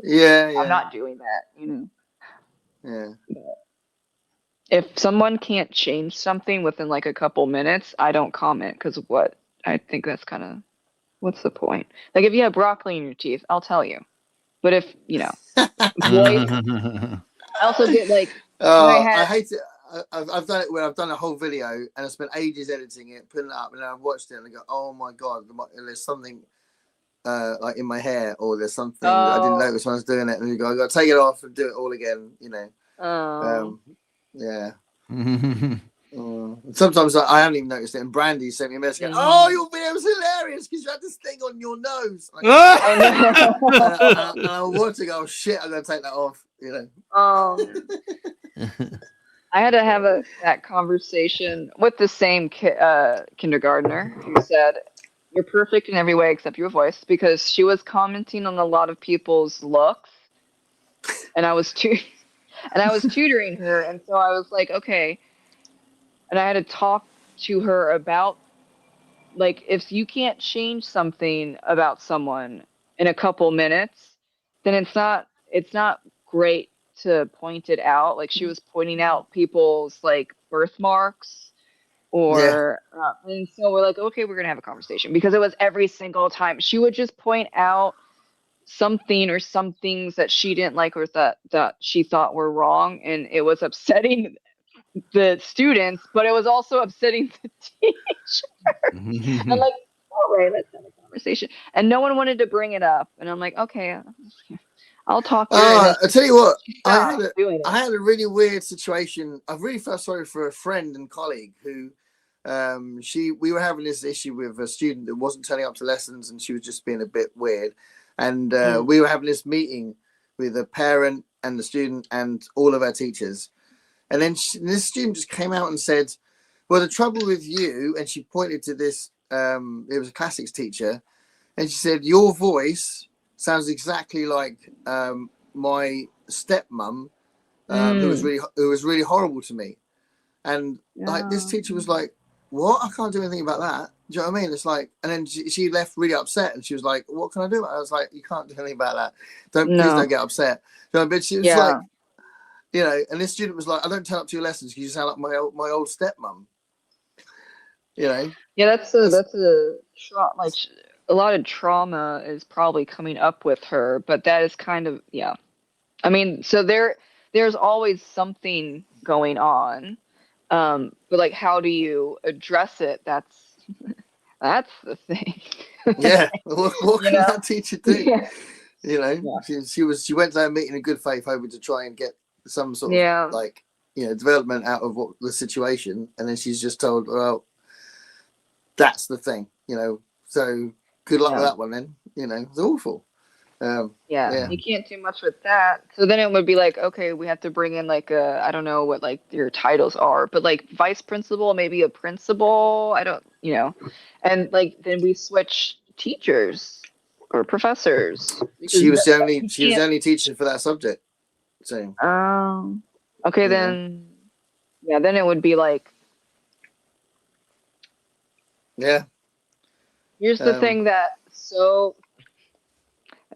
Speaker 1: Yeah,
Speaker 3: I'm not doing that, you know.
Speaker 1: yeah.
Speaker 3: If someone can't change something within like a couple minutes, I don't comment because what I think that's kind of what's the point? Like if you have broccoli in your teeth, I'll tell you. But if voice, I also get like when I
Speaker 1: I
Speaker 3: had
Speaker 1: hate it. I've done it where I've done a whole video and I spent ages editing it, putting it up, and then I've watched it and I go, "Oh my god, there's something like in my hair, or there's something that I didn't notice when I was doing it." And you go, "I got to take it off and do it all again," you know. Yeah. Sometimes I haven't even noticed it. And Brandy sent me a message going, "Oh, your video was hilarious because you had this thing on your nose." And I watch it, go, "Oh shit, I'm gonna take that off," you know.
Speaker 3: I had to have that conversation with the same kindergartner who said, "You're perfect in every way except your voice," because she was commenting on a lot of people's looks, and I was tutoring her, and so I was like, okay, and I had to talk to her about like if you can't change something about someone in a couple minutes, then it's not great to point it out. Like she was pointing out people's like birthmarks or and so we're like, okay, we're gonna have a conversation because it was every single time she would just point out something or some things that she didn't like or that she thought were wrong, and it was upsetting the students, but it was also upsetting the teacher. I'm like, all right, let's have a conversation. And no one wanted to bring it up. And I'm like, okay, I'll talk to her.
Speaker 1: I tell you what, I had a really weird situation. I really felt sorry for a friend and colleague who we were having this issue with a student that wasn't turning up to lessons, and she was just being a bit weird. And we were having this meeting with a parent and the student and all of our teachers. And then this student just came out and said, "Well, the trouble with you," and she pointed to this, it was a classics teacher, and she said, "Your voice sounds exactly like my stepmom, who was really horrible to me." And like this teacher was like, "What? I can't do anything about that." Do you know what I mean? It's like, and then she left really upset, and she was like, "What can I do about it?" I was like, "You can't do anything about that. Please don't get upset." So, but she was like, you know, and this student was like, "I don't turn up to your lessons because you sound like my old stepmom." You know.
Speaker 3: Yeah, that's a like a lot of trauma is probably coming up with her, but that is kind of I mean, so there's always something going on, but like, how do you address it? That's the thing.
Speaker 1: Yeah. What can that teacher do?
Speaker 3: Yeah.
Speaker 1: You know, she went to that meeting in good faith, hoping to try and get some sort of like, you know, development out of the situation, and then she's just told, "Well, that's the thing," you know. So good luck with that one, then. You know, it's awful.
Speaker 3: You can't do much with that. So then it would be like, okay, we have to bring in like I don't know what like your titles are, but like vice principal, maybe a principal. I don't, and like then we switch teachers or professors.
Speaker 1: She was only teaching for that subject. So.
Speaker 3: Okay, then. Yeah, then it would be like.
Speaker 1: Yeah.
Speaker 3: Here's the thing that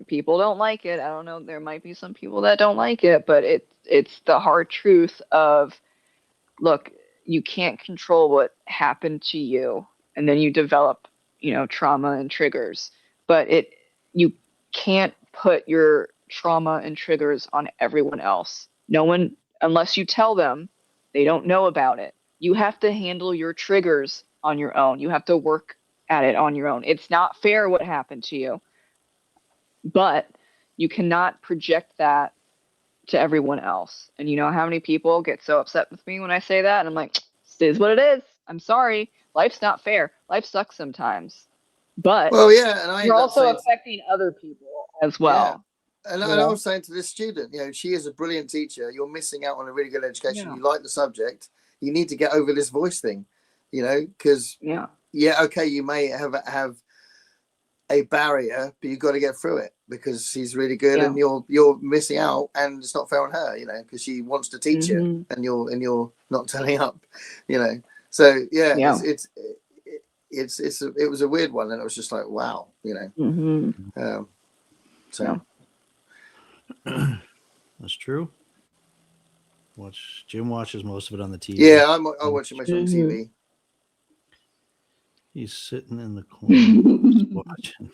Speaker 3: people don't like it. I don't know. There might be some people that don't like it, but it's the hard truth of, look, you can't control what happened to you, and then you develop, trauma and triggers. But you can't put your trauma and triggers on everyone else. No one, unless you tell them, they don't know about it. You have to handle your triggers on your own. You have to work at it on your own. It's not fair what happened to you. But you cannot project that to everyone else. And you know how many people get so upset with me when I say that? And I'm like, this is what it is. I'm sorry. Life's not fair. Life sucks sometimes. But
Speaker 1: and
Speaker 3: you're also affecting other people as well.
Speaker 1: Yeah. And I was saying to this student, she is a brilliant teacher. You're missing out on a really good education. You like the subject. You need to get over this voice thing, because okay, you may have a barrier, but you've got to get through it because she's really good, and you're missing out, and it's not fair on her, because she wants to teach you, and you're not turning up, So it was a weird one, and it was just like, wow, So
Speaker 2: that's true. Jim watches most of it on the TV.
Speaker 1: Yeah, I watch it most on TV.
Speaker 2: He's sitting in the corner watching.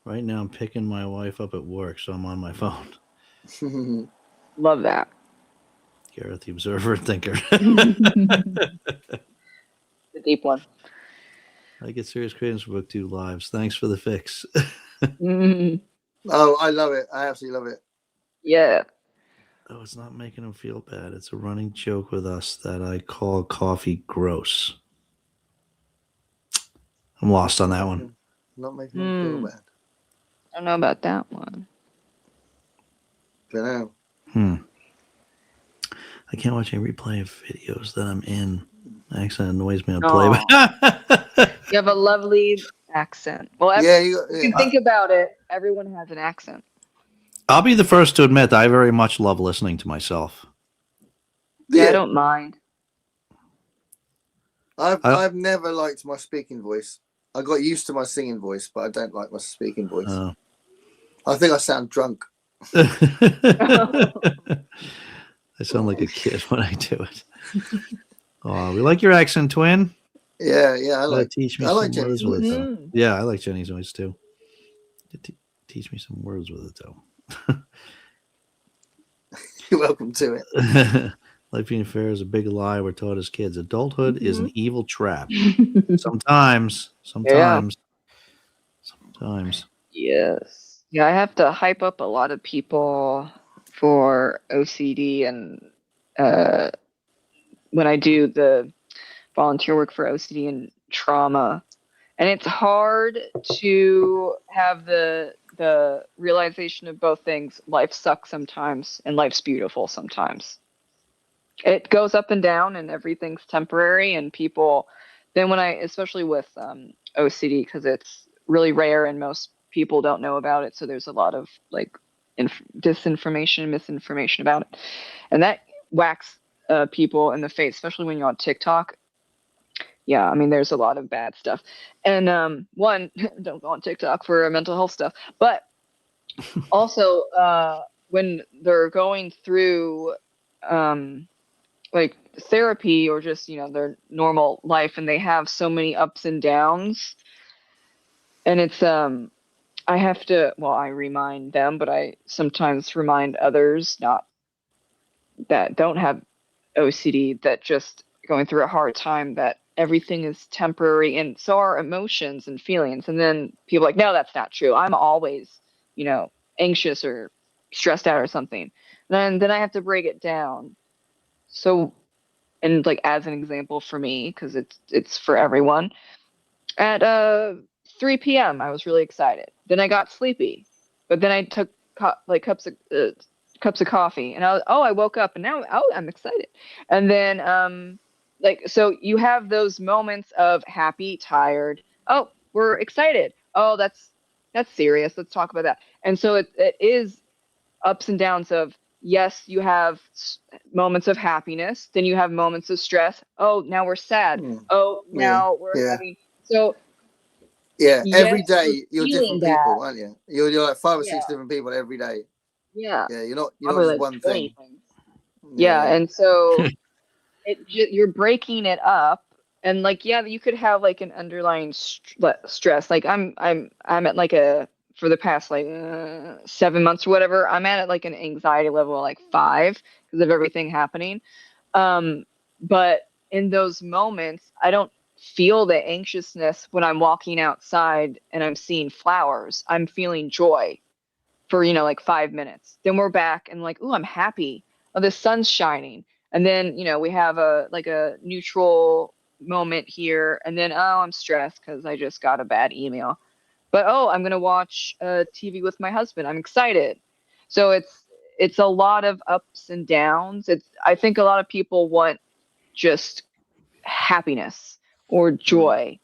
Speaker 2: Right now, I'm picking my wife up at work, so I'm on my phone.
Speaker 3: Love that.
Speaker 2: Gareth, the observer and thinker.
Speaker 3: The deep one.
Speaker 2: I get serious credence for book 2 lives. Thanks for the fix.
Speaker 1: Oh, I love it. I absolutely love it.
Speaker 3: Yeah.
Speaker 2: Oh, it's not making him feel bad. It's a running joke with us that I call coffee gross. I'm lost on that one.
Speaker 1: Not making him feel bad.
Speaker 3: I don't know about that one.
Speaker 1: Don't know.
Speaker 2: I can't watch any replay of videos that I'm in. Accent annoys me on playback.
Speaker 3: You have a lovely accent. Well, you can think about it. Everyone has an accent.
Speaker 2: I'll be the first to admit that I very much love listening to myself.
Speaker 3: Yeah, I don't mind.
Speaker 1: I've never liked my speaking voice. I got used to my singing voice, but I don't like my speaking voice. I think I sound drunk.
Speaker 2: I sound like a kid when I do it. Oh, we like your accent, twin.
Speaker 1: Yeah, I like.
Speaker 2: Teach me some words with it, though. Yeah, I like Jenny's voice too. Teach me some words with it, though.
Speaker 1: You're welcome to it.
Speaker 2: Life being fair is a big lie we're taught as kids. Adulthood is an evil trap. Sometimes.
Speaker 3: Yes. Yeah, I have to hype up a lot of people for OCD, and when I do the volunteer work for OCD and trauma, and it's hard to have the realization of both things. Life sucks sometimes, and life's beautiful sometimes. It goes up and down, and everything's temporary. And people, then especially with OCD, because it's really rare and most people don't know about it, so there's a lot of like disinformation, misinformation about it, and that whacks people in the face, especially when you're on TikTok. Yeah, I mean, there's a lot of bad stuff. And one, don't go on TikTok for mental health stuff. But also, when they're going through like therapy or just, their normal life, and they have so many ups and downs, and it's I remind them, but I sometimes remind others that don't have OCD, that just going through a hard time, that everything is temporary, and so are emotions and feelings. And then people are like, no, that's not true. I'm always, anxious or stressed out or something. Then I have to break it down. So, and like as an example for me, because it's for everyone, at 3 p.m. I was really excited. Then I got sleepy, but then I took cups of coffee, and I woke up, and now I'm excited. And then so you have those moments of happy, tired. Oh, we're excited. Oh, that's serious. Let's talk about that. And so it is ups and downs of, yes, you have moments of happiness, then you have moments of stress. Oh, now we're sad. Oh, now we're having so.
Speaker 1: Yeah,
Speaker 3: Yes,
Speaker 1: every day you're different people,
Speaker 3: that.
Speaker 1: aren't you? You're like 5 or 6 different people every day.
Speaker 3: Yeah.
Speaker 1: Yeah, you're not
Speaker 3: Probably
Speaker 1: just
Speaker 3: like
Speaker 1: one
Speaker 3: 20
Speaker 1: thing.
Speaker 3: things. Yeah, and so you're breaking it up, and like you could have like an underlying stress. Like I'm at like for the past like 7 months or whatever, I'm at like an anxiety level of like 5 because of everything happening. But in those moments, I don't feel the anxiousness when I'm walking outside and I'm seeing flowers. I'm feeling joy for, like 5 minutes. Then we're back and like, ooh, I'm happy. Oh, the sun's shining. And then, we have a neutral moment here. And then, oh, I'm stressed because I just got a bad email. But oh, I'm gonna watch TV with my husband. I'm excited. So it's a lot of ups and downs. I think a lot of people want just happiness or joy,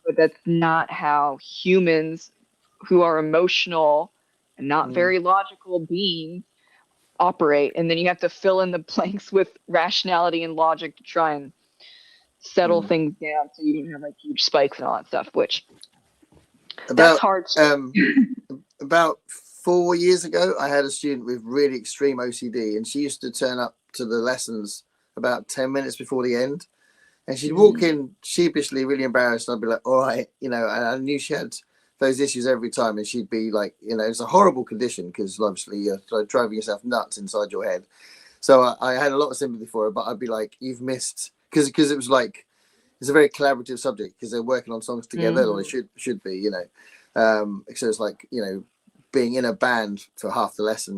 Speaker 3: but that's not how humans who are emotional and not very logical beings operate. And then you have to fill in the blanks with rationality and logic to try and settle things down so you don't have like huge spikes and all that stuff, which that's hard.
Speaker 1: About 4 years ago, I had a student with really extreme OCD, and she used to turn up to the lessons about 10 minutes before the end. And she'd walk in sheepishly, really embarrassed. And I'd be like, all right, and I knew she had those issues every time. And she'd be like, it's a horrible condition because obviously you're driving yourself nuts inside your head. So I had a lot of sympathy for her, but I'd be like, you've missed, because it was like, it's a very collaborative subject because they're working on songs together, or they should be, so it's like, being in a band for half the lesson,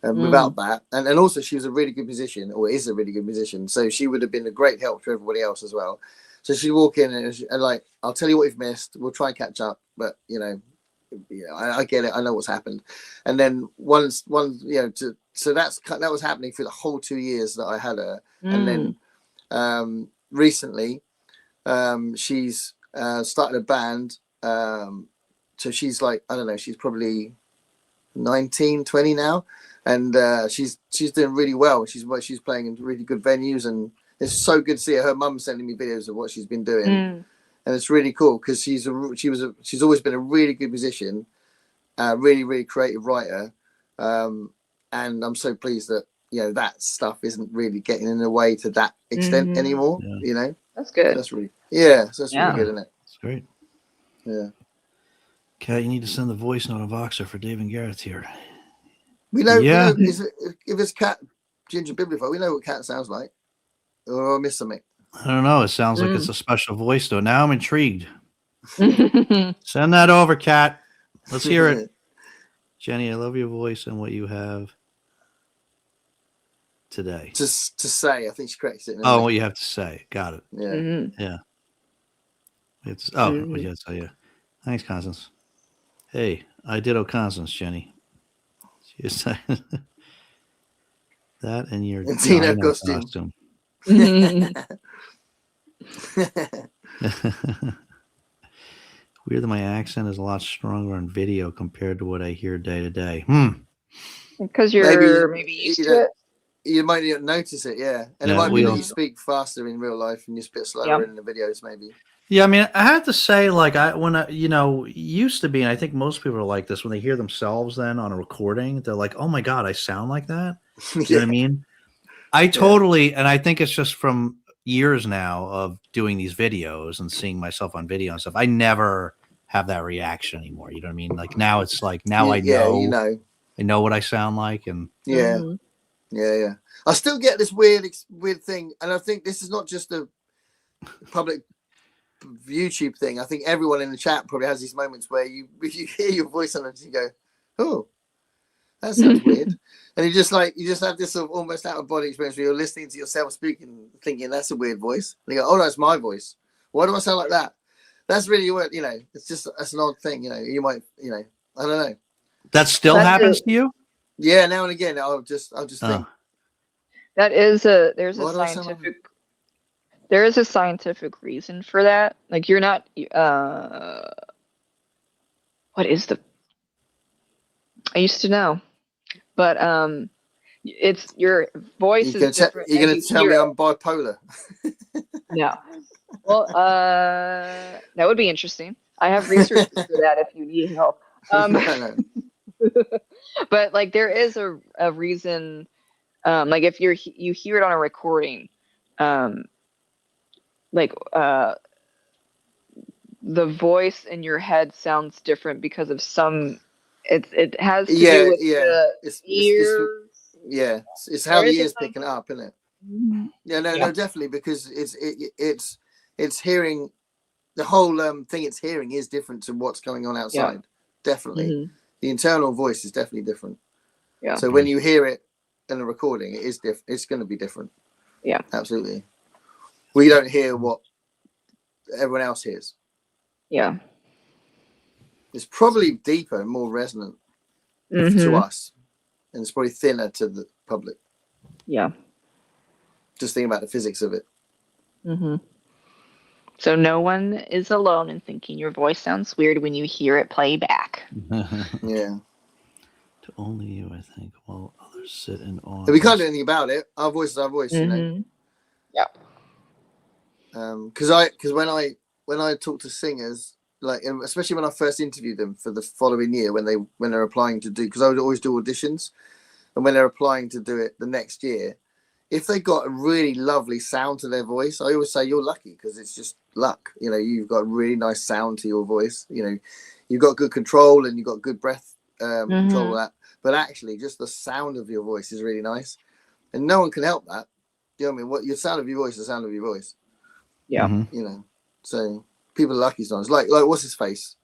Speaker 1: without that. And also she was a really good musician, or is a really good musician. So she would have been a great help to everybody else as well. So she'd walk in and like, I'll tell you what you've missed. We'll try and catch up. But, I get it. I know what's happened. And then so that was happening for the whole 2 years that I had her. And then recently she's started a band. So she's like, I don't know, she's probably 19, 20 now. And she's doing really well. She's playing in really good venues, and it's so good to see her. Her mum's sending me videos of what she's been doing, and it's really cool because she's always been a really good musician, really really creative writer, and I'm so pleased that that stuff isn't really getting in the way to that extent anymore.
Speaker 3: That's good.
Speaker 1: That's really really good, isn't it?
Speaker 2: It's great.
Speaker 1: Yeah.
Speaker 2: Kat, you need to send the voice note of Voxer for Dave and Gareth here.
Speaker 1: We know, if it's Kat Ginger Bibliophiles, we know what Kat sounds like. Or I miss something.
Speaker 2: I don't know. It sounds like it's a special voice, though. Now I'm intrigued. Send that over, Kat. Let's hear it. Jenny, I love your voice and what you have today.
Speaker 1: To say, I think she corrects it.
Speaker 2: What you have to say. Got it.
Speaker 1: Yeah.
Speaker 2: Yeah. What you have to say, yeah. Thanks, Constance. Hey, I ditto Constance, Jenny. She's that and your
Speaker 1: Tina costume.
Speaker 2: Weird that my accent is a lot stronger on video compared to what I hear day to day.
Speaker 3: Because you're maybe used to it.
Speaker 1: You might not notice it, yeah. And it might be that you speak faster in real life and you speak slower in the videos, maybe.
Speaker 2: Yeah, I mean, I have to say, like, used to be, and I think most people are like this when they hear themselves then on a recording, they're like, oh my God, I sound like that. You know what I mean? I totally, and I think it's just from years now of doing these videos and seeing myself on video and stuff. I never have that reaction anymore. You know what I mean? Like now it's like, now I know, I know what I sound like. And
Speaker 1: yeah. I still get this weird thing. And I think this is not just a public YouTube thing. I think everyone in the chat probably has these moments where you hear your voice on it and you go, oh, that sounds weird. And you just have this sort of almost out of body experience where you're listening to yourself speaking, thinking that's a weird voice. And you go, oh, that's my voice. Why do I sound like that? That's really what It's just that's an odd thing. You might I don't know.
Speaker 2: That still happens to you?
Speaker 1: Yeah, now and again. I'll just think.
Speaker 3: There's a scientific reason for that. Like you're not what is the I used to know. But it's your voice is different.
Speaker 1: You're gonna tell me I'm bipolar.
Speaker 3: No. Well, that would be interesting. I have research for that if you need help.
Speaker 1: No.
Speaker 3: But like there is a reason. Like if you hear it on a recording, like the voice in your head sounds different because of some. It has to do with the ears.
Speaker 1: It's how the ears picking it up, isn't it? Yeah, no, definitely, because it's hearing the whole thing. It's hearing is different to what's going on outside. Definitely, the internal voice is definitely different. Yeah. So when you hear it in a recording, it is different. It's going to be different. Yeah, absolutely. We don't hear what everyone else hears. Yeah. It's probably deeper and more resonant to us, and it's probably thinner to the public. Yeah. Just think about the physics of it.
Speaker 3: So no one is alone in thinking your voice sounds weird when you hear it play back.
Speaker 1: Yeah.
Speaker 2: To only you, I think, while others sit in awe.
Speaker 1: We can't do anything about it. Our voice is our voice,
Speaker 3: Yeah.
Speaker 1: Because when I talk to singers, like especially when I first interviewed them for the following year, when they're applying to do, because I would always do auditions, and when they're applying to do it the next year, if they got a really lovely sound to their voice, I always say you're lucky, because it's just luck. You've got a really nice sound to your voice. You've got good control and you've got good breath control of that. But actually, just the sound of your voice is really nice, and no one can help that. You know what I mean? What your sound of your voice is the sound of your voice. Yeah. So people are lucky sometimes. Like what's his face?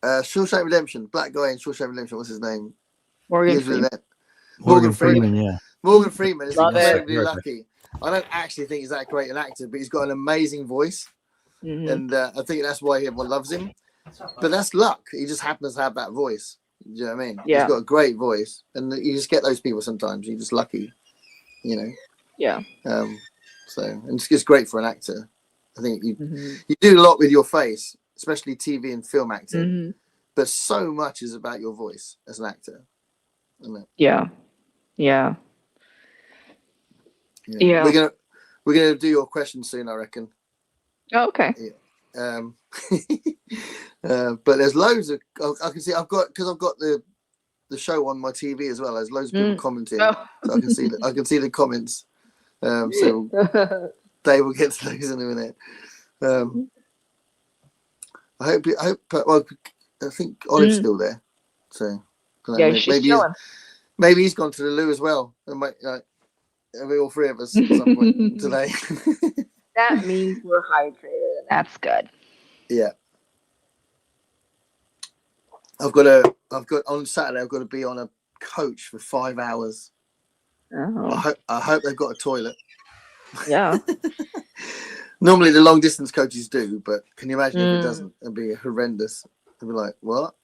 Speaker 1: Shawshank Redemption, black guy in Shawshank Redemption. What's his name?
Speaker 3: Morgan Freeman.
Speaker 2: Morgan Freeman, yeah.
Speaker 1: Morgan Freeman is incredibly lucky. I don't actually think he's that great an actor, but he's got an amazing voice, and I think that's why everyone loves him. But that's luck. He just happens to have that voice. Do you know what I mean? Yeah. He's got a great voice, and you just get those people sometimes. You're just lucky, Yeah. So, and it's just great for an actor. I think you do a lot with your face, especially TV and film acting. But so much is about your voice as an actor, isn't it? Yeah. We're gonna do your question soon, I reckon.
Speaker 3: Oh, okay.
Speaker 1: Yeah. But there's loads of I can see I've got the show on my TV as well. There's loads of people commenting, so I can see the comments. So Dave will get to those in a minute. I hope. Well, I think Olive's still there. So maybe he's gone to the loo as well. And maybe all three of us at some point today.
Speaker 3: That means we're hydrated. That's good.
Speaker 1: Yeah. I've got on Saturday. I've got to be on a coach for 5 hours. Oh. I hope they've got a toilet.
Speaker 3: Yeah.
Speaker 1: Normally the long distance coaches do, but can you imagine if it doesn't? It'd be horrendous. It'd be like, what?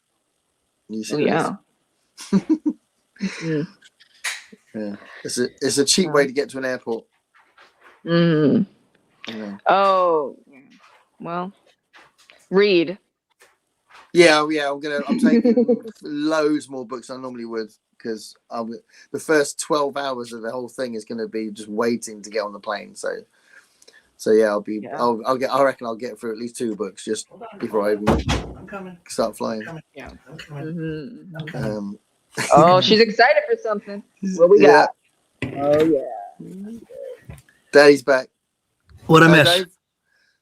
Speaker 1: Are you serious? Yeah. Yeah. It's a cheap way to get to an airport. Yeah.
Speaker 3: Oh, well, read.
Speaker 1: Yeah. I'm taking loads more books than I normally would, because the first 12 hours of the whole thing is going to be just waiting to get on the plane. So yeah, I reckon I'll get through at least 2 books just before I even start flying.
Speaker 3: Yeah. Oh, she's excited for something. What we got? Oh yeah.
Speaker 1: Daddy's back.
Speaker 2: What I missed?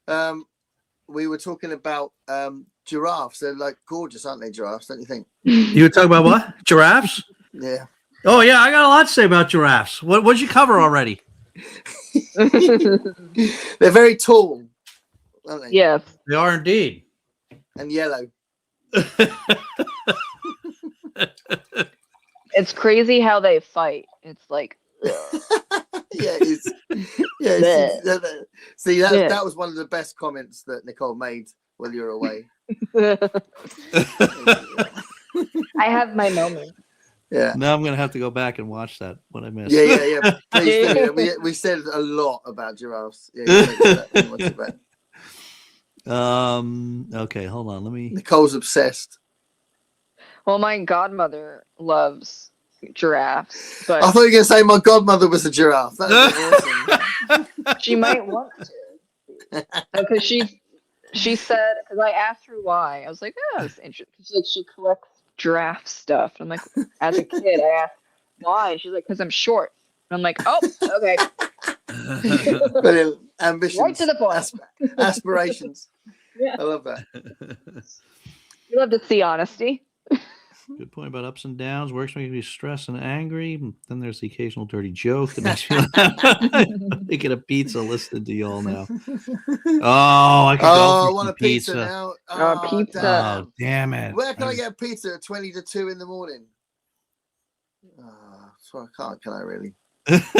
Speaker 1: Dave, we were talking about giraffes. They're like gorgeous, aren't they? Giraffes, don't you think?
Speaker 2: You were talking about what? Giraffes?
Speaker 1: Yeah.
Speaker 2: Oh yeah, I got a lot to say about giraffes. What'd you cover already?
Speaker 1: They're very tall, aren't they?
Speaker 3: Yes,
Speaker 2: they are indeed.
Speaker 1: And yellow.
Speaker 3: It's crazy how they fight. It's like
Speaker 1: Yeah, it's yeah. See, that was one of the best comments that Nicole made while you were away.
Speaker 3: I have my moment.
Speaker 1: Yeah.
Speaker 2: Now I'm gonna have to go back and watch that. What I missed.
Speaker 1: Yeah. Please do. We said a lot about giraffes. Yeah, watch it back.
Speaker 2: Okay, hold on. Let me.
Speaker 1: Nicole's obsessed.
Speaker 3: Well, my godmother loves giraffes, but
Speaker 1: I thought you were going to say my godmother was a giraffe. That would be awesome.
Speaker 3: she might want to, because she said, because I asked her why. I was like, oh, that's interesting. She's like, she collects giraffe stuff. And I'm like, as a kid, I asked why. And she's like, because I'm short. And I'm like, oh, okay.
Speaker 1: Brilliant. Ambitions.
Speaker 3: Right to the point.
Speaker 1: Aspirations.
Speaker 3: Yeah.
Speaker 1: I love that.
Speaker 3: You love to see honesty.
Speaker 2: Good point about ups and downs. Works make me stressed and angry. Then there's the occasional dirty joke that makes me making a pizza listed to y'all now. Oh, I can go for
Speaker 1: I want a pizza now.
Speaker 3: Pizza.
Speaker 2: Oh, damn it.
Speaker 1: Where can I get a pizza at 20 to 2 in the morning? So I can't, can I really?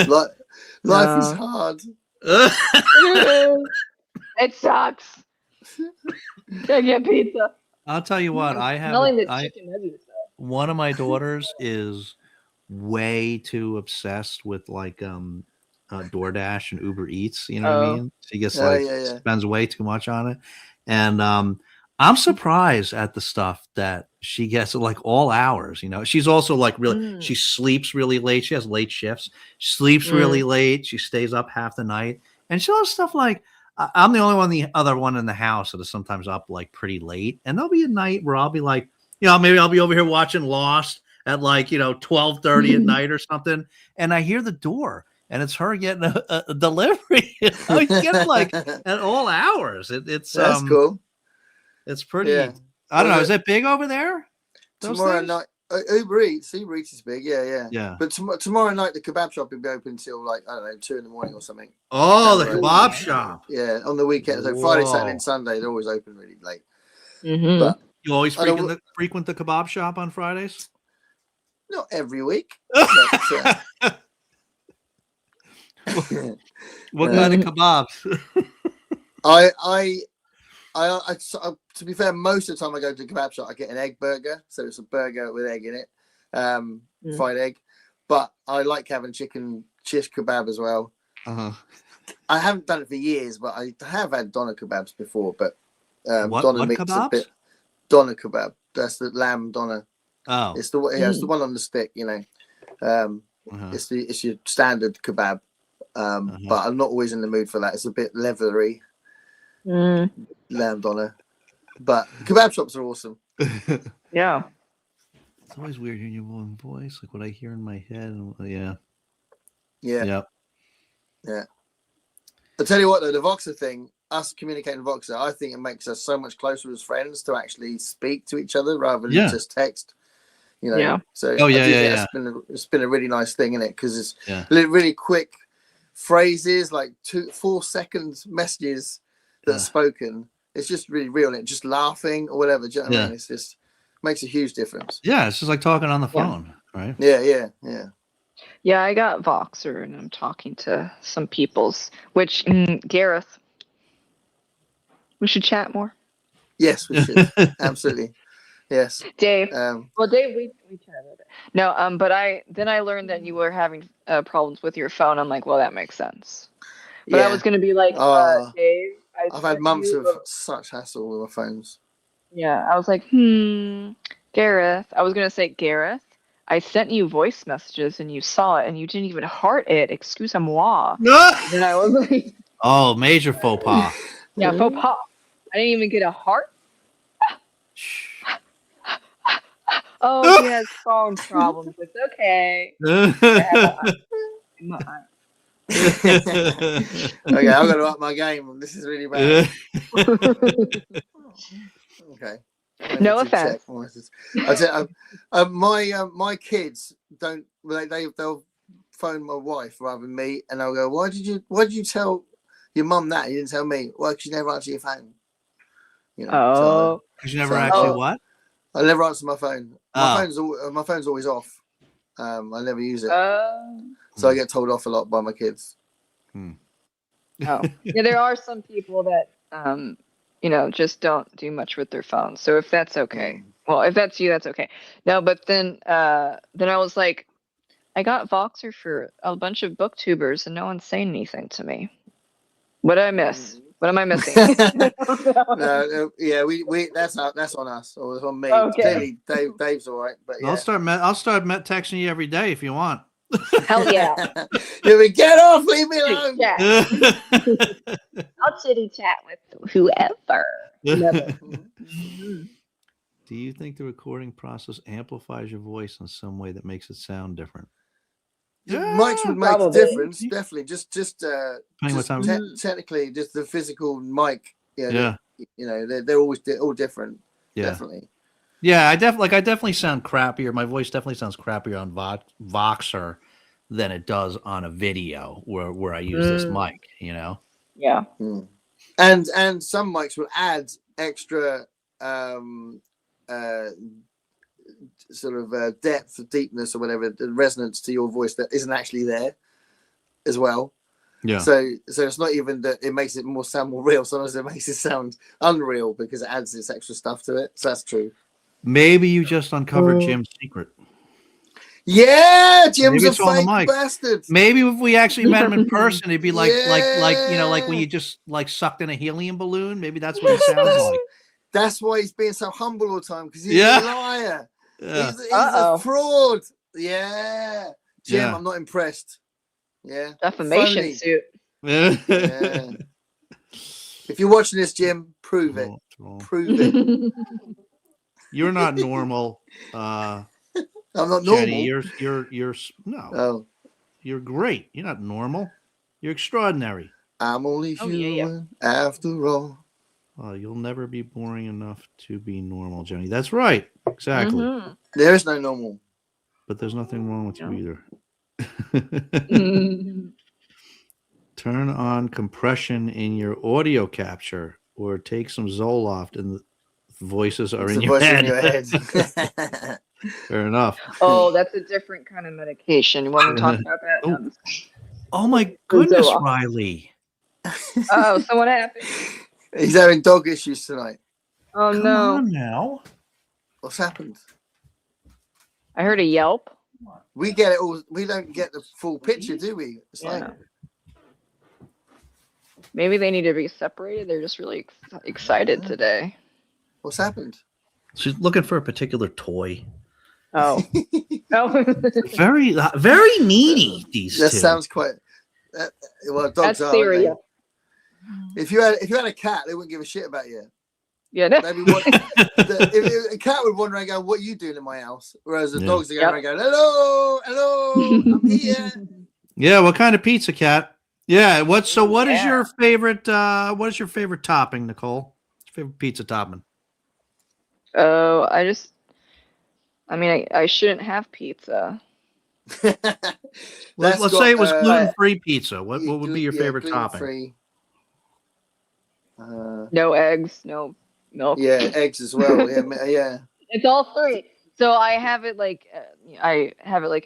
Speaker 1: Life is hard.
Speaker 3: It sucks. Can't get pizza.
Speaker 2: I'll tell you what, I have one of my daughters is way too obsessed with like DoorDash and Uber Eats, you know what I mean? She gets spends way too much on it. And I'm surprised at the stuff that she gets at like all hours, you know. She's also like really she sleeps really late. She has late shifts. She sleeps really late. She stays up half the night. And she'll have stuff like I'm the only one, the other one in the house that is sometimes up like pretty late. And there'll be a night where I'll be like, you know, maybe I'll be over here watching Lost at like, 12:30 at night or something. And I hear the door and it's her getting a delivery. You get like at all hours. It's
Speaker 1: that's cool.
Speaker 2: It's pretty. I don't know. Is it big over there?
Speaker 1: Tomorrow night, Uber Eats is big. Yeah. But tomorrow night, the kebab shop will be open till like, I don't know, 2 in the morning or something.
Speaker 2: Oh, the kebab shop.
Speaker 1: Yeah, on the weekend. So Friday, Saturday, and Sunday, they're always open really late.
Speaker 3: Mm-hmm.
Speaker 1: But
Speaker 2: you always frequent the kebab shop on Fridays?
Speaker 1: Not every week. But,
Speaker 2: what kind of kebabs?
Speaker 1: I to be fair, most of the time I go to a kebab shop, I get an egg burger. So it's a burger with egg in it, fried egg. But I like having chicken shish kebab as well. I haven't done it for years, but I have had doner kebabs before. But doner meat's a bit doner kebab. That's the lamb doner.
Speaker 2: Oh,
Speaker 1: it's the one on the stick. It's your standard kebab. But I'm not always in the mood for that. It's a bit leathery. Lamb doner, but kebab shops are awesome.
Speaker 3: Yeah,
Speaker 2: it's always weird hearing your own voice, like what I hear in my head. And,
Speaker 1: yeah. I'll tell you what, though, the Voxer thing, us communicating Voxer, I think it makes us so much closer as friends to actually speak to each other rather than just text. So it's been a really nice thing, isn't it? Because it's really quick phrases, like 4 seconds messages that are spoken. It's just really real, and just laughing or whatever. Do you know what I mean? It's just makes a huge difference.
Speaker 2: Yeah, it's just like talking on the phone, right?
Speaker 1: Yeah.
Speaker 3: Yeah, I got Voxer, and I'm talking to some peoples. Which Gareth, we should chat more.
Speaker 1: Yes, we should. Absolutely. Yes,
Speaker 3: Dave. Well, Dave, we chatted. No, but I learned that you were having problems with your phone. I'm like, well, that makes sense. But I was going to be like, Dave.
Speaker 1: I've had months of such hassle with my phones.
Speaker 3: Yeah, I was like, Gareth. I was going to say, Gareth, I sent you voice messages and you saw it and you didn't even heart it. Excuse-moi. And I was like...
Speaker 2: Oh, major faux pas.
Speaker 3: Yeah, faux pas. I didn't even get a heart. Oh, he has phone problems. It's okay.
Speaker 1: Okay, I've got to up my game. This is really bad. Okay.
Speaker 3: No offense.
Speaker 1: My kids don't. They'll phone my wife rather than me, and I'll go, "Why did you tell your mum that? You didn't tell me. Well, because you never answer your phone.
Speaker 2: Because you never actually what?
Speaker 1: I never answer my phone. My phone's always off. I never use it. So I get told off a lot by my kids.
Speaker 3: Oh, yeah, there are some people that, just don't do much with their phones. So if that's okay, well, if that's you, that's okay. No, but then I was like, I got Voxer for a bunch of booktubers, and no one's saying anything to me. What did I miss? What am I missing?
Speaker 1: No, yeah, we that's on us, or it's on me.
Speaker 3: Okay.
Speaker 1: Clearly, Dave's all right, but yeah.
Speaker 2: I'll start texting you every day if you want.
Speaker 3: Hell yeah!
Speaker 1: Get off! Leave me alone.
Speaker 3: I'll chitty chat with whoever.
Speaker 2: Do you think the recording process amplifies your voice in some way that makes it sound different?
Speaker 1: Mics would make a difference, definitely. Technically, just the physical mic. They're all different.
Speaker 2: Yeah.
Speaker 1: Definitely.
Speaker 2: Yeah, I definitely sound crappier. My voice definitely sounds crappier on Voxer than it does on a video where I use this mic.
Speaker 3: Yeah.
Speaker 1: And some mics will add extra depth, deepness, or whatever, the resonance to your voice that isn't actually there as well.
Speaker 2: Yeah.
Speaker 1: So it's not even that it makes it sound more real. Sometimes it makes it sound unreal because it adds this extra stuff to it. So that's true.
Speaker 2: Maybe you just uncovered Jim's secret.
Speaker 1: Yeah, Jim's a fake bastard.
Speaker 2: Maybe if we actually met him in person, it'd be like when you just sucked in a helium balloon. Maybe that's what he sounds like.
Speaker 1: That's why he's being so humble all the time, because he's a liar. Yeah. He's a fraud. Yeah. Jim, I'm not impressed. Yeah.
Speaker 3: Defamation suit.
Speaker 1: Yeah. If you're watching this, Jim, prove it. Prove it.
Speaker 2: You're not normal.
Speaker 1: I'm not normal.
Speaker 2: Jenny, you're no.
Speaker 1: Oh.
Speaker 2: You're great. You're not normal. You're extraordinary.
Speaker 1: I'm only human after all.
Speaker 2: You'll never be boring enough to be normal, Jenny. That's right. Exactly.
Speaker 3: Mm-hmm.
Speaker 1: There is no normal.
Speaker 2: But there's nothing wrong with you either. Turn on compression in your audio capture or take some Zoloft and the voices are in your head. Fair enough.
Speaker 3: Oh, that's a different kind of medication. You want to talk about that?
Speaker 2: Oh my goodness, Riley.
Speaker 3: Oh, so what happened?
Speaker 1: He's having dog issues tonight.
Speaker 3: Oh,
Speaker 2: Come
Speaker 3: no.
Speaker 2: on now.
Speaker 1: What's happened?
Speaker 3: I heard a yelp.
Speaker 1: We get it all. We don't get the full picture, do we? It's like
Speaker 3: maybe they need to be separated. They're just really excited today.
Speaker 1: What's happened?
Speaker 2: She's looking for a particular toy.
Speaker 3: Oh.
Speaker 2: Very, very needy. These
Speaker 1: that
Speaker 2: two.
Speaker 1: Sounds quite. Well, dogs
Speaker 3: That's serious.
Speaker 1: If you had a cat, they wouldn't give a shit about you.
Speaker 3: Yeah.
Speaker 1: If a cat would wander around going, "What are you doing in my house?" Whereas the dogs are going around going, "Hello, I'm here."
Speaker 2: Yeah. What kind of pizza, Cat? Yeah. What is your favorite? What is your favorite topping, Nicole? What's your favorite pizza topping?
Speaker 3: Oh, I shouldn't have pizza.
Speaker 2: Let's say it was gluten-free pizza. What would be your favorite topping?
Speaker 3: No eggs, no milk.
Speaker 1: Yeah, eggs as well. Yeah.
Speaker 3: It's all three. So I have it like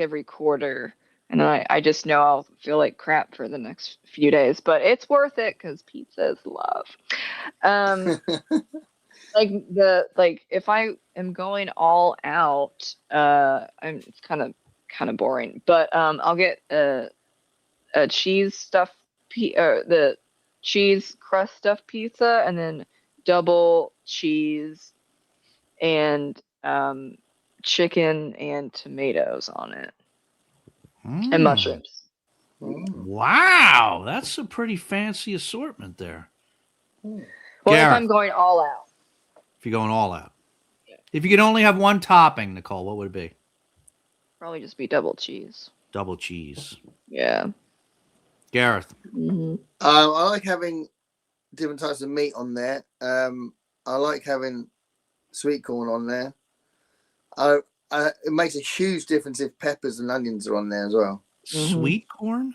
Speaker 3: every quarter, and I just know I'll feel like crap for the next few days, but it's worth it because pizza is love. If I am going all out, it's kind of boring, but I'll get a cheese stuffed the cheese crust stuffed pizza, and then double cheese and chicken and tomatoes on it, and mushrooms.
Speaker 2: Wow, that's a pretty fancy assortment there.
Speaker 3: Well, Gareth, if I'm going all out.
Speaker 2: If you're going all out. Yeah. If you could only have one topping, Nicole, what would it be?
Speaker 3: Probably just be double cheese.
Speaker 2: Double cheese.
Speaker 3: Yeah.
Speaker 2: Gareth.
Speaker 3: Mm-hmm.
Speaker 1: I like having different types of meat on there. I like having sweet corn on there. It makes a huge difference if peppers and onions are on there as well.
Speaker 2: Sweet corn?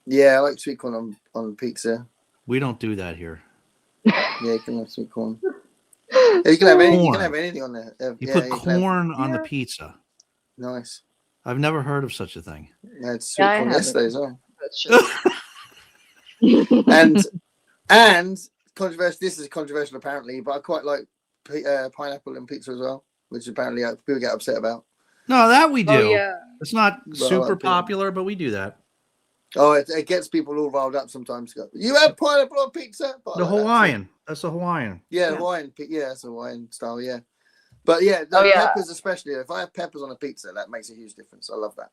Speaker 1: Yeah, I like sweet corn on pizza.
Speaker 2: We don't do that here.
Speaker 1: Yeah, you can have sweet corn. You can have anything on there.
Speaker 2: You put corn on the pizza.
Speaker 1: Nice.
Speaker 2: I've never heard of such a thing.
Speaker 1: It's sweet corn yesterday as well.
Speaker 3: That's true.
Speaker 1: and controversial. This is controversial apparently, but I quite like pineapple in pizza as well, which apparently people get upset about.
Speaker 2: No, that we do.
Speaker 3: Oh, yeah.
Speaker 2: It's not super popular, but we do that.
Speaker 1: Oh, it gets people all riled up sometimes. You have pineapple on pizza? But
Speaker 2: the Hawaiian. That's the Hawaiian.
Speaker 1: Yeah, Hawaiian. Yeah, it's Hawaiian style. Yeah, but yeah, peppers especially. If I have peppers on a pizza, that makes a huge difference. I love that.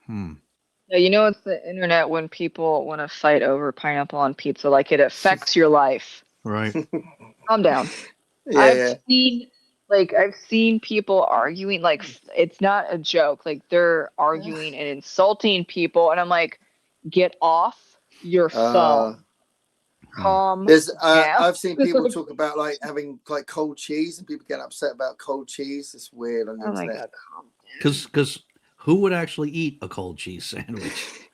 Speaker 3: Yeah, you know, it's the internet when people want to fight over pineapple on pizza, like it affects your life.
Speaker 2: Right.
Speaker 3: Calm down. I've seen people arguing, like it's not a joke. Like they're arguing and insulting people, and I'm like, get off your phone. Calm down.
Speaker 1: I've seen people talk about like having like cold cheese, and people get upset about cold cheese. It's weird on the internet.
Speaker 3: My God, calm down.
Speaker 2: Because who would actually eat a cold cheese sandwich?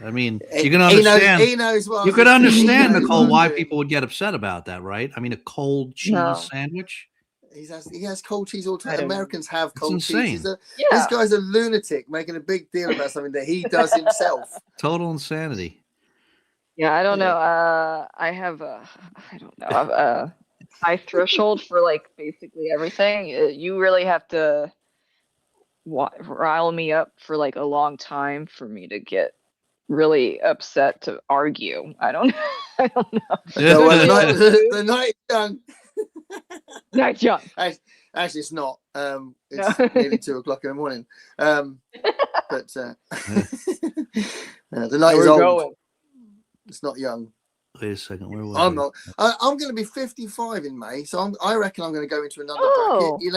Speaker 2: I mean, you can understand.
Speaker 1: He knows what
Speaker 2: you could understand, Nicole, why people would get upset about that, right? I mean, a cold cheese sandwich.
Speaker 1: He has cold cheese all the time. Americans have cold cheese.
Speaker 3: This
Speaker 1: guy's a lunatic making a big deal about something that he does himself.
Speaker 2: Total insanity.
Speaker 3: Yeah, I don't know. I have a high threshold for like basically everything. You really have to rile me up for like a long time for me to get really upset to argue. I don't know.
Speaker 1: The night is young.
Speaker 3: Night's young.
Speaker 1: Actually, it's not. It's nearly 2:00 in the morning. But the night is old.
Speaker 3: Going?
Speaker 1: It's not young.
Speaker 2: Wait a second. Where was
Speaker 1: I'm not. I'm going to be 55 in May, so I reckon I'm going to go into another bracket. You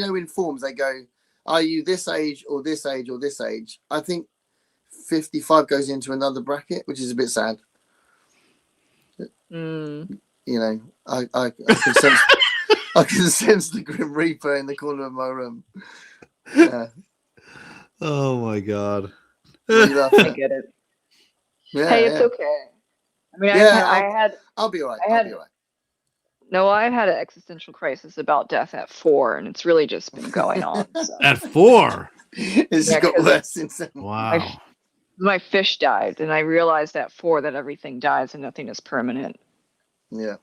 Speaker 1: know, in forms they go, are you this age or this age or this age? I think 55 goes into another bracket, which is a bit sad. You know, I can sense I can sense the Grim Reaper in the corner of my room.
Speaker 2: Oh my God.
Speaker 3: I get it.
Speaker 1: Yeah,
Speaker 3: hey, it's okay. I mean,
Speaker 1: I'll be all right.
Speaker 3: I'll be all right. No, I had an existential crisis about death at 4, and it's really just been going on. So.
Speaker 2: At 4?
Speaker 1: It's got worse since then.
Speaker 2: Wow.
Speaker 3: My fish died, and I realized at 4 that everything dies and nothing is permanent.
Speaker 1: Yeah.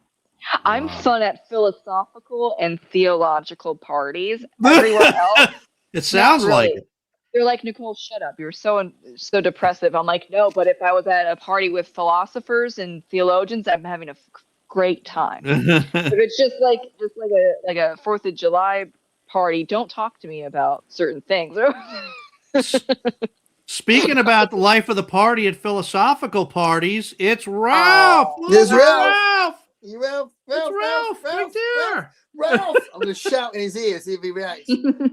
Speaker 3: I'm fun at philosophical and theological parties. Everyone else,
Speaker 2: it sounds like it.
Speaker 3: They're like, Nicole, shut up. You're so depressive. I'm like, no, but if I was at a party with philosophers and theologians, I'm having a great time. If it's just like a 4th of July party, don't talk to me about certain things.
Speaker 2: Speaking about the life of the party at philosophical parties, it's Ralph.
Speaker 1: There's
Speaker 2: Ralph.
Speaker 1: Ralph,
Speaker 2: right there.
Speaker 1: Ralph. I'm going to shout in his ear, see if he reacts.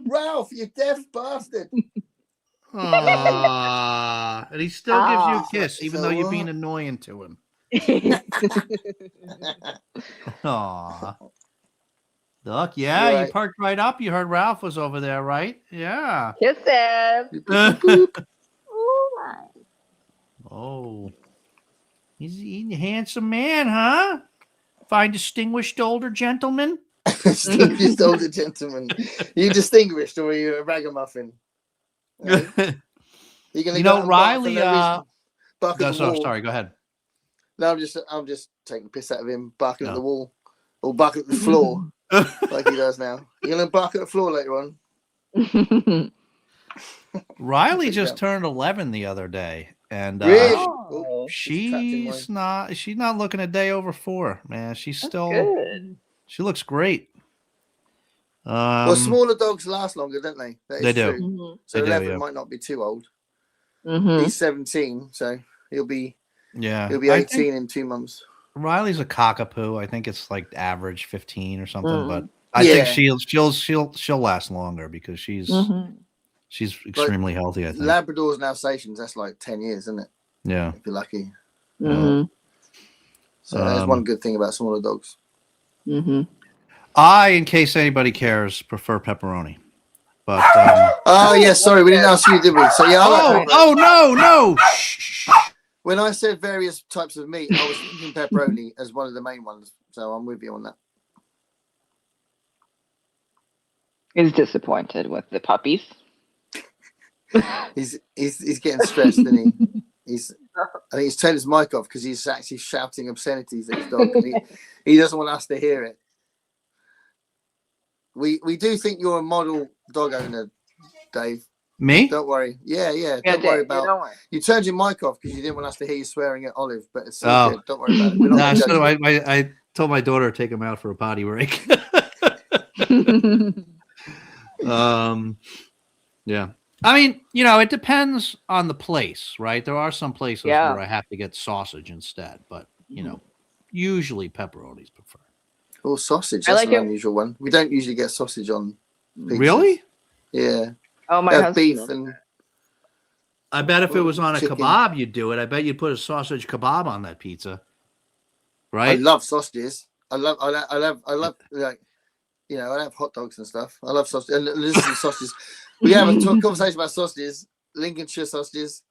Speaker 1: Ralph, you deaf bastard.
Speaker 2: Aww. And he still gives you a kiss, even though you're being annoying to him. Aww. Look, yeah, you parked right up. You heard Ralph was over there, right? Yeah.
Speaker 3: Kiss him.
Speaker 2: Oh. He's a handsome man, huh? Fine, distinguished older gentleman.
Speaker 1: Distinguished older gentleman. You distinguished, or are you a ragamuffin?
Speaker 2: You know, Riley. Sorry, go ahead.
Speaker 1: No, I'm just taking the piss out of him, barking at the wall, or barking at the floor, like he does now. You're gonna bark at the floor later on.
Speaker 2: Riley just turned 11 the other day, and she's not looking a day over 4. Man, she's still good. She looks great.
Speaker 1: Well, smaller dogs last longer, don't they?
Speaker 2: They do.
Speaker 3: Mm-hmm.
Speaker 1: So 11 might not be too old. Mm-hmm. He's 17, so he'll be 18 in 2 months.
Speaker 2: Riley's a cockapoo. I think it's like average 15 or something, but I think she'll last longer because she's extremely healthy. I think
Speaker 1: Labradors and Alsatians, that's like 10 years, isn't it?
Speaker 2: Yeah,
Speaker 1: if you're lucky.
Speaker 3: Mm-hmm.
Speaker 1: So that's one good thing about smaller dogs.
Speaker 3: Mm-hmm.
Speaker 2: I, in case anybody cares, prefer pepperoni. But
Speaker 1: sorry, we didn't ask you, did we? So
Speaker 2: no.
Speaker 1: When I said various types of meat, I was thinking pepperoni as one of the main ones. So I'm with you on that.
Speaker 3: Is disappointed with the puppies.
Speaker 1: He's getting stressed, isn't he? I think he's turned his mic off because he's actually shouting obscenities at his dog. He doesn't want us to hear it. We do think you're a model dog owner, Dave.
Speaker 2: Me?
Speaker 1: Don't worry. Yeah.
Speaker 3: Don't
Speaker 1: worry about.
Speaker 3: don't worry.
Speaker 1: You turned your mic off because you didn't want us to hear you swearing at Olive, but it's so good. Don't worry about it. We're not
Speaker 2: so I told my daughter to take him out for a potty break. Yeah. I mean, it depends on the place, right? There are some places where I have to get sausage instead, but usually pepperoni's preferred.
Speaker 1: Or sausage. That's an unusual one. We don't usually get sausage on pizzas.
Speaker 2: Really?
Speaker 1: Yeah.
Speaker 3: Oh, my husband.
Speaker 1: Beef and.
Speaker 2: I bet if it was on a
Speaker 1: chicken.
Speaker 2: kebab, you'd do it. I bet you'd put a sausage kebab on that pizza. Right?
Speaker 1: I love sausages. I love like, I have hot dogs and stuff. I love sausage. And listen to sausages. We have a conversation about sausages. Lincolnshire sausages.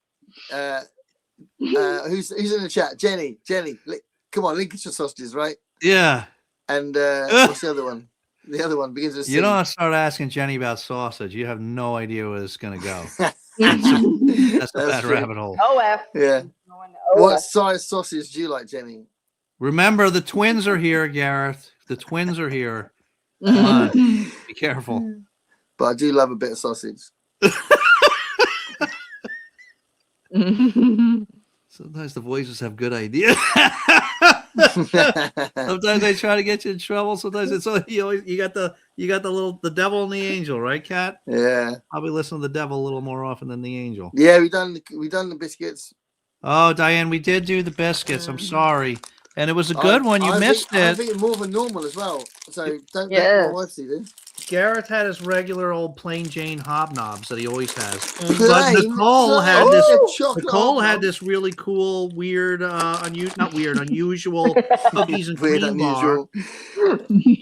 Speaker 1: Who's in the chat? Jenny. Come on, Lincolnshire sausages, right?
Speaker 2: Yeah.
Speaker 1: And what's the other one? The other one begins with C.
Speaker 2: You don't start asking Jenny about sausage. You have no idea where it's going to go. That's a bad rabbit hole.
Speaker 3: OF.
Speaker 1: Yeah. What size sausage do you like, Jenny?
Speaker 2: Remember, the twins are here, Gareth. The twins are here. Come on. Be careful.
Speaker 1: But I do love a bit of sausage.
Speaker 2: Sometimes the voices have good ideas. Sometimes they try to get you in trouble. Sometimes it's you got the devil and the angel, right, Kat?
Speaker 1: Yeah.
Speaker 2: I'll be listening to the devil a little more often than the angel.
Speaker 1: Yeah, we done the biscuits.
Speaker 2: Oh, Diane, we did do the biscuits. I'm sorry, and it was a good one. You missed it.
Speaker 1: I think more than normal as well. So don't let my wife see this.
Speaker 2: Gareth had his regular old plain Jane hobnobs that he always has.
Speaker 1: Plain,
Speaker 2: but Nicole had this really cool, unusual cookies and cream bar.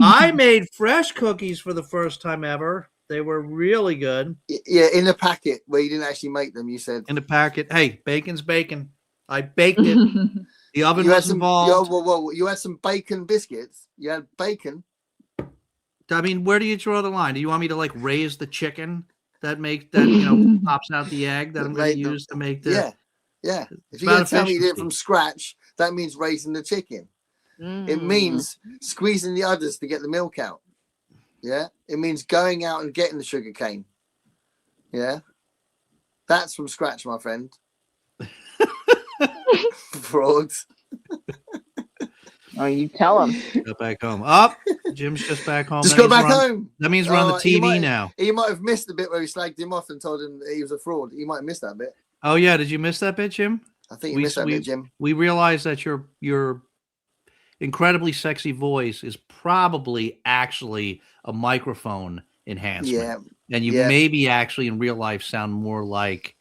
Speaker 2: I made fresh cookies for the first time ever. They were really good.
Speaker 1: Yeah, in a packet where you didn't actually make them, you said.
Speaker 2: In a packet. Hey, bacon's bacon. I baked it. The oven was involved.
Speaker 1: You had some bacon biscuits. You had bacon.
Speaker 2: I mean, where do you draw the line? Do you want me to raise the chicken that pops out the egg that I'm going to use to make the?
Speaker 1: Yeah. If you're going to tell me you did it from scratch, that means raising the chicken. It means squeezing the udders to get the milk out. Yeah. It means going out and getting the sugar cane. Yeah. That's from scratch, my friend. Frauds.
Speaker 3: Oh, you tell him.
Speaker 2: Go back home. Up. Jim's just back home.
Speaker 1: Just go back home.
Speaker 2: That means we're on the TV now.
Speaker 1: He might have missed the bit where we slagged him off and told him that he was a fraud. He might have missed that bit.
Speaker 2: Oh yeah, did you miss that bit, Jim?
Speaker 1: I think you missed that bit, Jim.
Speaker 2: We realized that your incredibly sexy voice is probably actually a microphone enhancement.
Speaker 1: Yeah.
Speaker 2: And you maybe actually in real life sound more like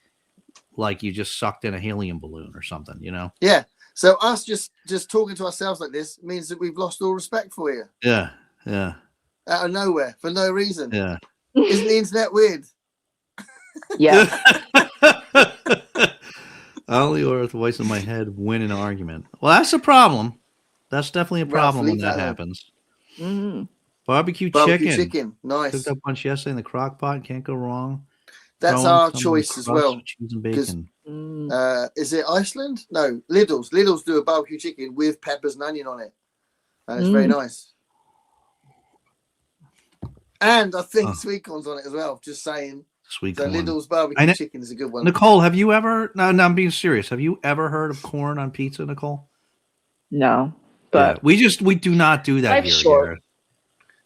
Speaker 2: you just sucked in a helium balloon or something,
Speaker 1: Yeah. So us just talking to ourselves like this means that we've lost all respect for you.
Speaker 2: Yeah.
Speaker 1: Out of nowhere for no reason.
Speaker 2: Yeah.
Speaker 1: Isn't the internet weird?
Speaker 3: Yeah.
Speaker 2: I only order with the voice in my head win an argument. Well, that's a problem. That's definitely a problem when that happens.
Speaker 3: Mm-hmm.
Speaker 2: Barbecue
Speaker 1: chicken. Nice.
Speaker 2: Cooked up bunch yesterday in the crock pot. Can't go wrong.
Speaker 1: That's our choice as well.
Speaker 2: Cheese and bacon.
Speaker 1: Is it Iceland? No, Lidl's. Lidl's do a barbecue chicken with peppers and onion on it. And it's very nice. And I think sweet corn's on it as well. Just saying.
Speaker 2: Sweet
Speaker 1: corn. Lidl's barbecue chicken is a good one.
Speaker 2: Nicole, have you ever? No, I'm being serious. Have you ever heard of corn on pizza, Nicole?
Speaker 3: No, but
Speaker 2: we do not do that here.
Speaker 3: Sure.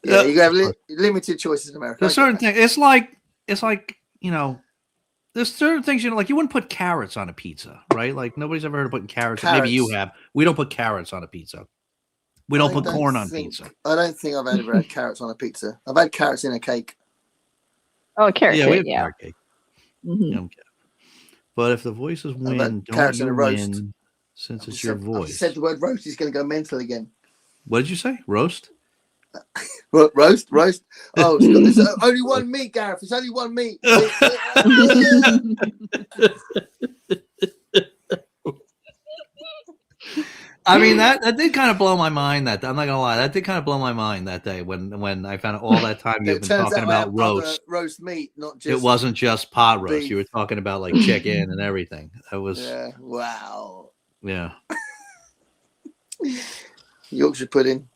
Speaker 1: Yeah, you have limited choices in America.
Speaker 2: There's certain things. It's like there's certain things you wouldn't put carrots on a pizza, right? Like nobody's ever heard of putting carrots. Maybe you have. We don't put carrots on a pizza. We don't put corn on pizza.
Speaker 1: I don't think I've ever had carrots on a pizza. I've had carrots in a cake.
Speaker 3: Oh, carrot cake.
Speaker 2: We have carrot cake. Mm-hmm. But if the voices win, don't you win since it's your voice.
Speaker 1: I said the word roast. He's going to go mental again.
Speaker 2: What did you say? Roast?
Speaker 1: Roast. Oh, there's only one meat, Gareth. There's only one meat.
Speaker 2: I mean, that did kind of blow my mind. That I'm not gonna lie, that did kind of blow my mind that day when I found out all that time you've been talking about
Speaker 1: roast meat, not just.
Speaker 2: It wasn't just pot roast.
Speaker 1: beef.
Speaker 2: You were talking about like chicken and everything. That was
Speaker 1: wow.
Speaker 2: Yeah.
Speaker 1: Yorkshire pudding,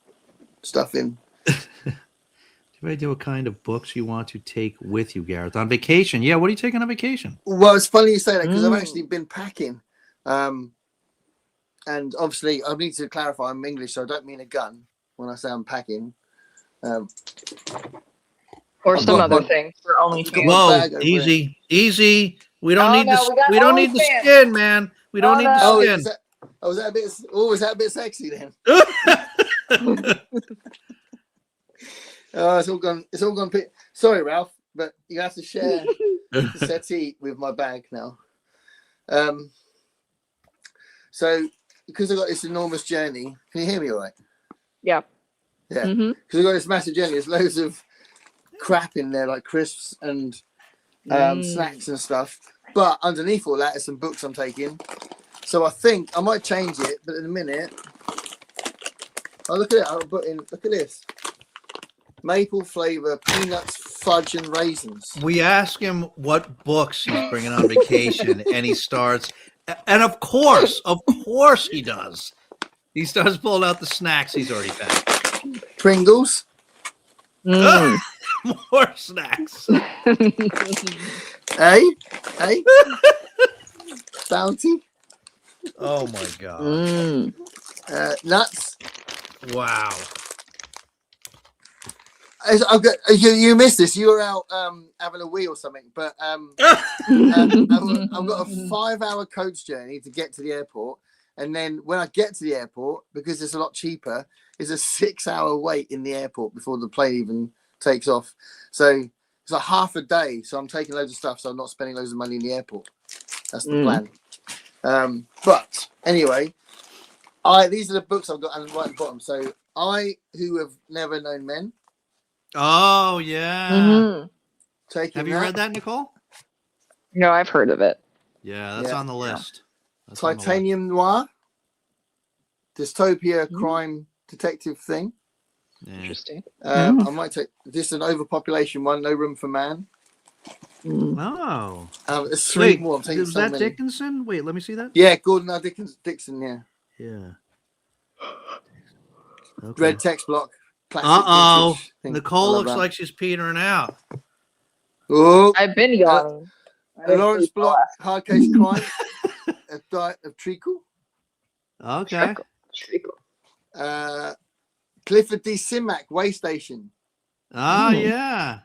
Speaker 1: stuffing.
Speaker 2: Do I do what kind of books you want to take with you, Gareth, on vacation? Yeah, what are you taking on vacation?
Speaker 1: Well, it's funny you say that because I've actually been packing. And obviously, I need to clarify I'm English, so I don't mean a gun when I say I'm packing.
Speaker 3: Or some other thing for OnlyFans.
Speaker 2: Whoa, easy. We don't need
Speaker 3: we don't
Speaker 2: need the skin, man. We don't need the skin.
Speaker 1: Was that a bit sexy then? It's all gone. Sorry, Ralph, but you have to share the settee with my bag now. So because I got this enormous journey, can you hear me all right?
Speaker 3: Yeah.
Speaker 1: Yeah. Because I got this massive journey. There's loads of crap in there, like crisps and snacks and stuff. But underneath all that is some books I'm taking. So I think I might change it, but in a minute. Oh, look at it! I'll put in. Look at this. Maple flavor, peanuts, fudge, and raisins.
Speaker 2: We ask him what books he's bringing on vacation, and he starts. And of course he does. He starts pulling out the snacks he's already packed.
Speaker 1: Pringles.
Speaker 2: More snacks.
Speaker 1: Hey. Bounty.
Speaker 2: Oh my god.
Speaker 1: Nuts.
Speaker 2: Wow.
Speaker 1: You missed this. You were out having a wee or something, but I've got a 5-hour coach journey to get to the airport, and then when I get to the airport, because it's a lot cheaper, is a 6-hour wait in the airport before the plane even takes off. So it's like half a day. So I'm taking loads of stuff, so I'm not spending loads of money in the airport. That's the plan. But anyway, these are the books I've got right at the bottom. So I, who have never known men.
Speaker 2: Oh yeah.
Speaker 1: Have
Speaker 2: you read that, Nicole?
Speaker 3: No, I've heard of it.
Speaker 2: Yeah, that's on the list.
Speaker 1: That's Titanium Noir. Dystopia crime detective thing.
Speaker 2: Yeah.
Speaker 3: Interesting.
Speaker 1: I might take this an overpopulation one, No Room for Man.
Speaker 2: Oh.
Speaker 1: It's three more. I'm taking
Speaker 2: is that Dickinson? Wait, let me see that.
Speaker 1: Yeah, Gordon R. Dixon, yeah.
Speaker 2: Yeah. Okay.
Speaker 1: Red text block.
Speaker 2: Nicole looks like she's petering out.
Speaker 1: Oh,
Speaker 3: I've been yawning.
Speaker 1: Lawrence Block, Hard Case Crime, A Diet of Treacle.
Speaker 2: Okay.
Speaker 3: Treacle.
Speaker 1: Clifford D. Simak, Way Station.
Speaker 2: Oh, yeah.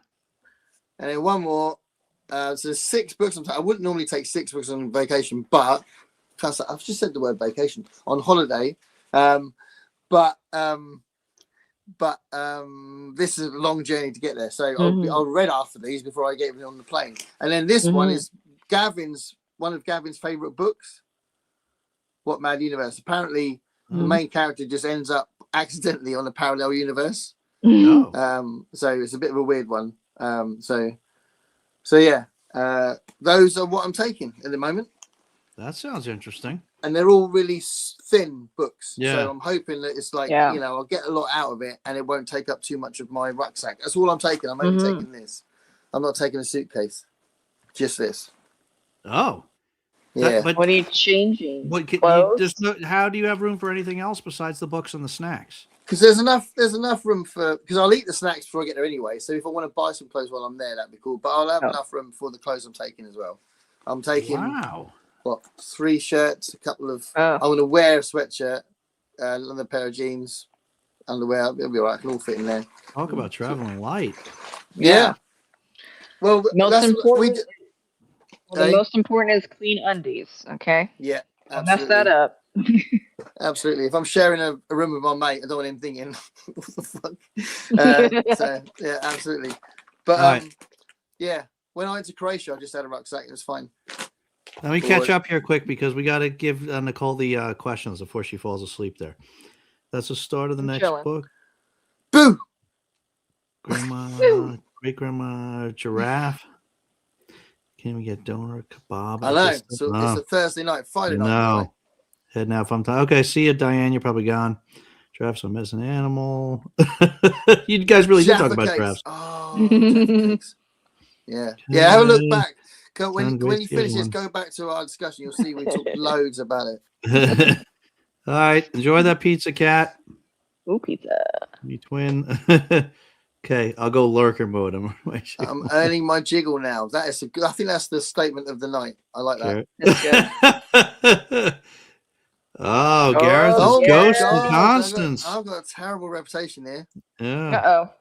Speaker 1: And then one more. So 6 books. I wouldn't normally take 6 books on vacation, but I've just said the word vacation on holiday. But this is a long journey to get there. So I'll read after these before I get even on the plane. And then this one is one of Gavin's favorite books. What Mad Universe? Apparently, the main character just ends up accidentally on a parallel universe. So it's a bit of a weird one. So yeah, those are what I'm taking at the moment.
Speaker 2: That sounds interesting.
Speaker 1: And they're all really thin books.
Speaker 2: Yeah.
Speaker 1: So I'm hoping that it's like, I'll get a lot out of it and it won't take up too much of my rucksack. That's all I'm taking. I'm only taking this. I'm not taking a suitcase. Just this.
Speaker 2: Oh.
Speaker 1: Yeah.
Speaker 3: But what are you changing?
Speaker 2: How do you have room for anything else besides the books and the snacks?
Speaker 1: Because there's enough room because I'll eat the snacks before I get there anyway. So if I want to buy some clothes while I'm there, that'd be cool. But I'll have enough room for the clothes I'm taking as well. I'm taking 3 shirts, a couple of. I'm going to wear a sweatshirt, another pair of jeans, underwear. It'll be all right. It can all fit in there.
Speaker 2: Talk about traveling light.
Speaker 1: Yeah. Well,
Speaker 3: the most important is clean undies. Okay.
Speaker 1: Yeah.
Speaker 3: Don't mess that up.
Speaker 1: Absolutely. If I'm sharing a room with my mate, I don't want him thinking, what the fuck? So yeah, absolutely. But when I went to Croatia, I just had a rucksack. It was fine.
Speaker 2: Let me catch up here quick because we got to give Nicole the questions before she falls asleep there. That's the start of the next book.
Speaker 1: Boo!
Speaker 2: Great grandma giraffe. Can we get donor kebab?
Speaker 1: I know. So it's a Thursday night, Friday night.
Speaker 2: No. Head now if I'm tired. Okay, see you, Diane. You're probably gone. Travis, I'm missing an animal. You guys really did talk about Travis.
Speaker 1: Oh, Jaffa cakes. Yeah. Yeah, have a look back. When you finish this, go back to our discussion. You'll see we talked loads about it.
Speaker 2: All right. Enjoy that pizza, Cat.
Speaker 3: Ooh, pizza.
Speaker 2: You twin. Okay, I'll go lurker mode.
Speaker 1: I'm earning my jiggle now. That is I think that's the statement of the night. I like that.
Speaker 3: That's good.
Speaker 2: Oh, Gareth is Ghost and Constance.
Speaker 1: I've got a terrible reputation here.
Speaker 2: Yeah.
Speaker 3: Uh-oh.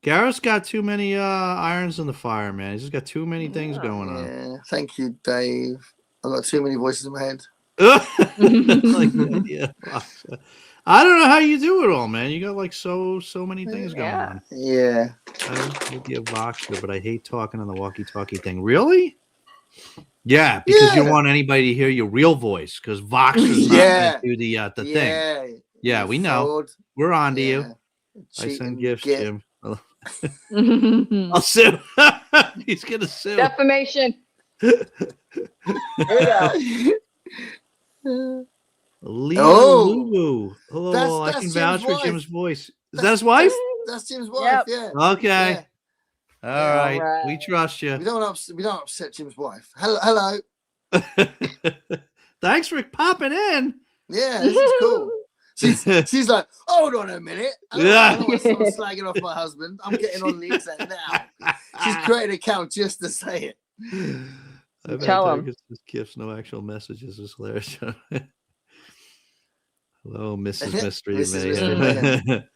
Speaker 2: Gareth's got too many irons in the fire, man. He's just got too many things going on.
Speaker 1: Yeah. Thank you, Dave. I've got too many voices in my head.
Speaker 2: Like, yeah. I don't know how you do it all, man. You got like so many things going on.
Speaker 1: Yeah.
Speaker 2: I would be a Voxer, but I hate talking on the walkie-talkie thing. Really? Yeah, because you don't want anybody to hear your real voice, because Voxer's not going to do the thing. Yeah, we know.
Speaker 1: Fraud.
Speaker 2: We're on to you. I send gifts, Jim. I'll sue. He's going to sue.
Speaker 3: Defamation. Here we go.
Speaker 2: Leo. Oh, I can vouch for Jim's voice. Is that his wife?
Speaker 1: That's Jim's wife.
Speaker 3: Yep.
Speaker 1: Yeah.
Speaker 2: Okay.
Speaker 1: Yeah.
Speaker 2: All right. We trust you.
Speaker 1: We don't upset Jim's wife. Hello.
Speaker 2: Thanks for popping in.
Speaker 1: Yeah, this is cool. She's like, hold on a minute. I don't want someone slagging off my husband. I'm getting on the internet now. She's created an account just to say it.
Speaker 3: Tell him.
Speaker 2: Gifts, no actual messages is hilarious. Hello, Mrs. Mystery Man.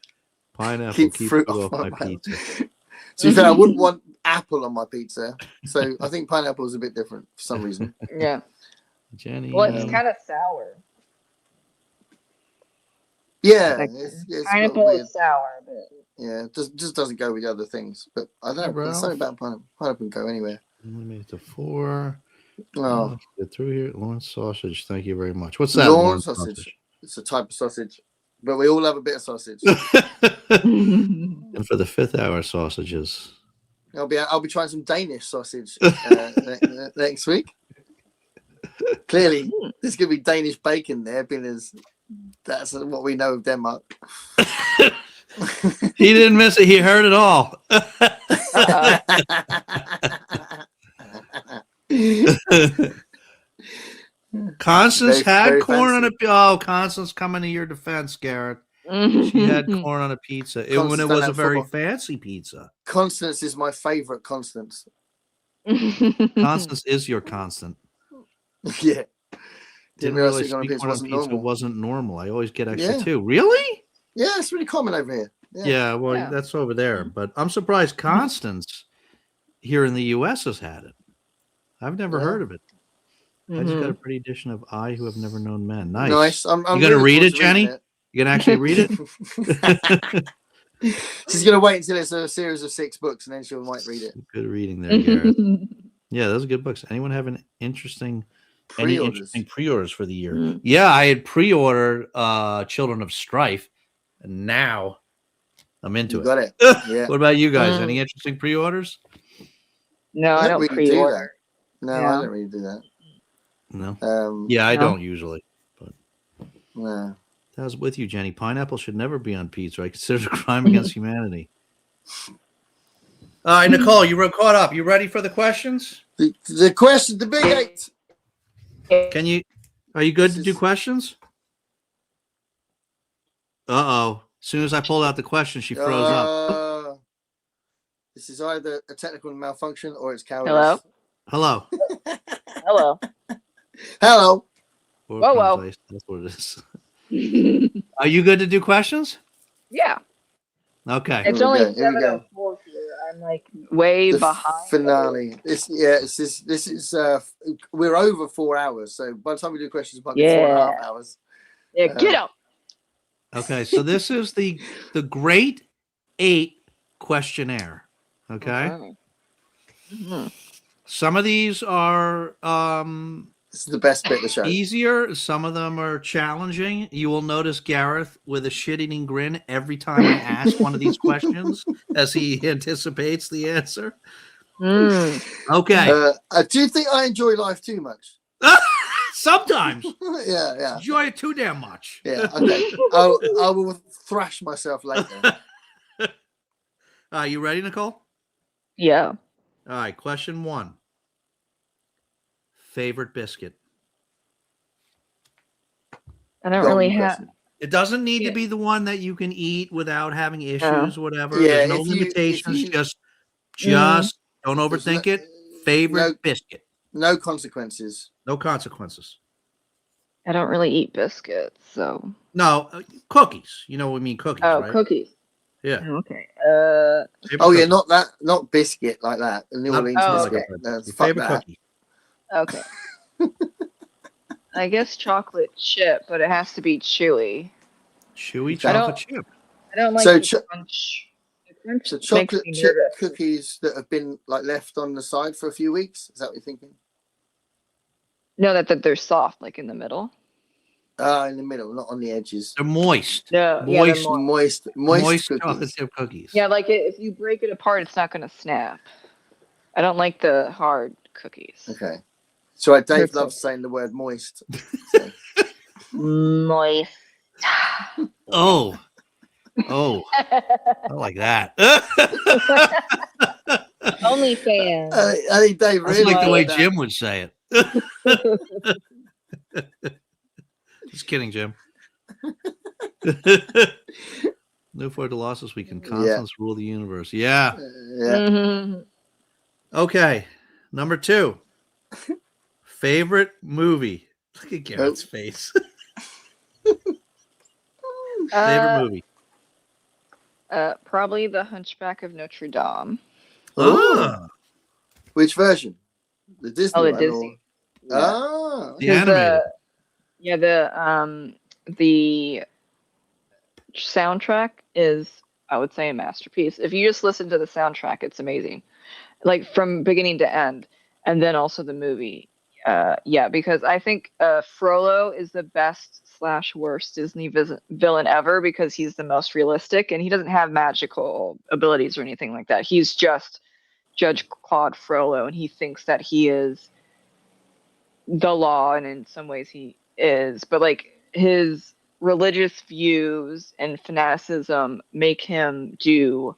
Speaker 2: Pineapple keep fruit off my pizza.
Speaker 1: To be fair, I wouldn't want apple on my pizza, so I think pineapple is a bit different for some reason.
Speaker 3: Yeah.
Speaker 2: Jenny.
Speaker 3: Well, it's kind of sour.
Speaker 1: Yeah,
Speaker 3: Like,
Speaker 1: it's
Speaker 3: pineapple is sour, but
Speaker 1: yeah, it just doesn't go with the other things. But I don't know. There's something about pineapple. Pineapple can go anywhere.
Speaker 2: We made it to 4.
Speaker 1: Oh,
Speaker 2: get through here. Lawrence sausage. Thank you very much. What's that?
Speaker 1: Lawrence sausage. It's a type of sausage, but we all have a bit of sausage.
Speaker 2: And for the 5th hour sausages,
Speaker 1: I'll be trying some Danish sausage next week. Clearly, there's going to be Danish bacon there, being as that's what we know of Denmark.
Speaker 2: He didn't miss it. He heard it all. Constance had corn on a. Oh, Constance coming to your defense, Garrett. She had corn on a pizza when it was a very fancy pizza.
Speaker 1: Constance is my favorite Constance.
Speaker 2: Constance is your constant.
Speaker 1: Yeah.
Speaker 2: Didn't realize corn on pizza wasn't normal. I always get extra too. Really?
Speaker 1: Yeah, it's really common over here.
Speaker 2: Yeah, well, that's over there. But I'm surprised Constance here in the U.S. has had it. I've never heard of it. I just got a pretty edition of I Who Have Never Known Men. Nice.
Speaker 1: I'm
Speaker 2: you gonna read it, Jenny? You gonna actually read it?
Speaker 1: She's gonna wait until it's a series of 6 books, and then she might read it.
Speaker 2: Good reading there, Garrett. Yeah, those are good books. Anyone have any interesting pre-orders for the year? Yeah, I had pre-ordered Children of Strife, and now I'm into it.
Speaker 1: Got it. Yeah.
Speaker 2: What about you guys? Any interesting pre-orders?
Speaker 3: No, I don't
Speaker 1: really
Speaker 3: pre-order.
Speaker 1: No, I don't really do that.
Speaker 2: No. I don't usually. But
Speaker 1: no.
Speaker 2: I was with you, Jenny. Pineapple should never be on pizza. I consider it a crime against humanity. All right, Nicole, you were caught up. You ready for the questions?
Speaker 1: The question, the big 8.
Speaker 2: Are you good to do questions? Uh-oh. As soon as I pulled out the question, she froze up.
Speaker 1: This is either a technical malfunction or it's cowardice.
Speaker 2: Hello.
Speaker 3: Hello.
Speaker 1: Hello.
Speaker 3: Whoa.
Speaker 2: That's what it is. Are you good to do questions?
Speaker 3: Yeah.
Speaker 2: Okay.
Speaker 3: It's only 7:04 here. I'm like way behind.
Speaker 1: Finale. This is we're over 4 hours. So by the time we do questions, it might be 4.5 hours.
Speaker 3: Yeah, get up.
Speaker 2: Okay, so this is the Great 8 questionnaire. Okay. Some of these are
Speaker 1: this is the best bit of the show.
Speaker 2: Easier. Some of them are challenging. You will notice Gareth with a shit-eating grin every time I ask one of these questions as he anticipates the answer. Okay.
Speaker 1: Do you think I enjoy life too much?
Speaker 2: Sometimes.
Speaker 1: Yeah.
Speaker 2: Enjoy it too damn much.
Speaker 1: Yeah. Okay. I will thrash myself later.
Speaker 2: You ready, Nicole?
Speaker 3: Yeah.
Speaker 2: All right. Question 1. Favorite biscuit.
Speaker 3: I don't really have.
Speaker 1: Question.
Speaker 2: It doesn't need to be the one that you can eat without having issues, whatever.
Speaker 1: Yeah,
Speaker 2: There's no
Speaker 1: if
Speaker 2: limitations.
Speaker 1: you-
Speaker 2: Just don't overthink it. Favorite biscuit.
Speaker 1: No consequences.
Speaker 2: No consequences.
Speaker 3: I don't really eat biscuits, so.
Speaker 2: No, cookies. You know what I mean? Cookies, right?
Speaker 3: Cookies.
Speaker 2: Yeah.
Speaker 3: Okay.
Speaker 2: Favorite cookie.
Speaker 1: Not biscuit like that. The New Orleans biscuit.
Speaker 2: Your favorite cookie.
Speaker 3: Okay. I guess chocolate chip, but it has to be chewy.
Speaker 2: Chewy chocolate chip.
Speaker 3: I don't like the crunch. The crunch
Speaker 1: so chocolate
Speaker 3: makes me
Speaker 1: chip
Speaker 3: nervous.
Speaker 1: cookies that have been like left on the side for a few weeks. Is that what you're thinking?
Speaker 3: No, that they're soft, like in the middle.
Speaker 1: In the middle, not on the edges.
Speaker 2: They're moist.
Speaker 3: No,
Speaker 1: Moist
Speaker 2: chocolate chip cookies.
Speaker 3: Yeah, like if you break it apart, it's not going to snap. I don't like the hard cookies.
Speaker 1: Okay. So Dave loves saying the word moist. So.
Speaker 3: Moist.
Speaker 2: Oh, I like that.
Speaker 3: OnlyFans.
Speaker 1: I think Dave really
Speaker 2: like the way
Speaker 1: that.
Speaker 2: Jim would say it. Just kidding, Jim. No further losses. We can constants rule the universe. Yeah.
Speaker 3: Mm-hmm.
Speaker 2: Okay. Number 2. Favorite movie. Look at Garrett's face. Favorite movie.
Speaker 3: Probably The Hunchback of Notre Dame.
Speaker 1: Oh. Which version? The Disney one?
Speaker 3: The Disney.
Speaker 2: The animated.
Speaker 3: The soundtrack is, I would say, a masterpiece. If you just listen to the soundtrack, it's amazing. Like from beginning to end. And then also the movie. Because I think Frollo is the best / worst Disney villain ever because he's the most realistic and he doesn't have magical abilities or anything like that. He's just Judge Claude Frollo and he thinks that he is the law, and in some ways he is, but like his religious views and fanaticism make him do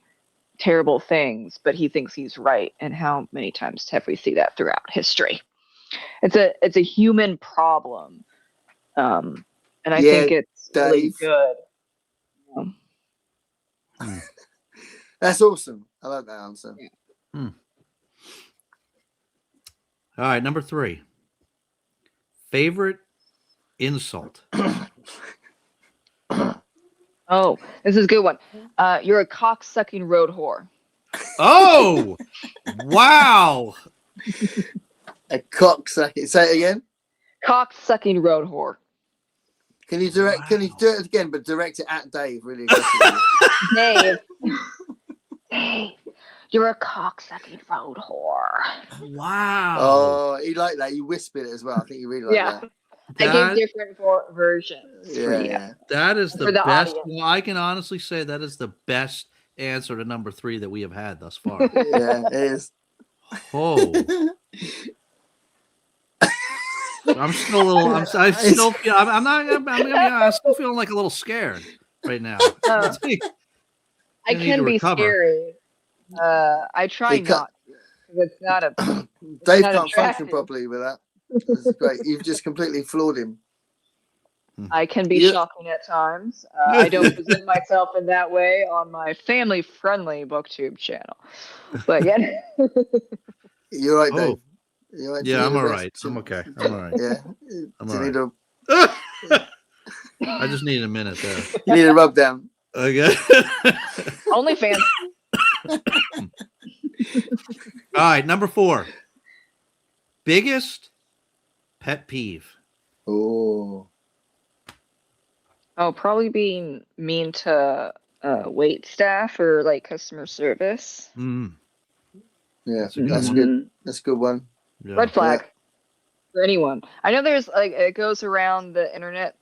Speaker 3: terrible things, but he thinks he's right. And how many times have we seen that throughout history? It's a human problem, and I think it's really good.
Speaker 1: That's awesome. I like that answer.
Speaker 2: All right, number 3. Favorite insult.
Speaker 3: Oh, this is a good one. You're a cock-sucking road whore.
Speaker 2: Oh, wow.
Speaker 1: A cock-sucking. Say it again.
Speaker 3: Cock-sucking road whore.
Speaker 1: Can you do it again, but direct it at Dave really aggressively?
Speaker 3: Dave, you're a cock-sucking road whore.
Speaker 2: Wow.
Speaker 1: Oh, he liked that. You whispered it as well. I think you really liked that.
Speaker 3: I gave different versions.
Speaker 1: Yeah.
Speaker 2: That is the best.
Speaker 3: Audience.
Speaker 2: Well, I can honestly say that is the best answer to number 3 that we have had thus far.
Speaker 1: Yeah, it is.
Speaker 2: Oh. I'm still a little. I'm still feeling like a little scared right now.
Speaker 3: I can be scary. I try not to. It's not a.
Speaker 1: Dave can't function properly with that. That's great. You've just completely floored him.
Speaker 3: I can be shocking at times. I don't present myself in that way on my family-friendly BookTube channel. But yeah.
Speaker 1: You're right, Dave.
Speaker 2: Yeah, I'm all right. I'm okay. I'm all right.
Speaker 1: Yeah.
Speaker 2: I'm all right. I just need a minute there.
Speaker 1: You need a rub down.
Speaker 2: Okay.
Speaker 3: OnlyFans.
Speaker 2: All right, number 4. Biggest pet peeve.
Speaker 1: Oh,
Speaker 3: probably being mean to wait staff or like customer service.
Speaker 1: Yeah, that's
Speaker 3: one.
Speaker 1: good. That's a good one.
Speaker 2: Yeah.
Speaker 3: Red flag for anyone. I know there's like it goes around the internet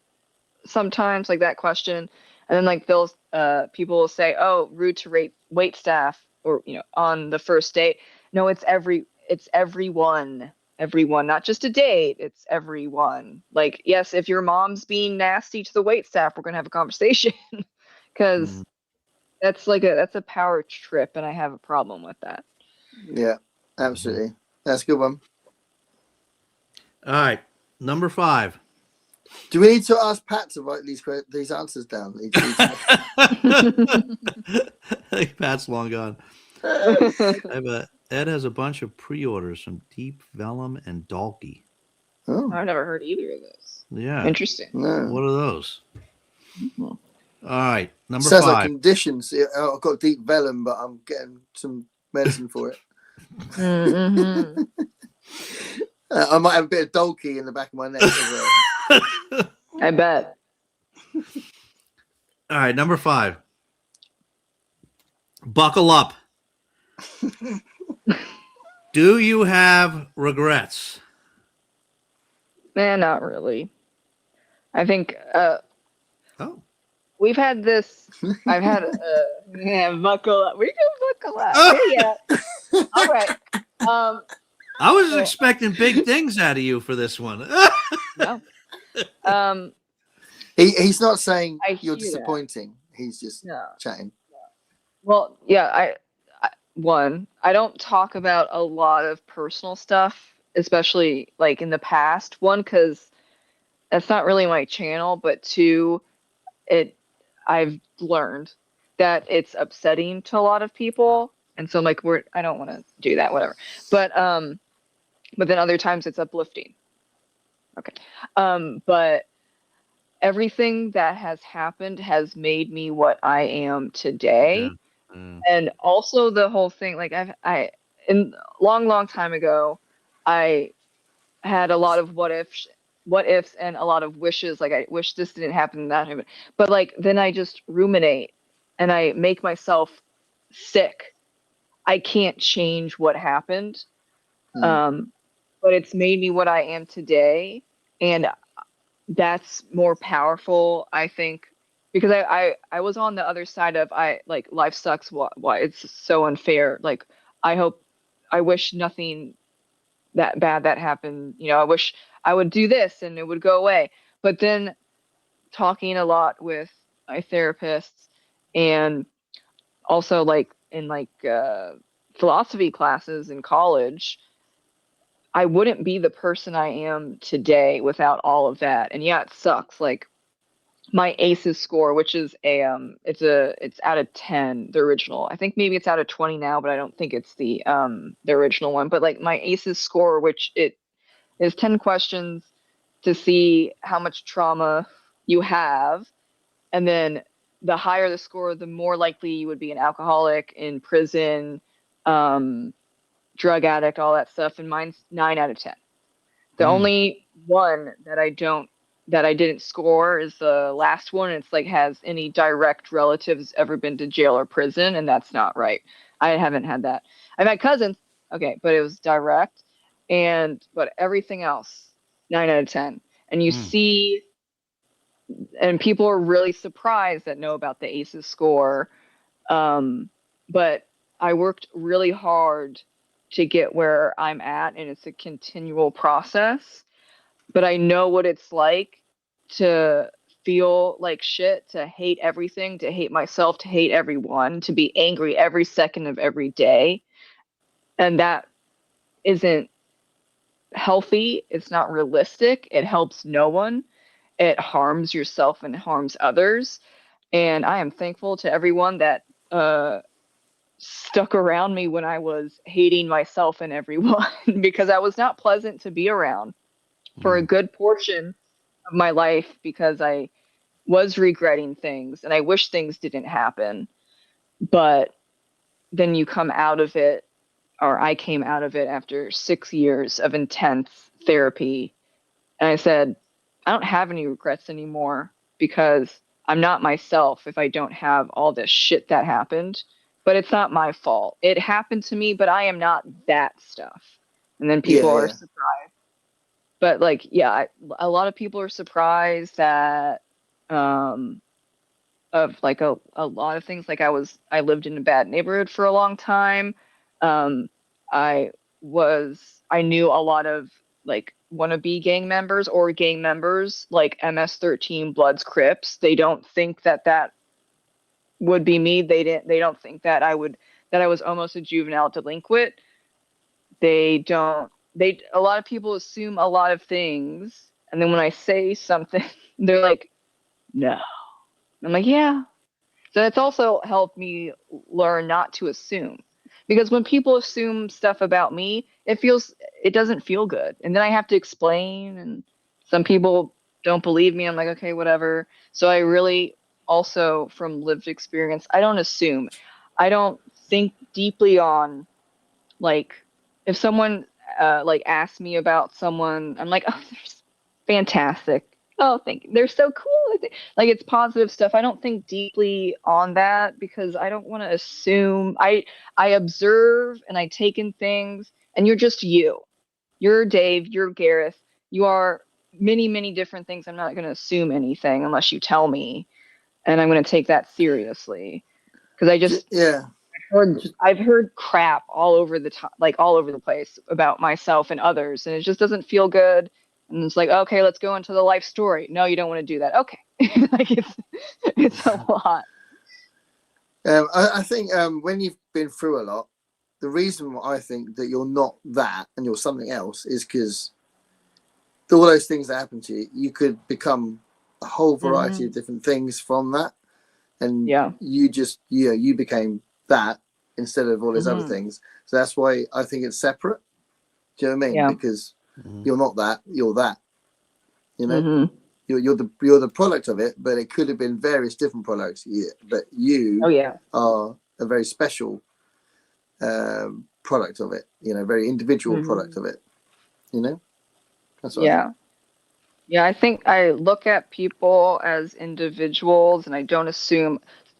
Speaker 3: sometimes, like that question, and then like they'll people will say, "Oh, rude to wait staff," or on the first date. No, it's everyone. everyone, not just a date. It's everyone. Like, yes, if your mom's being nasty to the wait staff, we're gonna have a conversation because that's a power trip, and I have a problem with that.
Speaker 1: Yeah, absolutely. That's a good one.
Speaker 2: All right, number 5.
Speaker 1: Do we need to ask Pat to write these answers down?
Speaker 2: Pat's long gone. Ed has a bunch of pre-orders from Deep Vellum and Dalkey.
Speaker 1: Oh.
Speaker 3: I've never heard either of those.
Speaker 2: Yeah.
Speaker 3: Interesting.
Speaker 1: No.
Speaker 2: What are those?
Speaker 3: Mm-hmm.
Speaker 2: All right, number
Speaker 1: Sounds
Speaker 2: 5.
Speaker 1: like conditions. I've got deep vellum, but I'm getting some medicine for it.
Speaker 3: Mm-hmm.
Speaker 1: I might have a bit of Dolky in the back of my neck as well.
Speaker 3: I bet.
Speaker 2: All right, number 5. Buckle up. Do you have regrets?
Speaker 3: Man, not really. I think we've had this. I've had buckle up. We can buckle up. Yeah. All right.
Speaker 2: I was expecting big things out of you for this one.
Speaker 3: No.
Speaker 1: He's not saying you're disappointing.
Speaker 3: That.
Speaker 1: He's just chatting.
Speaker 3: Well, yeah. I don't talk about a lot of personal stuff, especially like in the past. 1, because that's not really my channel, but 2, I've learned that it's upsetting to a lot of people, and so I'm like, I don't want to do that, whatever. But then other times it's uplifting. Okay. But everything that has happened has made me what I am today. Yeah. And also the whole thing, like in long time ago, I had a lot of what ifs and a lot of wishes. Like, I wish this didn't happen, that happened. But like, then I just ruminate and I make myself sick. I can't change what happened. But it's made me what I am today. And that's more powerful, I think, because I was on the other side of life sucks. Why it's so unfair. Like, I wish nothing that bad that happened. You know, I wish I would do this and it would go away. But then talking a lot with my therapists, and also like in philosophy classes in college, I wouldn't be the person I am today without all of that. And yeah, it sucks. Like, my ACEs score, which is it's out of 10, the original. I think maybe it's out of 20 now, but I don't think it's the original one. But like, my ACEs score, which it is 10 questions to see how much trauma you have, and then the higher the score, the more likely you would be an alcoholic, in prison, drug addict, all that stuff. And mine's 9 out of 10. The only one that I didn't score is the last one. It's like, has any direct relatives ever been to jail or prison? And that's not right. I haven't had that. I've had cousins, okay, but it was direct. But everything else, 9 out of 10. And you see, and people are really surprised that know about the ACEs score. But I worked really hard to get where I'm at, and it's a continual process. But I know what it's like to feel like shit, to hate everything, to hate myself, to hate everyone, to be angry every second of every day. And that isn't healthy. It's not realistic. It helps no one. It harms yourself and harms others. And I am thankful to everyone that stuck around me when I was hating myself and everyone, because I was not pleasant to be around for a good portion of my life, because I was regretting things and I wish things didn't happen. But then you come out of it, or I came out of it after 6 years of intense therapy. And I said, I don't have any regrets anymore, because I'm not myself if I don't have all this shit that happened. But it's not my fault. It happened to me, but I am not that stuff. And then people are surprised. But like, yeah, a lot of people are surprised that of like a lot of things. Like, I lived in a bad neighborhood for a long time. I I knew a lot of like wannabe gang members or gang members like MS-13, Bloods, Crips. They don't think that would be me. They don't think that I was almost a juvenile delinquent. A lot of people assume a lot of things, and then when I say something, they're like, no. I'm like, yeah. So it's also helped me learn not to assume. Because when people assume stuff about me, it doesn't feel good. And then I have to explain, and some people don't believe me. I'm like, okay, whatever. So I really also, from lived experience, I don't assume. I don't think deeply on, like, if someone like asks me about someone, I'm like, oh, they're fantastic. Oh, thank you. They're so cool. Like, it's positive stuff. I don't think deeply on that because I don't want to assume. I observe and I take in things, and you're just you. You're Dave. You're Gareth. You are many, many different things. I'm not going to assume anything unless you tell me, and I'm going to take that seriously because I've heard crap all over the like all over the place about myself and others, and it just doesn't feel good. And it's like, okay, let's go into the life story. No, you don't want to do that. Okay, like it's a lot.
Speaker 1: I think when you've been through a lot, the reason I think that you're not that and you're something else is because all those things that happen to you, you could become a whole variety of different things from that, and you became that instead of all those other things. So that's why I think it's separate. Do you know what I mean?
Speaker 3: Yeah.
Speaker 1: Because you're not that, you're that. You know, you're the product of it, but it could have been various different products. Yeah, but you are a very special product of it. You know, very individual product of it. You know, that's what I think.
Speaker 3: Yeah, I think I look at people as individuals, and I don't assume.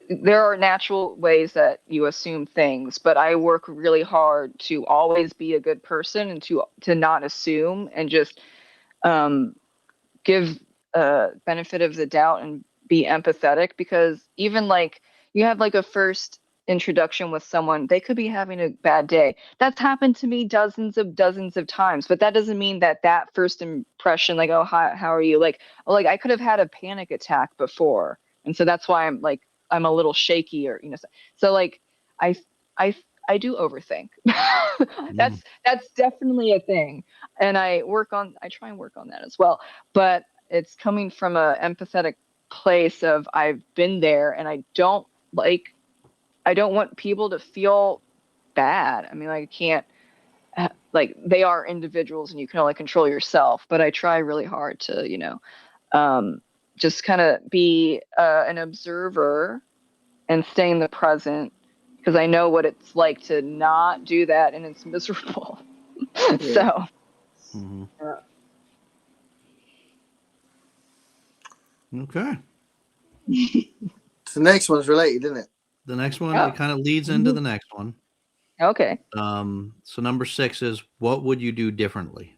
Speaker 3: There are natural ways that you assume things, but I work really hard to always be a good person and to not assume and just give benefit of the doubt and be empathetic, because even like you have like a first introduction with someone, they could be having a bad day. That's happened to me dozens of times, but that doesn't mean that first impression, like, oh, hi, how are you, like I could have had a panic attack before, and so that's why I'm a little shaky, or so like I I do overthink. That's definitely a thing, and I try and work on that as well. But it's coming from a empathetic place of I've been there, and I don't want people to feel bad. I mean, like, I can't, like, they are individuals, and you can only control yourself. But I try really hard to just kind of be an observer and stay in the present, because I know what it's like to not do that, and it's miserable. So.
Speaker 2: Okay.
Speaker 1: So the next one's related, isn't it?
Speaker 2: The next one, it kind of leads into the next one.
Speaker 3: Okay.
Speaker 2: So number 6 is, what would you do differently?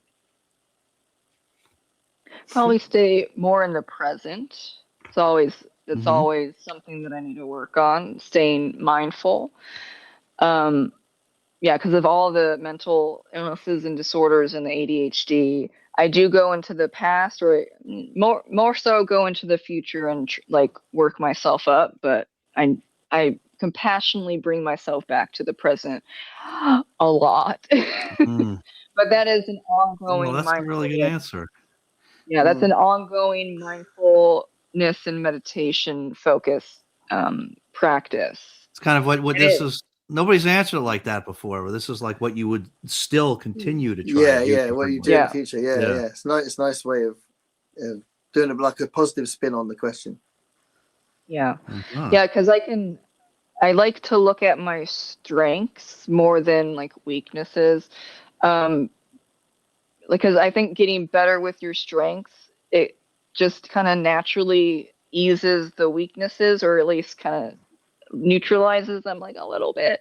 Speaker 3: Probably stay more in the present. It's always something that I need to work on, staying mindful. Because of all the mental illnesses and disorders and the ADHD, I do go into the past, or more so go into the future and like work myself up. But I compassionately bring myself back to the present a lot. But that is an ongoing.
Speaker 2: Well, that's a really good answer.
Speaker 3: Yeah, that's an ongoing mindfulness and meditation focus practice.
Speaker 2: It's kind of what this is. Nobody's answered it like that before. But this is like what you would still continue to try.
Speaker 1: Yeah. What you do in the future. Yeah. It's nice. Nice way of doing it, like a positive spin on the question.
Speaker 3: Yeah. Yeah, because I like to look at my strengths more than like weaknesses. Because I think getting better with your strengths, it just kind of naturally eases the weaknesses, or at least kind of neutralizes them like a little bit.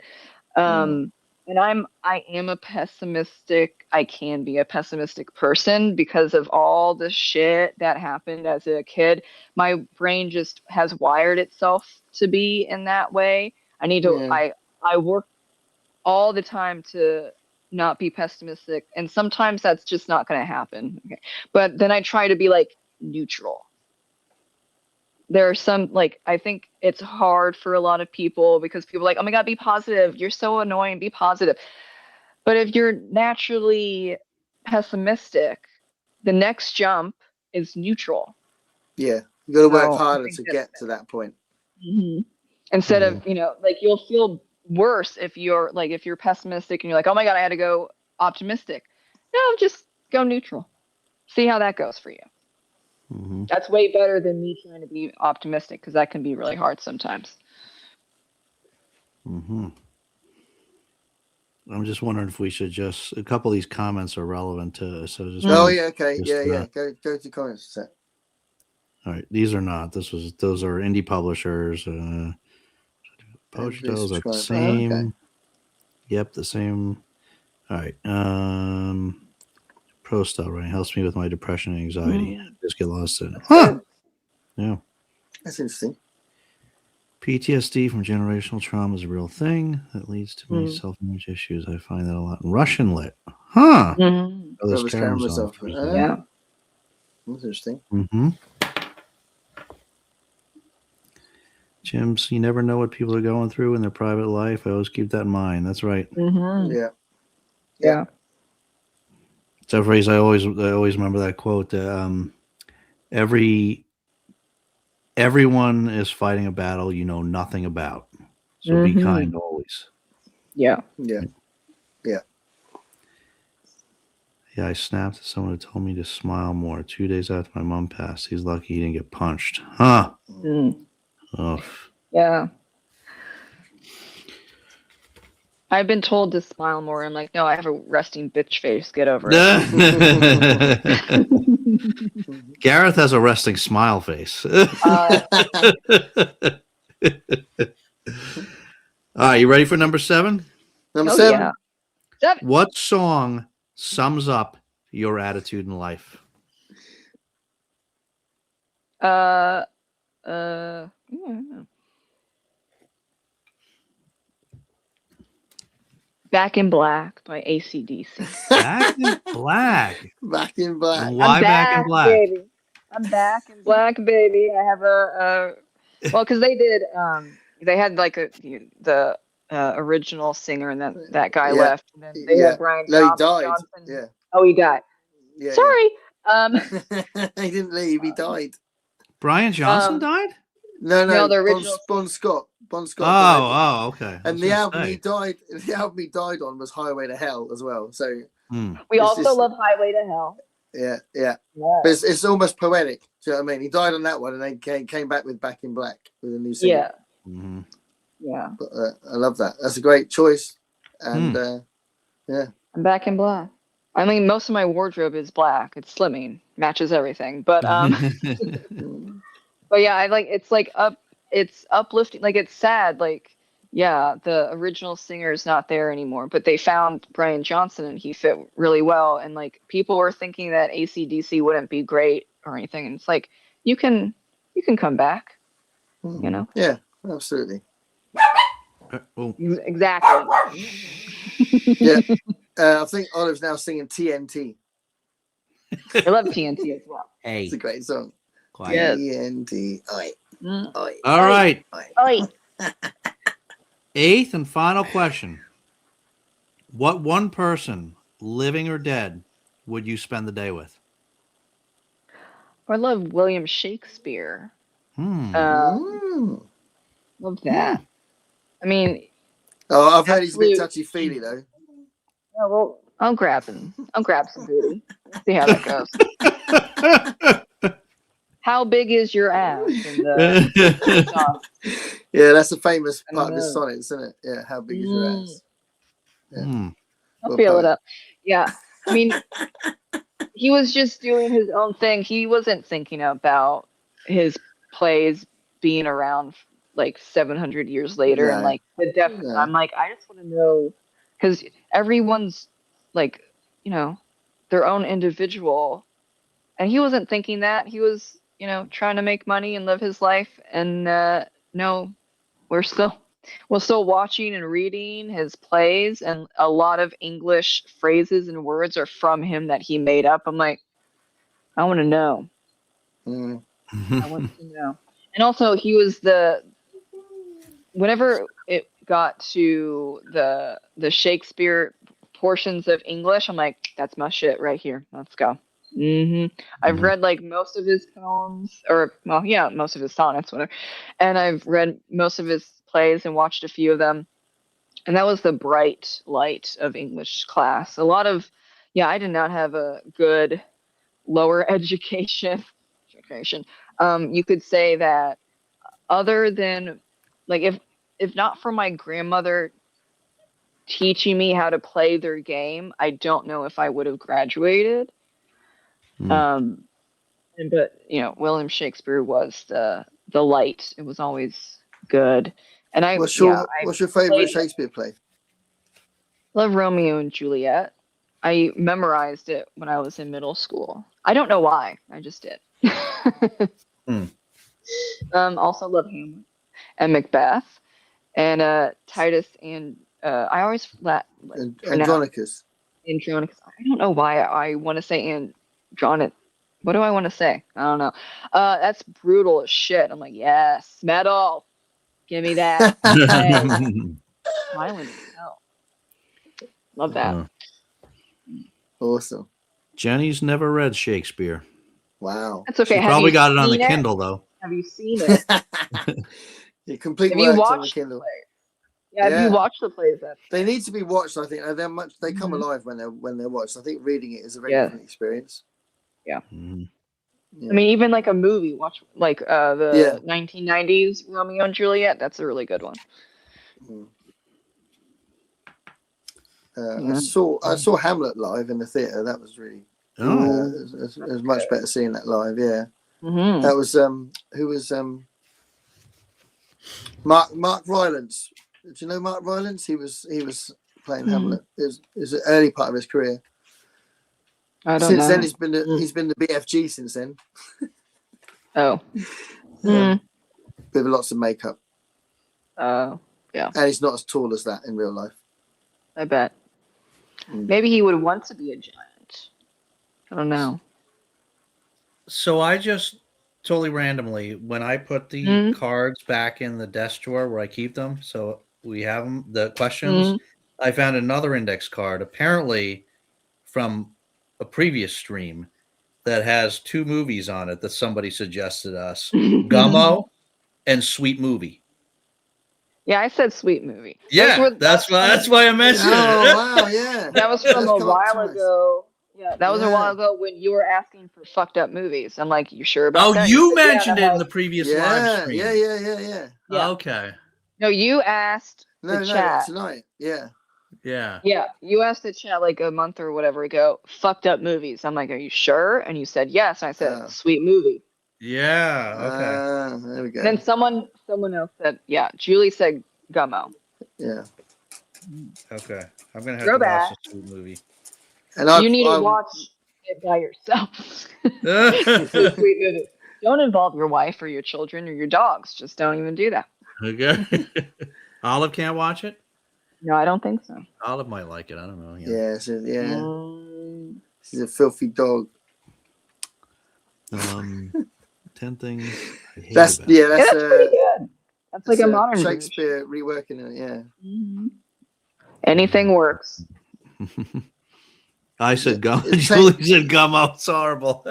Speaker 3: And I am a pessimistic. I can be a pessimistic person because of all the shit that happened as a kid. My brain just has wired itself to be in that way. I need to. I work all the time to not be pessimistic, and sometimes that's just not going to happen. Okay. But then I try to be like neutral. There are some, like, I think it's hard for a lot of people because people are like, oh my God, be positive. You're so annoying. Be positive. But if you're naturally pessimistic, the next jump is neutral.
Speaker 1: Yeah, you got to work
Speaker 3: So,
Speaker 1: harder to get to that point.
Speaker 3: Mm-hmm. Instead of, like, you'll feel worse if you're pessimistic and you're like, oh my God, I had to go optimistic. No, just go neutral. See how that goes for you.
Speaker 2: Mm-hmm.
Speaker 3: That's way better than me trying to be optimistic, because that can be really hard sometimes.
Speaker 2: Mm-hmm. I'm just wondering if we should a couple of these comments are relevant to, so just.
Speaker 1: Oh yeah, okay, yeah. Go to comments set.
Speaker 2: All right, these are not. Those are indie publishers. Poach Dolls are the same.
Speaker 1: Okay.
Speaker 2: Yep, the same. All right. Pro Style, right? Helps me with my depression and anxiety. Just get lost in it. Huh. Yeah.
Speaker 1: That's interesting.
Speaker 2: PTSD from generational trauma is a real thing that leads to many self-image issues. I find that a lot in Russian lit. Huh.
Speaker 3: Mm-hmm.
Speaker 2: Those cameras off.
Speaker 3: Yeah.
Speaker 1: That's interesting.
Speaker 2: Mm-hmm. Jim's, you never know what people are going through in their private life. I always keep that in mind. That's right.
Speaker 3: Mm-hmm.
Speaker 1: Yeah.
Speaker 2: It's a phrase I always remember that quote. Everyone is fighting a battle you know nothing about. So be kind always.
Speaker 3: Yeah.
Speaker 2: Yeah, I snapped at someone who told me to smile more. 2 days after my mom passed. He's lucky he didn't get punched. Huh. Oh.
Speaker 3: Yeah. I've been told to smile more. I'm like, no, I have a resting bitch face. Get over it.
Speaker 2: Gareth has a resting smile face. All right, you ready for number 7?
Speaker 1: Number 7.
Speaker 3: Yeah. 7.
Speaker 2: What song sums up your attitude in life?
Speaker 3: Back in Black by AC/DC.
Speaker 2: Back in Black.
Speaker 1: Back in Black.
Speaker 2: And why Back in Black?
Speaker 3: Baby. I'm back in Black, baby. I have well, because they did, they had like the original singer, and then that guy left, and then they had Brian Johnson.
Speaker 1: Yeah.
Speaker 3: Oh, he died. Yeah, sorry.
Speaker 1: He didn't leave. He died.
Speaker 2: Brian Johnson died?
Speaker 1: No,
Speaker 3: the original
Speaker 1: Bon Scott.
Speaker 2: Oh, okay.
Speaker 1: And the album he died on was Highway to Hell as well. So
Speaker 3: we also love Highway to Hell.
Speaker 1: Yeah. But it's almost poetic. Do you know what I mean? He died on that one, and then came back with Back in Black with a new singer.
Speaker 3: Yeah.
Speaker 2: Mm-hmm.
Speaker 3: Yeah.
Speaker 1: But I love that. That's a great choice. And
Speaker 3: I'm Back in Black. I mean, most of my wardrobe is black. It's slimming, matches everything. But but yeah, I like, it's like it's uplifting. Like, it's sad. Like, yeah, the original singer is not there anymore, but they found Brian Johnson, and he fit really well. And like, people were thinking that AC/DC wouldn't be great or anything, and it's like, you can come back. You know?
Speaker 1: Yeah, absolutely.
Speaker 3: Exactly.
Speaker 1: Yeah. I think Olive's now singing TNT.
Speaker 3: I love TNT as well.
Speaker 2: Hey,
Speaker 1: it's a great song.
Speaker 3: Yes.
Speaker 1: TNT. Oi. Oi.
Speaker 2: All right.
Speaker 3: Oi.
Speaker 2: 8th and final question. What one person, living or dead, would you spend the day with?
Speaker 3: I love William Shakespeare. Love that. I mean,
Speaker 1: I've heard he's a bit touchy-feely though.
Speaker 3: Yeah, well, I'll grab some booty. See how that goes. How big is your ass? In the song?
Speaker 1: Yeah, that's a famous part of his sonnets, isn't it? Yeah, how big is your ass? Yeah.
Speaker 3: I'll feel it up. Yeah, I mean, he was just doing his own thing. He wasn't thinking about his plays being around like 700 years later, and like the depth. Yeah. I'm like, I just want to know, because everyone's like, their own individual, and he wasn't thinking that. He was, trying to make money and live his life, and no, we're still Well, still watching and reading his plays, and a lot of English phrases and words are from him that he made up. I'm like, I want to know.
Speaker 1: Mm.
Speaker 3: I want to know. And also, he was whenever it got to the Shakespeare portions of English, I'm like, that's my shit right here. Let's go. I've read like most of his poems, or well, yeah, most of his sonnets, whatever. And I've read most of his plays and watched a few of them. And that was the bright light of English class. A lot of, yeah, I did not have a good lower education. You could say that other than, like, if not for my grandmother teaching me how to play their game, I don't know if I would have graduated. But William Shakespeare was the light. It was always good. And
Speaker 1: what's your favorite Shakespeare play?
Speaker 3: Love Romeo and Juliet. I memorized it when I was in middle school. I don't know why. I just did. Also love Hamlet and Macbeth and Titus and I always
Speaker 1: Andronicus.
Speaker 3: Andronicus. I don't know why I want to say Andronic. What do I want to say? I don't know. That's brutal as shit. I'm like, yes, metal. Give me that. Violent as hell. Love that.
Speaker 1: Awesome.
Speaker 2: Jenny's never read Shakespeare.
Speaker 1: Wow.
Speaker 3: That's okay.
Speaker 2: She probably got it on the Kindle, though.
Speaker 3: Have you seen it?
Speaker 1: Yeah, complete works on the Kindle.
Speaker 3: Yeah, have you watched the plays?
Speaker 1: They need to be watched. I think they come alive when they're watched. I think reading it is a very different experience.
Speaker 3: Yeah.
Speaker 1: Yeah.
Speaker 3: I mean, even like a movie. Watch like the 1990s Romeo and Juliet. That's a really good one.
Speaker 1: I saw Hamlet live in the theater. That was really it was much better seeing that live. Yeah. That was who was Mark Rylance. Do you know Mark Rylance? He was playing Hamlet. It was an early part of his career.
Speaker 3: I don't know.
Speaker 1: Then he's been the BFG since then.
Speaker 3: Oh.
Speaker 1: With lots of makeup.
Speaker 3: Oh, yeah.
Speaker 1: And he's not as tall as that in real life.
Speaker 3: I bet. Maybe he would want to be a giant. I don't know.
Speaker 2: So I just totally randomly, when I put the cards back in the desk drawer where I keep them, so we have them, the questions, I found another index card, apparently from a previous stream, that has 2 movies on it that somebody suggested us. Gummo and Sweet Movie.
Speaker 3: Yeah, I said Sweet Movie.
Speaker 2: Yeah, that's why I mentioned it.
Speaker 1: Oh, wow, yeah.
Speaker 3: That was from a while ago. Yeah, that was a while ago when you were asking for fucked up movies. I'm like, you sure about that?
Speaker 2: Oh, you mentioned it in the previous live stream.
Speaker 1: Yeah.
Speaker 2: Okay.
Speaker 3: No, you asked
Speaker 1: the chat. Tonight. Yeah.
Speaker 2: Yeah.
Speaker 3: Yeah, you asked the chat like a month or whatever ago, fucked up movies. I'm like, are you sure? And you said yes. And I said, Sweet Movie.
Speaker 2: Yeah, okay.
Speaker 1: There we go.
Speaker 3: And then someone else said, yeah, Julie said Gummo.
Speaker 1: Yeah.
Speaker 2: Okay. I'm going to have to watch the Sweet Movie.
Speaker 3: And you need to watch it by yourself. Sweet Movie. Don't involve your wife or your children or your dogs. Just don't even do that.
Speaker 2: Okay. Olive can't watch it?
Speaker 3: No, I don't think so.
Speaker 2: Olive might like it. I don't know.
Speaker 1: Yeah. She's a filthy dog.
Speaker 2: 10 things.
Speaker 1: That's pretty good.
Speaker 3: That's like a modern
Speaker 1: Shakespeare reworking it. Yeah.
Speaker 3: Anything works.
Speaker 2: I said gum. Julie said gummo. It's horrible.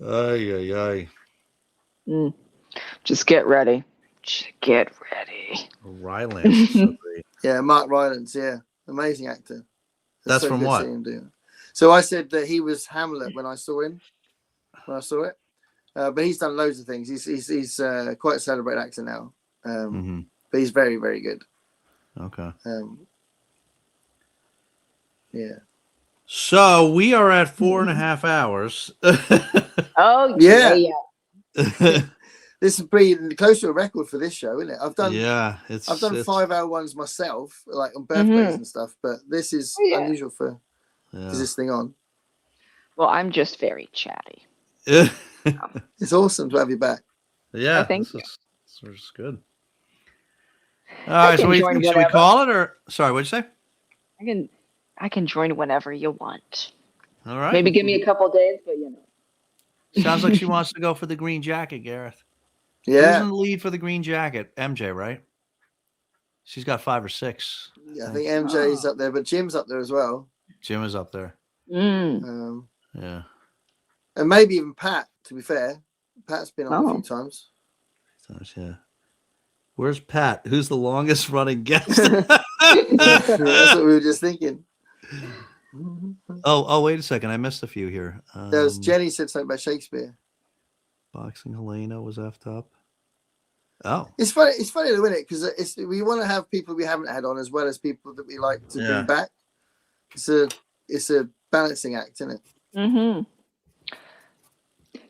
Speaker 2: Ay.
Speaker 3: Just get ready. Get ready.
Speaker 2: Rylance. So great.
Speaker 1: Yeah, Mark Rylance. Yeah, amazing actor.
Speaker 2: That's so from what?
Speaker 1: So I said that he was Hamlet when I saw him. When I saw it, but he's done loads of things. He's quite a celebrated actor now. But he's very, very good.
Speaker 2: Okay.
Speaker 1: Yeah.
Speaker 2: So we are at 4.5 hours.
Speaker 3: Oh yeah.
Speaker 1: This is pretty close to a record for this show, isn't it? I've done 5-hour ones myself, like on birthdays and stuff. But this is unusual for this thing on.
Speaker 3: Well, I'm just very chatty.
Speaker 1: It's awesome to have you back.
Speaker 2: Yeah,
Speaker 3: thank you.
Speaker 2: It's That's good. All right, so what do you think? Should we call it or sorry, what'd you say?
Speaker 3: I can join whenever you want.
Speaker 2: All right.
Speaker 3: Maybe give me a couple days, but you know.
Speaker 2: Sounds like she wants to go for the green jacket, Gareth.
Speaker 1: Yeah.
Speaker 2: Who's in the lead for the green jacket? MJ, right? She's got 5 or 6.
Speaker 1: Yeah, I think MJ's up there, but Jim's up there as well.
Speaker 2: Jim is up there.
Speaker 1: Yeah. And maybe even Pat, to be fair. Pat's been on a few times.
Speaker 2: Yeah. Where's Pat? Who's the longest running guest?
Speaker 1: That's what we were just thinking.
Speaker 2: Oh, wait a second. I missed a few here.
Speaker 1: There's Jenny said something about Shakespeare.
Speaker 2: Boxing Helena was effed up. Oh,
Speaker 1: it's funny though, isn't it? Because we want to have people we haven't had on as well as people that we like to bring back. It's a balancing act, isn't it?
Speaker 3: Mm-hmm.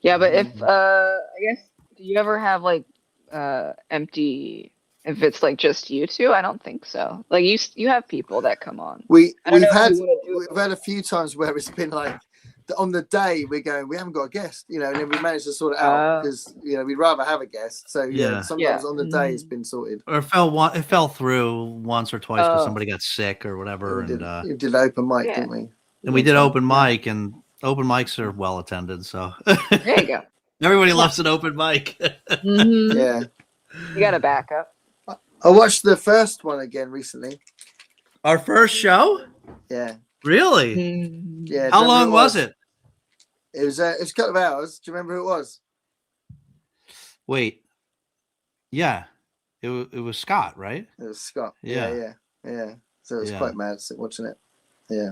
Speaker 3: Yeah, but if I guess, do you ever have like empty? If it's like just you two, I don't think so. Like you have people that come on.
Speaker 1: We've had a few times where it's been like on the day we haven't got a guest, and then we managed to sort it out because we'd rather have a guest. So sometimes on the day it's been sorted.
Speaker 2: Or it fell through once or twice because somebody got sick or whatever.
Speaker 1: We did open mic, didn't we?
Speaker 2: And we did open mic, and open mics are well attended. So
Speaker 3: there you go.
Speaker 2: Everybody loves an open mic.
Speaker 1: Yeah,
Speaker 3: you got a backup.
Speaker 1: I watched the first one again recently.
Speaker 2: Our first show?
Speaker 1: Yeah.
Speaker 2: Really?
Speaker 1: Yeah.
Speaker 2: How long was it?
Speaker 1: It was a couple of hours. Do you remember who it was?
Speaker 2: Wait. Yeah. It was Scott, right?
Speaker 1: It was Scott. Yeah. So it was quite mad watching it. Yeah.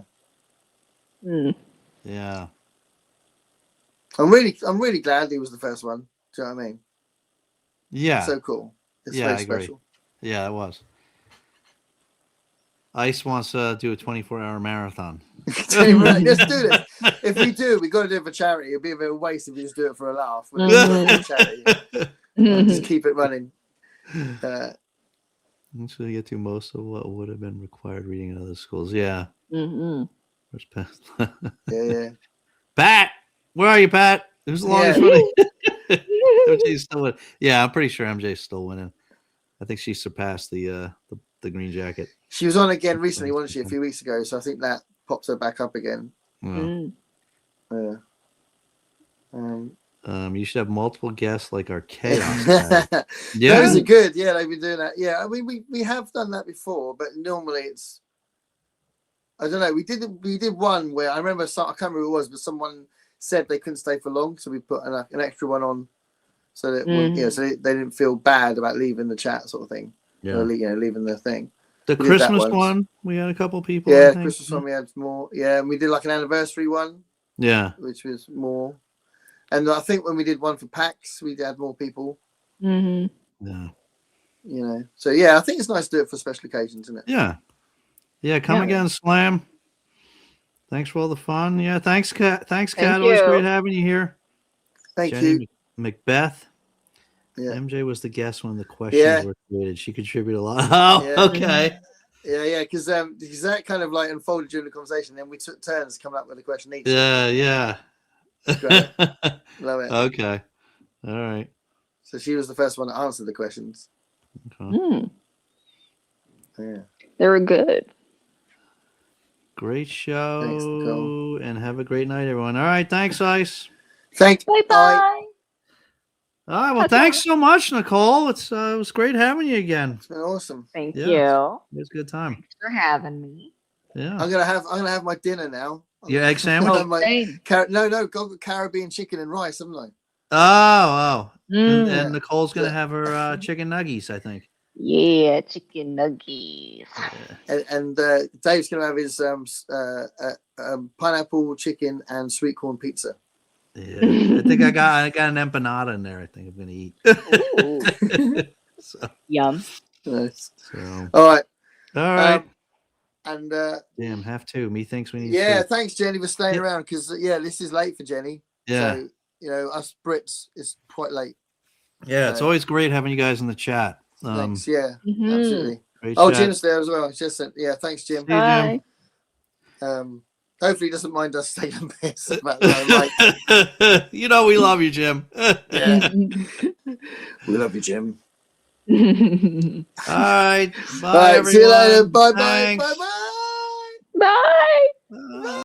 Speaker 2: Yeah.
Speaker 1: I'm really glad he was the first one. Do you know what I mean?
Speaker 2: Yeah.
Speaker 1: So cool. It's very special.
Speaker 2: Yeah, it was. Ice wants to do a 24-hour marathon.
Speaker 1: Let's do this. If we do, we got to do it for charity. It'd be a bit of a waste if we just do it for a laugh. We'll do it for charity. Just keep it running.
Speaker 2: So you get to most of what would have been required reading in other schools. Yeah.
Speaker 3: Mm-hmm.
Speaker 2: Where's Pat?
Speaker 1: Yeah.
Speaker 2: Pat, where are you, Pat? Who's the longest running? MJ's still winning. Yeah, I'm pretty sure MJ's still winning. I think she surpassed the green jacket. She
Speaker 1: was on again recently, wasn't she, a few weeks ago? So I think that pops her back up again.
Speaker 2: Yeah. You should have multiple guests like our chaos.
Speaker 1: Yeah, those are good. Yeah, they've been doing that. Yeah, I mean we have done that before, but normally it's I don't know. We did one where I remember I can't remember who it was, but someone said they couldn't stay for long, so we put an extra one on. So that so they didn't feel bad about leaving the chat, sort of thing. Yeah, or, leaving the thing.
Speaker 2: The Christmas one, we had a couple people.
Speaker 1: Yeah, Christmas one we had more. Yeah, and we did like an anniversary one.
Speaker 2: Yeah,
Speaker 1: which was more. And I think when we did one for PAX, we had more people.
Speaker 2: Yeah.
Speaker 1: So yeah, I think it's nice to do it for special occasions, isn't it?
Speaker 2: Yeah. Yeah, come again, Slam. Thanks for all the fun. Yeah, thanks, Kat. Thanks, Kat. Always great having you here.
Speaker 1: Thank you.
Speaker 2: Macbeth.
Speaker 1: Yeah.
Speaker 2: MJ was the guest when the questions were created. She contributed a lot. Oh, okay.
Speaker 1: Yeah, because that kind of like unfolded during the conversation. Then we took turns coming up with a question each.
Speaker 2: Yeah.
Speaker 1: Great. Love it.
Speaker 2: Okay. All right.
Speaker 1: So she was the first one to answer the questions.
Speaker 2: Okay.
Speaker 1: Yeah.
Speaker 3: They were good.
Speaker 2: Great show. Thanks, Nicole. And have a great night, everyone. All right. Thanks, Ice.
Speaker 1: Thanks.
Speaker 3: Bye.
Speaker 2: All right. Well, thanks so much, Nicole. It was great having you again.
Speaker 1: It's been awesome.
Speaker 3: Thank you.
Speaker 2: It was a good time.
Speaker 3: Thanks for having me.
Speaker 2: Yeah.
Speaker 1: I'm gonna have my dinner now.
Speaker 2: Your egg sandwich?
Speaker 1: Got Caribbean chicken and rice, haven't I?
Speaker 2: Oh. And Nicole's gonna have her chicken nuggies, I think.
Speaker 3: Yeah, chicken nuggies.
Speaker 1: And Dave's gonna have his pineapple chicken and sweet corn pizza.
Speaker 2: Yeah, I think I got an empanada in there. I think I'm gonna eat. So.
Speaker 3: Yum.
Speaker 1: Nice.
Speaker 2: So.
Speaker 1: All right.
Speaker 2: Damn, have to. Methinks we need.
Speaker 1: Yeah, thanks Jenny for staying around because this is late for Jenny.
Speaker 2: Yeah.
Speaker 1: So us Brits is quite late.
Speaker 2: Yeah, it's always great having you guys in the chat.
Speaker 1: Thanks. Yeah, absolutely.
Speaker 2: Great
Speaker 1: chat.
Speaker 2: Jim's
Speaker 1: there as well. Just said, thanks Jim.
Speaker 3: Bye.
Speaker 1: Hopefully he doesn't mind us taking a piss about that.
Speaker 2: We love you, Jim.
Speaker 1: Yeah. We love you, Jim.
Speaker 2: All right. Bye,
Speaker 1: All right.
Speaker 2: everyone.
Speaker 1: See you later. Bye bye.
Speaker 2: Thanks.
Speaker 1: Bye bye.
Speaker 3: Bye.
Speaker 2: Bye.